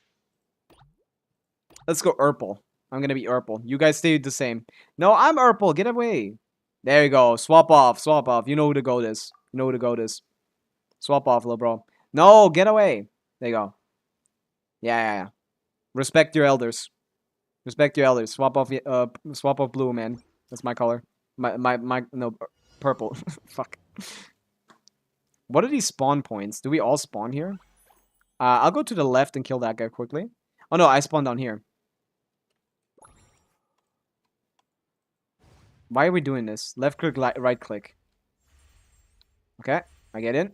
Let's go Urple. I'm gonna be Urple. You guys stay the same. No, I'm Urple. Get away. There you go. Swap off. Swap off. You know who the goat is. You know who the goat is. Swap off, little bro. No, get away. There you go. Yeah. Respect your elders. Respect your elders. Swap off blue, man. That's my color. No, purple. Fuck. What are these spawn points? Do we all spawn here? I'll go to the left and kill that guy quickly. Oh no, I spawned down here. Why are we doing this? Left click, right click. Okay, I get in.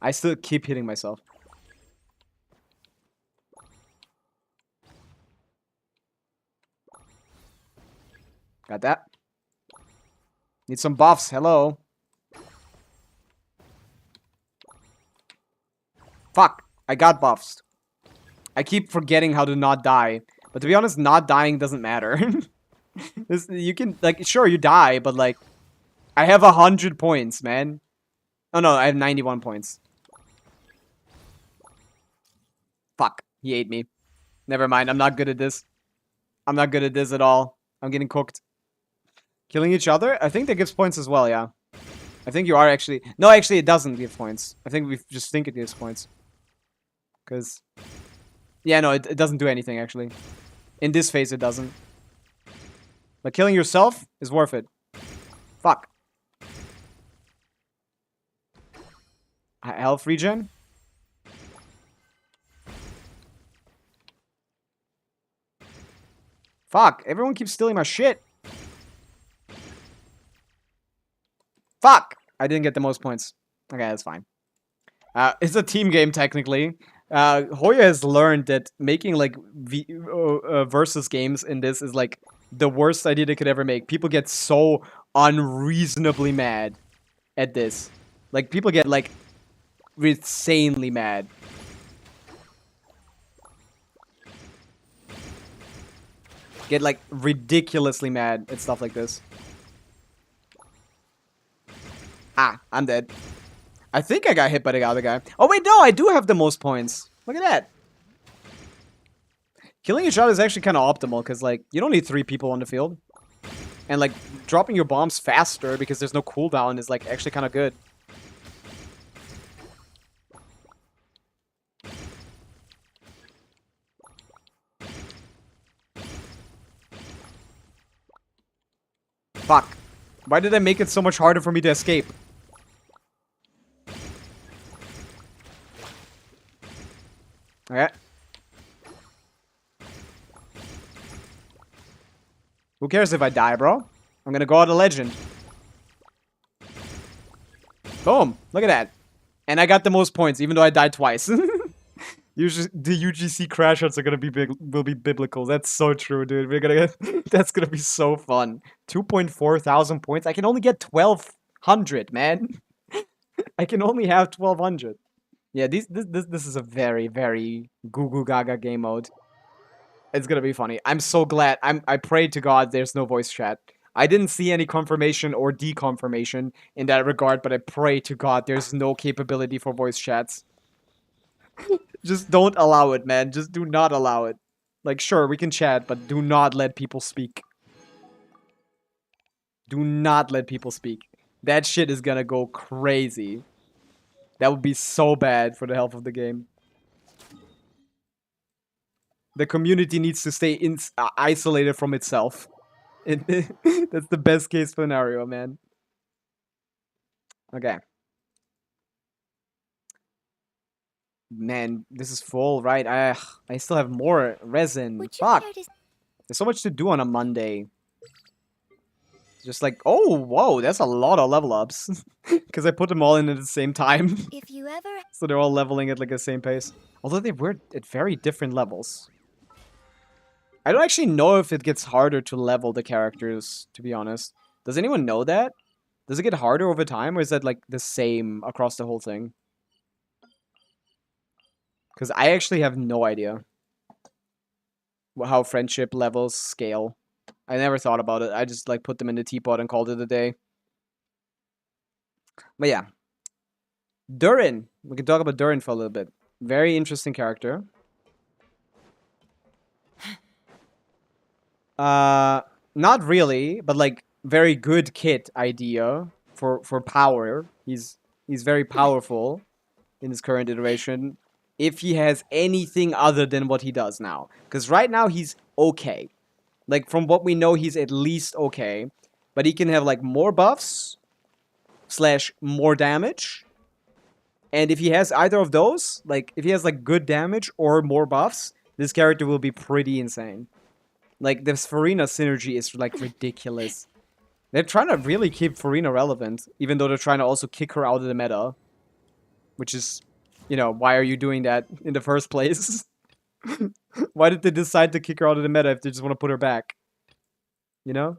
I still keep hitting myself. Got that. Need some buffs. Hello. Fuck. I got buffs. I keep forgetting how to not die. But to be honest, not dying doesn't matter. You can, like, sure, you die, but, like, I have 100 points, man. Oh, no, I have 91 points. Fuck. He ate me. Never mind. I'm not good at this. I'm not good at this at all. I'm getting cooked. Killing each other? I think that gives points as well, yeah. I think you are actually... No, actually, it doesn't give points. I think we just think it gives points. Because... Yeah, no, it doesn't do anything, actually. In this phase, it doesn't. But killing yourself is worth it. Fuck. Health regen? Fuck, everyone keeps stealing my shit. Fuck! I didn't get the most points. Okay, that's fine. It's a team game, technically. Hoya has learned that making, like, versus games in this is, like, the worst idea they could ever make. People get so unreasonably mad at this. Like, people get, like, insanely mad. get like ridiculously mad at stuff like this. Ah, I'm dead. I think I got hit by the other guy. Oh wait, no, I do have the most points. Look at that. Killing each other is actually kind of optimal because like you don't need 3 people on the field. And like dropping your bombs faster because there's no cooldown is like actually kind of good. Fuck. Why did I make it so much harder for me to escape? Okay. Who cares if I die, bro? I'm gonna go out a legend. Boom. Look at that. And I got the most points, even though I died twice. Usually, the UGC crash outs are gonna be will be biblical. That's so true, dude. We're gonna get that's gonna be so fun. 2.4 thousand points. I can only get 1,200, man. I can only have 1,200. Yeah, this is a very, very goo goo gaga game mode. It's gonna be funny. I'm so glad. I pray to God there's no voice chat. I didn't see any confirmation or deconfirmation in that regard, but I pray to God there's no capability for voice chats. Just don't allow it, man. Just do not allow it. Like, sure, we can chat, but do not let people speak. Do not let people speak. That shit is gonna go crazy. That would be so bad for the health of the game. The community needs to stay isolated from itself. That's the best case scenario, man. Okay. Man, this is full, right? I still have more resin. Fuck. There's so much to do on a Monday. Just like, oh, whoa, that's a lot of level ups. Because I put them all in at the same time. If you ever... So they're all leveling at like the same pace. Although they were at very different levels. I don't actually know if it gets harder to level the characters, to be honest. Does anyone know that? Does it get harder over time, or is that like the same across the whole thing? Because I actually have no idea how friendship levels scale. I never thought about it. I just like put them in the teapot and called it a day. But yeah. Durin. We can talk about Durin for a little bit. Very interesting character. Not really, but like very good kit idea for power. He's very powerful in his current iteration. If he has anything other than what he does now. Because right now he's okay. Like from what we know, he's at least okay. But he can have like more buffs / more damage. And if he has either of those, like if he has like good damage or more buffs, this character will be pretty insane. Like the Farina synergy is like ridiculous. They're trying to really keep Farina relevant, even though they're trying to also kick her out of the meta. Which is, you know, why are you doing that in the first place? Why did they decide to kick her out of the meta if they just want to put her back? You know?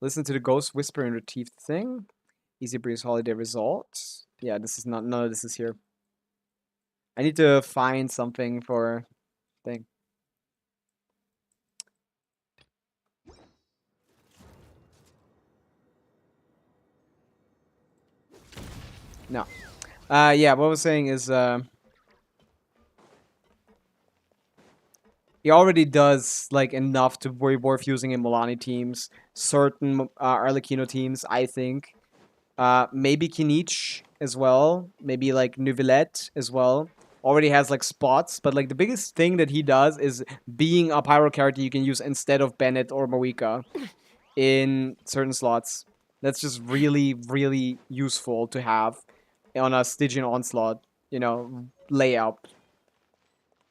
Listen to the ghost whisper in her teeth thing. Easy breeze holiday results. Yeah, this is not, none of this is here. I need to find something for thing. No. Yeah, what I was saying is, he already does, like, enough to be worth using in Milani teams. Certain, Arlecchino teams, I think. Maybe Kinich as well. Maybe, like, Neuvillette as well. Already has, like, spots. But, like, the biggest thing that he does is being a pyro character you can use instead of Bennett or Moika in certain slots. That's just really, really useful to have on a Stygian Onslaught, you know, layout.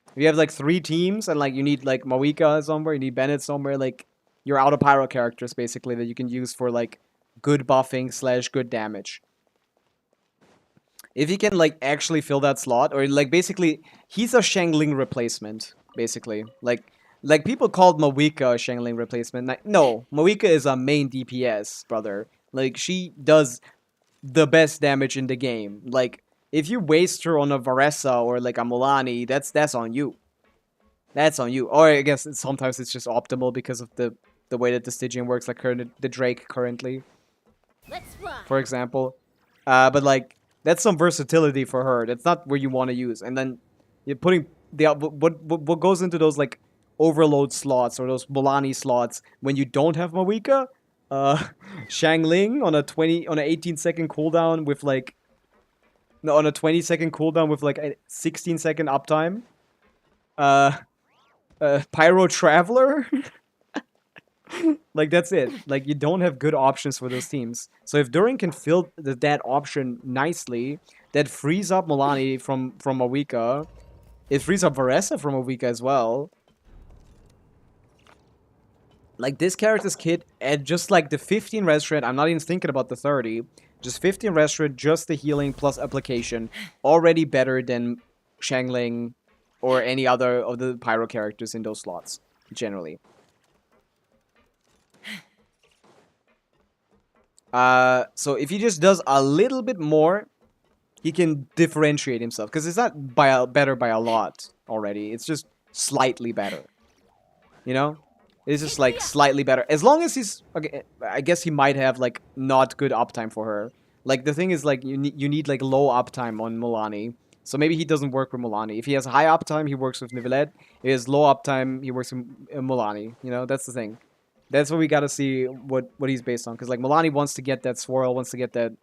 If you have like 3 teams and like you need like Moika somewhere, you need Bennett somewhere, like you're out of pyro characters basically that you can use for like good buffing / good damage. If you can like actually fill that slot, or like basically he's a Shangling replacement, basically. Like people called Moika a Shangling replacement. Like, no, Moika is a main DPS, brother. Like she does the best damage in the game. Like, if you waste her on a Varessa or like a Mulani, that's on you. That's on you. Or I guess sometimes it's just optimal because of the way that the Stygian works, like the Drake currently, Let's fly. for example. But like that's some versatility for her. That's not where you want to use. And then you're putting the what goes into those like overload slots or those Bolani slots when you don't have Mawika. Shangling on a 18-second cooldown with like no, on a 20-second cooldown with like a 16-second uptime. Pyro Traveler. Like that's it. Like you don't have good options for those teams. So if Durin can fill that option nicely, that frees up Milani from Mawika. It frees up Varessa from Mawika as well. Like this character's kit at just like the 15 restaurant, I'm not even thinking about the 30. Just 15 restaurant, just the healing plus application. Already better than Shangling or any other of the Pyro characters in those slots, generally. So if he just does a little bit more, he can differentiate himself. Because it's not better by a lot already. It's just slightly better. You know? It's just like slightly better. As long as he's... Okay, I guess he might have like not good uptime for her. Like the thing is like you need like low uptime on Milani. So maybe he doesn't work with Milani. If he has high uptime, he works with Nivelette. If he has low uptime, he works with Milani. You know, that's the thing. That's what we gotta see what he's based on. Because like Milani wants to get that swirl, wants to get that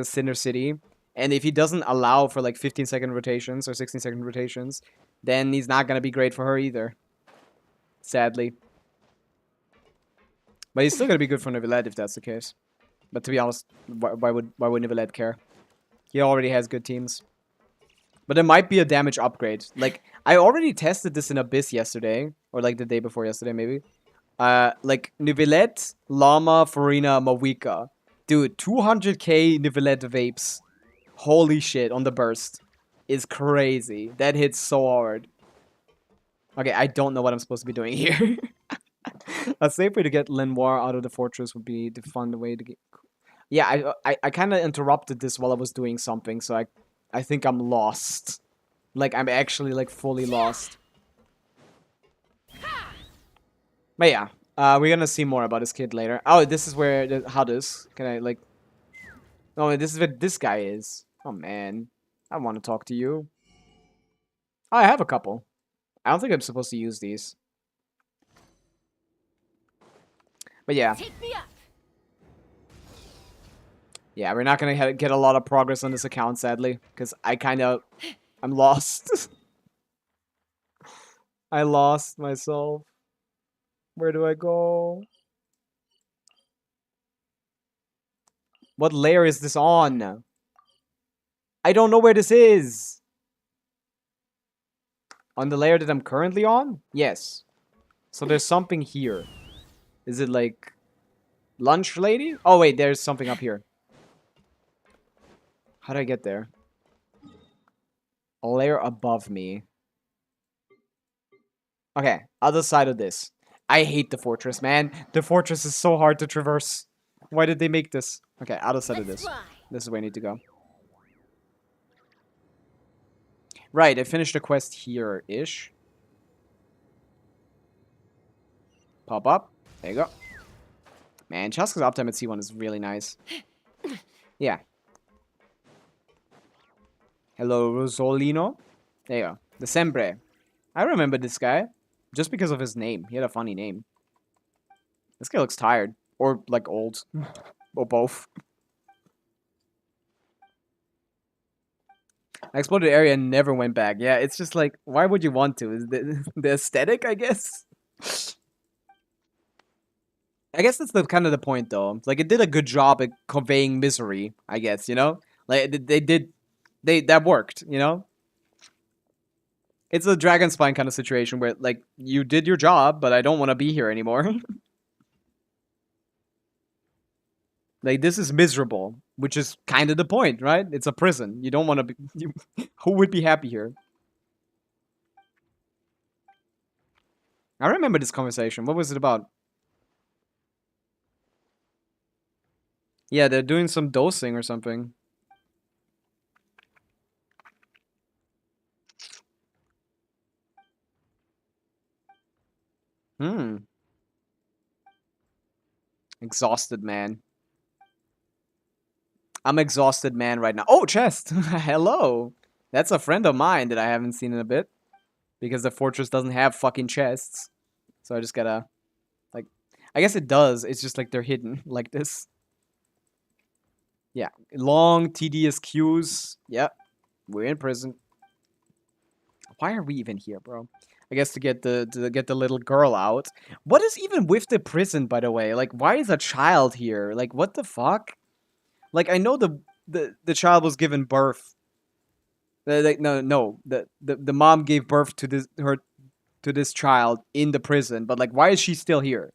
Cinder City. And if he doesn't allow for like 15-second rotations or 16-second rotations, then he's not gonna be great for her either. Sadly. But he's still gonna be good for Nivelette if that's the case. But to be honest, why would Nivelette care? He already has good teams. But there might be a damage upgrade. Like, I already tested this in Abyss yesterday. Or like the day before yesterday, maybe. Like, Nivelette, Llama, Farina, Mawika. Dude, 200k Nivelette vapes. Holy shit, on the burst. Is crazy. That hits so hard. Okay, I don't know what I'm supposed to be doing here. A safe way to get Lenoir out of the fortress would be to find a way to get... Yeah, I kind of interrupted this while I was doing something, so I think I'm lost. Like, I'm actually, like, fully lost. But yeah, we're gonna see more about this kid later. Oh, this is where... Hadus. Can I, like... Oh, this is where this guy is. Oh, man. I want to talk to you. Oh, I have a couple. I don't think I'm supposed to use these. But yeah. Take me up. Yeah, we're not gonna get a lot of progress on this account, sadly. Because I'm lost. I lost myself. Where do I go? What layer is this on? I don't know where this is. On the layer that I'm currently on? Yes. So there's something here. Is it like... Lunch lady? Oh wait, there's something up here. How do I get there? A layer above me. Okay, other side of this. I hate the fortress, man. The fortress is so hard to traverse. Why did they make this? Okay, other side of this. This is where I need to go. Right, I finished the quest here-ish. Pop up. There you go. Man, Chaska's uptime at C1 is really nice. Yeah. Hello, Rosolino. There you go. Decembre. I remember this guy. Just because of his name. He had a funny name. This guy looks tired. Or, like, old. Or both. I explored the area and never went back. Yeah, it's just like, why would you want to? Is the aesthetic, I guess? I guess that's the kind of the point, though. Like, it did a good job at conveying misery, I guess, you know? Like, that worked, you know? It's a Dragon Spine kind of situation where, like, you did your job, but I don't want to be here anymore. Like, this is miserable, which is kind of the point, right? It's a prison. You don't want to be... who would be happy here? I remember this conversation. What was it about? Yeah, they're doing some dosing or something. Exhausted man. I'm exhausted man right now. Oh, chest! Hello! That's a friend of mine that I haven't seen in a bit. Because the fortress doesn't have fucking chests. So I just gotta... Like... I guess it does. It's just like they're hidden like this. Yeah. Long, tedious queues. Yep. We're in prison. Why are we even here, bro? I guess to get the little girl out. What is even with the prison, by the way? Like, why is a child here? Like, what the fuck? Like, I know the child was given birth. No. The mom gave birth to this child in the prison. But like, why is she still here?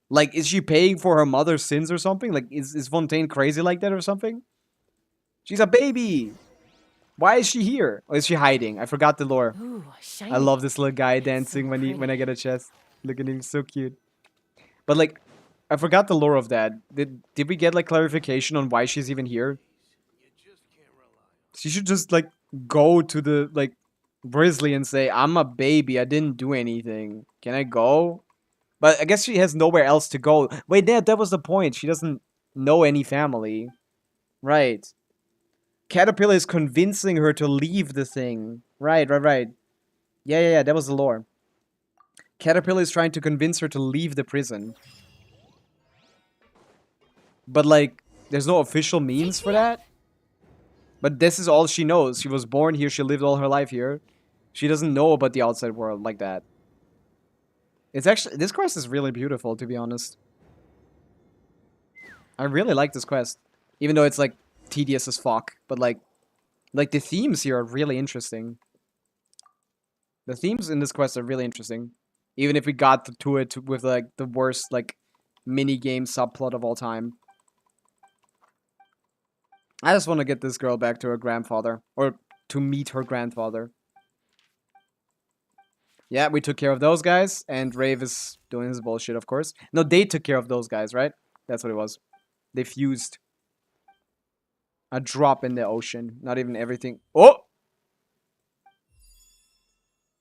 Like, is she paying for her mother's sins or something? Like, is Fontaine crazy like that or something? She's a baby. Why is she here? Or is she hiding? I forgot the lore. Ooh, shiny. I love this little guy It's so dancing when I get a chest. Look at him, so cute. But like, I forgot the lore of that. Did we get like clarification on why she's even here? She should just like go to the like Grizzly and say, "I'm a baby. I didn't do anything. Can I go?" But I guess she has nowhere else to go. Wait, that was the point. She doesn't know any family, right? Caterpillar is convincing her to leave the thing. Right. Yeah, that was the lore. Caterpillar is trying to convince her to leave the prison. But, like, there's no official means for that. But this is all she knows. She was born here. She lived all her life here. She doesn't know about the outside world like that. It's actually... This quest is really beautiful, to be honest. I really like this quest. Even though it's, like, tedious as fuck. But, like the themes here are really interesting. The themes in this quest are really interesting. Even if we got to it with, like, the worst, like, mini-game subplot of all time. I just want to get this girl back to her grandfather. Or to meet her grandfather. Yeah, we took care of those guys. And Rave is doing his bullshit, of course. No, they took care of those guys, right? That's what it was. They fused. A drop in the ocean. Not even everything. Oh!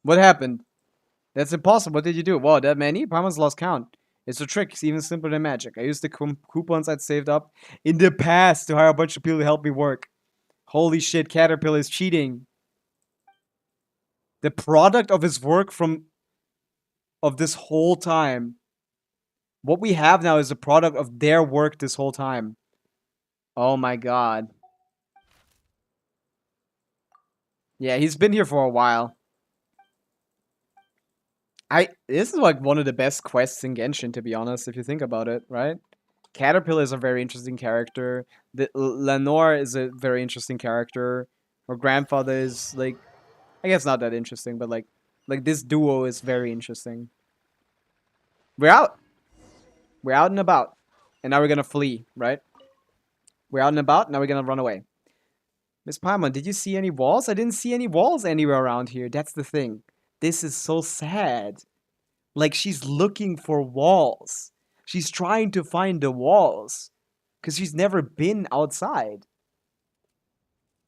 What happened? That's impossible. What did you do? Whoa, that many? Parma's lost count. It's a trick. It's even simpler than magic. I used the coupons I'd saved up in the past to hire a bunch of people to help me work. Holy shit, Caterpillar is cheating. The product of his work of this whole time. What we have now is a product of their work this whole time. Oh my god. Yeah, he's been here for a while. This is like one of the best quests in Genshin, to be honest, if you think about it, right? Caterpillar is a very interesting character. Lenore is a very interesting character. Her grandfather is, like, I guess not that interesting, but like this duo is very interesting. We're out. We're out and about. And now we're gonna flee, right? We're out and about, now we're gonna run away. Miss Paimon, did you see any walls? I didn't see any walls anywhere around here. That's the thing. This is so sad. Like, she's looking for walls. She's trying to find the walls. Because she's never been outside.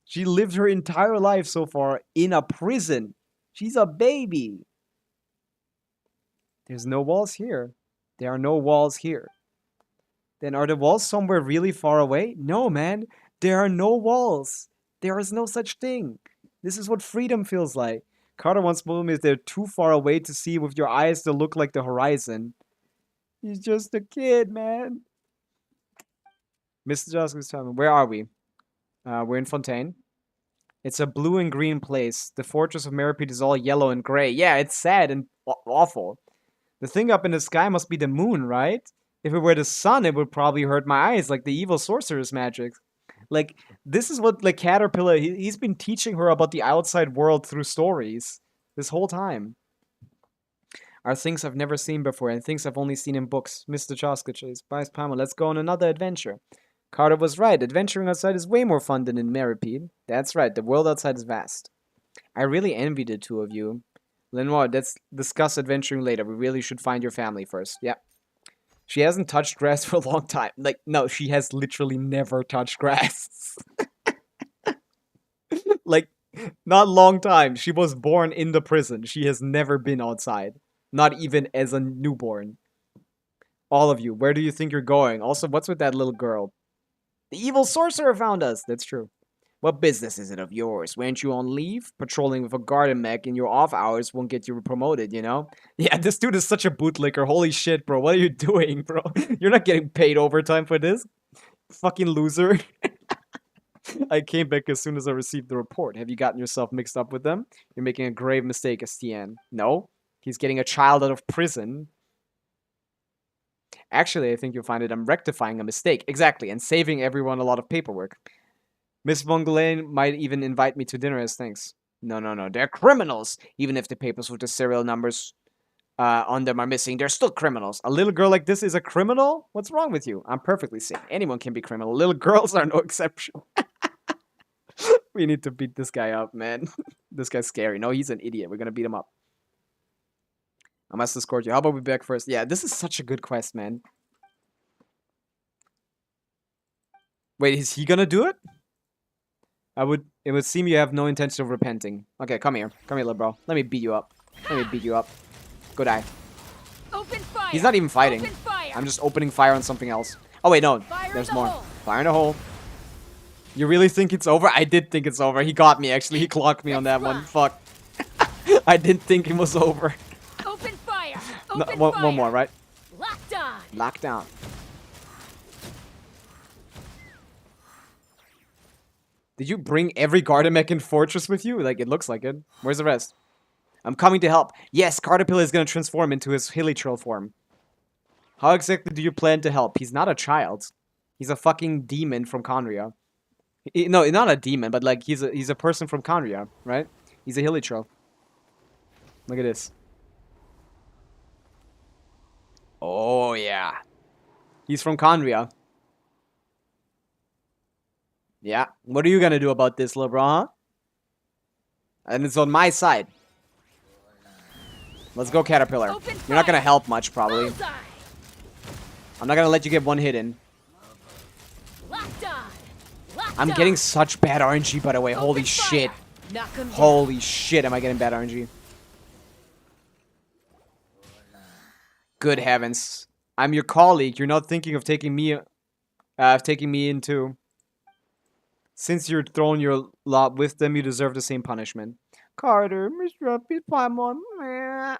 She lived her entire life so far in a prison. She's a baby. There's no walls here. There are no walls here. Then are the walls somewhere really far away? No, man. There are no walls. There is no such thing. This is what freedom feels like. Carter once told me if they're too far away to see with your eyes to look like the horizon. He's just a kid, man. Mr. Joskow's telling me, where are we? We're in Fontaine. It's a blue and green place. The fortress of Meripede is all yellow and gray. Yeah, it's sad and awful. The thing up in the sky must be the moon, right? If it were the sun, it would probably hurt my eyes like the evil sorcerer's magic. Like, this is what, like, Caterpillar, he's been teaching her about the outside world through stories this whole time. Are things I've never seen before and things I've only seen in books. Mr. Choskachase, Vice Palmer, let's go on another adventure. Carter was right. Adventuring outside is way more fun than in Meripede. That's right. The world outside is vast. I really envy the two of you. Lenoir, let's discuss adventuring later. We really should find your family first. Yeah. She hasn't touched grass for a long time. Like, no, she has literally never touched grass. Like, not long time. She was born in the prison. She has never been outside. Not even as a newborn. All of you, where do you think you're going? Also, what's with that little girl? The evil sorcerer found us. That's true. What business is it of yours? Weren't you on leave? Patrolling with a garden mech in your off hours won't get you promoted, you know? Yeah, this dude is such a bootlicker. Holy shit, bro. What are you doing, bro? You're not getting paid overtime for this. Fucking loser. I came back as soon as I received the report. Have you gotten yourself mixed up with them? You're making a grave mistake, Stygian. No? He's getting a child out of prison. Actually, I think you'll find it I'm rectifying a mistake. Exactly, and saving everyone a lot of paperwork. Miss Mongolaine might even invite me to dinner as thanks. No, no, no. They're criminals. Even if the papers with the serial numbers on them are missing, they're still criminals. A little girl like this is a criminal? What's wrong with you? I'm perfectly sane. Anyone can be criminal. Little girls are no exception. We need to beat this guy up, man. This guy's scary. No, he's an idiot. We're gonna beat him up. I must escort you. How about we back first? Yeah, this is such a good quest, man. Wait, is he gonna do it? It would seem you have no intention of repenting. Okay, come here. Come here, little bro. Let me beat you up. Let me beat you up. Go die. Open fire. He's not even fighting. Open fire. I'm just opening fire on something else. Oh, wait, no. There's more. Fire in the hole. You really think it's over? I did think it's over. He got me, actually. He clocked me on that one. Fuck. I didn't think it was over. Open fire. No, Open one fire. more, right? Locked on. Lock down. Did you bring every Gardemek in Fortress with you? Like, it looks like it. Where's the rest? I'm coming to help. Yes, Caterpillar is going to transform into his Hilichurl form. How exactly do you plan to help? He's not a child. He's a fucking demon from Conria. No, not a demon, but like, he's a person from Conria, right? He's a Hilichurl. Look at this. Oh, yeah. He's from Conria. Yeah. What are you gonna do about this, little bro, huh? And it's on my side. Let's go, Caterpillar. You're not gonna help much, probably. Bullseye. I'm not gonna let you get one hit in. Locked on. Locked I'm on. getting such bad RNG, by the way. Holy Open shit. fire. Knock him down. Holy shit, am I getting bad RNG? Good heavens. I'm your colleague. You're not thinking of taking me in too. Since you're throwing your lot with them, you deserve the same punishment. Carter, Mr. Paimon.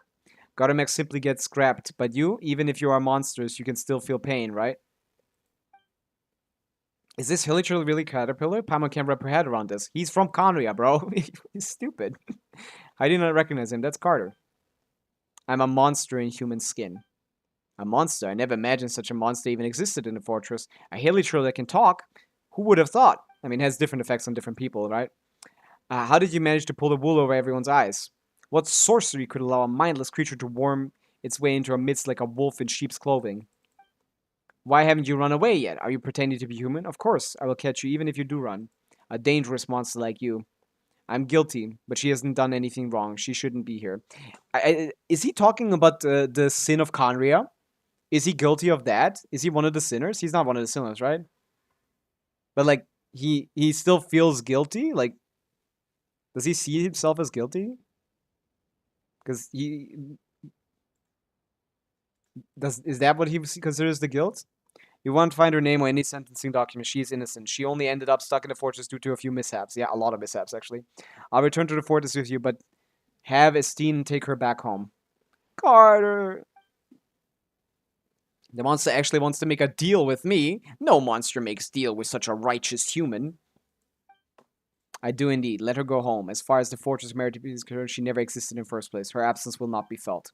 Gardemek simply gets scrapped, but you, even if you are monsters, you can still feel pain, right? Is this Hilichurl really Caterpillar? Paimon can't wrap her head around this. He's from Conria, bro. He's stupid. I did not recognize him. That's Carter. I'm a monster in human skin. A monster? I never imagined such a monster even existed in the fortress. A Hilichurl that can talk? Who would have thought? I mean, it has different effects on different people, right? How did you manage to pull the wool over everyone's eyes? What sorcery could allow a mindless creature to worm its way into our midst like a wolf in sheep's clothing? Why haven't you run away yet? Are you pretending to be human? Of course, I will catch you even if you do run. A dangerous monster like you. I'm guilty, but she hasn't done anything wrong. She shouldn't be here. Is he talking about the sin of Conria? Is he guilty of that? Is he one of the sinners? He's not one of the sinners, right? But like, he still feels guilty? Like, does he see himself as guilty? Because is that what he considers the guilt? You won't find her name or any sentencing document. She is innocent. She only ended up stuck in the fortress due to a few mishaps. Yeah, a lot of mishaps, actually. I'll return to the fortress with you, but have Estine take her back home. Carter! The monster actually wants to make a deal with me. No monster makes deal with such a righteous human. I do indeed. Let her go home. As far as the fortress merit is concerned, she never existed in the first place. Her absence will not be felt.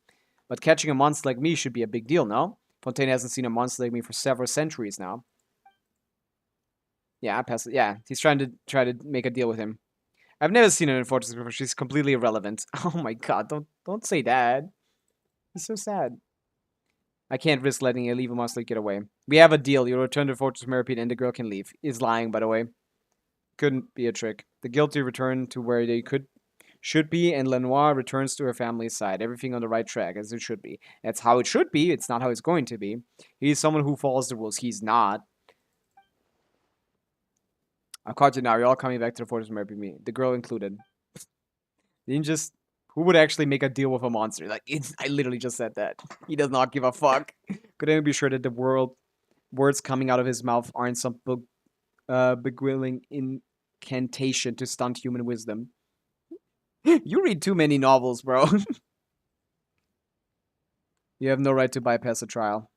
But catching a monster like me should be a big deal, no? Fontaine hasn't seen a monster like me for several centuries now. Yeah, I pass it. Yeah, he's trying to make a deal with him. I've never seen her in fortress before. She's completely irrelevant. Oh my god, don't say that. He's so sad. I can't risk letting a leave a monster get away. We have a deal. You'll return to Fortress Meripede and the girl can leave. He's lying, by the way. Couldn't be a trick. The guilty return to where they should be, and Lenoir returns to her family's side. Everything on the right track, as it should be. That's how it should be. It's not how it's going to be. He's someone who follows the rules. He's not. I've caught you now. You're all coming back to the Fortress Meripede, me. The girl included. Didn't just Who would actually make a deal with a monster? Like, I literally just said that. He does not give a fuck. Could anyone be sure that the words coming out of his mouth aren't some beguiling incantation to stunt human wisdom? You read too many novels, bro. You have no right to bypass a trial.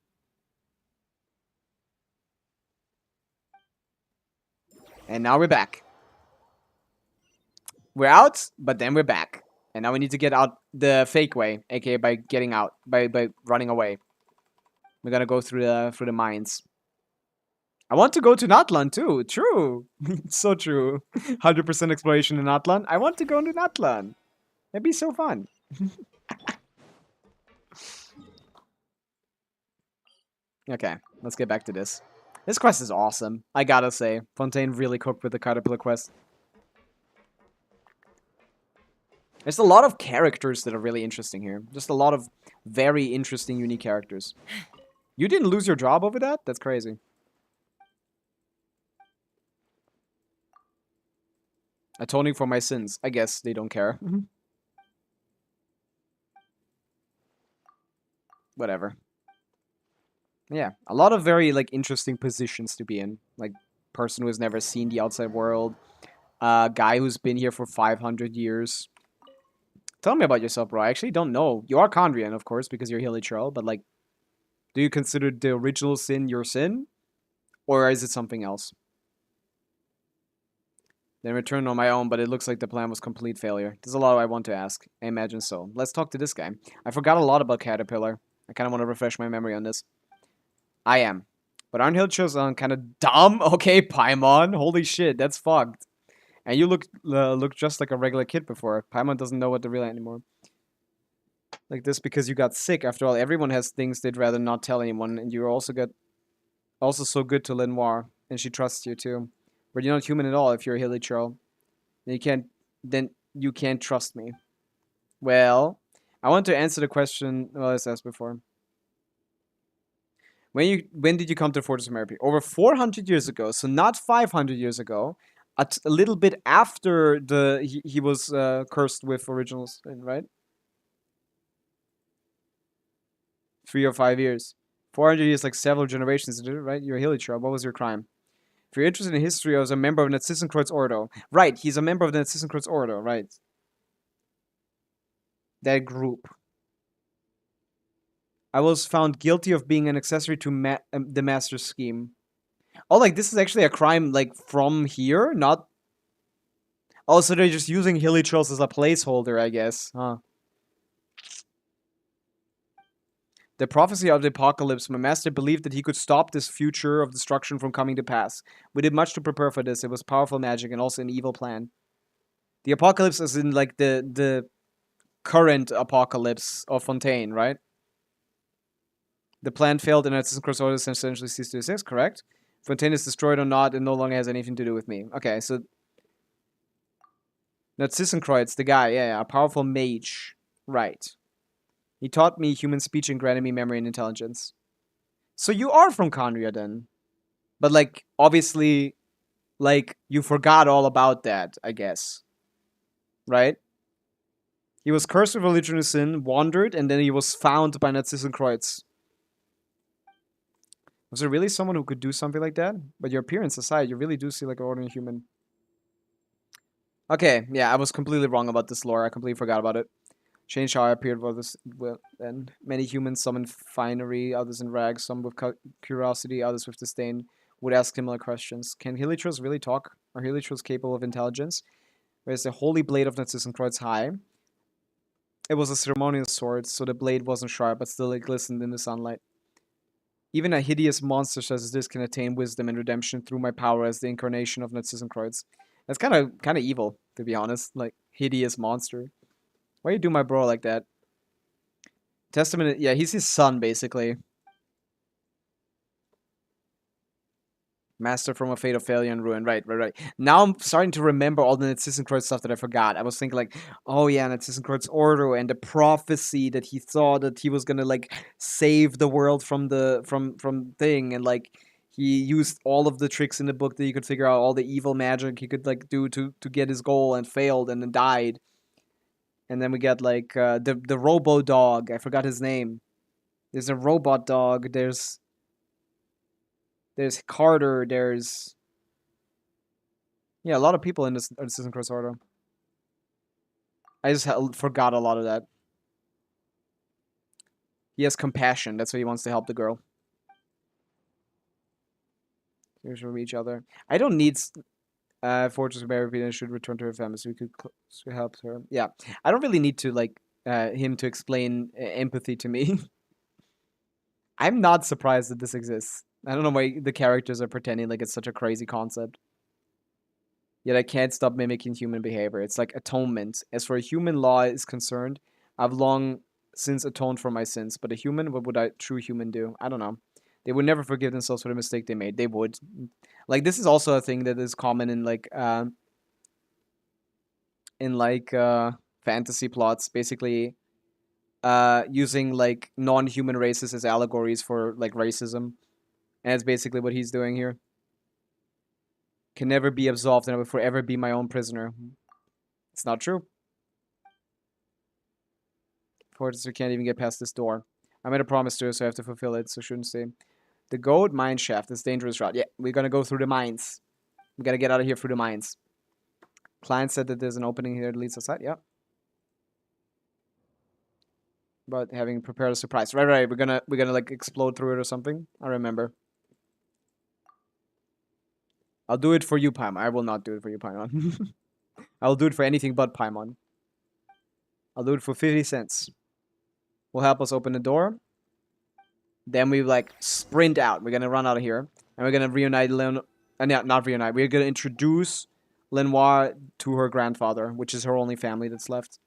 And now we're back. We're out, but then we're back. And now we need to get out the fake way, aka by getting out, by running away. We're gonna go through the mines. I want to go to Natlan too. True. So true. 100% exploration in Natlan. I want to go to Natlan. That'd be so fun. Okay, let's get back to this. This quest is awesome. I gotta say. Fontaine really cooked with the Caterpillar quest. There's a lot of characters that are really interesting here. Just a lot of very interesting, unique characters. You didn't lose your job over that? That's crazy. Atoning for my sins. I guess they don't care. Whatever. Yeah, a lot of very, like, interesting positions to be in. Like, person who has never seen the outside world. Guy who's been here for 500 years. Tell me about yourself, bro. I actually don't know. You are Condrian, of course, because you're Hilichurl, but, like, do you consider the original sin your sin? Or is it something else? Then return on my own, but it looks like the plan was complete failure. There's a lot I want to ask. I imagine so. Let's talk to this guy. I forgot a lot about Caterpillar. I kind of want to refresh my memory on this. I am. But aren't Hilichurls kind of dumb? Okay, Paimon. Holy shit, that's fucked. And you look just like a regular kid before. Paimon doesn't know what to real anymore. Like this because you got sick. After all, everyone has things they'd rather not tell anyone, and you're also so good to Lenoir, and she trusts you too. But you're not human at all if you're a Hilichurl. Then you can't trust me. Well, I want to answer the question I was asked before. When did you come to the Fortress of Merope? Over 400 years ago, so not 500 years ago. A little bit after he was cursed with original sin, right? 3 or 5 years. 400 years, like several generations, right? You're a Hilichurl. What was your crime? If you're interested in history, I was a member of Narcissenkreuz Ordo. Right, he's a member of the Narcissenkreuz Ordo, right. That group. I was found guilty of being an accessory to the master's scheme. Oh, like, this is actually a crime, like, from here? Not... Oh, so they're just using Hilichurls as a placeholder, I guess. Huh. The prophecy of the apocalypse. My master believed that he could stop this future of destruction from coming to pass. We did much to prepare for this. It was powerful magic and also an evil plan. The apocalypse is in, like, the current apocalypse of Fontaine, right? The plan failed and Narcissenkreuz Ordo essentially ceased to exist, correct? Fontaine is destroyed or not, it no longer has anything to do with me. Okay, so... Narcissenkreuz, the guy, yeah, a powerful mage. Right. He taught me human speech and granted me memory and intelligence. So you are from Conria then. But, like, obviously, like, you forgot all about that, I guess. Right? He was cursed with religion and sin, wandered, and then he was found by Narcissenkreuz. Was there really someone who could do something like that? But your appearance aside, you really do see like an ordinary human. Okay, yeah, I was completely wrong about this lore. I completely forgot about it. Changed how I appeared then. Many humans, some in finery, others in rags, some with curiosity, others with disdain, would ask similar questions. Can Hilichurls really talk? Are Hilichurls capable of intelligence? Whereas the holy blade of Narcissenkreuz high. It was a ceremonial sword, so the blade wasn't sharp, but still it glistened in the sunlight. Even a hideous monster such as this can attain wisdom and redemption through my power as the incarnation of Narcissenkreuz. That's kind of evil, to be honest. Like, hideous monster. Why you do my bro like that? Testament, yeah, he's his son, basically. Master from a fate of failure and ruin. Right. Now I'm starting to remember all the Narcissenkreuz stuff that I forgot. I was thinking like, oh yeah, Narcissenkreuz Ordo and the prophecy that he thought that he was gonna like save the world from thing, and like he used all of the tricks in the book that he could figure out, all the evil magic he could like do to get his goal, and failed and then died. And then we get like the robo dog. I forgot his name. There's a robot dog. There's Carter. There's a lot of people in this Assassin's Creed Order. I just forgot a lot of that. He has compassion. That's why he wants to help the girl. Here's from each other. I don't need Fortress of Barry should return to her family so we could help her. Yeah, I don't really need to like him to explain empathy to me. I'm not surprised that this exists. I don't know why the characters are pretending like it's such a crazy concept. Yet I can't stop mimicking human behavior. It's like atonement. As for a human law is concerned, I've long since atoned for my sins. But a human, what would a true human do? I don't know. They would never forgive themselves for the mistake they made. They would. Like, this is also a thing that is common in fantasy plots. Basically, using like non-human races as allegories for like racism. And that's basically what he's doing here. Can never be absolved and I will forever be my own prisoner. It's not true. Fortress can't even get past this door. I made a promise to her, so I have to fulfill it, so shouldn't stay. The goat mine shaft, this dangerous route. Yeah, we're gonna go through the mines. We gotta get out of here through the mines. Client said that there's an opening here that leads outside. Yeah. But having prepared a surprise. Right. We're gonna like explode through it or something. I remember. I'll do it for you, Paimon. I will not do it for you, Paimon. I'll do it for anything but Paimon. I'll do it for 50 cents. Will help us open the door. Then we like sprint out. We're gonna run out of here. And we're gonna reunite not reunite. We're gonna introduce Lenoir to her grandfather, which is her only family that's left.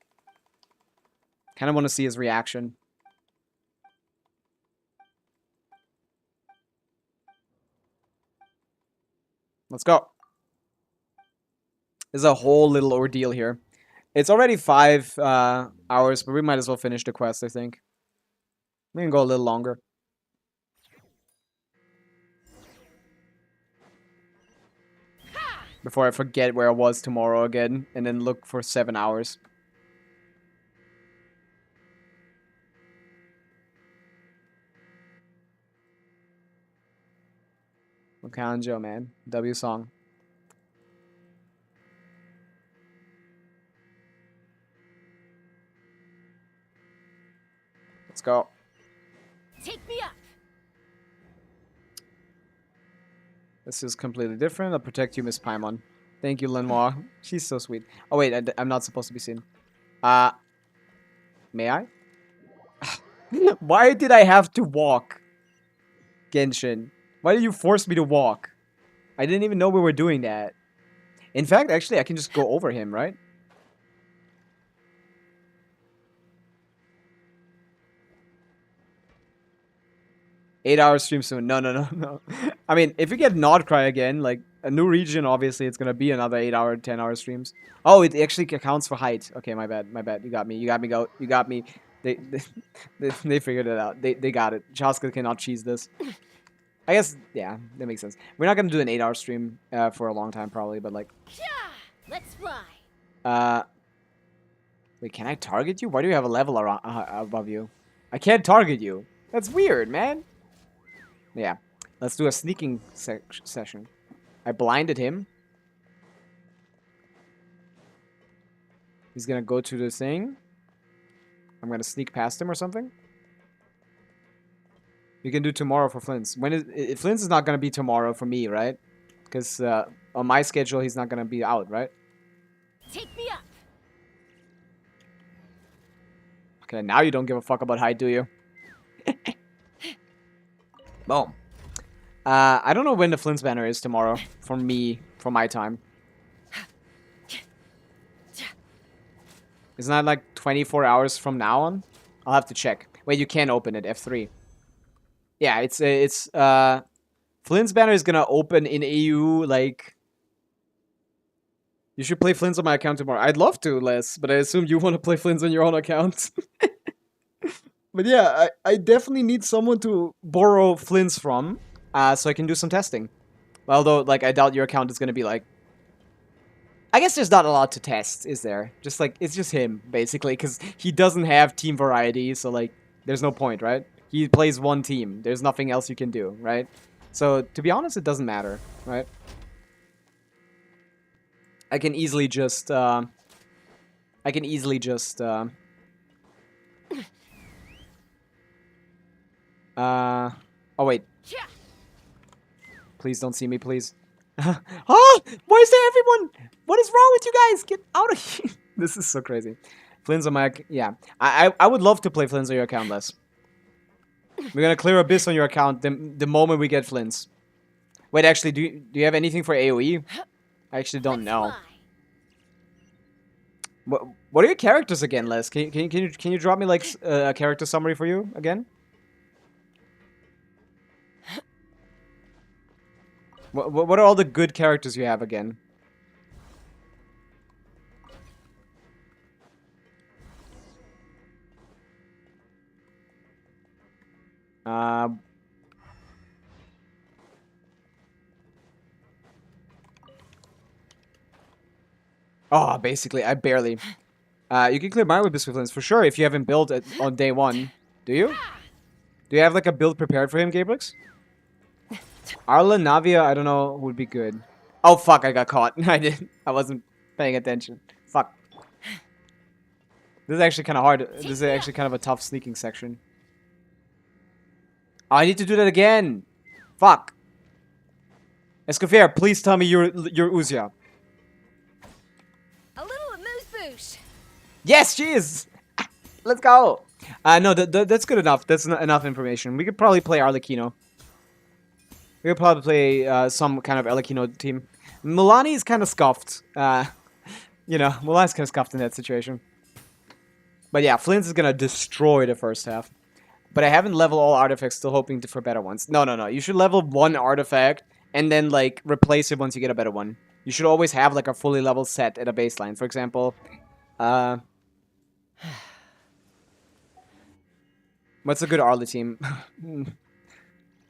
Kinda wanna see his reaction. Let's go. There's a whole little ordeal here. It's already 5 hours, but we might as well finish the quest, I think. We can go a little longer. Before I forget where I was tomorrow again, and then look for 7 hours. Kanjo, man. W song. Let's go. Take me up. This is completely different. I'll protect you, Miss Paimon. Thank you, Lenoir. She's so sweet. Oh, wait. I'm not supposed to be seen. May I? Why did I have to walk? Genshin. Why did you force me to walk? I didn't even know we were doing that. In fact, actually, I can just go over him, right? Eight-hour stream soon. No. I mean, if we get Nodcry again, like, a new region, obviously, it's gonna be another 8-hour, 10-hour streams. Oh, it actually accounts for height. Okay, my bad. You got me, Goat. You got me. They figured it out. They got it. Chaska cannot cheese this. I guess, yeah, that makes sense. We're not gonna do an 8-hour stream for a long time, probably, but like... Let's fly. Wait, can I target you? Why do you have a level around, above you? I can't target you. That's weird, man. Yeah, let's do a sneaking session. I blinded him. He's gonna go to the thing. I'm gonna sneak past him or something. We can do tomorrow for Flins. Flins is not gonna be tomorrow for me, right? Because on my schedule, he's not gonna be out, right? Take me up. Okay, now you don't give a fuck about height, do you? Boom. I don't know when the Flint's banner is tomorrow. For me, for my time. Isn't that like 24 hours from now on? I'll have to check. Wait, you can't open it. F3. Yeah, it's Flint's banner is gonna open in AU like... You should play Flins on my account tomorrow. I'd love to, Les, but I assume you want to play Flins on your own account. But yeah, I definitely need someone to borrow Flins from, so I can do some testing. Although, like, I doubt your account is gonna be like... I guess there's not a lot to test, is there? Just like, it's just him, basically, because he doesn't have team variety, so like, there's no point, right? He plays one team. There's nothing else you can do, right? So, to be honest, it doesn't matter, right? I can easily just, oh wait. Please don't see me, please. Why is there everyone? What is wrong with you guys? Get out of here. This is so crazy. Flins on my yeah. I would love to play Flins on your account, Les. We're gonna clear Abyss on your account the moment we get Flins. Wait, actually, do you have anything for AoE? I actually don't know. What are your characters again, Les? Can you drop me like a character summary for you again? What are all the good characters you have again? Oh, basically, I barely. You can clear mine with Biscuit Flins for sure if you haven't built it on day one. Do you? Do you have like a build prepared for him, Gabrix? Arla, Navia, I don't know, would be good. Oh fuck, I got caught. I wasn't paying attention. Fuck. This is actually kind of hard. This is actually kind of a tough sneaking section. Oh, I need to do that again. Fuck. Escoffier, please tell me you're Uzia. A little amuse-bouche. Yes, she is. Let's go. No, that's good enough. That's enough information. We could probably play Arlecchino. We could probably play some kind of Arlecchino team. Milani is kind of scuffed. You know, Milani's kind of scuffed in that situation. But yeah, Flins is gonna destroy the first half. But I haven't leveled all artifacts, still hoping for better ones. No. You should level one artifact and then like replace it once you get a better one. You should always have like a fully leveled set at a baseline. For example, what's a good Arla team?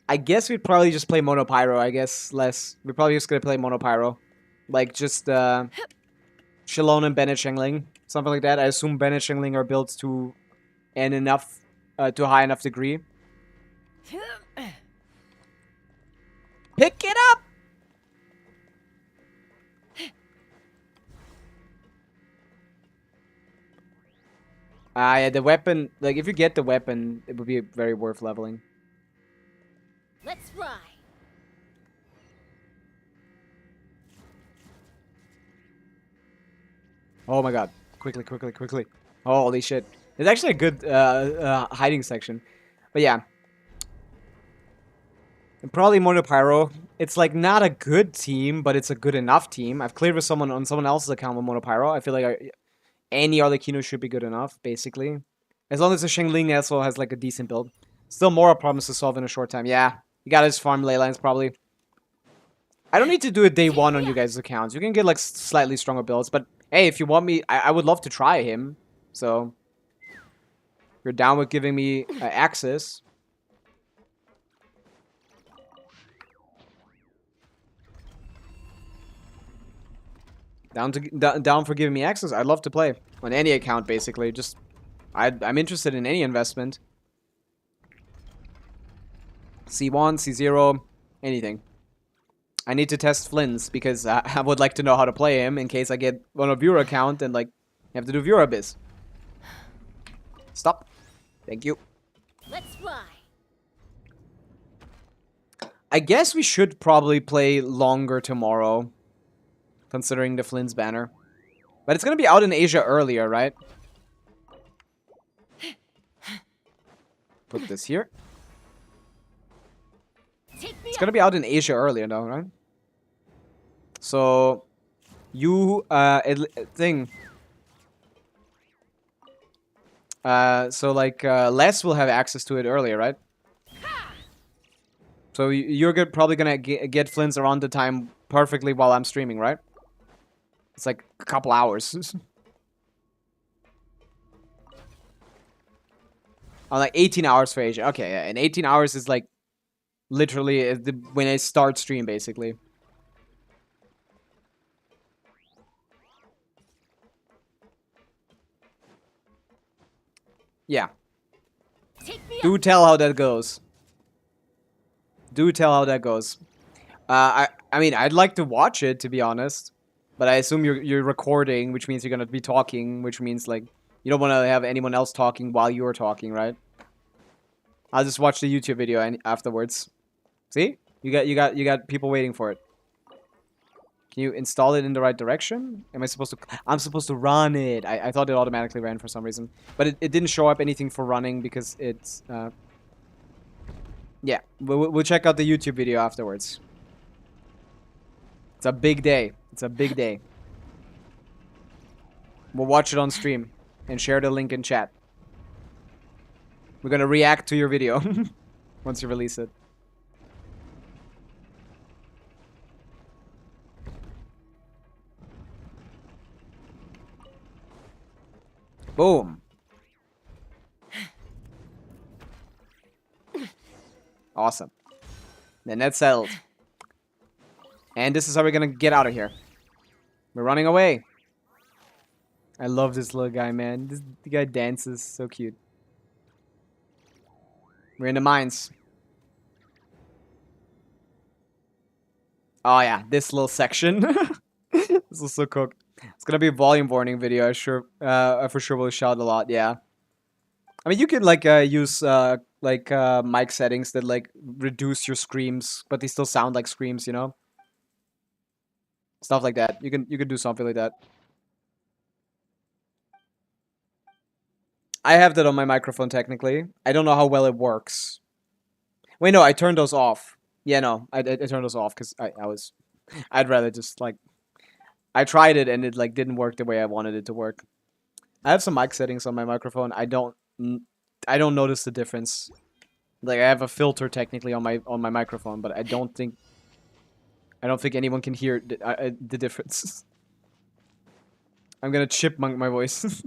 I guess we'd probably just play Mono Pyro, I guess, less. We're probably just gonna play Mono Pyro. Like, just, Shalon and Bennett Shengling. Something like that. I assume Bennett Shengling are built to an enough, to a high enough degree. Pick it up! Yeah, the weapon, like, if you get the weapon, it would be very worth leveling. Let's ride. Oh my god. Quickly. Holy shit. It's actually a good hiding section. But yeah. And probably Mono Pyro. It's like not a good team, but it's a good enough team. I've cleared with someone on someone else's account with Mono Pyro. I feel like any Arlecchino should be good enough, basically. As long as the Shengling also has like a decent build. Still more problems to solve in a short time. Yeah. You gotta just farm ley lines, probably. I don't need to do it day one on you guys' accounts. You can get, like, slightly stronger builds. But, hey, if you want me... I would love to try him. So... if you're down with giving me access. Down for giving me access. I'd love to play. On any account, basically. Just... I'm interested in any investment. C1, C0, anything. I need to test Flins because I would like to know how to play him in case I get on a viewer account and like have to do viewer abyss. Stop. Thank you. Let's ride. I guess we should probably play longer tomorrow, considering the Flins banner. But it's gonna be out in Asia earlier, right? Put this here. It's gonna be out in Asia earlier, though, right? So, you, thing. So, like, Les will have access to it earlier, right? So, you're probably gonna get Flins around the time perfectly while I'm streaming, right? It's like a couple hours. Oh, like 18 hours for Asia. Okay, yeah, and 18 hours is like literally when I start stream, basically. Yeah. Take me Do tell how that goes. Do tell how that goes. I mean, I'd like to watch it, to be honest. But I assume you're recording, which means you're gonna be talking, which means, like, you don't want to have anyone else talking while you're talking, right? I'll just watch the YouTube video afterwards. See? You got people waiting for it. Can you install it in the right direction? Am I supposed to... I'm supposed to run it. I thought it automatically ran for some reason. But it didn't show up anything for running because it's... yeah, we'll check out the YouTube video afterwards. It's a big day. It's a big day. We'll watch it on stream and share the link in chat. We're gonna react to your video once you release it. Boom. Awesome. Then that's settled. And this is how we're gonna get out of here. We're running away. I love this little guy, man. The guy dances. So cute. We're in the mines. Oh yeah, this little section. This is so cooked. It's gonna be a volume warning video. I for sure will shout a lot. Yeah. I mean, you can like use mic settings that like reduce your screams, but they still sound like screams. You know. Stuff like that. You can do something like that. I have that on my microphone technically. I don't know how well it works. Wait, no, I turned those off. Yeah, no, I turned those off because I'd rather just like, I tried it and it like didn't work the way I wanted it to work. I have some mic settings on my microphone. I don't notice the difference. Like I have a filter technically on my microphone, but I don't think anyone can hear the difference. I'm gonna chipmunk my voice.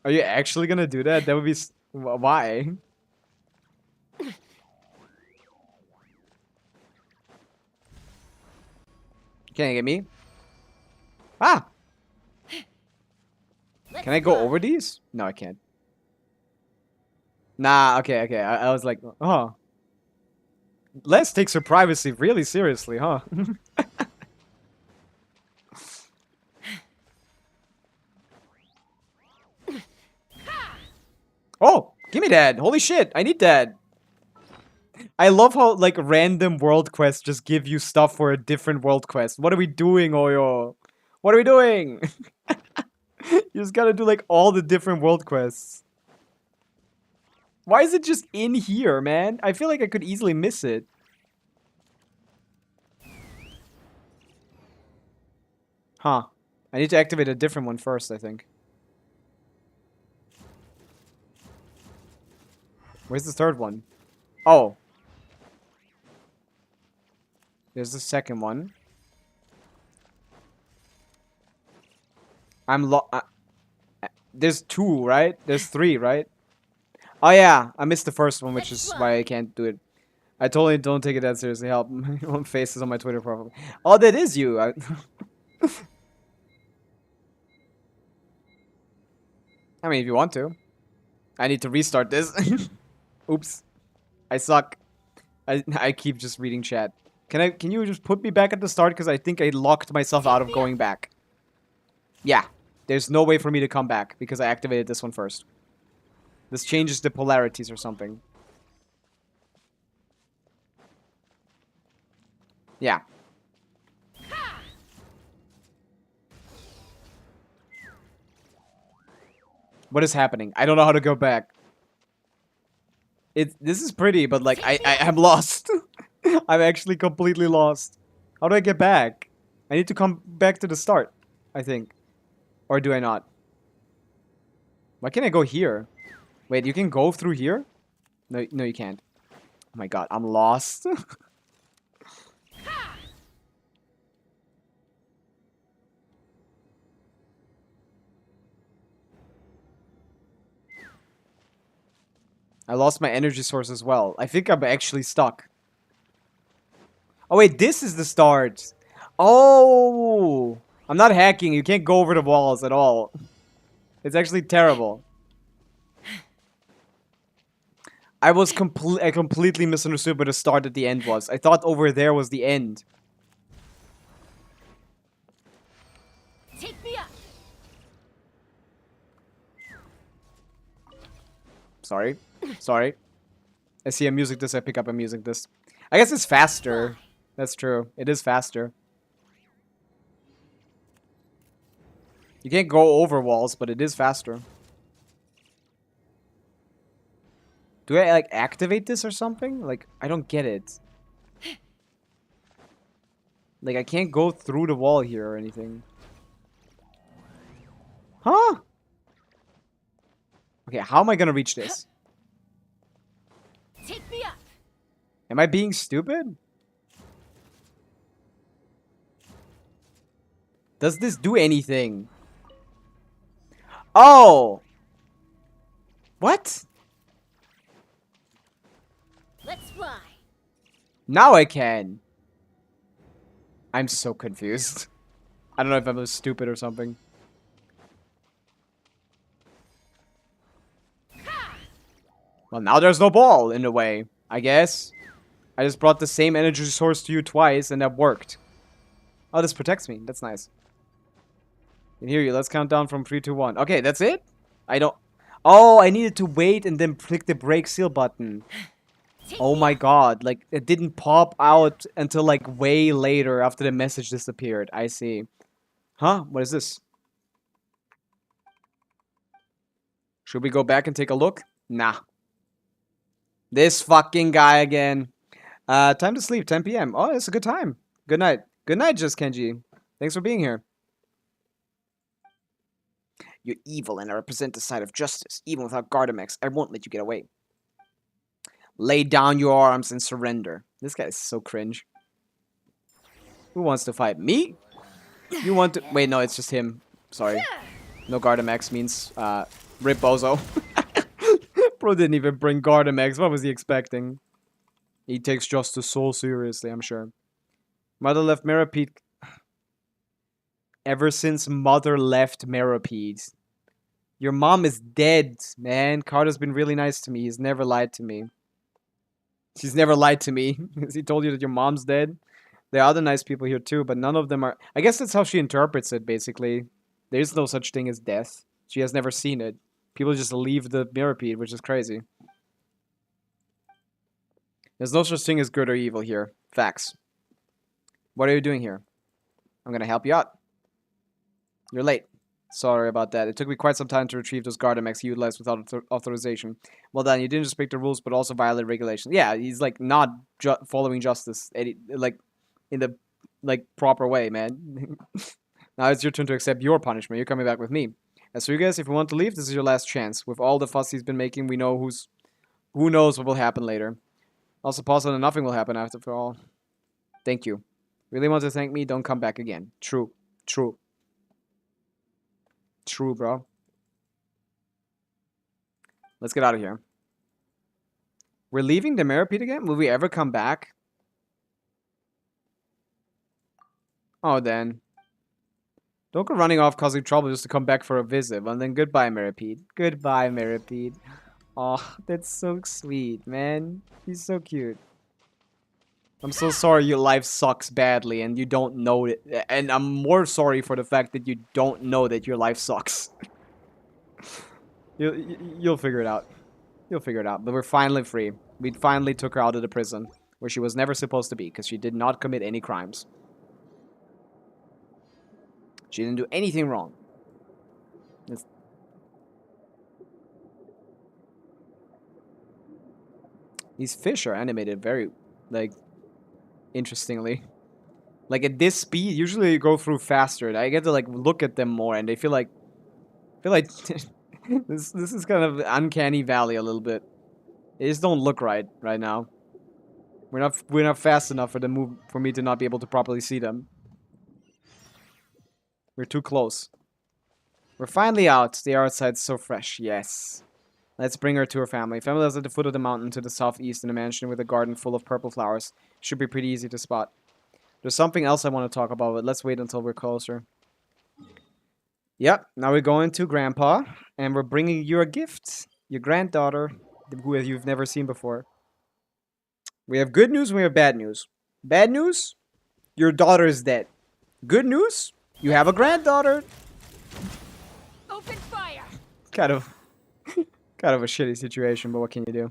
Are you actually gonna do that? That would be... Why? Can you get me? Ah! Can I go over these? No, I can't. Nah, okay. I was like, oh. Les takes her privacy really seriously, huh? Oh, give me that. Holy shit, I need that. I love how, like, random world quests just give you stuff for a different world quest. What are we doing, Oyo? What are we doing? You just gotta do, like, all the different world quests. Why is it just in here, man? I feel like I could easily miss it. Huh. I need to activate a different one first, I think. Where's the third one? Oh. There's the second one. There's two, right? There's three, right? Oh yeah, I missed the first one, which is why I can't do it. I totally don't take it that seriously. Help. My own face is on my Twitter profile. Oh, that is you. I mean, if you want to. I need to restart this. Oops. I suck. I keep just reading chat. Can you just put me back at the start? Because I think I locked myself out of going back. Yeah. There's no way for me to come back because I activated this one first. This changes the polarities or something. Yeah. What is happening? I don't know how to go back. This is pretty, but like I'm lost. I'm actually completely lost. How do I get back? I need to come back to the start, I think. Or do I not? Why can't I go here? Wait, you can go through here? No, you can't. Oh my god, I'm lost. I lost my energy source as well. I think I'm actually stuck. Oh wait, this is the start. Oh! I'm not hacking. You can't go over the walls at all. It's actually terrible. I completely misunderstood where the start at the end was. I thought over there was the end. Take me up. Sorry. Sorry. I see a music disc, I pick up a music disc. I guess it's faster. That's true. It is faster. You can't go over walls, but it is faster. Do I, like, activate this or something? Like, I don't get it. Like, I can't go through the wall here or anything. Huh? Okay, how am I gonna reach this? Take me up. Am I being stupid? Does this do anything? Oh! What? Let's fly. Now I can. I'm so confused. I don't know if I'm stupid or something. Well, now there's no ball in the way, I guess. I just brought the same energy source to you twice and that worked. Oh, this protects me. That's nice. I can hear you. Let's count down from 3, 2, 1. Okay, that's it? I don't... Oh, I needed to wait and then click the break seal button. Oh my god, like, it didn't pop out until, like, way later after the message disappeared. I see. Huh? What is this? Should we go back and take a look? Nah. This fucking guy again. Time to sleep, 10 p.m. Oh, it's a good time. Good night. Good night, Just Kenji. Thanks for being here. You're evil and I represent the side of justice. Even without Gardamex, I won't let you get away. Lay down your arms and surrender. This guy is so cringe. Who wants to fight? Me? You want to... Wait, no, it's just him. Sorry. No Gardamex means, Rip Bozo. Bro didn't even bring Gardamex. What was he expecting? He takes justice so seriously, I'm sure. Mother left Meripede. Ever since Mother left Meripede. Your mom is dead, man. Carter's been really nice to me. He's never lied to me. She's never lied to me. Has he told you that your mom's dead? There are other nice people here too, but none of them are... I guess that's how she interprets it, basically. There is no such thing as death. She has never seen it. People just leave the Meripede, which is crazy. There's no such thing as good or evil here. Facts. What are you doing here? I'm gonna help you out. You're late. Sorry about that. It took me quite some time to retrieve those Gardamex you utilized without authorization. Well done. You didn't just break the rules, but also violate regulations. Yeah, he's like not following justice, like in the proper way, man. Now it's your turn to accept your punishment. You're coming back with me. As for you guys, if you want to leave, this is your last chance. With all the fuss he's been making, we know who knows what will happen later. Also, possible that nothing will happen after all. Thank you. Really want to thank me? Don't come back again. True. True. True, bro. Let's get out of here. We're leaving the Meripede again? Will we ever come back? Oh, then. Don't go running off causing trouble just to come back for a visit. Well, then goodbye, Meripede. Goodbye, Meripede. Oh, that's so sweet, man. He's so cute. I'm so sorry your life sucks badly and you don't know it. And I'm more sorry for the fact that you don't know that your life sucks. You'll figure it out. You'll figure it out. But we're finally free. We finally took her out of the prison, where she was never supposed to be, because she did not commit any crimes. She didn't do anything wrong. These fish are animated very, like, interestingly. Like, at this speed, usually you go through faster. I get to, like, look at them more, and they feel like... this is kind of uncanny valley a little bit. They just don't look right now. We're not fast enough for me to not be able to properly see them. We're too close. We're finally out. The air outside's so fresh. Yes. Let's bring her to her family. Family lives at the foot of the mountain to the southeast in a mansion with a garden full of purple flowers. Should be pretty easy to spot. There's something else I want to talk about, but let's wait until we're closer. Yep, now we're going to Grandpa, and we're bringing you a gift. Your granddaughter, who you've never seen before. We have good news and we have bad news. Bad news? Your daughter is dead. Good news? You have a granddaughter. Open fire! Kind of a shitty situation, but what can you do?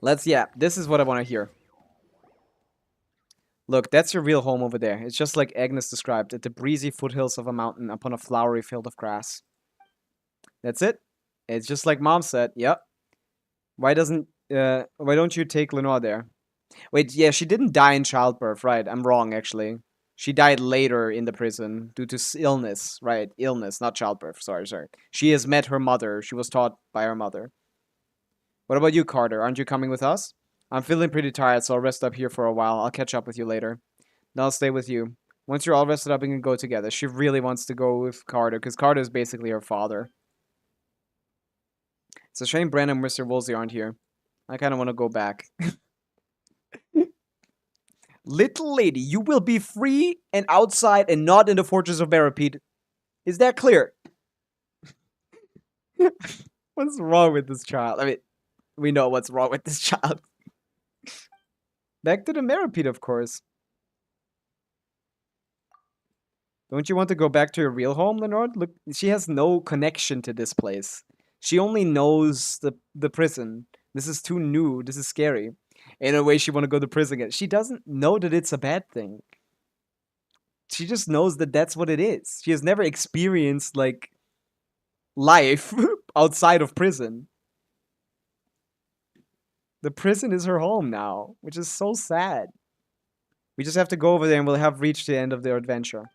This is what I want to hear. Look, that's your real home over there. It's just like Agnes described, at the breezy foothills of a mountain upon a flowery field of grass. That's it. It's just like Mom said. Yep. Why don't you take Lenore there? Wait, yeah, she didn't die in childbirth, right? I'm wrong, actually. She died later in the prison due to illness, right? Illness, not childbirth. Sorry. She has met her mother. She was taught by her mother. What about you, Carter? Aren't you coming with us? I'm feeling pretty tired, so I'll rest up here for a while. I'll catch up with you later. Then I'll stay with you. Once you're all rested up, we can go together. She really wants to go with Carter, because Carter is basically her father. It's a shame Brandon and Mr. Woolsey aren't here. I kind of want to go back. Little lady, you will be free and outside and not in the fortress of Verapede. Is that clear? What's wrong with this child? I mean, we know what's wrong with this child. Back to the Verapede, of course. Don't you want to go back to your real home, Lenore? Look, she has no connection to this place. She only knows the prison. This is too new. This is scary. In a way, she want to go to prison again. She doesn't know that it's a bad thing. She just knows that that's what it is. She has never experienced, like, life outside of prison. The prison is her home now, which is so sad. We just have to go over there and we'll have reached the end of their adventure.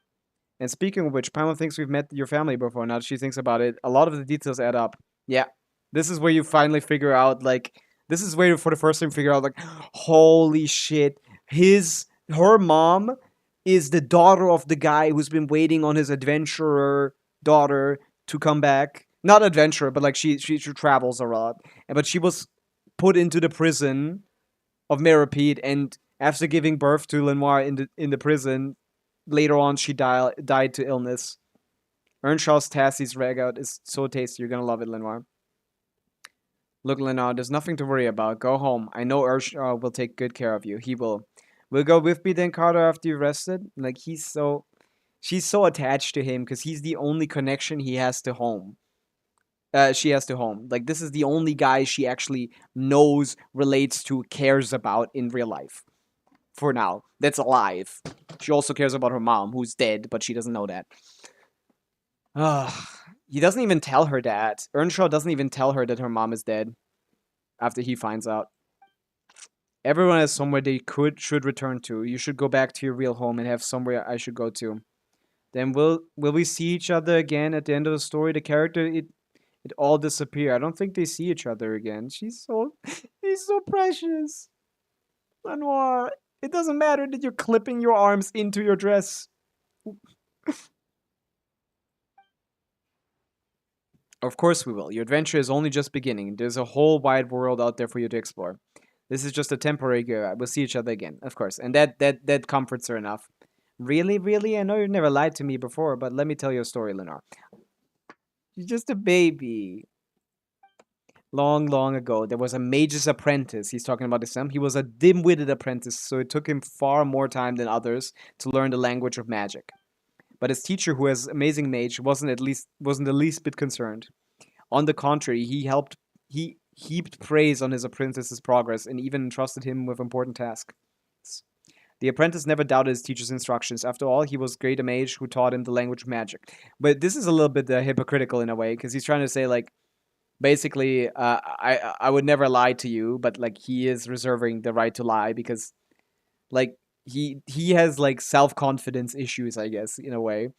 And speaking of which, Pamela thinks we've met your family before. Now that she thinks about it, a lot of the details add up. Yeah, this is where you finally figure out, like, this is where you, for the first time, figure out, like, holy shit, her mom is the daughter of the guy who's been waiting on his adventurer daughter to come back. Not adventurer, but, like, she travels a lot. But she was put into the prison of Meripede, and after giving birth to Lenoir in the prison, later on she died to illness. Earnshaw's Tassie's ragout is so tasty. You're gonna love it, Lenoir. Look, Lenoir, there's nothing to worry about. Go home. I know Earnshaw will take good care of you. He will. We'll go with me then, Carter, after you've rested. Like, she's so attached to him because he's the only connection he has to home. She has to home. Like, this is the only guy she actually knows, relates to, cares about in real life. For now. That's alive. She also cares about her mom, who's dead, but she doesn't know that. He doesn't even tell her that. Earnshaw doesn't even tell her that her mom is dead. After he finds out. Everyone has somewhere they should return to. You should go back to your real home and have somewhere I should go to. Then will we see each other again at the end of the story? The character, it all disappear. I don't think they see each other again. He's so precious. Lenoir, it doesn't matter that you're clipping your arms into your dress. Of course we will. Your adventure is only just beginning. There's a whole wide world out there for you to explore. This is just a temporary go. We'll see each other again, of course. And that comforts her enough. Really, really? I know you've never lied to me before, but let me tell you a story, Lenore. You're just a baby. Long, long ago, there was a mage's apprentice. He's talking about his son. He was a dim-witted apprentice, so it took him far more time than others to learn the language of magic. But his teacher, who has amazing mage, wasn't the least bit concerned. On the contrary, he heaped praise on his apprentice's progress and even entrusted him with important tasks. The apprentice never doubted his teacher's instructions. After all, he was great a mage who taught him the language of magic. But this is a little bit hypocritical in a way, because he's trying to say, like, basically, I would never lie to you, but, like, he is reserving the right to lie because, like, he has, like, self-confidence issues, I guess, in a way.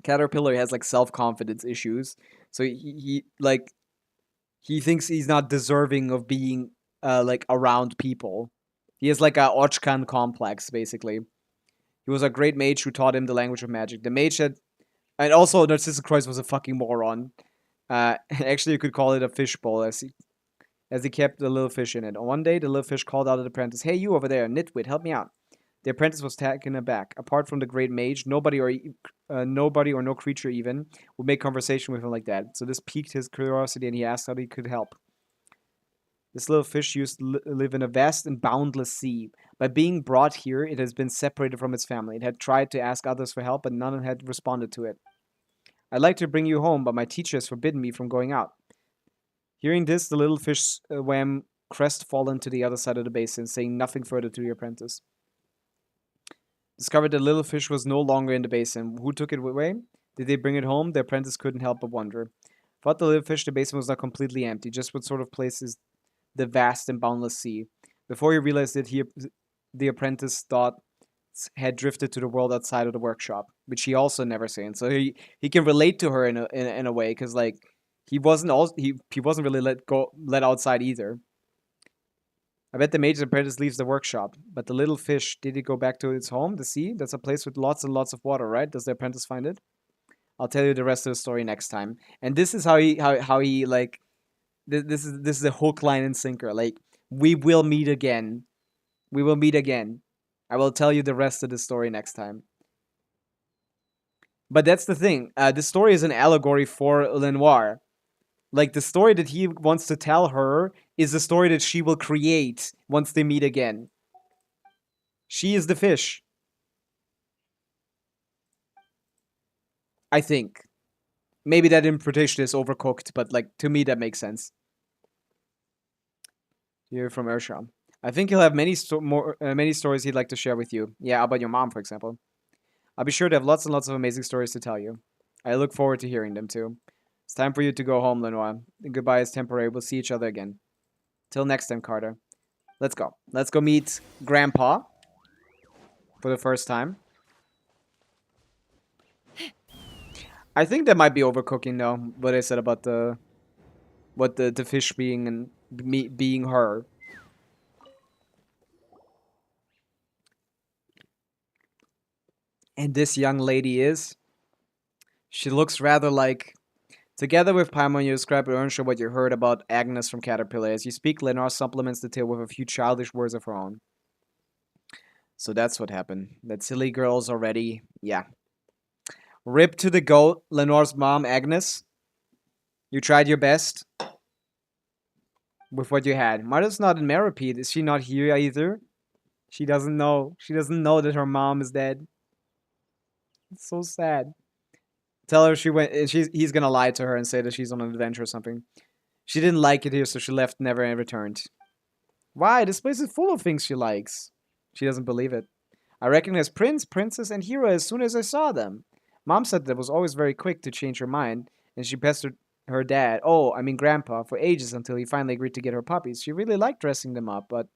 Caterpillar has, like, self-confidence issues. So he thinks he's not deserving of being, like, around people. He has, like, a Ochkan complex, basically. He was a great mage who taught him the language of magic. The mage had... And also, Narcissus Christ was a fucking moron. Actually, you could call it a fishbowl, as he kept the little fish in it. One day, the little fish called out to the apprentice, "Hey, you over there, nitwit, help me out." The apprentice was taken aback. Apart from the great mage, nobody or no creature even would make conversation with him like that. So this piqued his curiosity, and he asked how he could help. This little fish used to live in a vast and boundless sea. By being brought here, it has been separated from its family. It had tried to ask others for help, but none had responded to it. I'd like to bring you home, but my teacher has forbidden me from going out. Hearing this, the little fish swam crestfallen to the other side of the basin, saying nothing further to the apprentice. Discovered the little fish was no longer in the basin. Who took it away? Did they bring it home? The apprentice couldn't help but wonder. Thought the little fish, the basin was not completely empty. Just what sort of place is the vast and boundless sea? Before he realized it, the apprentice thought had drifted to the world outside of the workshop, which he also never seen. So he can relate to her in a way, because like he wasn't really let outside either. I bet the mage apprentice leaves the workshop, but the little fish, did he go back to its home, the sea? That's a place with lots and lots of water, right? Does the apprentice find it? I'll tell you the rest of the story next time. And this is how he like this is the hook, line, and sinker. Like, we will meet again. We will meet again. I will tell you the rest of the story next time. But that's the thing. The story is an allegory for Lenoir. Like, the story that he wants to tell her is the story that she will create once they meet again. She is the fish. I think. Maybe that interpretation is overcooked, but like, to me that makes sense. Here from Ursham. I think he'll have many stories he'd like to share with you. Yeah, about your mom, for example. I'll be sure to have lots and lots of amazing stories to tell you. I look forward to hearing them too. It's time for you to go home, Lenoir. Goodbye is temporary. We'll see each other again. Till next time, Carter. Let's go. Let's go meet Grandpa for the first time. I think that might be overcooking though, what I said about the fish being and me being her. And this young lady is. She looks rather like. Together with Paimon, you describe and unsure what you heard about Agnes from Caterpillar. As you speak, Lenore supplements the tale with a few childish words of her own. So that's what happened. That silly girl's already. Yeah. Rip to the goat, Lenore's mom, Agnes. You tried your best with what you had. Mother's not in Meripede. Is she not here either? She doesn't know. She doesn't know that her mom is dead. It's so sad. Tell her she went. He's gonna lie to her and say that she's on an adventure or something. She didn't like it here, so she left, never returned. Why? This place is full of things she likes. She doesn't believe it. I recognized Prince, Princess, and Hero as soon as I saw them. Mom said that was always very quick to change her mind, and she pestered her dad, Grandpa, for ages until he finally agreed to get her puppies. She really liked dressing them up, but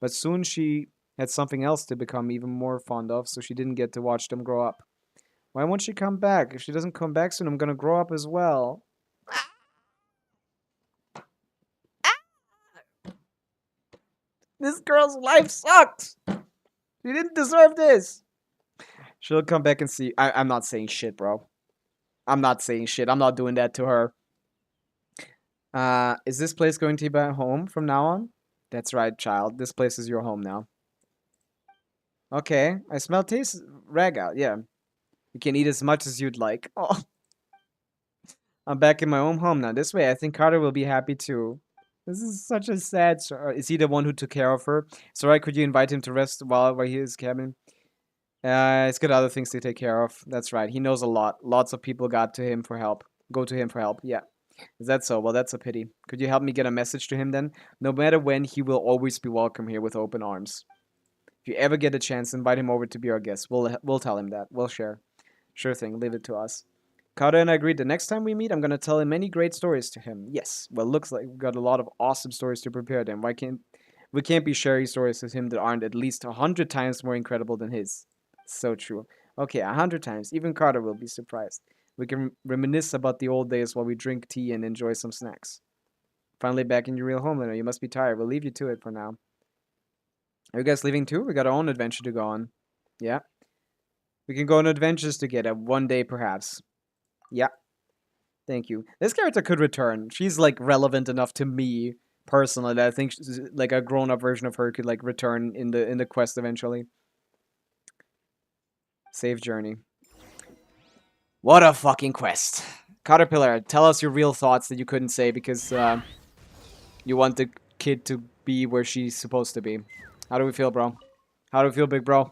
soon she had something else to become even more fond of, so she didn't get to watch them grow up. Why won't she come back? If she doesn't come back soon, I'm gonna grow up as well. This girl's life sucks! She didn't deserve this! She'll come back and see. I'm not saying shit, bro. I'm not saying shit. I'm not doing that to her. Is this place going to be my home from now on? That's right, child. This place is your home now. Okay. I smell taste ragout. Yeah. You can eat as much as you'd like. Oh. I'm back in my own home now. This way, I think Carter will be happy too. This is such a sad story. Is he the one who took care of her? Sorry, could you invite him to rest while he is cabin? He's got other things to take care of. That's right. He knows a lot. Lots of people go to him for help. Yeah. Is that so? Well, that's a pity. Could you help me get a message to him then? No matter when, he will always be welcome here with open arms. If you ever get a chance, invite him over to be our guest. We'll tell him that. We'll share. Sure thing. Leave it to us. Carter and I agreed the next time we meet, I'm going to tell him many great stories to him. Yes. Well, looks like we've got a lot of awesome stories to prepare then. We can't be sharing stories with him that aren't at least 100 times more incredible than his. So true. Okay, 100 times. Even Carter will be surprised. We can reminisce about the old days while we drink tea and enjoy some snacks. Finally back in your real home, Lena. You must be tired. We'll leave you to it for now. Are you guys leaving too? We got our own adventure to go on. Yeah. We can go on adventures together one day, perhaps. Yeah. Thank you. This character could return. She's, like, relevant enough to me, personally, that I think, like, a grown-up version of her could, like, return in the quest eventually. Save journey. What a fucking quest. Caterpillar, tell us your real thoughts that you couldn't say because you want the kid to be where she's supposed to be. How do we feel, bro? How do we feel, big bro?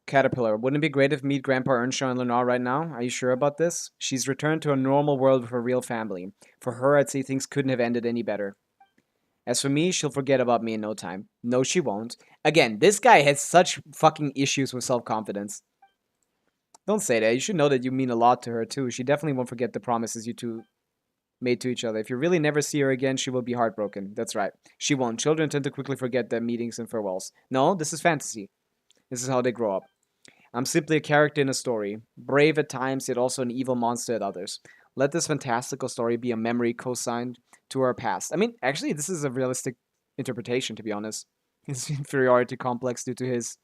Caterpillar, wouldn't it be great if meet Grandpa Earnshaw and Lenore right now? Are you sure about this? She's returned to a normal world with her real family. For her, I'd say things couldn't have ended any better. As for me, she'll forget about me in no time. No, she won't. Again, this guy has such fucking issues with self-confidence. Don't say that. You should know that you mean a lot to her, too. She definitely won't forget the promises you two made to each other. If you really never see her again, she will be heartbroken. That's right. She won't. Children tend to quickly forget their meetings and farewells. No, this is fantasy. This is how they grow up. I'm simply a character in a story. Brave at times, yet also an evil monster at others. Let this fantastical story be a memory co-signed to our past. I mean, actually, this is a realistic interpretation, to be honest. His inferiority complex due to his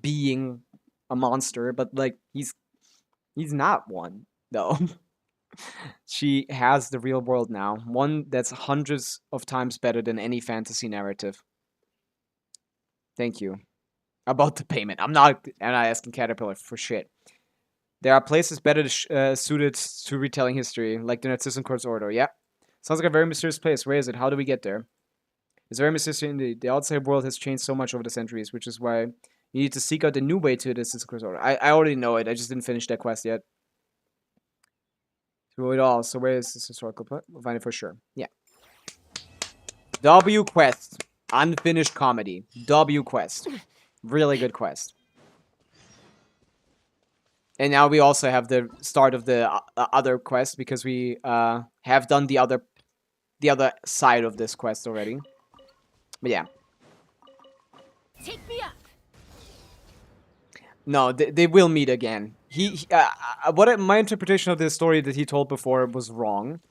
being a monster, but like he's not one though. She has the real world now, one that's hundreds of times better than any fantasy narrative. Thank you. About the payment, I'm not asking Caterpillar for shit. There are places better suited to retelling history, like the Narcissan Court's Order. Yeah, sounds like a very mysterious place. Where is it? How do we get there? It's very mysterious indeed. The outside world has changed so much over the centuries, which is why you need to seek out a new way to the Narcissan Court's Order. I already know it. I just didn't finish that quest yet. Through it all. So where is this historical plot? We'll find it for sure. Yeah. W quest. Unfinished comedy. W quest. Really good quest. And now we also have the start of the other quest because we have done the other side of this quest already. But yeah. Take me up. No, they will meet again. My interpretation of this story that he told before was wrong.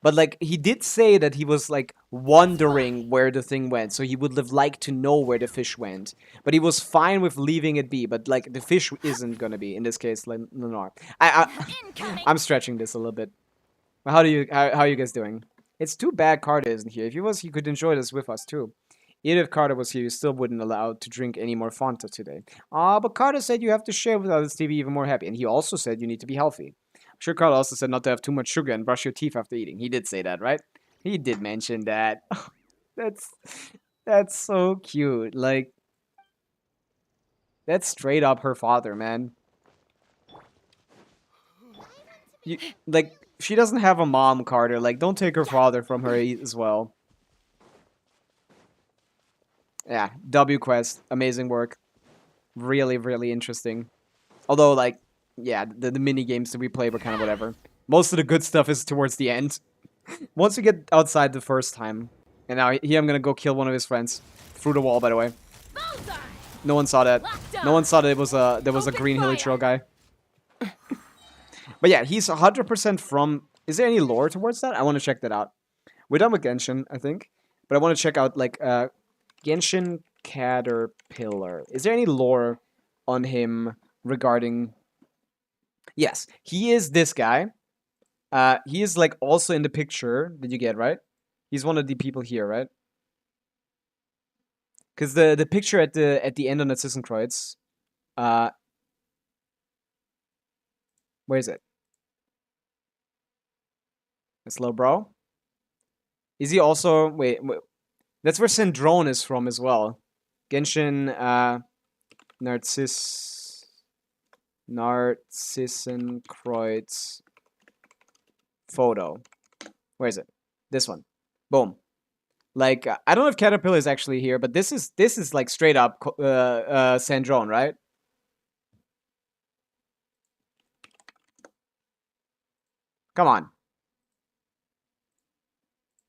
But, like, he did say that he was, like, wondering where the thing went. So he would have liked to know where the fish went. But he was fine with leaving it be. But, like, the fish isn't gonna be, in this case, Lenore. I'm stretching this a little bit. How are you guys doing? It's too bad Carter isn't here. If he was, he could enjoy this with us, too. Even if Carter was here, you still wouldn't allow to drink any more Fanta today. But Carter said you have to share with others to be even more happy. And he also said you need to be healthy. I'm sure Carter also said not to have too much sugar and brush your teeth after eating. He did say that, right? He did mention that. That's so cute. Like, that's straight up her father, man. Like, she doesn't have a mom, Carter. Like, don't take her father from her as well. Yeah, W quest, amazing work. Really, really interesting. Although, like, yeah, the mini games that we play were kind of whatever. Most of the good stuff is towards the end. Once we get outside the first time. And now here I'm gonna go kill one of his friends. Through the wall, by the way. No one saw that. No one saw that there was a green hilly trail guy. But yeah, he's 100% from... Is there any lore towards that? I want to check that out. We're done with Genshin, I think. But I want to check out, like, Genshin Caterpillar. Is there any lore on him regarding... Yes, he is this guy. He is, like, also in the picture that you get, right? He's one of the people here, right? Because the picture at the end on Narcissan Kreuz, where is it? This little bro? Is he also... Wait, that's where Syndrome is from as well. Genshin, Narcissan Kreuz photo. Where is it? This one. Boom. Like, I don't know if Caterpillar is actually here, but this is like straight up Syndrome, right? Come on.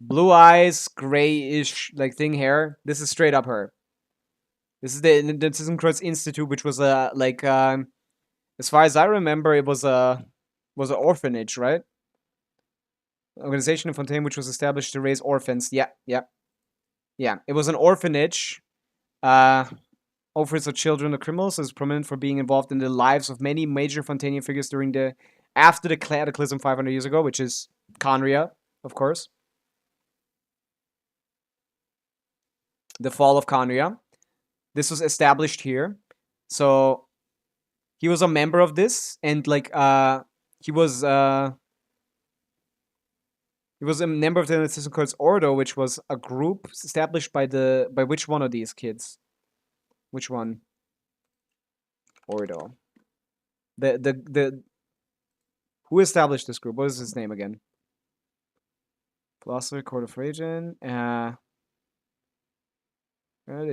Blue eyes, grayish, like, thing hair. This is straight up her. This is the Narcissan Kreuz Institute, which was like, as far as I remember, it was an orphanage, right? Organization in Fontaine, which was established to raise orphans. Yeah. It was an orphanage. Orphans of children of criminals is prominent for being involved in the lives of many major Fontanian figures after the Cataclysm 500 years ago, which is Conria, of course. the fall of Khaenri'ah. This was established here. So he was a member of this, and like he was a member of the Narcissus Court's Ordo, which was a group established by which one of these kids? Which one? Ordo. The who established this group? What is his name again? Philosopher, Court of Region. The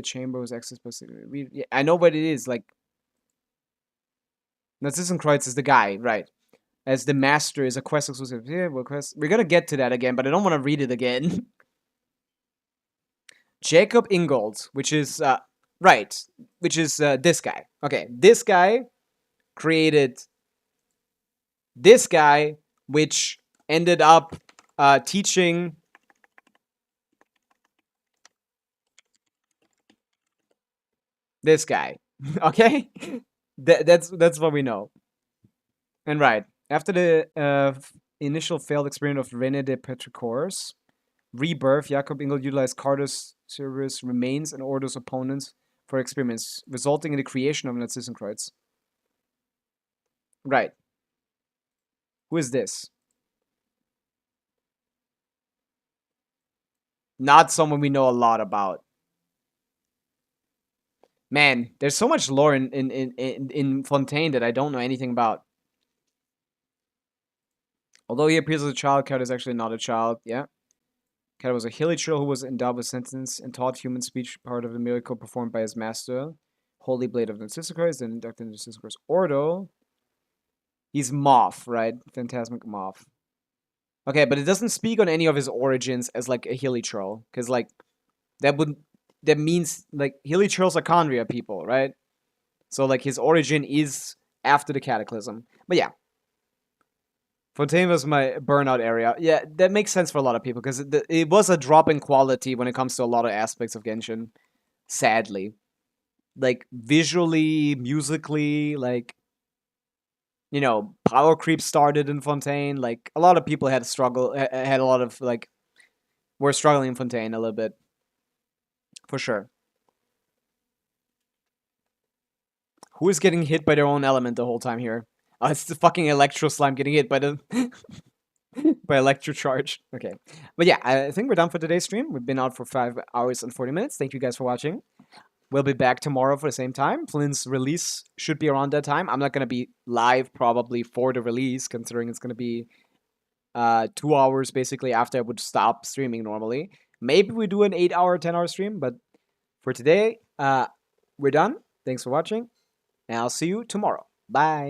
chamber was accessed by yeah, I know what it is. Like Narcissus Kreuz is the guy, right? As the master is a quest exclusive. Yeah, we're gonna get to that again, but I don't want to read it again. Jacob Ingold, which is right, which is this guy. Okay, this guy created this guy, which ended up teaching this guy. Okay, that's what we know. And right after the initial failed experiment of René de Petrichor's rebirth, Jacob Ingold utilized Carter's service remains and Ordo's opponents for experiments, resulting in the creation of Narcissenkreuz. Right. Who is this? Not someone we know a lot about. Man, there's so much lore in Fontaine that I don't know anything about. Although he appears as a child, Cat is actually not a child. Yeah. Cat was a hilichurl who was endowed with sentence and taught human speech, part of the miracle performed by his master, Holy Blade of Narcissenkreuz, then inducted into Narcissenkreuz Ordo. He's Moth, right? Phantasmic Moth. Okay, but it doesn't speak on any of his origins as like a hilichurl, because like that means like hilichurls are Khaenri'ah people, right? So like his origin is after the Cataclysm. But yeah, Fontaine was my burnout area. Yeah, that makes sense for a lot of people because it was a drop in quality when it comes to a lot of aspects of Genshin. Sadly, like visually, musically, like you know, power creep started in Fontaine. Like a lot of people had a lot of like were struggling in Fontaine a little bit, for sure. Who is getting hit by their own element the whole time here? It's the fucking Electro Slime getting hit by the by Electro Charge. Okay, but yeah, I think we're done for today's stream. We've been out for 5 hours and 40 minutes. Thank you guys for watching. We'll be back tomorrow for the same time. Flint's release should be around that time. I'm not going to be live probably for the release, considering it's going to be 2 hours basically after I would stop streaming normally. Maybe we do an 8-hour, 10-hour stream, but for today, we're done. Thanks for watching, and I'll see you tomorrow. Bye.